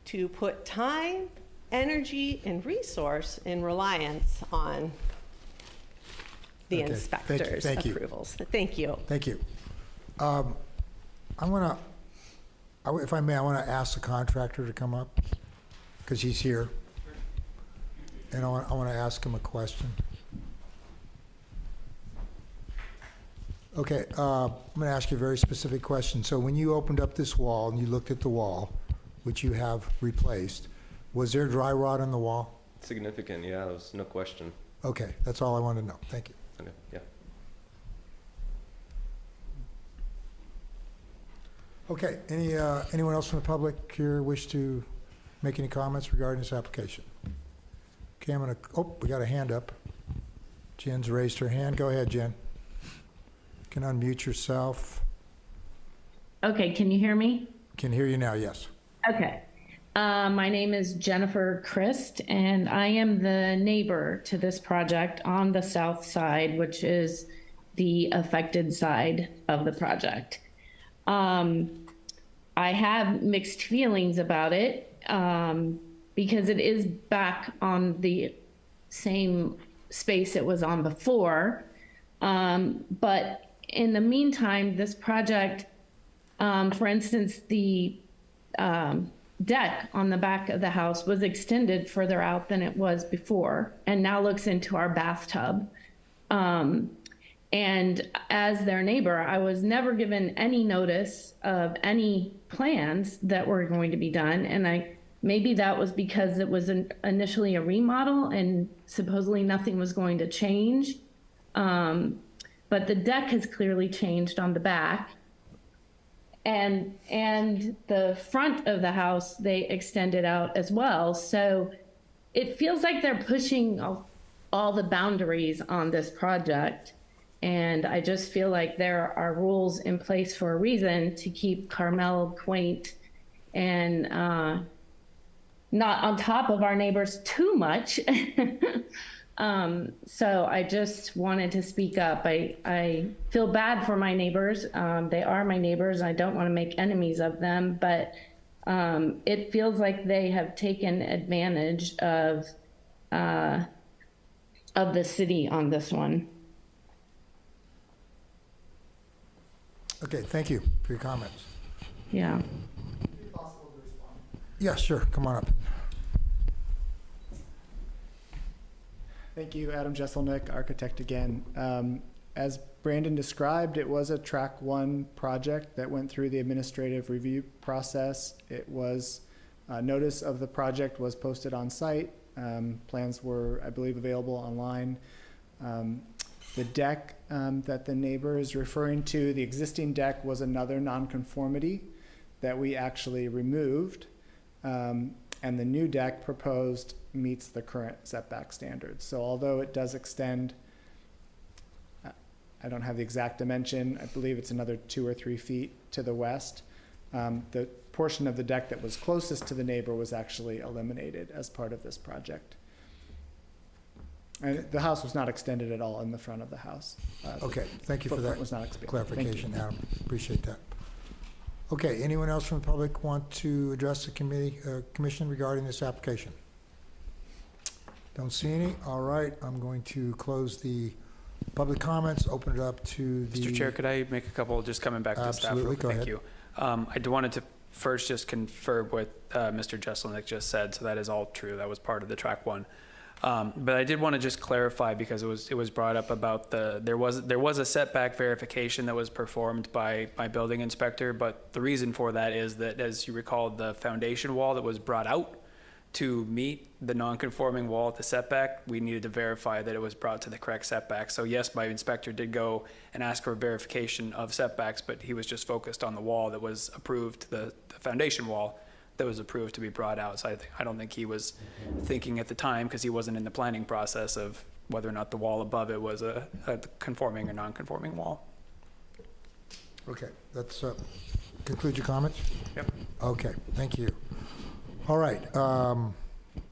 to put time, energy, and resource in reliance on the inspector's approvals. Thank you. Thank you. If I may, I want to ask the contractor to come up because he's here. And I want to ask him a question. Okay, I'm going to ask you a very specific question. So when you opened up this wall and you looked at the wall, which you have replaced, was there dry rot on the wall? Significant, yeah, there's no question. Okay, that's all I wanted to know. Thank you. Okay, yeah. Okay, anyone else from the public here wish to make any comments regarding this application? Okay, we got a hand up. Jen's raised her hand. Go ahead, Jen. You can unmute yourself. Okay, can you hear me? Can hear you now, yes. Okay. My name is Jennifer Christ, and I am the neighbor to this project on the south side, which is the affected side of the project. I have mixed feelings about it because it is back on the same space it was on before. But in the meantime, this project, for instance, the deck on the back of the house was extended further out than it was before and now looks into our bathtub. And as their neighbor, I was never given any notice of any plans that were going to be done. And maybe that was because it was initially a remodel and supposedly nothing was going to change. But the deck has clearly changed on the back. And the front of the house, they extended out as well. So it feels like they're pushing all the boundaries on this project. And I just feel like there are rules in place for a reason to keep Carmel quaint and not on top of our neighbors too much. So I just wanted to speak up. I feel bad for my neighbors. They are my neighbors. I don't want to make enemies of them, but it feels like they have taken advantage of the city on this one. Okay, thank you for your comments. Yeah. Yeah, sure. Come on up. Thank you, Adam Jesselnick, architect again. As Brandon described, it was a track 1 project that went through the administrative review process. It was, notice of the project was posted on site. Plans were, I believe, available online. The deck that the neighbor is referring to, the existing deck was another nonconformity that we actually removed. And the new deck proposed meets the current setback standards. So although it does extend, I don't have the exact dimension, I believe it's another 2 or 3 feet to the west. The portion of the deck that was closest to the neighbor was actually eliminated as part of this project. And the house was not extended at all in the front of the house. Okay, thank you for that was not expanded. clarification, Adam. Appreciate that. Okay, anyone else from the public want to address the committee, commission regarding this application? Don't see any. All right, I'm going to close the public comments, open it up to the... Mr. Chair, could I make a couple, just coming back to staff? Absolutely, go ahead. Thank you. I wanted to first just confirm what Mr. Jesselnick just said, so that is all true. That was part of the track 1. But I did want to just clarify, because it was brought up about there was a setback verification that was performed by my building inspector, but the reason for that is that, as you recall, the foundation wall that was brought out to meet the non-conforming wall at the setback, we needed to verify that it was brought to the correct setback. So yes, my inspector did go and ask for verification of setbacks, but he was just focused on the wall that was approved, the foundation wall that was approved to be brought out. So I don't think he was thinking at the time, because he wasn't in the planning process, of whether or not the wall above it was a conforming or non-conforming wall. Okay, that's, conclude your comments? Yep. Okay, thank you. All right,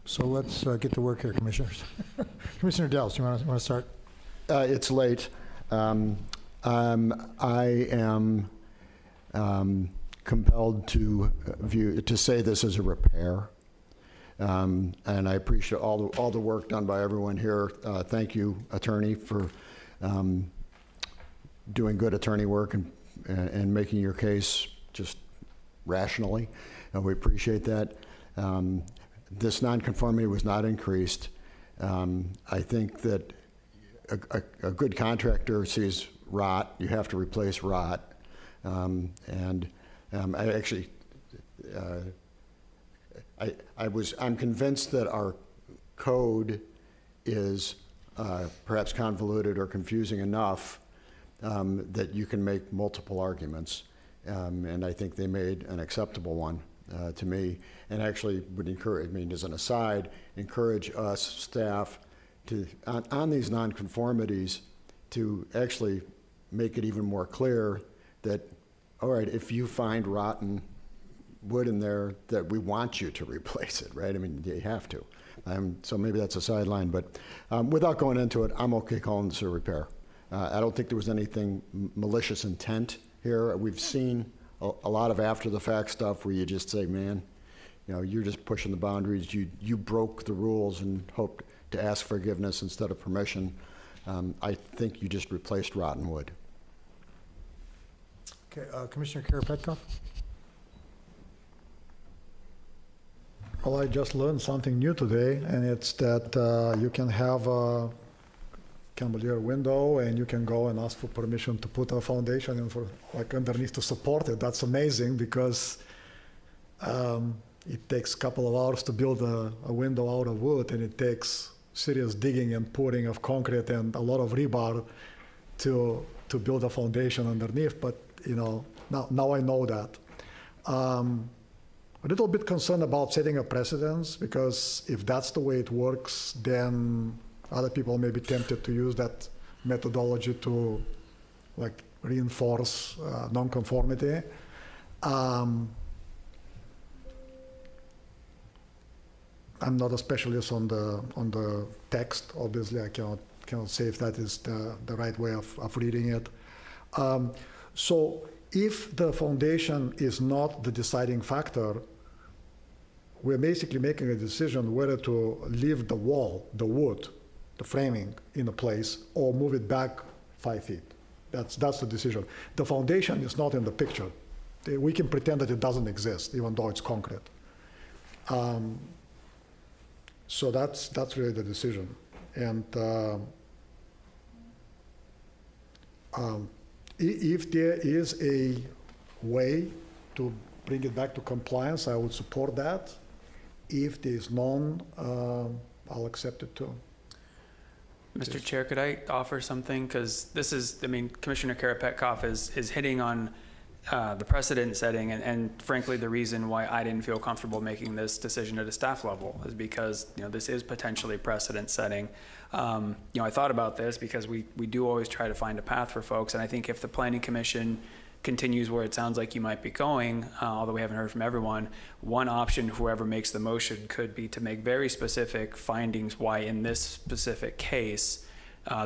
so let's get to work here, commissioners. Commissioner Dells, you want to start? It's late. I am compelled to say this as a repair, and I appreciate all the work done by everyone here. Thank you, attorney, for doing good attorney work and making your case just rationally. We appreciate that. This nonconformity was not increased. I think that a good contractor sees rot. You have to replace rot. I'm convinced that our code is perhaps convoluted or confusing enough that you can make multiple arguments. And I think they made an acceptable one to me, and actually would encourage, as an aside, encourage us, staff, to, on these nonconformities, to actually make it even more clear that, all right, if you find rotten wood in there, that we want you to replace it, right? You have to. So maybe that's a sideline, but without going into it, I'm okay calling this a repair. I don't think there was anything malicious intent here. We've seen a lot of after-the-fact stuff where you just say, man, you're just pushing the boundaries. You broke the rules and hoped to ask forgiveness instead of permission. I think you just replaced rotten wood. Okay, Commissioner Karapetkov? Well, I just learned something new today, and it's that you can have a cantilever window, and you can go and ask for permission to put a foundation in for underneath to support it. That's amazing, because it takes a couple of hours to build a window out of wood, and it takes serious digging and pouring of concrete and a lot of rebar to build a foundation underneath. But now I know that. A little bit concerned about setting a precedence, because if that's the way it works, then other people may be tempted to use that methodology to reinforce nonconformity. I'm not a specialist on the text. Obviously, I cannot say if that is the right way of reading it. So if the foundation is not the deciding factor, we're basically making a decision whether to leave the wall, the wood, the framing in a place, or move it back 5 feet. That's the decision. The foundation is not in the picture. We can pretend that it doesn't exist, even though it's concrete. So that's really the decision. And if there is a way to bring it back to compliance, I would support that. If there is none, I'll accept it too. Mr. Chair, could I offer something? Because this is, I mean, Commissioner Karapetkoff is hitting on the precedent setting, and frankly, the reason why I didn't feel comfortable making this decision at a staff level is because, you know, this is potentially precedent setting. You know, I thought about this because we do always try to find a path for folks, and I think if the Planning Commission continues where it sounds like you might be going, although we haven't heard from everyone, one option, whoever makes the motion, could be to make very specific findings why in this specific case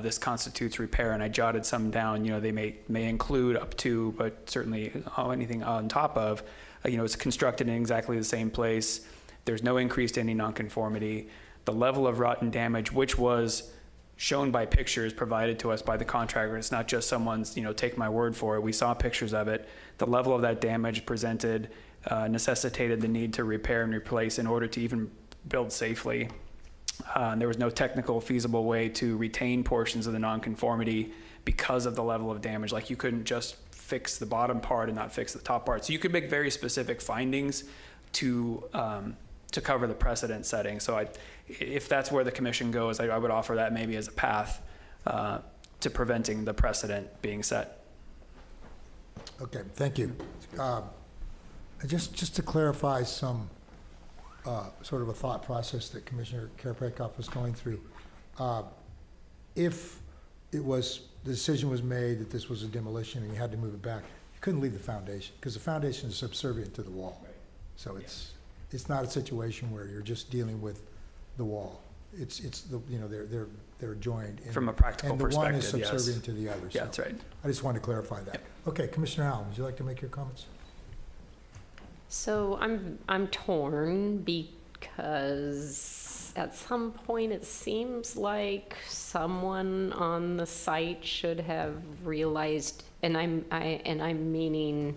this constitutes repair. And I jotted some down. You know, they may include up to, but certainly anything on top of. You know, it's constructed in exactly the same place. There's no increase to any nonconformity. The level of rot and damage, which was shown by pictures provided to us by the contractor. It's not just someone's, you know, take my word for it. We saw pictures of it. The level of that damage presented necessitated the need to repair and replace in order to even build safely. There was no technical feasible way to retain portions of the nonconformity because of the level of damage. Like, you couldn't just fix the bottom part and not fix the top part. So you could make very specific findings to cover the precedent setting. So if that's where the commission goes, I would offer that maybe as a path to preventing the precedent being set. Okay, thank you. Just to clarify some sort of a thought process that Commissioner Karapetkoff was going through. If the decision was made that this was a demolition and you had to move it back, you couldn't leave the foundation because the foundation is subservient to the wall. So it's not a situation where you're just dealing with the wall. It's the, you know, they're joined. From a practical perspective, and the one is subservient to the other. Yeah, that's right. I just wanted to clarify that. Yep. Okay, Commissioner Allen, would you like to make your comments? So I'm torn because at some point it seems like someone on the site should have realized, and I'm meaning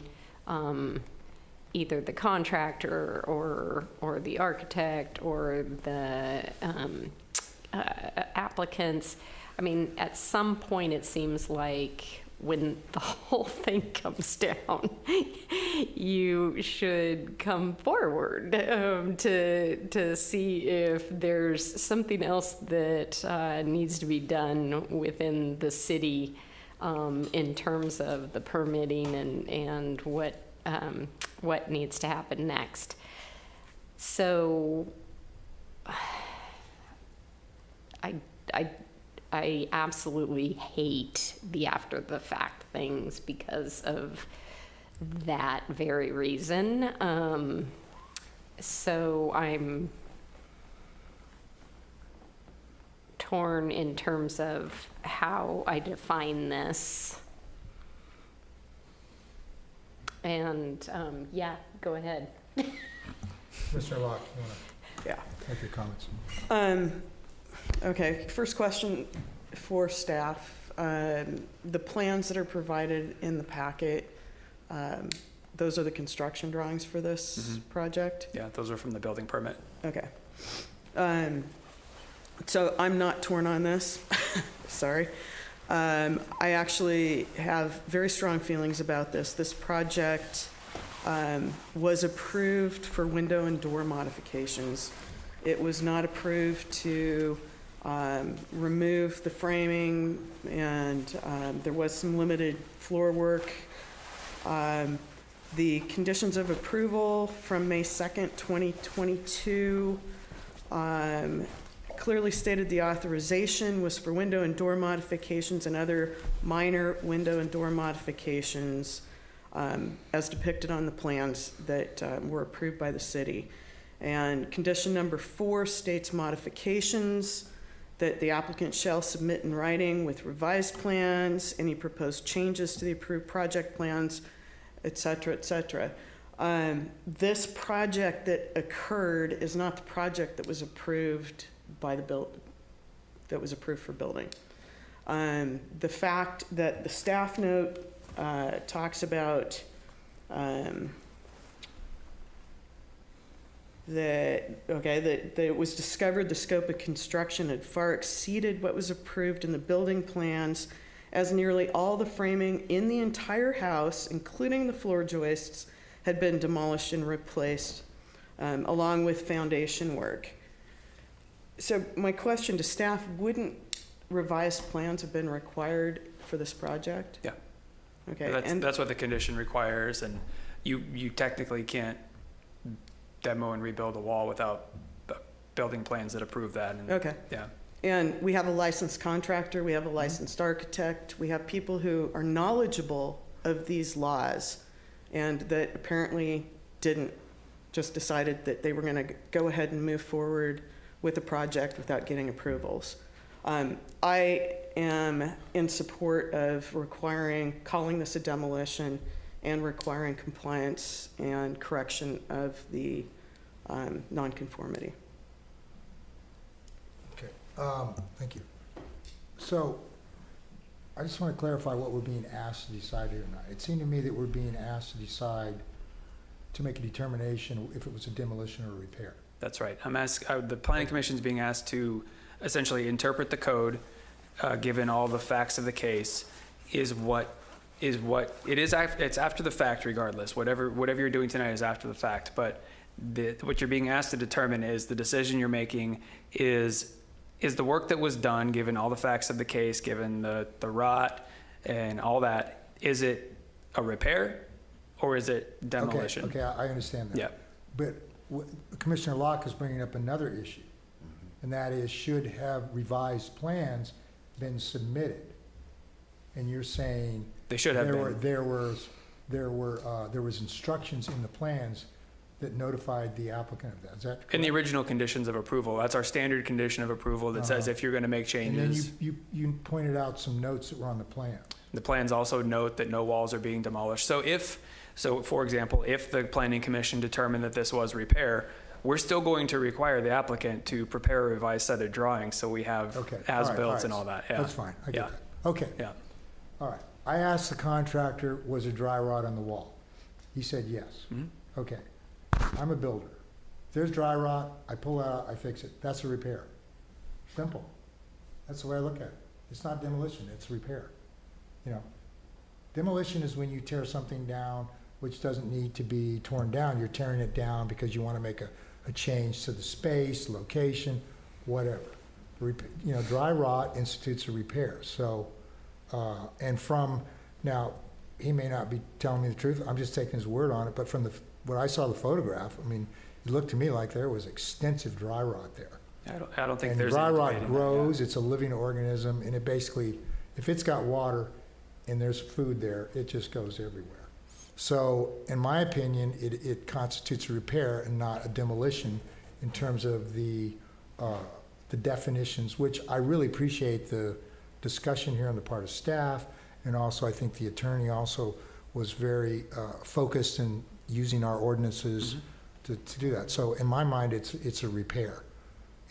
either the contractor or the architect or the applicants. I mean, at some point it seems like when the whole thing comes down, you should come forward to see if there's something else that needs to be done within the city in terms of the permitting and what needs to happen next. So I absolutely hate the after the fact things because of that very reason. So I'm torn in terms of how I define this. And yeah, go ahead. Mr. Locke, you want to make your comments? Okay, first question for staff. The plans that are provided in the packet, those are the construction drawings for this project? Yeah, those are from the building permit. Okay. So I'm not torn on this. Sorry. I actually have very strong feelings about this. This project was approved for window and door modifications. It was not approved to remove the framing, and there was some limited floor work. The conditions of approval from May 2nd, 2022 clearly stated the authorization was for window and door modifications and other minor window and door modifications as depicted on the plans that were approved by the city. And condition number 4 states modifications that the applicant shall submit in writing with revised plans, any proposed changes to the approved project plans, et cetera, et cetera. This project that occurred is not the project that was approved by that was approved for building. The fact that the staff note talks about that it was discovered the scope of construction had far exceeded what was approved in the building plans, as nearly all the framing in the entire house, including the floor joists, had been demolished and replaced, along with foundation work. So my question to staff, wouldn't revised plans have been required for this project? Yeah. Okay. That's what the condition requires, and you technically can't demo and rebuild a wall without building plans that approve that. And, okay. Yeah. And we have a licensed contractor, we have a licensed architect, we have people who are knowledgeable of these laws, and that apparently didn't, just decided that they were going to go ahead and move forward with the project without getting approvals. I am in support of calling this a demolition and requiring compliance and correction of the nonconformity. Okay, thank you. So I just want to clarify what we're being asked to decide here tonight. It seemed to me that we're being asked to decide to make a determination if it was a demolition or a repair. That's right. The Planning Commission is being asked to essentially interpret the code, given all the facts of the case, it's after the fact regardless. Whatever you're doing tonight is after the fact, but what you're being asked to determine is the decision you're making is the work that was done, given all the facts of the case, given the rot and all that, is it a repair or is it demolition? Okay, I understand that. Yeah. But Commissioner Locke is bringing up another issue, and that is, should have revised plans been submitted? And you're saying they should have been. There was instructions in the plans that notified the applicant of that. Is that correct? In the original conditions of approval, that's our standard condition of approval that says if you're going to make changes. And then you pointed out some notes that were on the plan. The plans also note that no walls are being demolished. So for example, if the Planning Commission determined that this was repair, we're still going to require the applicant to prepare a revised set of drawings, so we have as-built and all that. Yeah. That's fine, I get that. Okay. Yeah. All right, I asked the contractor, was there dry rot on the wall? He said yes. Mm-hmm. Okay, I'm a builder. If there's dry rot, I pull it out, I fix it. That's a repair. Simple. That's the way I look at it. It's not demolition, it's repair. You know, demolition is when you tear something down which doesn't need to be torn down. You're tearing it down because you want to make a change to the space, location, whatever. Dry rot institutes a repair. So, now, he may not be telling me the truth. I'm just taking his word on it. But from when I saw the photograph, I mean, it looked to me like there was extensive dry rot there. I don't think and there's dry any rot debating grows. that. It's a living organism, and it basically, if it's got water and there's food there, it just goes everywhere. So, in my opinion, it constitutes a repair and not a demolition in terms of the definitions, which I really appreciate the discussion here on the part of staff, and also I think the attorney also was very focused in using our ordinances to do that. So, in my mind, it's a repair.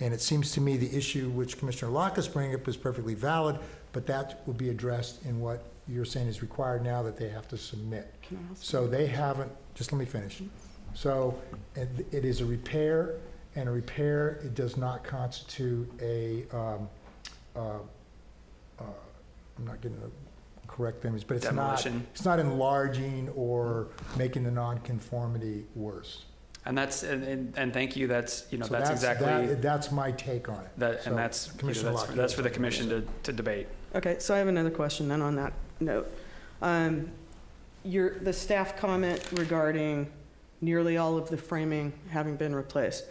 And it seems to me the issue which Commissioner Locke is bringing up is perfectly valid, but that will be addressed in what you're saying is required now that they have to submit. So they haven't, just let me finish. So it is a repair, and a repair, it does not constitute I'm not getting the correct image, but it's not enlarging or making the nonconformity worse. And thank you. That's that's my take on it. That's for the commission to debate. Okay, so I have another question then on that note. The staff comment regarding nearly all of the framing having been replaced.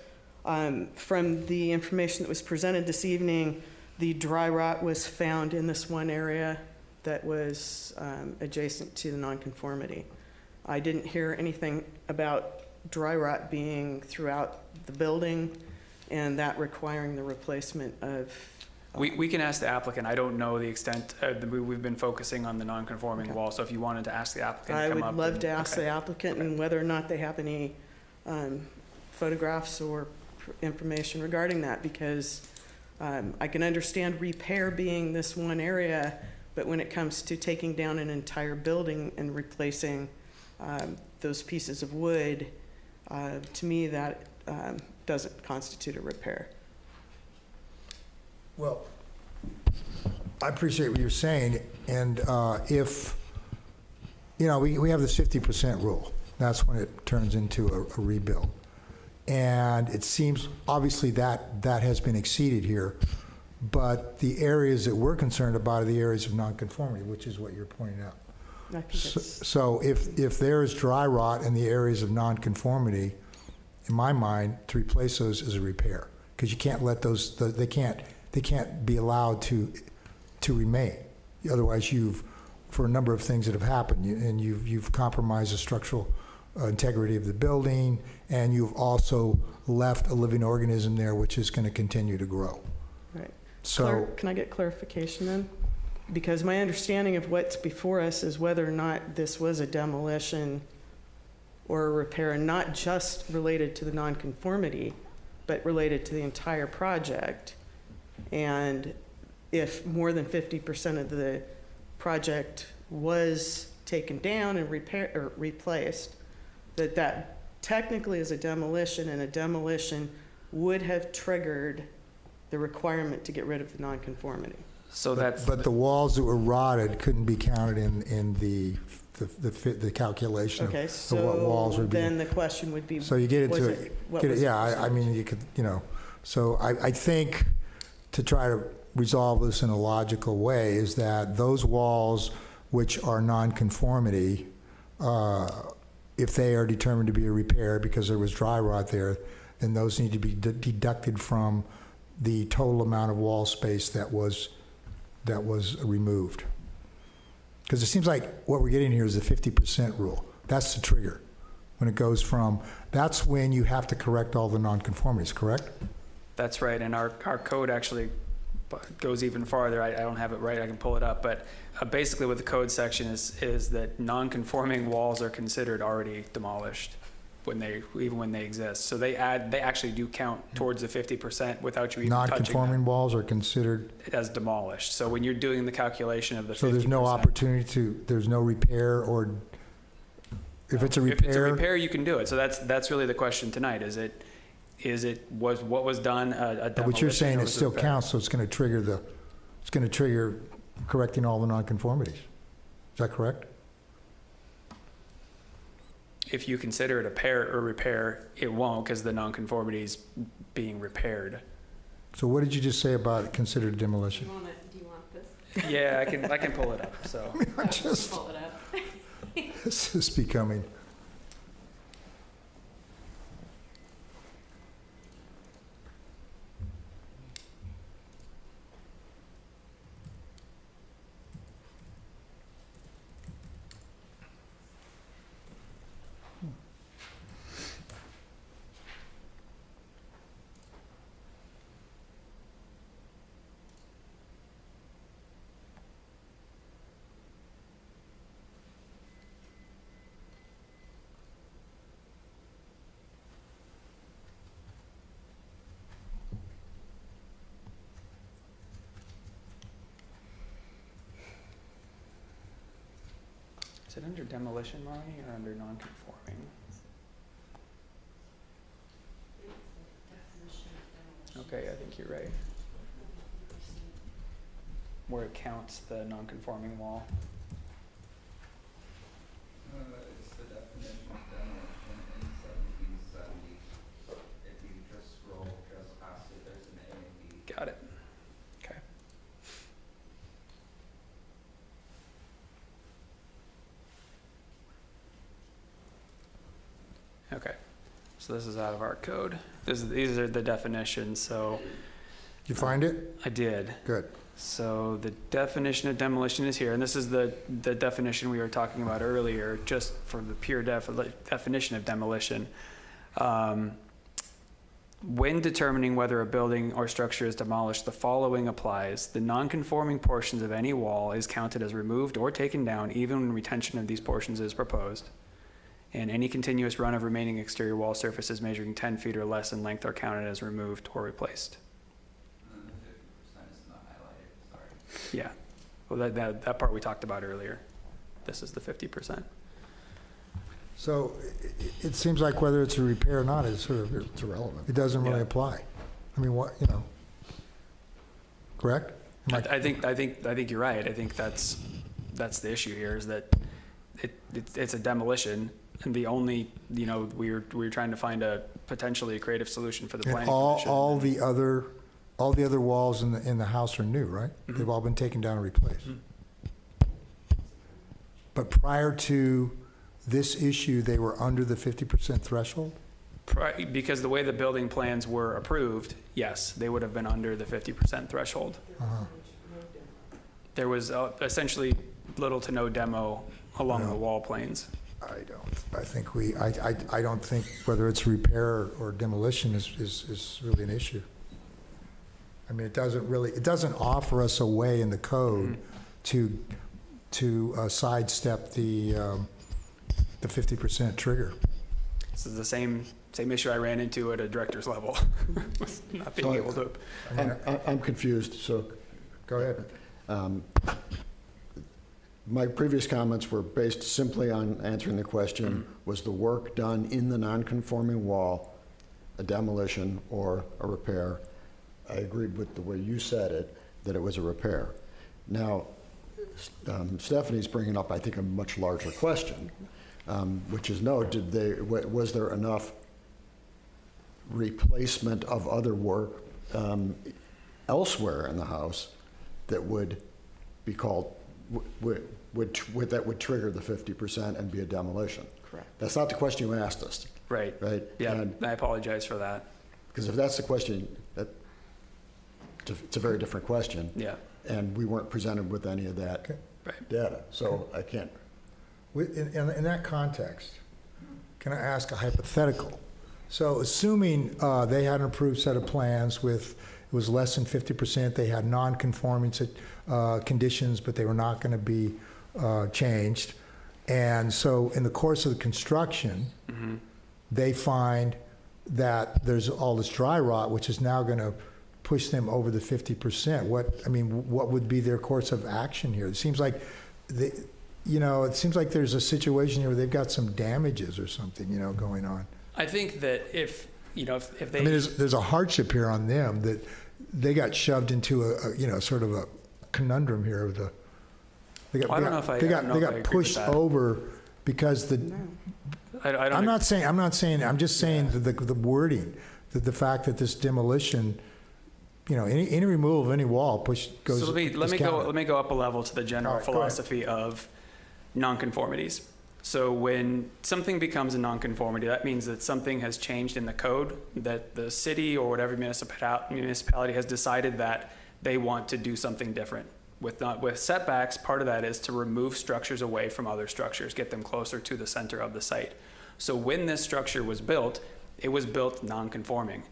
From the information that was presented this evening, the dry rot was found in this one area that was adjacent to the nonconformity. I didn't hear anything about dry rot being throughout the building and that requiring the replacement of... We can ask the applicant. I don't know the extent. We've been focusing on the non-conforming wall, so if you wanted to ask the applicant to come up. I would love to ask the applicant and whether or not they have any photographs or information regarding that, because I can understand repair being this one area, but when it comes to taking down an entire building and replacing those pieces of wood, to me that doesn't constitute a repair. Well, I appreciate what you're saying, and if, you know, we have this 50% rule. That's when it turns into a rebuild. And it seems, obviously, that has been exceeded here, but the areas that we're concerned about are the areas of nonconformity, which is what you're pointing out. I think it's, So if there is dry rot in the areas of nonconformity, in my mind, to replace those is a repair, because you can't let those, they can't be allowed to remain. Otherwise, for a number of things that have happened, and you've compromised the structural integrity of the building, and you've also left a living organism there, which is going to continue to grow. right. So, Can I get clarification then? Because my understanding of what's before us is whether or not this was a demolition or a repair, and not just related to the nonconformity, but related to the entire project. And if more than 50% of the project was taken down and replaced, that technically is a demolition, and a demolition would have triggered the requirement to get rid of the nonconformity. So that's. but the walls that were rotted couldn't be counted in the calculation Okay, of what walls so were being. then the question would be. So you get was into it- it, what get it, was the yeah, I percentage? mean, you could, you know, so I think to try to resolve this in a logical way is that those walls which are nonconformity, if they are determined to be a repair because there was dry rot there, then those need to be deducted from the total amount of wall space that was removed. Because it seems like what we're getting here is the 50% rule. That's the trigger. When it goes from, that's when you have to correct all the nonconformities, correct? That's right, and our code actually goes even farther. I don't have it right, I can pull it up, but basically what the code section is that non-conforming walls are considered already demolished even when they exist. So they actually do count towards the 50% without you even touching them. Non-conforming walls are considered, As demolished. So when you're doing the calculation of the 50%. so there's no opportunity there's no repair, or if it's a repair? If it's a repair, you can do it. So that's really the question tonight. Was what was done a demolition? But you're saying or it was still repair? counts, so it's going to trigger correcting all the nonconformities. Is that correct? If you consider it a repair, it won't, because the nonconformity is being repaired. So what did you just say about considered demolition? Do you want this? Yeah, I can pull it up, so. I just, Pull it up. this is becoming, Is it under demolition, Marnie, or under non-conforming? Okay, I think you're right. Where it counts the non-conforming wall. It's the definition of demolition in 1770. If you just scroll just past it, there's an A and B. Got it. Okay. Okay, so this is out of our code. These are the definitions, so. did you find it? I did. Good. So the definition of demolition is here, and this is the definition we were talking about earlier, just for the pure definition of demolition. When determining whether a building or structure is demolished, the following applies. The non-conforming portions of any wall is counted as removed or taken down, even when retention of these portions is proposed. And any continuous run of remaining exterior wall surfaces measuring 10 feet or less in length are counted as removed or replaced. And then the 50% is not highlighted, sorry. Yeah, well, that part we talked about earlier. This is the 50%. So it seems like whether it's a repair or not is sort of, It's irrelevant. it doesn't really apply. I mean, what, you know, correct? I think you're right. I think that's the issue here, is that it's a demolition, and the only, you know, we were trying to find a potentially creative solution for the And planning commission. all the other walls in the house are new, right? Mhm. They've all been taken down and replaced. Mhm. But prior to this issue, they were under the 50% threshold? Because the way the building plans were approved, yes, they would have been under the 50% threshold. Uh-huh. There was essentially little to no demo along the wall planes. I don't think whether it's repair or demolition is really an issue. I mean, it doesn't offer us a way in the code to sidestep the 50% trigger. This is the same issue I ran into at a director's level, was not being able to. I'm confused, so. Go ahead. My previous comments were based simply on answering the question, was the work done in the non-conforming wall a demolition or a repair? I agreed with the way you said it, that it was a repair. Now, Stephanie's bringing up, I think, a much larger question, which is, was there enough replacement of other work elsewhere in the house that would be called, that would trigger the 50% and be a demolition? Correct. That's not the question you asked us. Right. Right? Yeah, And, I apologize for that. because if that's the question, it's a very different question. Yeah. And we weren't presented with any of that data, so I can't. In that context, can I ask a hypothetical? So assuming they had an approved set of plans with, it was less than 50%, they had non-conforming conditions, but they were not going to be changed. And so in the course of the construction, they find that there's all this dry rot, which is now going to push them over the 50%. What would be their course of action here? It seems like there's a situation here where they've got some damages or something, going on. I think that if they. I mean, there's a hardship here on them that they got shoved into a sort of a conundrum here of the. They got pushed over because I'm just saying the wording, the fact that this demolition. Any removal of any wall goes. So let me go up a level to the general philosophy of nonconformities. So when something becomes a nonconformity, that means that something has changed in the code, that the city or whatever municipality has decided that they want to do something different. With setbacks, part of that is to remove structures away from other structures, get them closer to the center of the site. So when this structure was built, it was built nonconforming.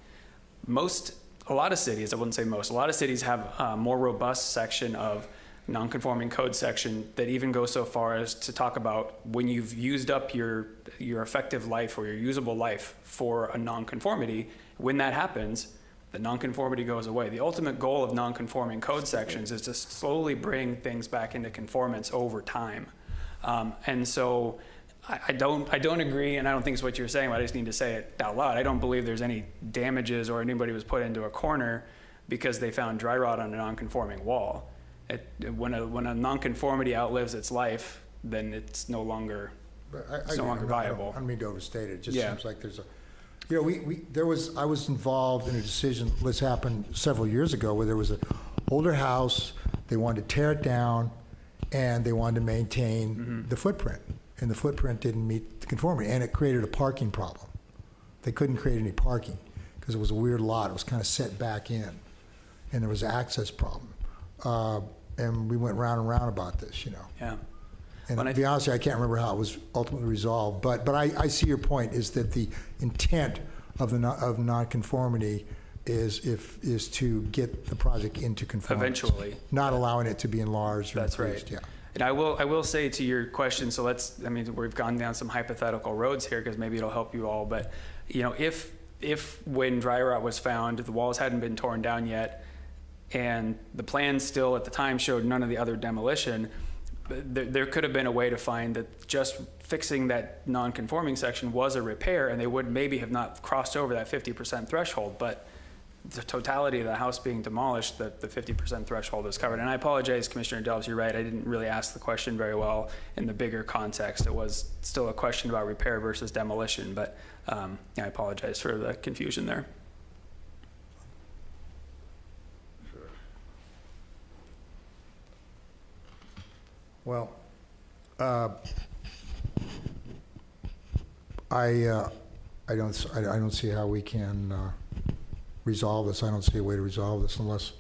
A lot of cities, I wouldn't say most, a lot of cities have a more robust section of non-conforming code section that even goes so far as to talk about when you've used up your effective life or your usable life for a non-conformity, when that happens, the non-conformity goes away. The ultimate goal of non-conforming code sections is to slowly bring things back into conformance over time. And so I don't agree, and I don't think it's what you're saying, but I just need to say it out loud. I don't believe there's any damages or anybody was put into a corner because they found dry rot on a non-conforming wall. When a non-conformity outlives its life, then it's no longer viable. I don't mean to overstate it. It just seems like there's a. I was involved in a decision. This happened several years ago, where there was an older house. They wanted to tear it down, and they wanted to maintain the footprint. And the footprint didn't meet the conformity, and it created a parking problem. They couldn't create any parking because it was a weird lot. It was kind of set back in, and there was an access problem. And we went round and round about this, Yeah. And to be honest with you, I can't remember how it was ultimately resolved. But I see your point, is that the intent of nonconformity is to get the project into conformity. Eventually. Not allowing it to be enlarged or That's increased. right. Yeah. And I will say to your question, so we've gone down some hypothetical roads here because maybe it'll help you all, but if when dry rot was found, the walls hadn't been torn down yet, and the plans still at the time showed none of the other demolition, there could have been a way to find that just fixing that non-conforming section was a repair, and they would maybe have not crossed over that 50% threshold, but the totality of the house being demolished, the 50% threshold is covered. And I apologize, Commissioner Delves, you're right, I didn't really ask the question very well in the bigger context. It was still a question about repair versus demolition, but yeah, I apologize for the confusion there. Well, I don't see how we can resolve this. I don't see a way to resolve this unless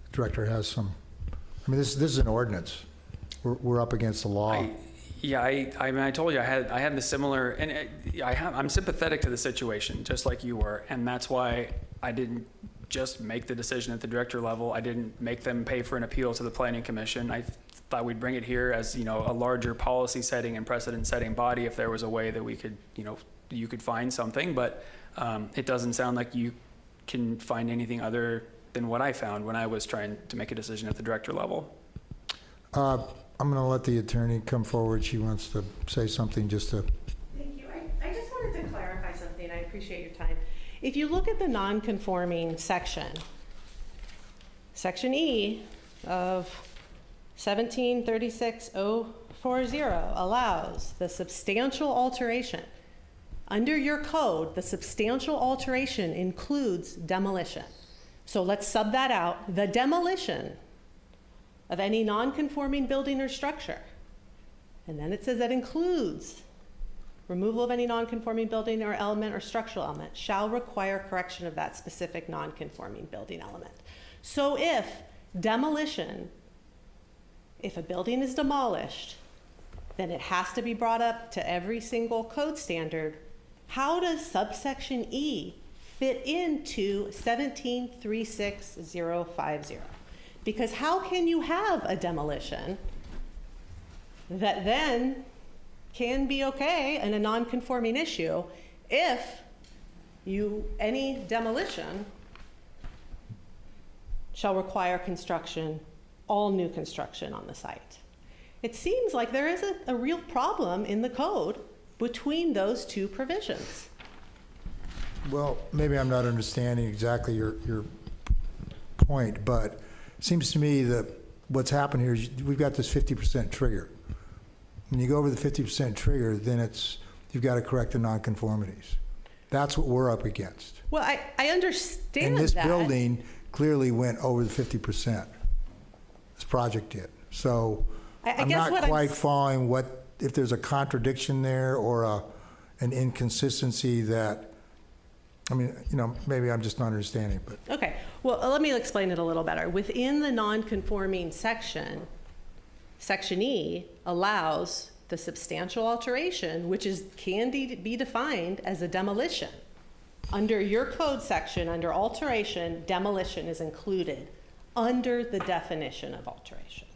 the director has some. I mean, this is an ordinance. We're up against the law. I told you I had the similar, and I'm sympathetic to the situation, just like you were, and that's why I didn't just make the decision at the director level. I didn't make them pay for an appeal to the Planning Commission. I thought we'd bring it here as, you know, a larger policy setting and precedent setting body if there was a way that we could, you know, you could find something, but it doesn't sound like you can find anything other than what I found when I was trying to make a decision at the director level. I'm going to let the attorney come forward. She wants to say something just to. Thank you. I just wanted to clarify something. I appreciate your time. If you look at the non-conforming section, Section E of 1736040 allows the substantial alteration. Under your code, the substantial alteration includes demolition. So let's sub that out. The demolition of any non-conforming building or structure. And then it says that includes removal of any non-conforming building or element or structural element shall require correction of that specific non-conforming building element. So if demolition, if a building is demolished, then it has to be brought up to every single code standard. How does subsection E fit into 1736050? Because how can you have a demolition that then can be okay in a non-conforming issue if any demolition shall require construction, all new construction on the site? It seems like there is a real problem in the code between those two provisions. Well, maybe I'm not understanding exactly your point, but it seems to me that what's happened here is we've got this 50% trigger. When you go over the 50% trigger, then you've got to correct the nonconformities. That's what we're up against. Well, I understand and this that. building clearly went over the 50%. This project did. So I'm not quite following if there's a contradiction there or an inconsistency that, I mean, you know, maybe I'm just not understanding. But okay, well, let me explain it a little better. Within the non-conforming section, Section E allows the substantial alteration, which can be defined as a demolition. Under your code section, under alteration, demolition is included under the definition of alteration.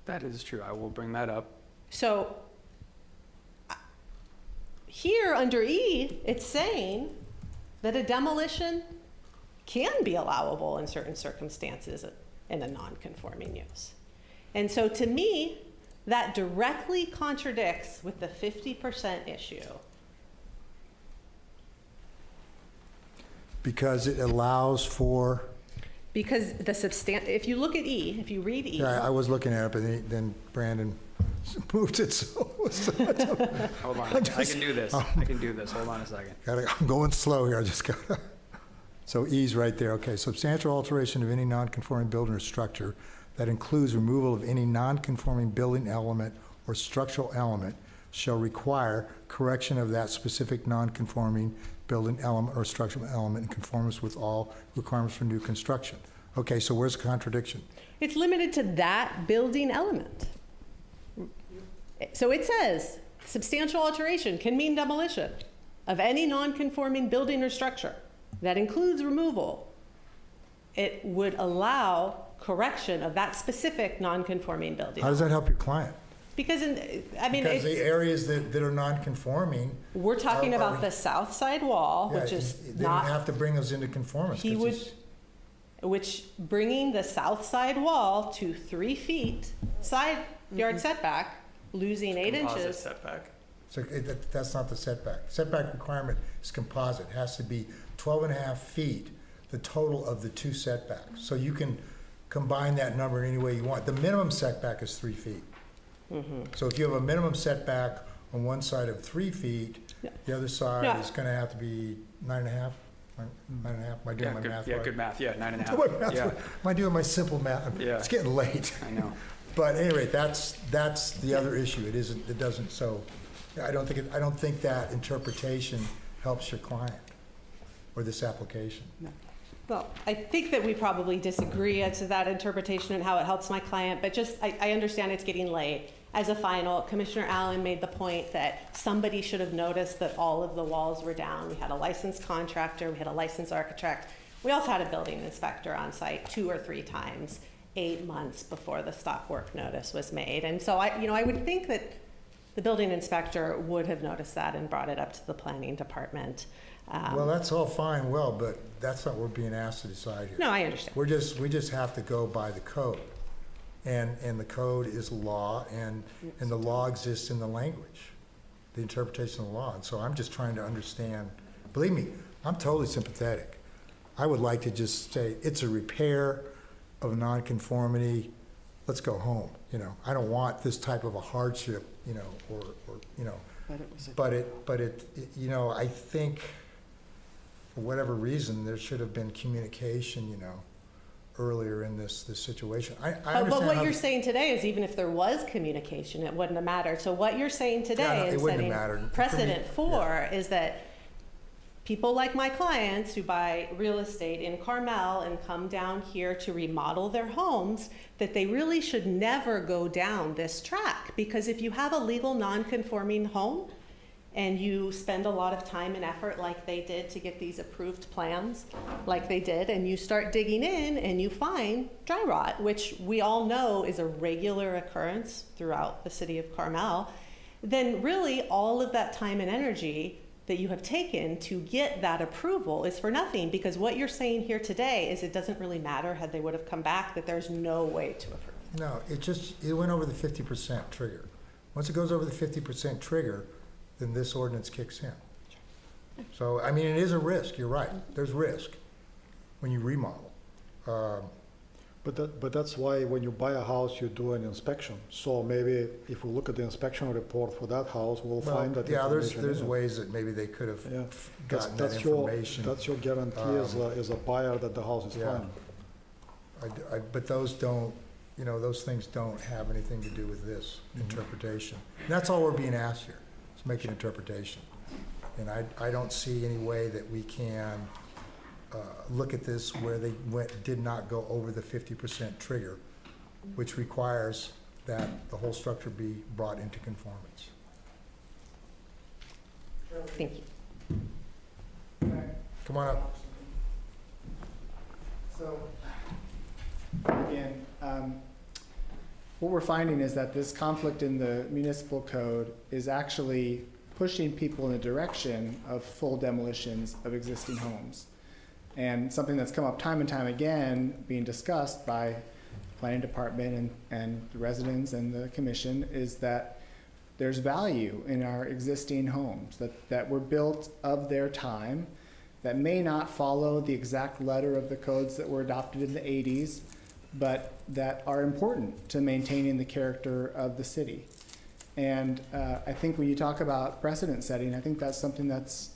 That is true. I will bring that up. So here under E, it's saying that a demolition can be allowable in certain circumstances in a non-conforming use. And so to me, that directly contradicts with the 50% issue. because it allows for. Because if you look at E, if you read E. Yeah, I was looking at it, but then Brandon moved it, so. Hold on, I can do this. I can do this. Hold on a second. I'm going slow here, I just gotta. So E's right there, okay. Substantial alteration of any non-conforming building or structure that includes removal of any non-conforming building element or structural element shall require correction of that specific non-conforming building element or structural element in conformance with all requirements for new construction. Okay, so where's the contradiction? It's limited to that building element. So it says substantial alteration can mean demolition of any non-conforming building or structure that includes removal. It would allow correction of that specific non-conforming building. How does that help your client? Because because the areas that are non-conforming. We're talking about the south side wall, which is they not. They have to bring those into conformance. which bringing the south side wall to 3 feet side yard setback, losing 8 Composite inches. setback. So that's not the setback. Setback requirement is composite. It has to be 12 and a half feet, the total of the 2 setbacks. So you can combine that number in any way you want. The minimum setback is 3 feet. So if you have a minimum setback on one side of 3 feet, the other side Yeah. is gonna have to be 9.5? 9.5, am I doing my math right? Yeah, good math, yeah, 9.5. Doing my math Yeah. right. Am I doing my simple math? Yeah. It's getting late. I know. But anyway, that's the other issue. It doesn't, so I don't think that interpretation helps your client or this application. Well, I think that we probably disagree as to that interpretation and how it helps my client, but just, I understand it's getting late. As a final, Commissioner Allen made the point that somebody should have noticed that all of the walls were down. We had a licensed contractor, we had a licensed architect. We also had a building inspector on site 2 or 3 times, 8 months before the stop work notice was made. And so I would think that the building inspector would have noticed that and brought it up to the planning department. Well, that's all fine, well, but that's not what we're being asked to decide here. No, I understand. We just have to go by the code. And the code is law, and the law exists in the language, the interpretation of the law. And so I'm just trying to understand. Believe me, I'm totally sympathetic. I would like to just say, it's a repair of nonconformity. Let's go home, you know. I don't want this type of a hardship, you know, or you know. But it, you know, I think for whatever reason, there should have been communication, you know, earlier in this situation. I understand. But what how- you're saying today is even if there was communication, it wouldn't have mattered. So what you're saying today Yeah, no, it and wouldn't setting have mattered. precedent For me, for is that people like my clients who buy real estate in Carmel and come down here to remodel their homes, that they really should never go down this track. Because if you have a legal non-conforming home and you spend a lot of time and effort like they did to get these approved plans, like they did, and you start digging in and you find dry rot, which we all know is a regular occurrence throughout the city of Carmel, then really all of that time and energy that you have taken to get that approval is for nothing, because what you're saying here today is it doesn't really matter had they would have come back, that there's no way to approve. No, it went over the 50% trigger. Once it goes over the 50% trigger, then this ordinance kicks in. So, I mean, it is a risk, you're right. There's risk when you remodel. But that's why when you buy a house, you do an inspection. So maybe if we look at the inspection report for that house, we'll find that Yeah, information in there's it. ways that maybe they could have Yeah. gotten that That's information. That's your guarantee as a buyer that the house is Yeah. fine. But those don't, you know, those things don't have anything to do with this interpretation. And that's all we're being asked here, is make an interpretation. And I don't see any way that we can look at this where they did not go over the 50% trigger, which requires that the whole structure be brought into conformance. Thank you. Come on up. So, again, what we're finding is that this conflict in the municipal code is actually pushing people in the direction of full demolitions of existing homes. And something that's come up time and time again, being discussed by the planning department and the residents and the commission, is that there's value in our existing homes that were built of their time, that may not follow the exact letter of the codes that were adopted in the 80s, but that are important to maintaining the character of the city. And I think when you talk about precedent setting, I think that's something that's,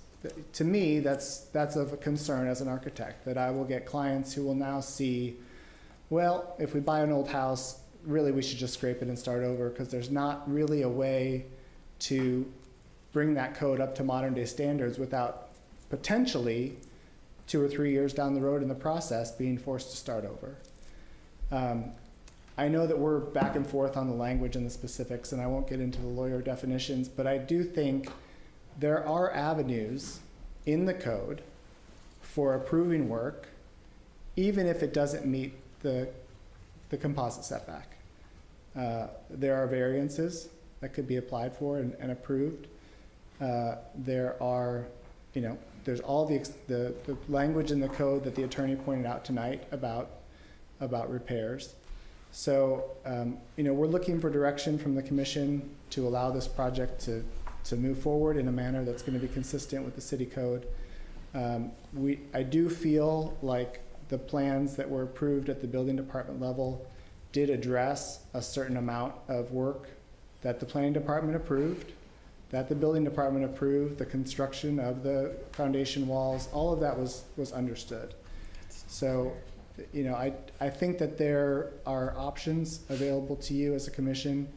to me, that's of a concern as an architect, that I will get clients who will now see, well, if we buy an old house, really we should just scrape it and start over, because there's not really a way to bring that code up to modern day standards without potentially 2 or 3 years down the road in the process being forced to start over. I know that we're back and forth on the language and the specifics, and I won't get into the lawyer definitions, but I do think there are avenues in the code for approving work, even if it doesn't meet the composite setback. There are variances that could be applied for and approved. There are there's all the language in the code that the attorney pointed out tonight about repairs. So, we're looking for direction from the commission to allow this project to move forward in a manner that's going to be consistent with the city code. I do feel like the plans that were approved at the building department level did address a certain amount of work that the planning department approved, that the building department approved, the construction of the foundation walls, all of that was understood. So, I think that there are options available to you as a commission.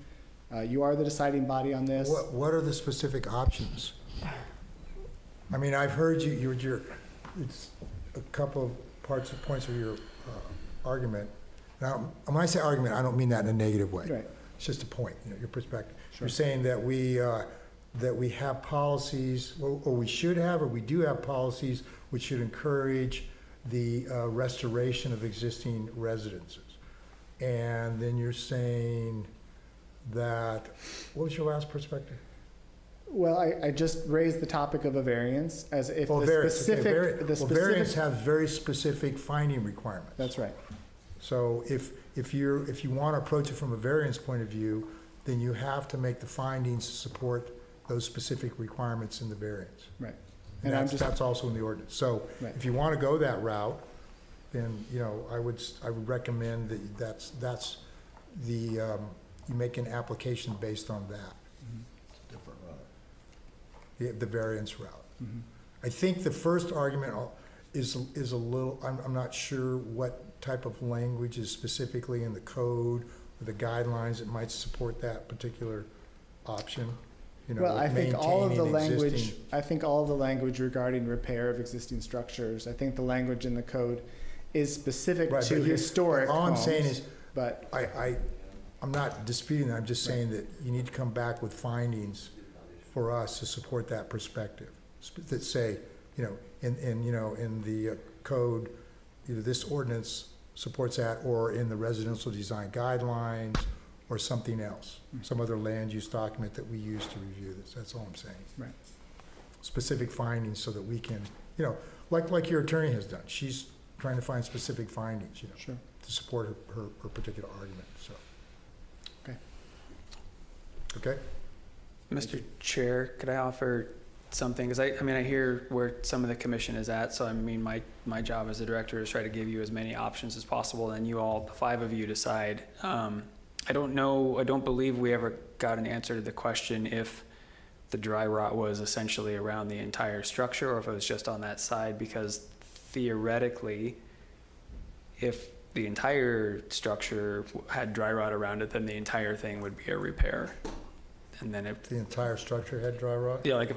You are the deciding body on this. What are the specific options? I mean, I've heard it's a couple of points of your argument. Now, when I say argument, I don't mean that in a negative way. Right. It's just a point, your perspective. Sure. You're saying that we have policies, or we should have, or we do have policies which should encourage the restoration of existing residences. And then you're saying that, what was your last perspective? Well, I just raised the topic of a variance as if variants have very specific finding requirements. That's right. So if you want to approach it from a variance point of view, then you have to make the findings to support those specific requirements in the variance. Right. And that's also in the ordinance. So Right. if you want to go that route, then I would recommend that that's you make an application based on that. Different route. The variance route. Mm-hmm. I think the first argument is a little, I'm not sure what type of language is specifically in the code or the guidelines that might support that particular option. Well, I think all of the maintaining language, existing- I think all of the language regarding repair of existing structures, I think the language in the code is specific Right, to but historic all I'm homes, saying is, but I'm not disputing that, I'm just saying that you need to come back with findings for us to support that perspective. That say, in the code, either this ordinance supports that, or in the residential design guidelines, or something else, some other land use document that we use to review this. That's all I'm saying. Right. Specific findings so that we can, like your attorney has done. She's trying to find specific findings, Sure. to support her particular argument, so. Okay. Okay? Mr. Chair, could I offer something? Because I hear where some of the commission is at, so my job as a director is try to give you as many options as possible, and you all, the 5 of you, decide. I don't believe we ever got an answer to the question if the dry rot was essentially around the entire structure or if it was just on that side, because theoretically, if the entire structure had dry rot around it, then the entire thing would be a repair. And then The entire structure had dry rot? yeah, like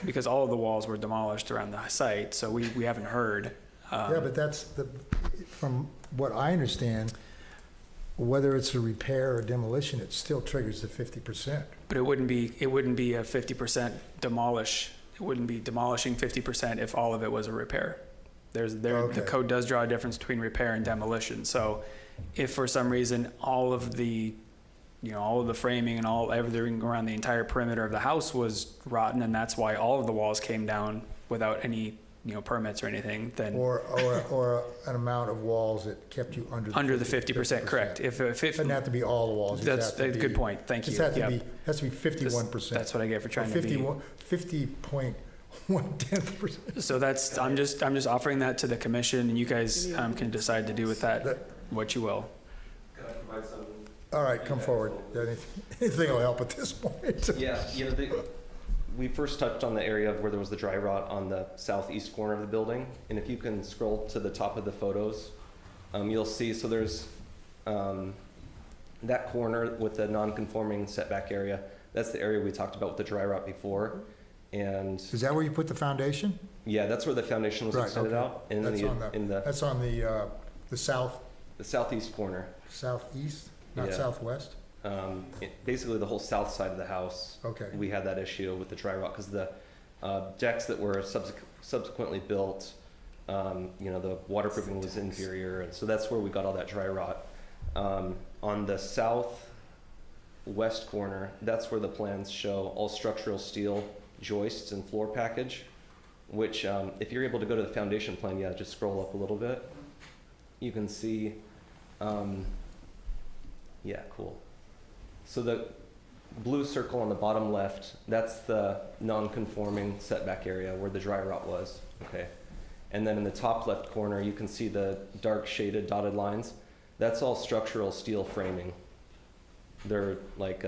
because all of the walls were demolished around the site, so we haven't heard. Yeah, but that's from what I understand, whether it's a repair or demolition, it still triggers the 50%. But it wouldn't be a 50% demolish. It wouldn't be demolishing 50% if all of it was a repair. Okay. The code does draw a difference between repair and demolition. So if for some reason all of the framing and everything around the entire perimeter of the house was rotten, and that's why all of the walls came down without any permits or anything, then Or an amount of walls that kept you under the 50%. correct. If it Doesn't have to be all the walls. It that's has to a be- good point. Thank you. Just has to Yep. be, has to be 51%. That's what I get for trying to be. 50.1%. So I'm just offering that to the commission, and you guys can decide to do with that what you will. Can I provide some? All right, come forward. Anything will help at this point. Yeah, we first touched on the area of where there was the dry rot on the southeast corner of the building. And if you can scroll to the top of the photos, you'll see, so there's that corner with the non-conforming setback area. That's the area we talked about with the dry rot before. And Is that where you put the foundation? yeah, that's where the foundation was Right, extended okay. out. And That's then on the south, the southeast corner. southeast, not Yeah. southwest? Basically the whole south side of the house. Okay. We had that issue with the dry rot because the decks that were subsequently built, the waterproofing was inferior, and so that's where we got all that dry rot. On the southwest corner, that's where the plans show all structural steel joists and floor package which if you're able to go to the foundation plan, yeah, just scroll up a little bit. You can see, yeah, cool. So the blue circle on the bottom left, that's the non-conforming setback area where the dry rot was, okay? And then in the top left corner, you can see the dark shaded dotted lines. That's all structural steel framing. They're like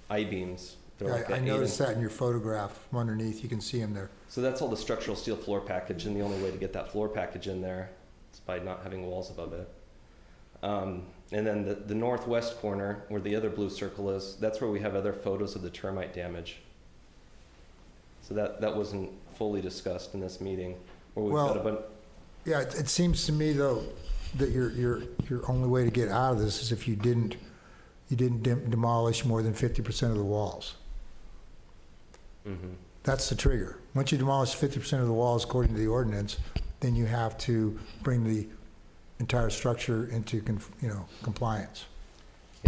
I-beams. Yeah, I noticed that in your photograph from underneath. You can see them there. So that's all the structural steel floor package, and the only way to get that floor package in there is by not having walls above it. And then the northwest corner, where the other blue circle is, that's where we have other photos of the termite damage. So that wasn't fully discussed in this meeting. Where we've got a bunch. Yeah, it seems to me though that your only way to get out of this is if you didn't demolish more than 50% of the walls. Mm-hmm. That's the trigger. Once you demolish 50% of the walls according to the ordinance, then you have to bring the entire structure into compliance.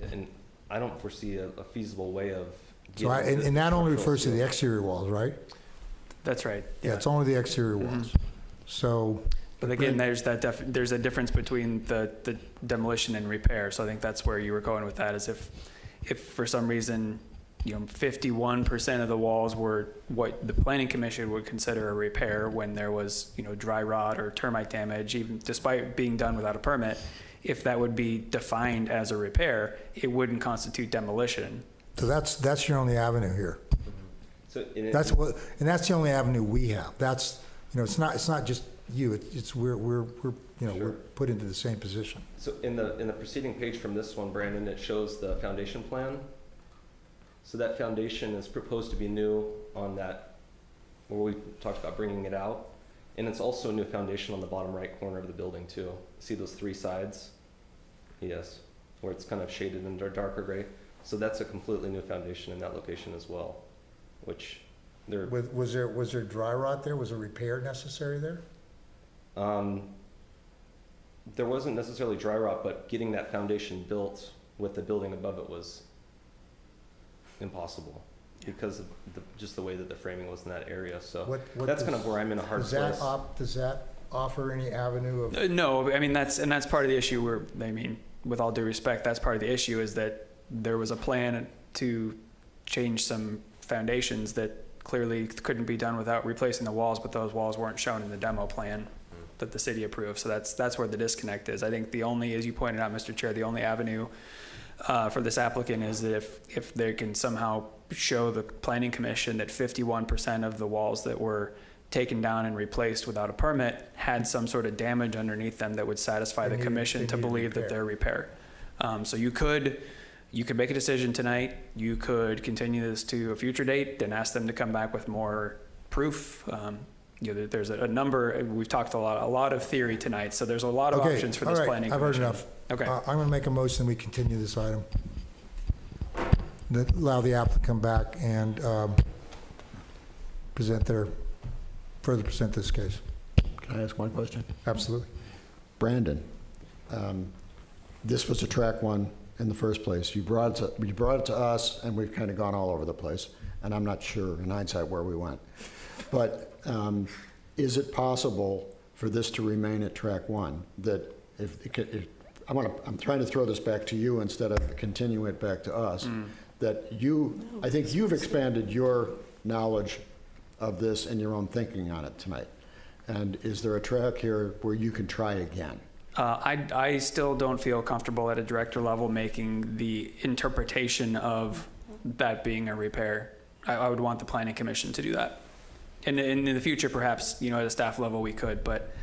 Yeah, and I don't foresee a feasible way of So getting and that only structural refers to steel. the exterior walls, right? That's right. Yeah, it's only the exterior walls. So. But again, there's there's a difference between the demolition and repair. So I think that's where you were going with that, is if for some reason, 51% of the walls were what the planning commission would consider a repair when there was, dry rot or termite damage, even despite being done without a permit, if that would be defined as a repair, it wouldn't constitute demolition. So that's your only avenue here. So That's the only avenue we have. That's, it's not just you, it's we're put into the same position. So in the preceding page from this one, Brandon, it shows the foundation plan. So that foundation is proposed to be new on that, where we talked about bringing it out. And it's also a new foundation on the bottom right corner of the building too. See those three sides? Yes, where it's kind of shaded in darker gray. So that's a completely new foundation in that location as well, which there. Was there dry rot there? Was a repair necessary there? There wasn't necessarily dry rot, but getting that foundation built with the building above it was impossible because of just the way that the framing was in that area. So that's kind of where I'm in a hard place. Does that offer any avenue of? No, I mean, that's part of the issue with all due respect, that's part of the issue is that there was a plan to change some foundations that clearly couldn't be done without replacing the walls, but those walls weren't shown in the demo plan that the city approved. So that's where the disconnect is. I think the only, as you pointed out, Mr. Chair, the only avenue for this applicant is that if they can somehow show the planning commission that 51% of the walls that were taken down and replaced without a permit had some sort of damage underneath them that would satisfy the commission to believe that they're repair. So you could make a decision tonight. You could continue this to a future date and ask them to come back with more proof. There's a number. We've talked a lot of theory tonight, so there's a lot of options for this planning I've heard commission. enough. Okay. I'm going to make a motion we continue this item. That allow the applicant to come back and further present this case. Can I ask one question? Absolutely. Brandon, this was a track one in the first place. You brought it to us, and we've kind of gone all over the place, and I'm not sure in hindsight where we went. But is it possible for this to remain at track one? That if I'm trying to throw this back to you instead of continuing it back to us. That I think you've expanded your knowledge of this and your own thinking on it tonight. And is there a track here where you can try again? I still don't feel comfortable at a director level making the interpretation of that being a repair. I would want the planning commission to do that. And in the future, perhaps, at a staff level we could, but.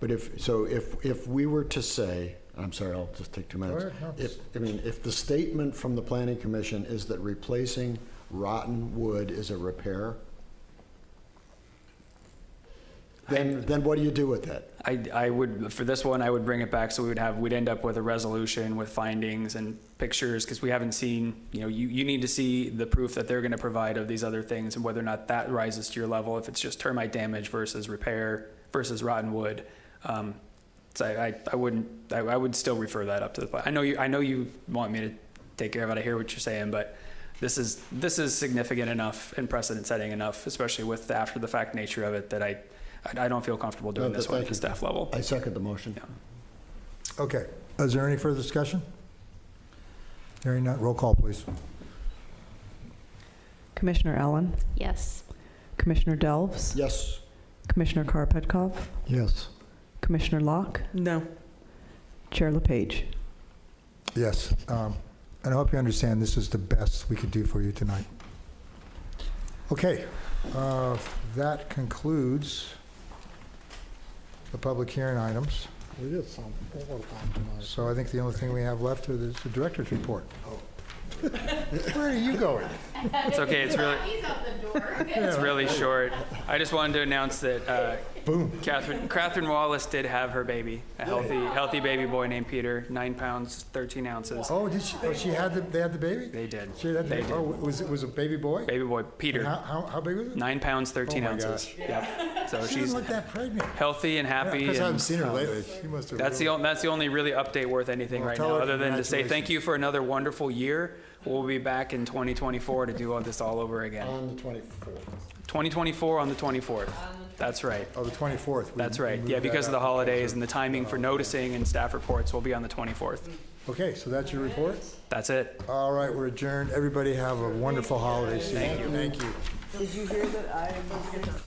But if we were to say, I'm sorry, I'll just take 2 minutes. If the statement from the planning commission is that replacing rotten wood is a repair, then what do you do with that? I would, for this one, I would bring it back so we'd end up with a resolution with findings and pictures, because we haven't seen, you need to see the proof that they're going to provide of these other things and whether or not that rises to your level, if it's just termite damage versus repair versus rotten wood. So I would still refer that up to the, I know you want me to take care of it. I hear what you're saying, but this is significant enough and precedent setting enough, especially with the after the fact nature of it, that I don't feel comfortable doing this one at the staff level. I second the motion. Yeah. Okay. Is there any further discussion? Hearing none, roll call, please. Commissioner Allen, Yes. Commissioner Delves, Yes. Commissioner Karpetkov, Yes. Commissioner Locke, No. Chair LePage. Yes. And I hope you understand this is the best we could do for you tonight. Okay. That concludes the public hearing items. We did some overtime tonight. So I think the only thing we have left is the director's report. Where are you going? It's okay. It's really short. I just wanted to announce that Boom. Catherine Wallace did have her baby, a healthy baby boy named Peter, 9 pounds 13 ounces. Oh, did she? Oh, they had the baby? They did. She had the They baby. Oh, was it a baby boy? Baby boy Peter. And how big was it? 9 pounds 13 Oh my ounces. gosh. Yep. So She she's doesn't look that pregnant. healthy and happy. Because I haven't and seen her lately. She must have. that's the only really update worth anything Well, right tell now, her other than to say thank congratulations. you for another wonderful year. We'll be back in 2024 to do all this all over again. On the 24th. 2024 on the 24th. That's right. Oh, the 24th. That's right. moved Yeah, that because of the up. holidays and the timing for noticing and staff reports will be on the 24th. Okay, so that's your report? That's it. All right, we're adjourned. Everybody have a wonderful holiday season. Thank you. Thank you. Did you hear that I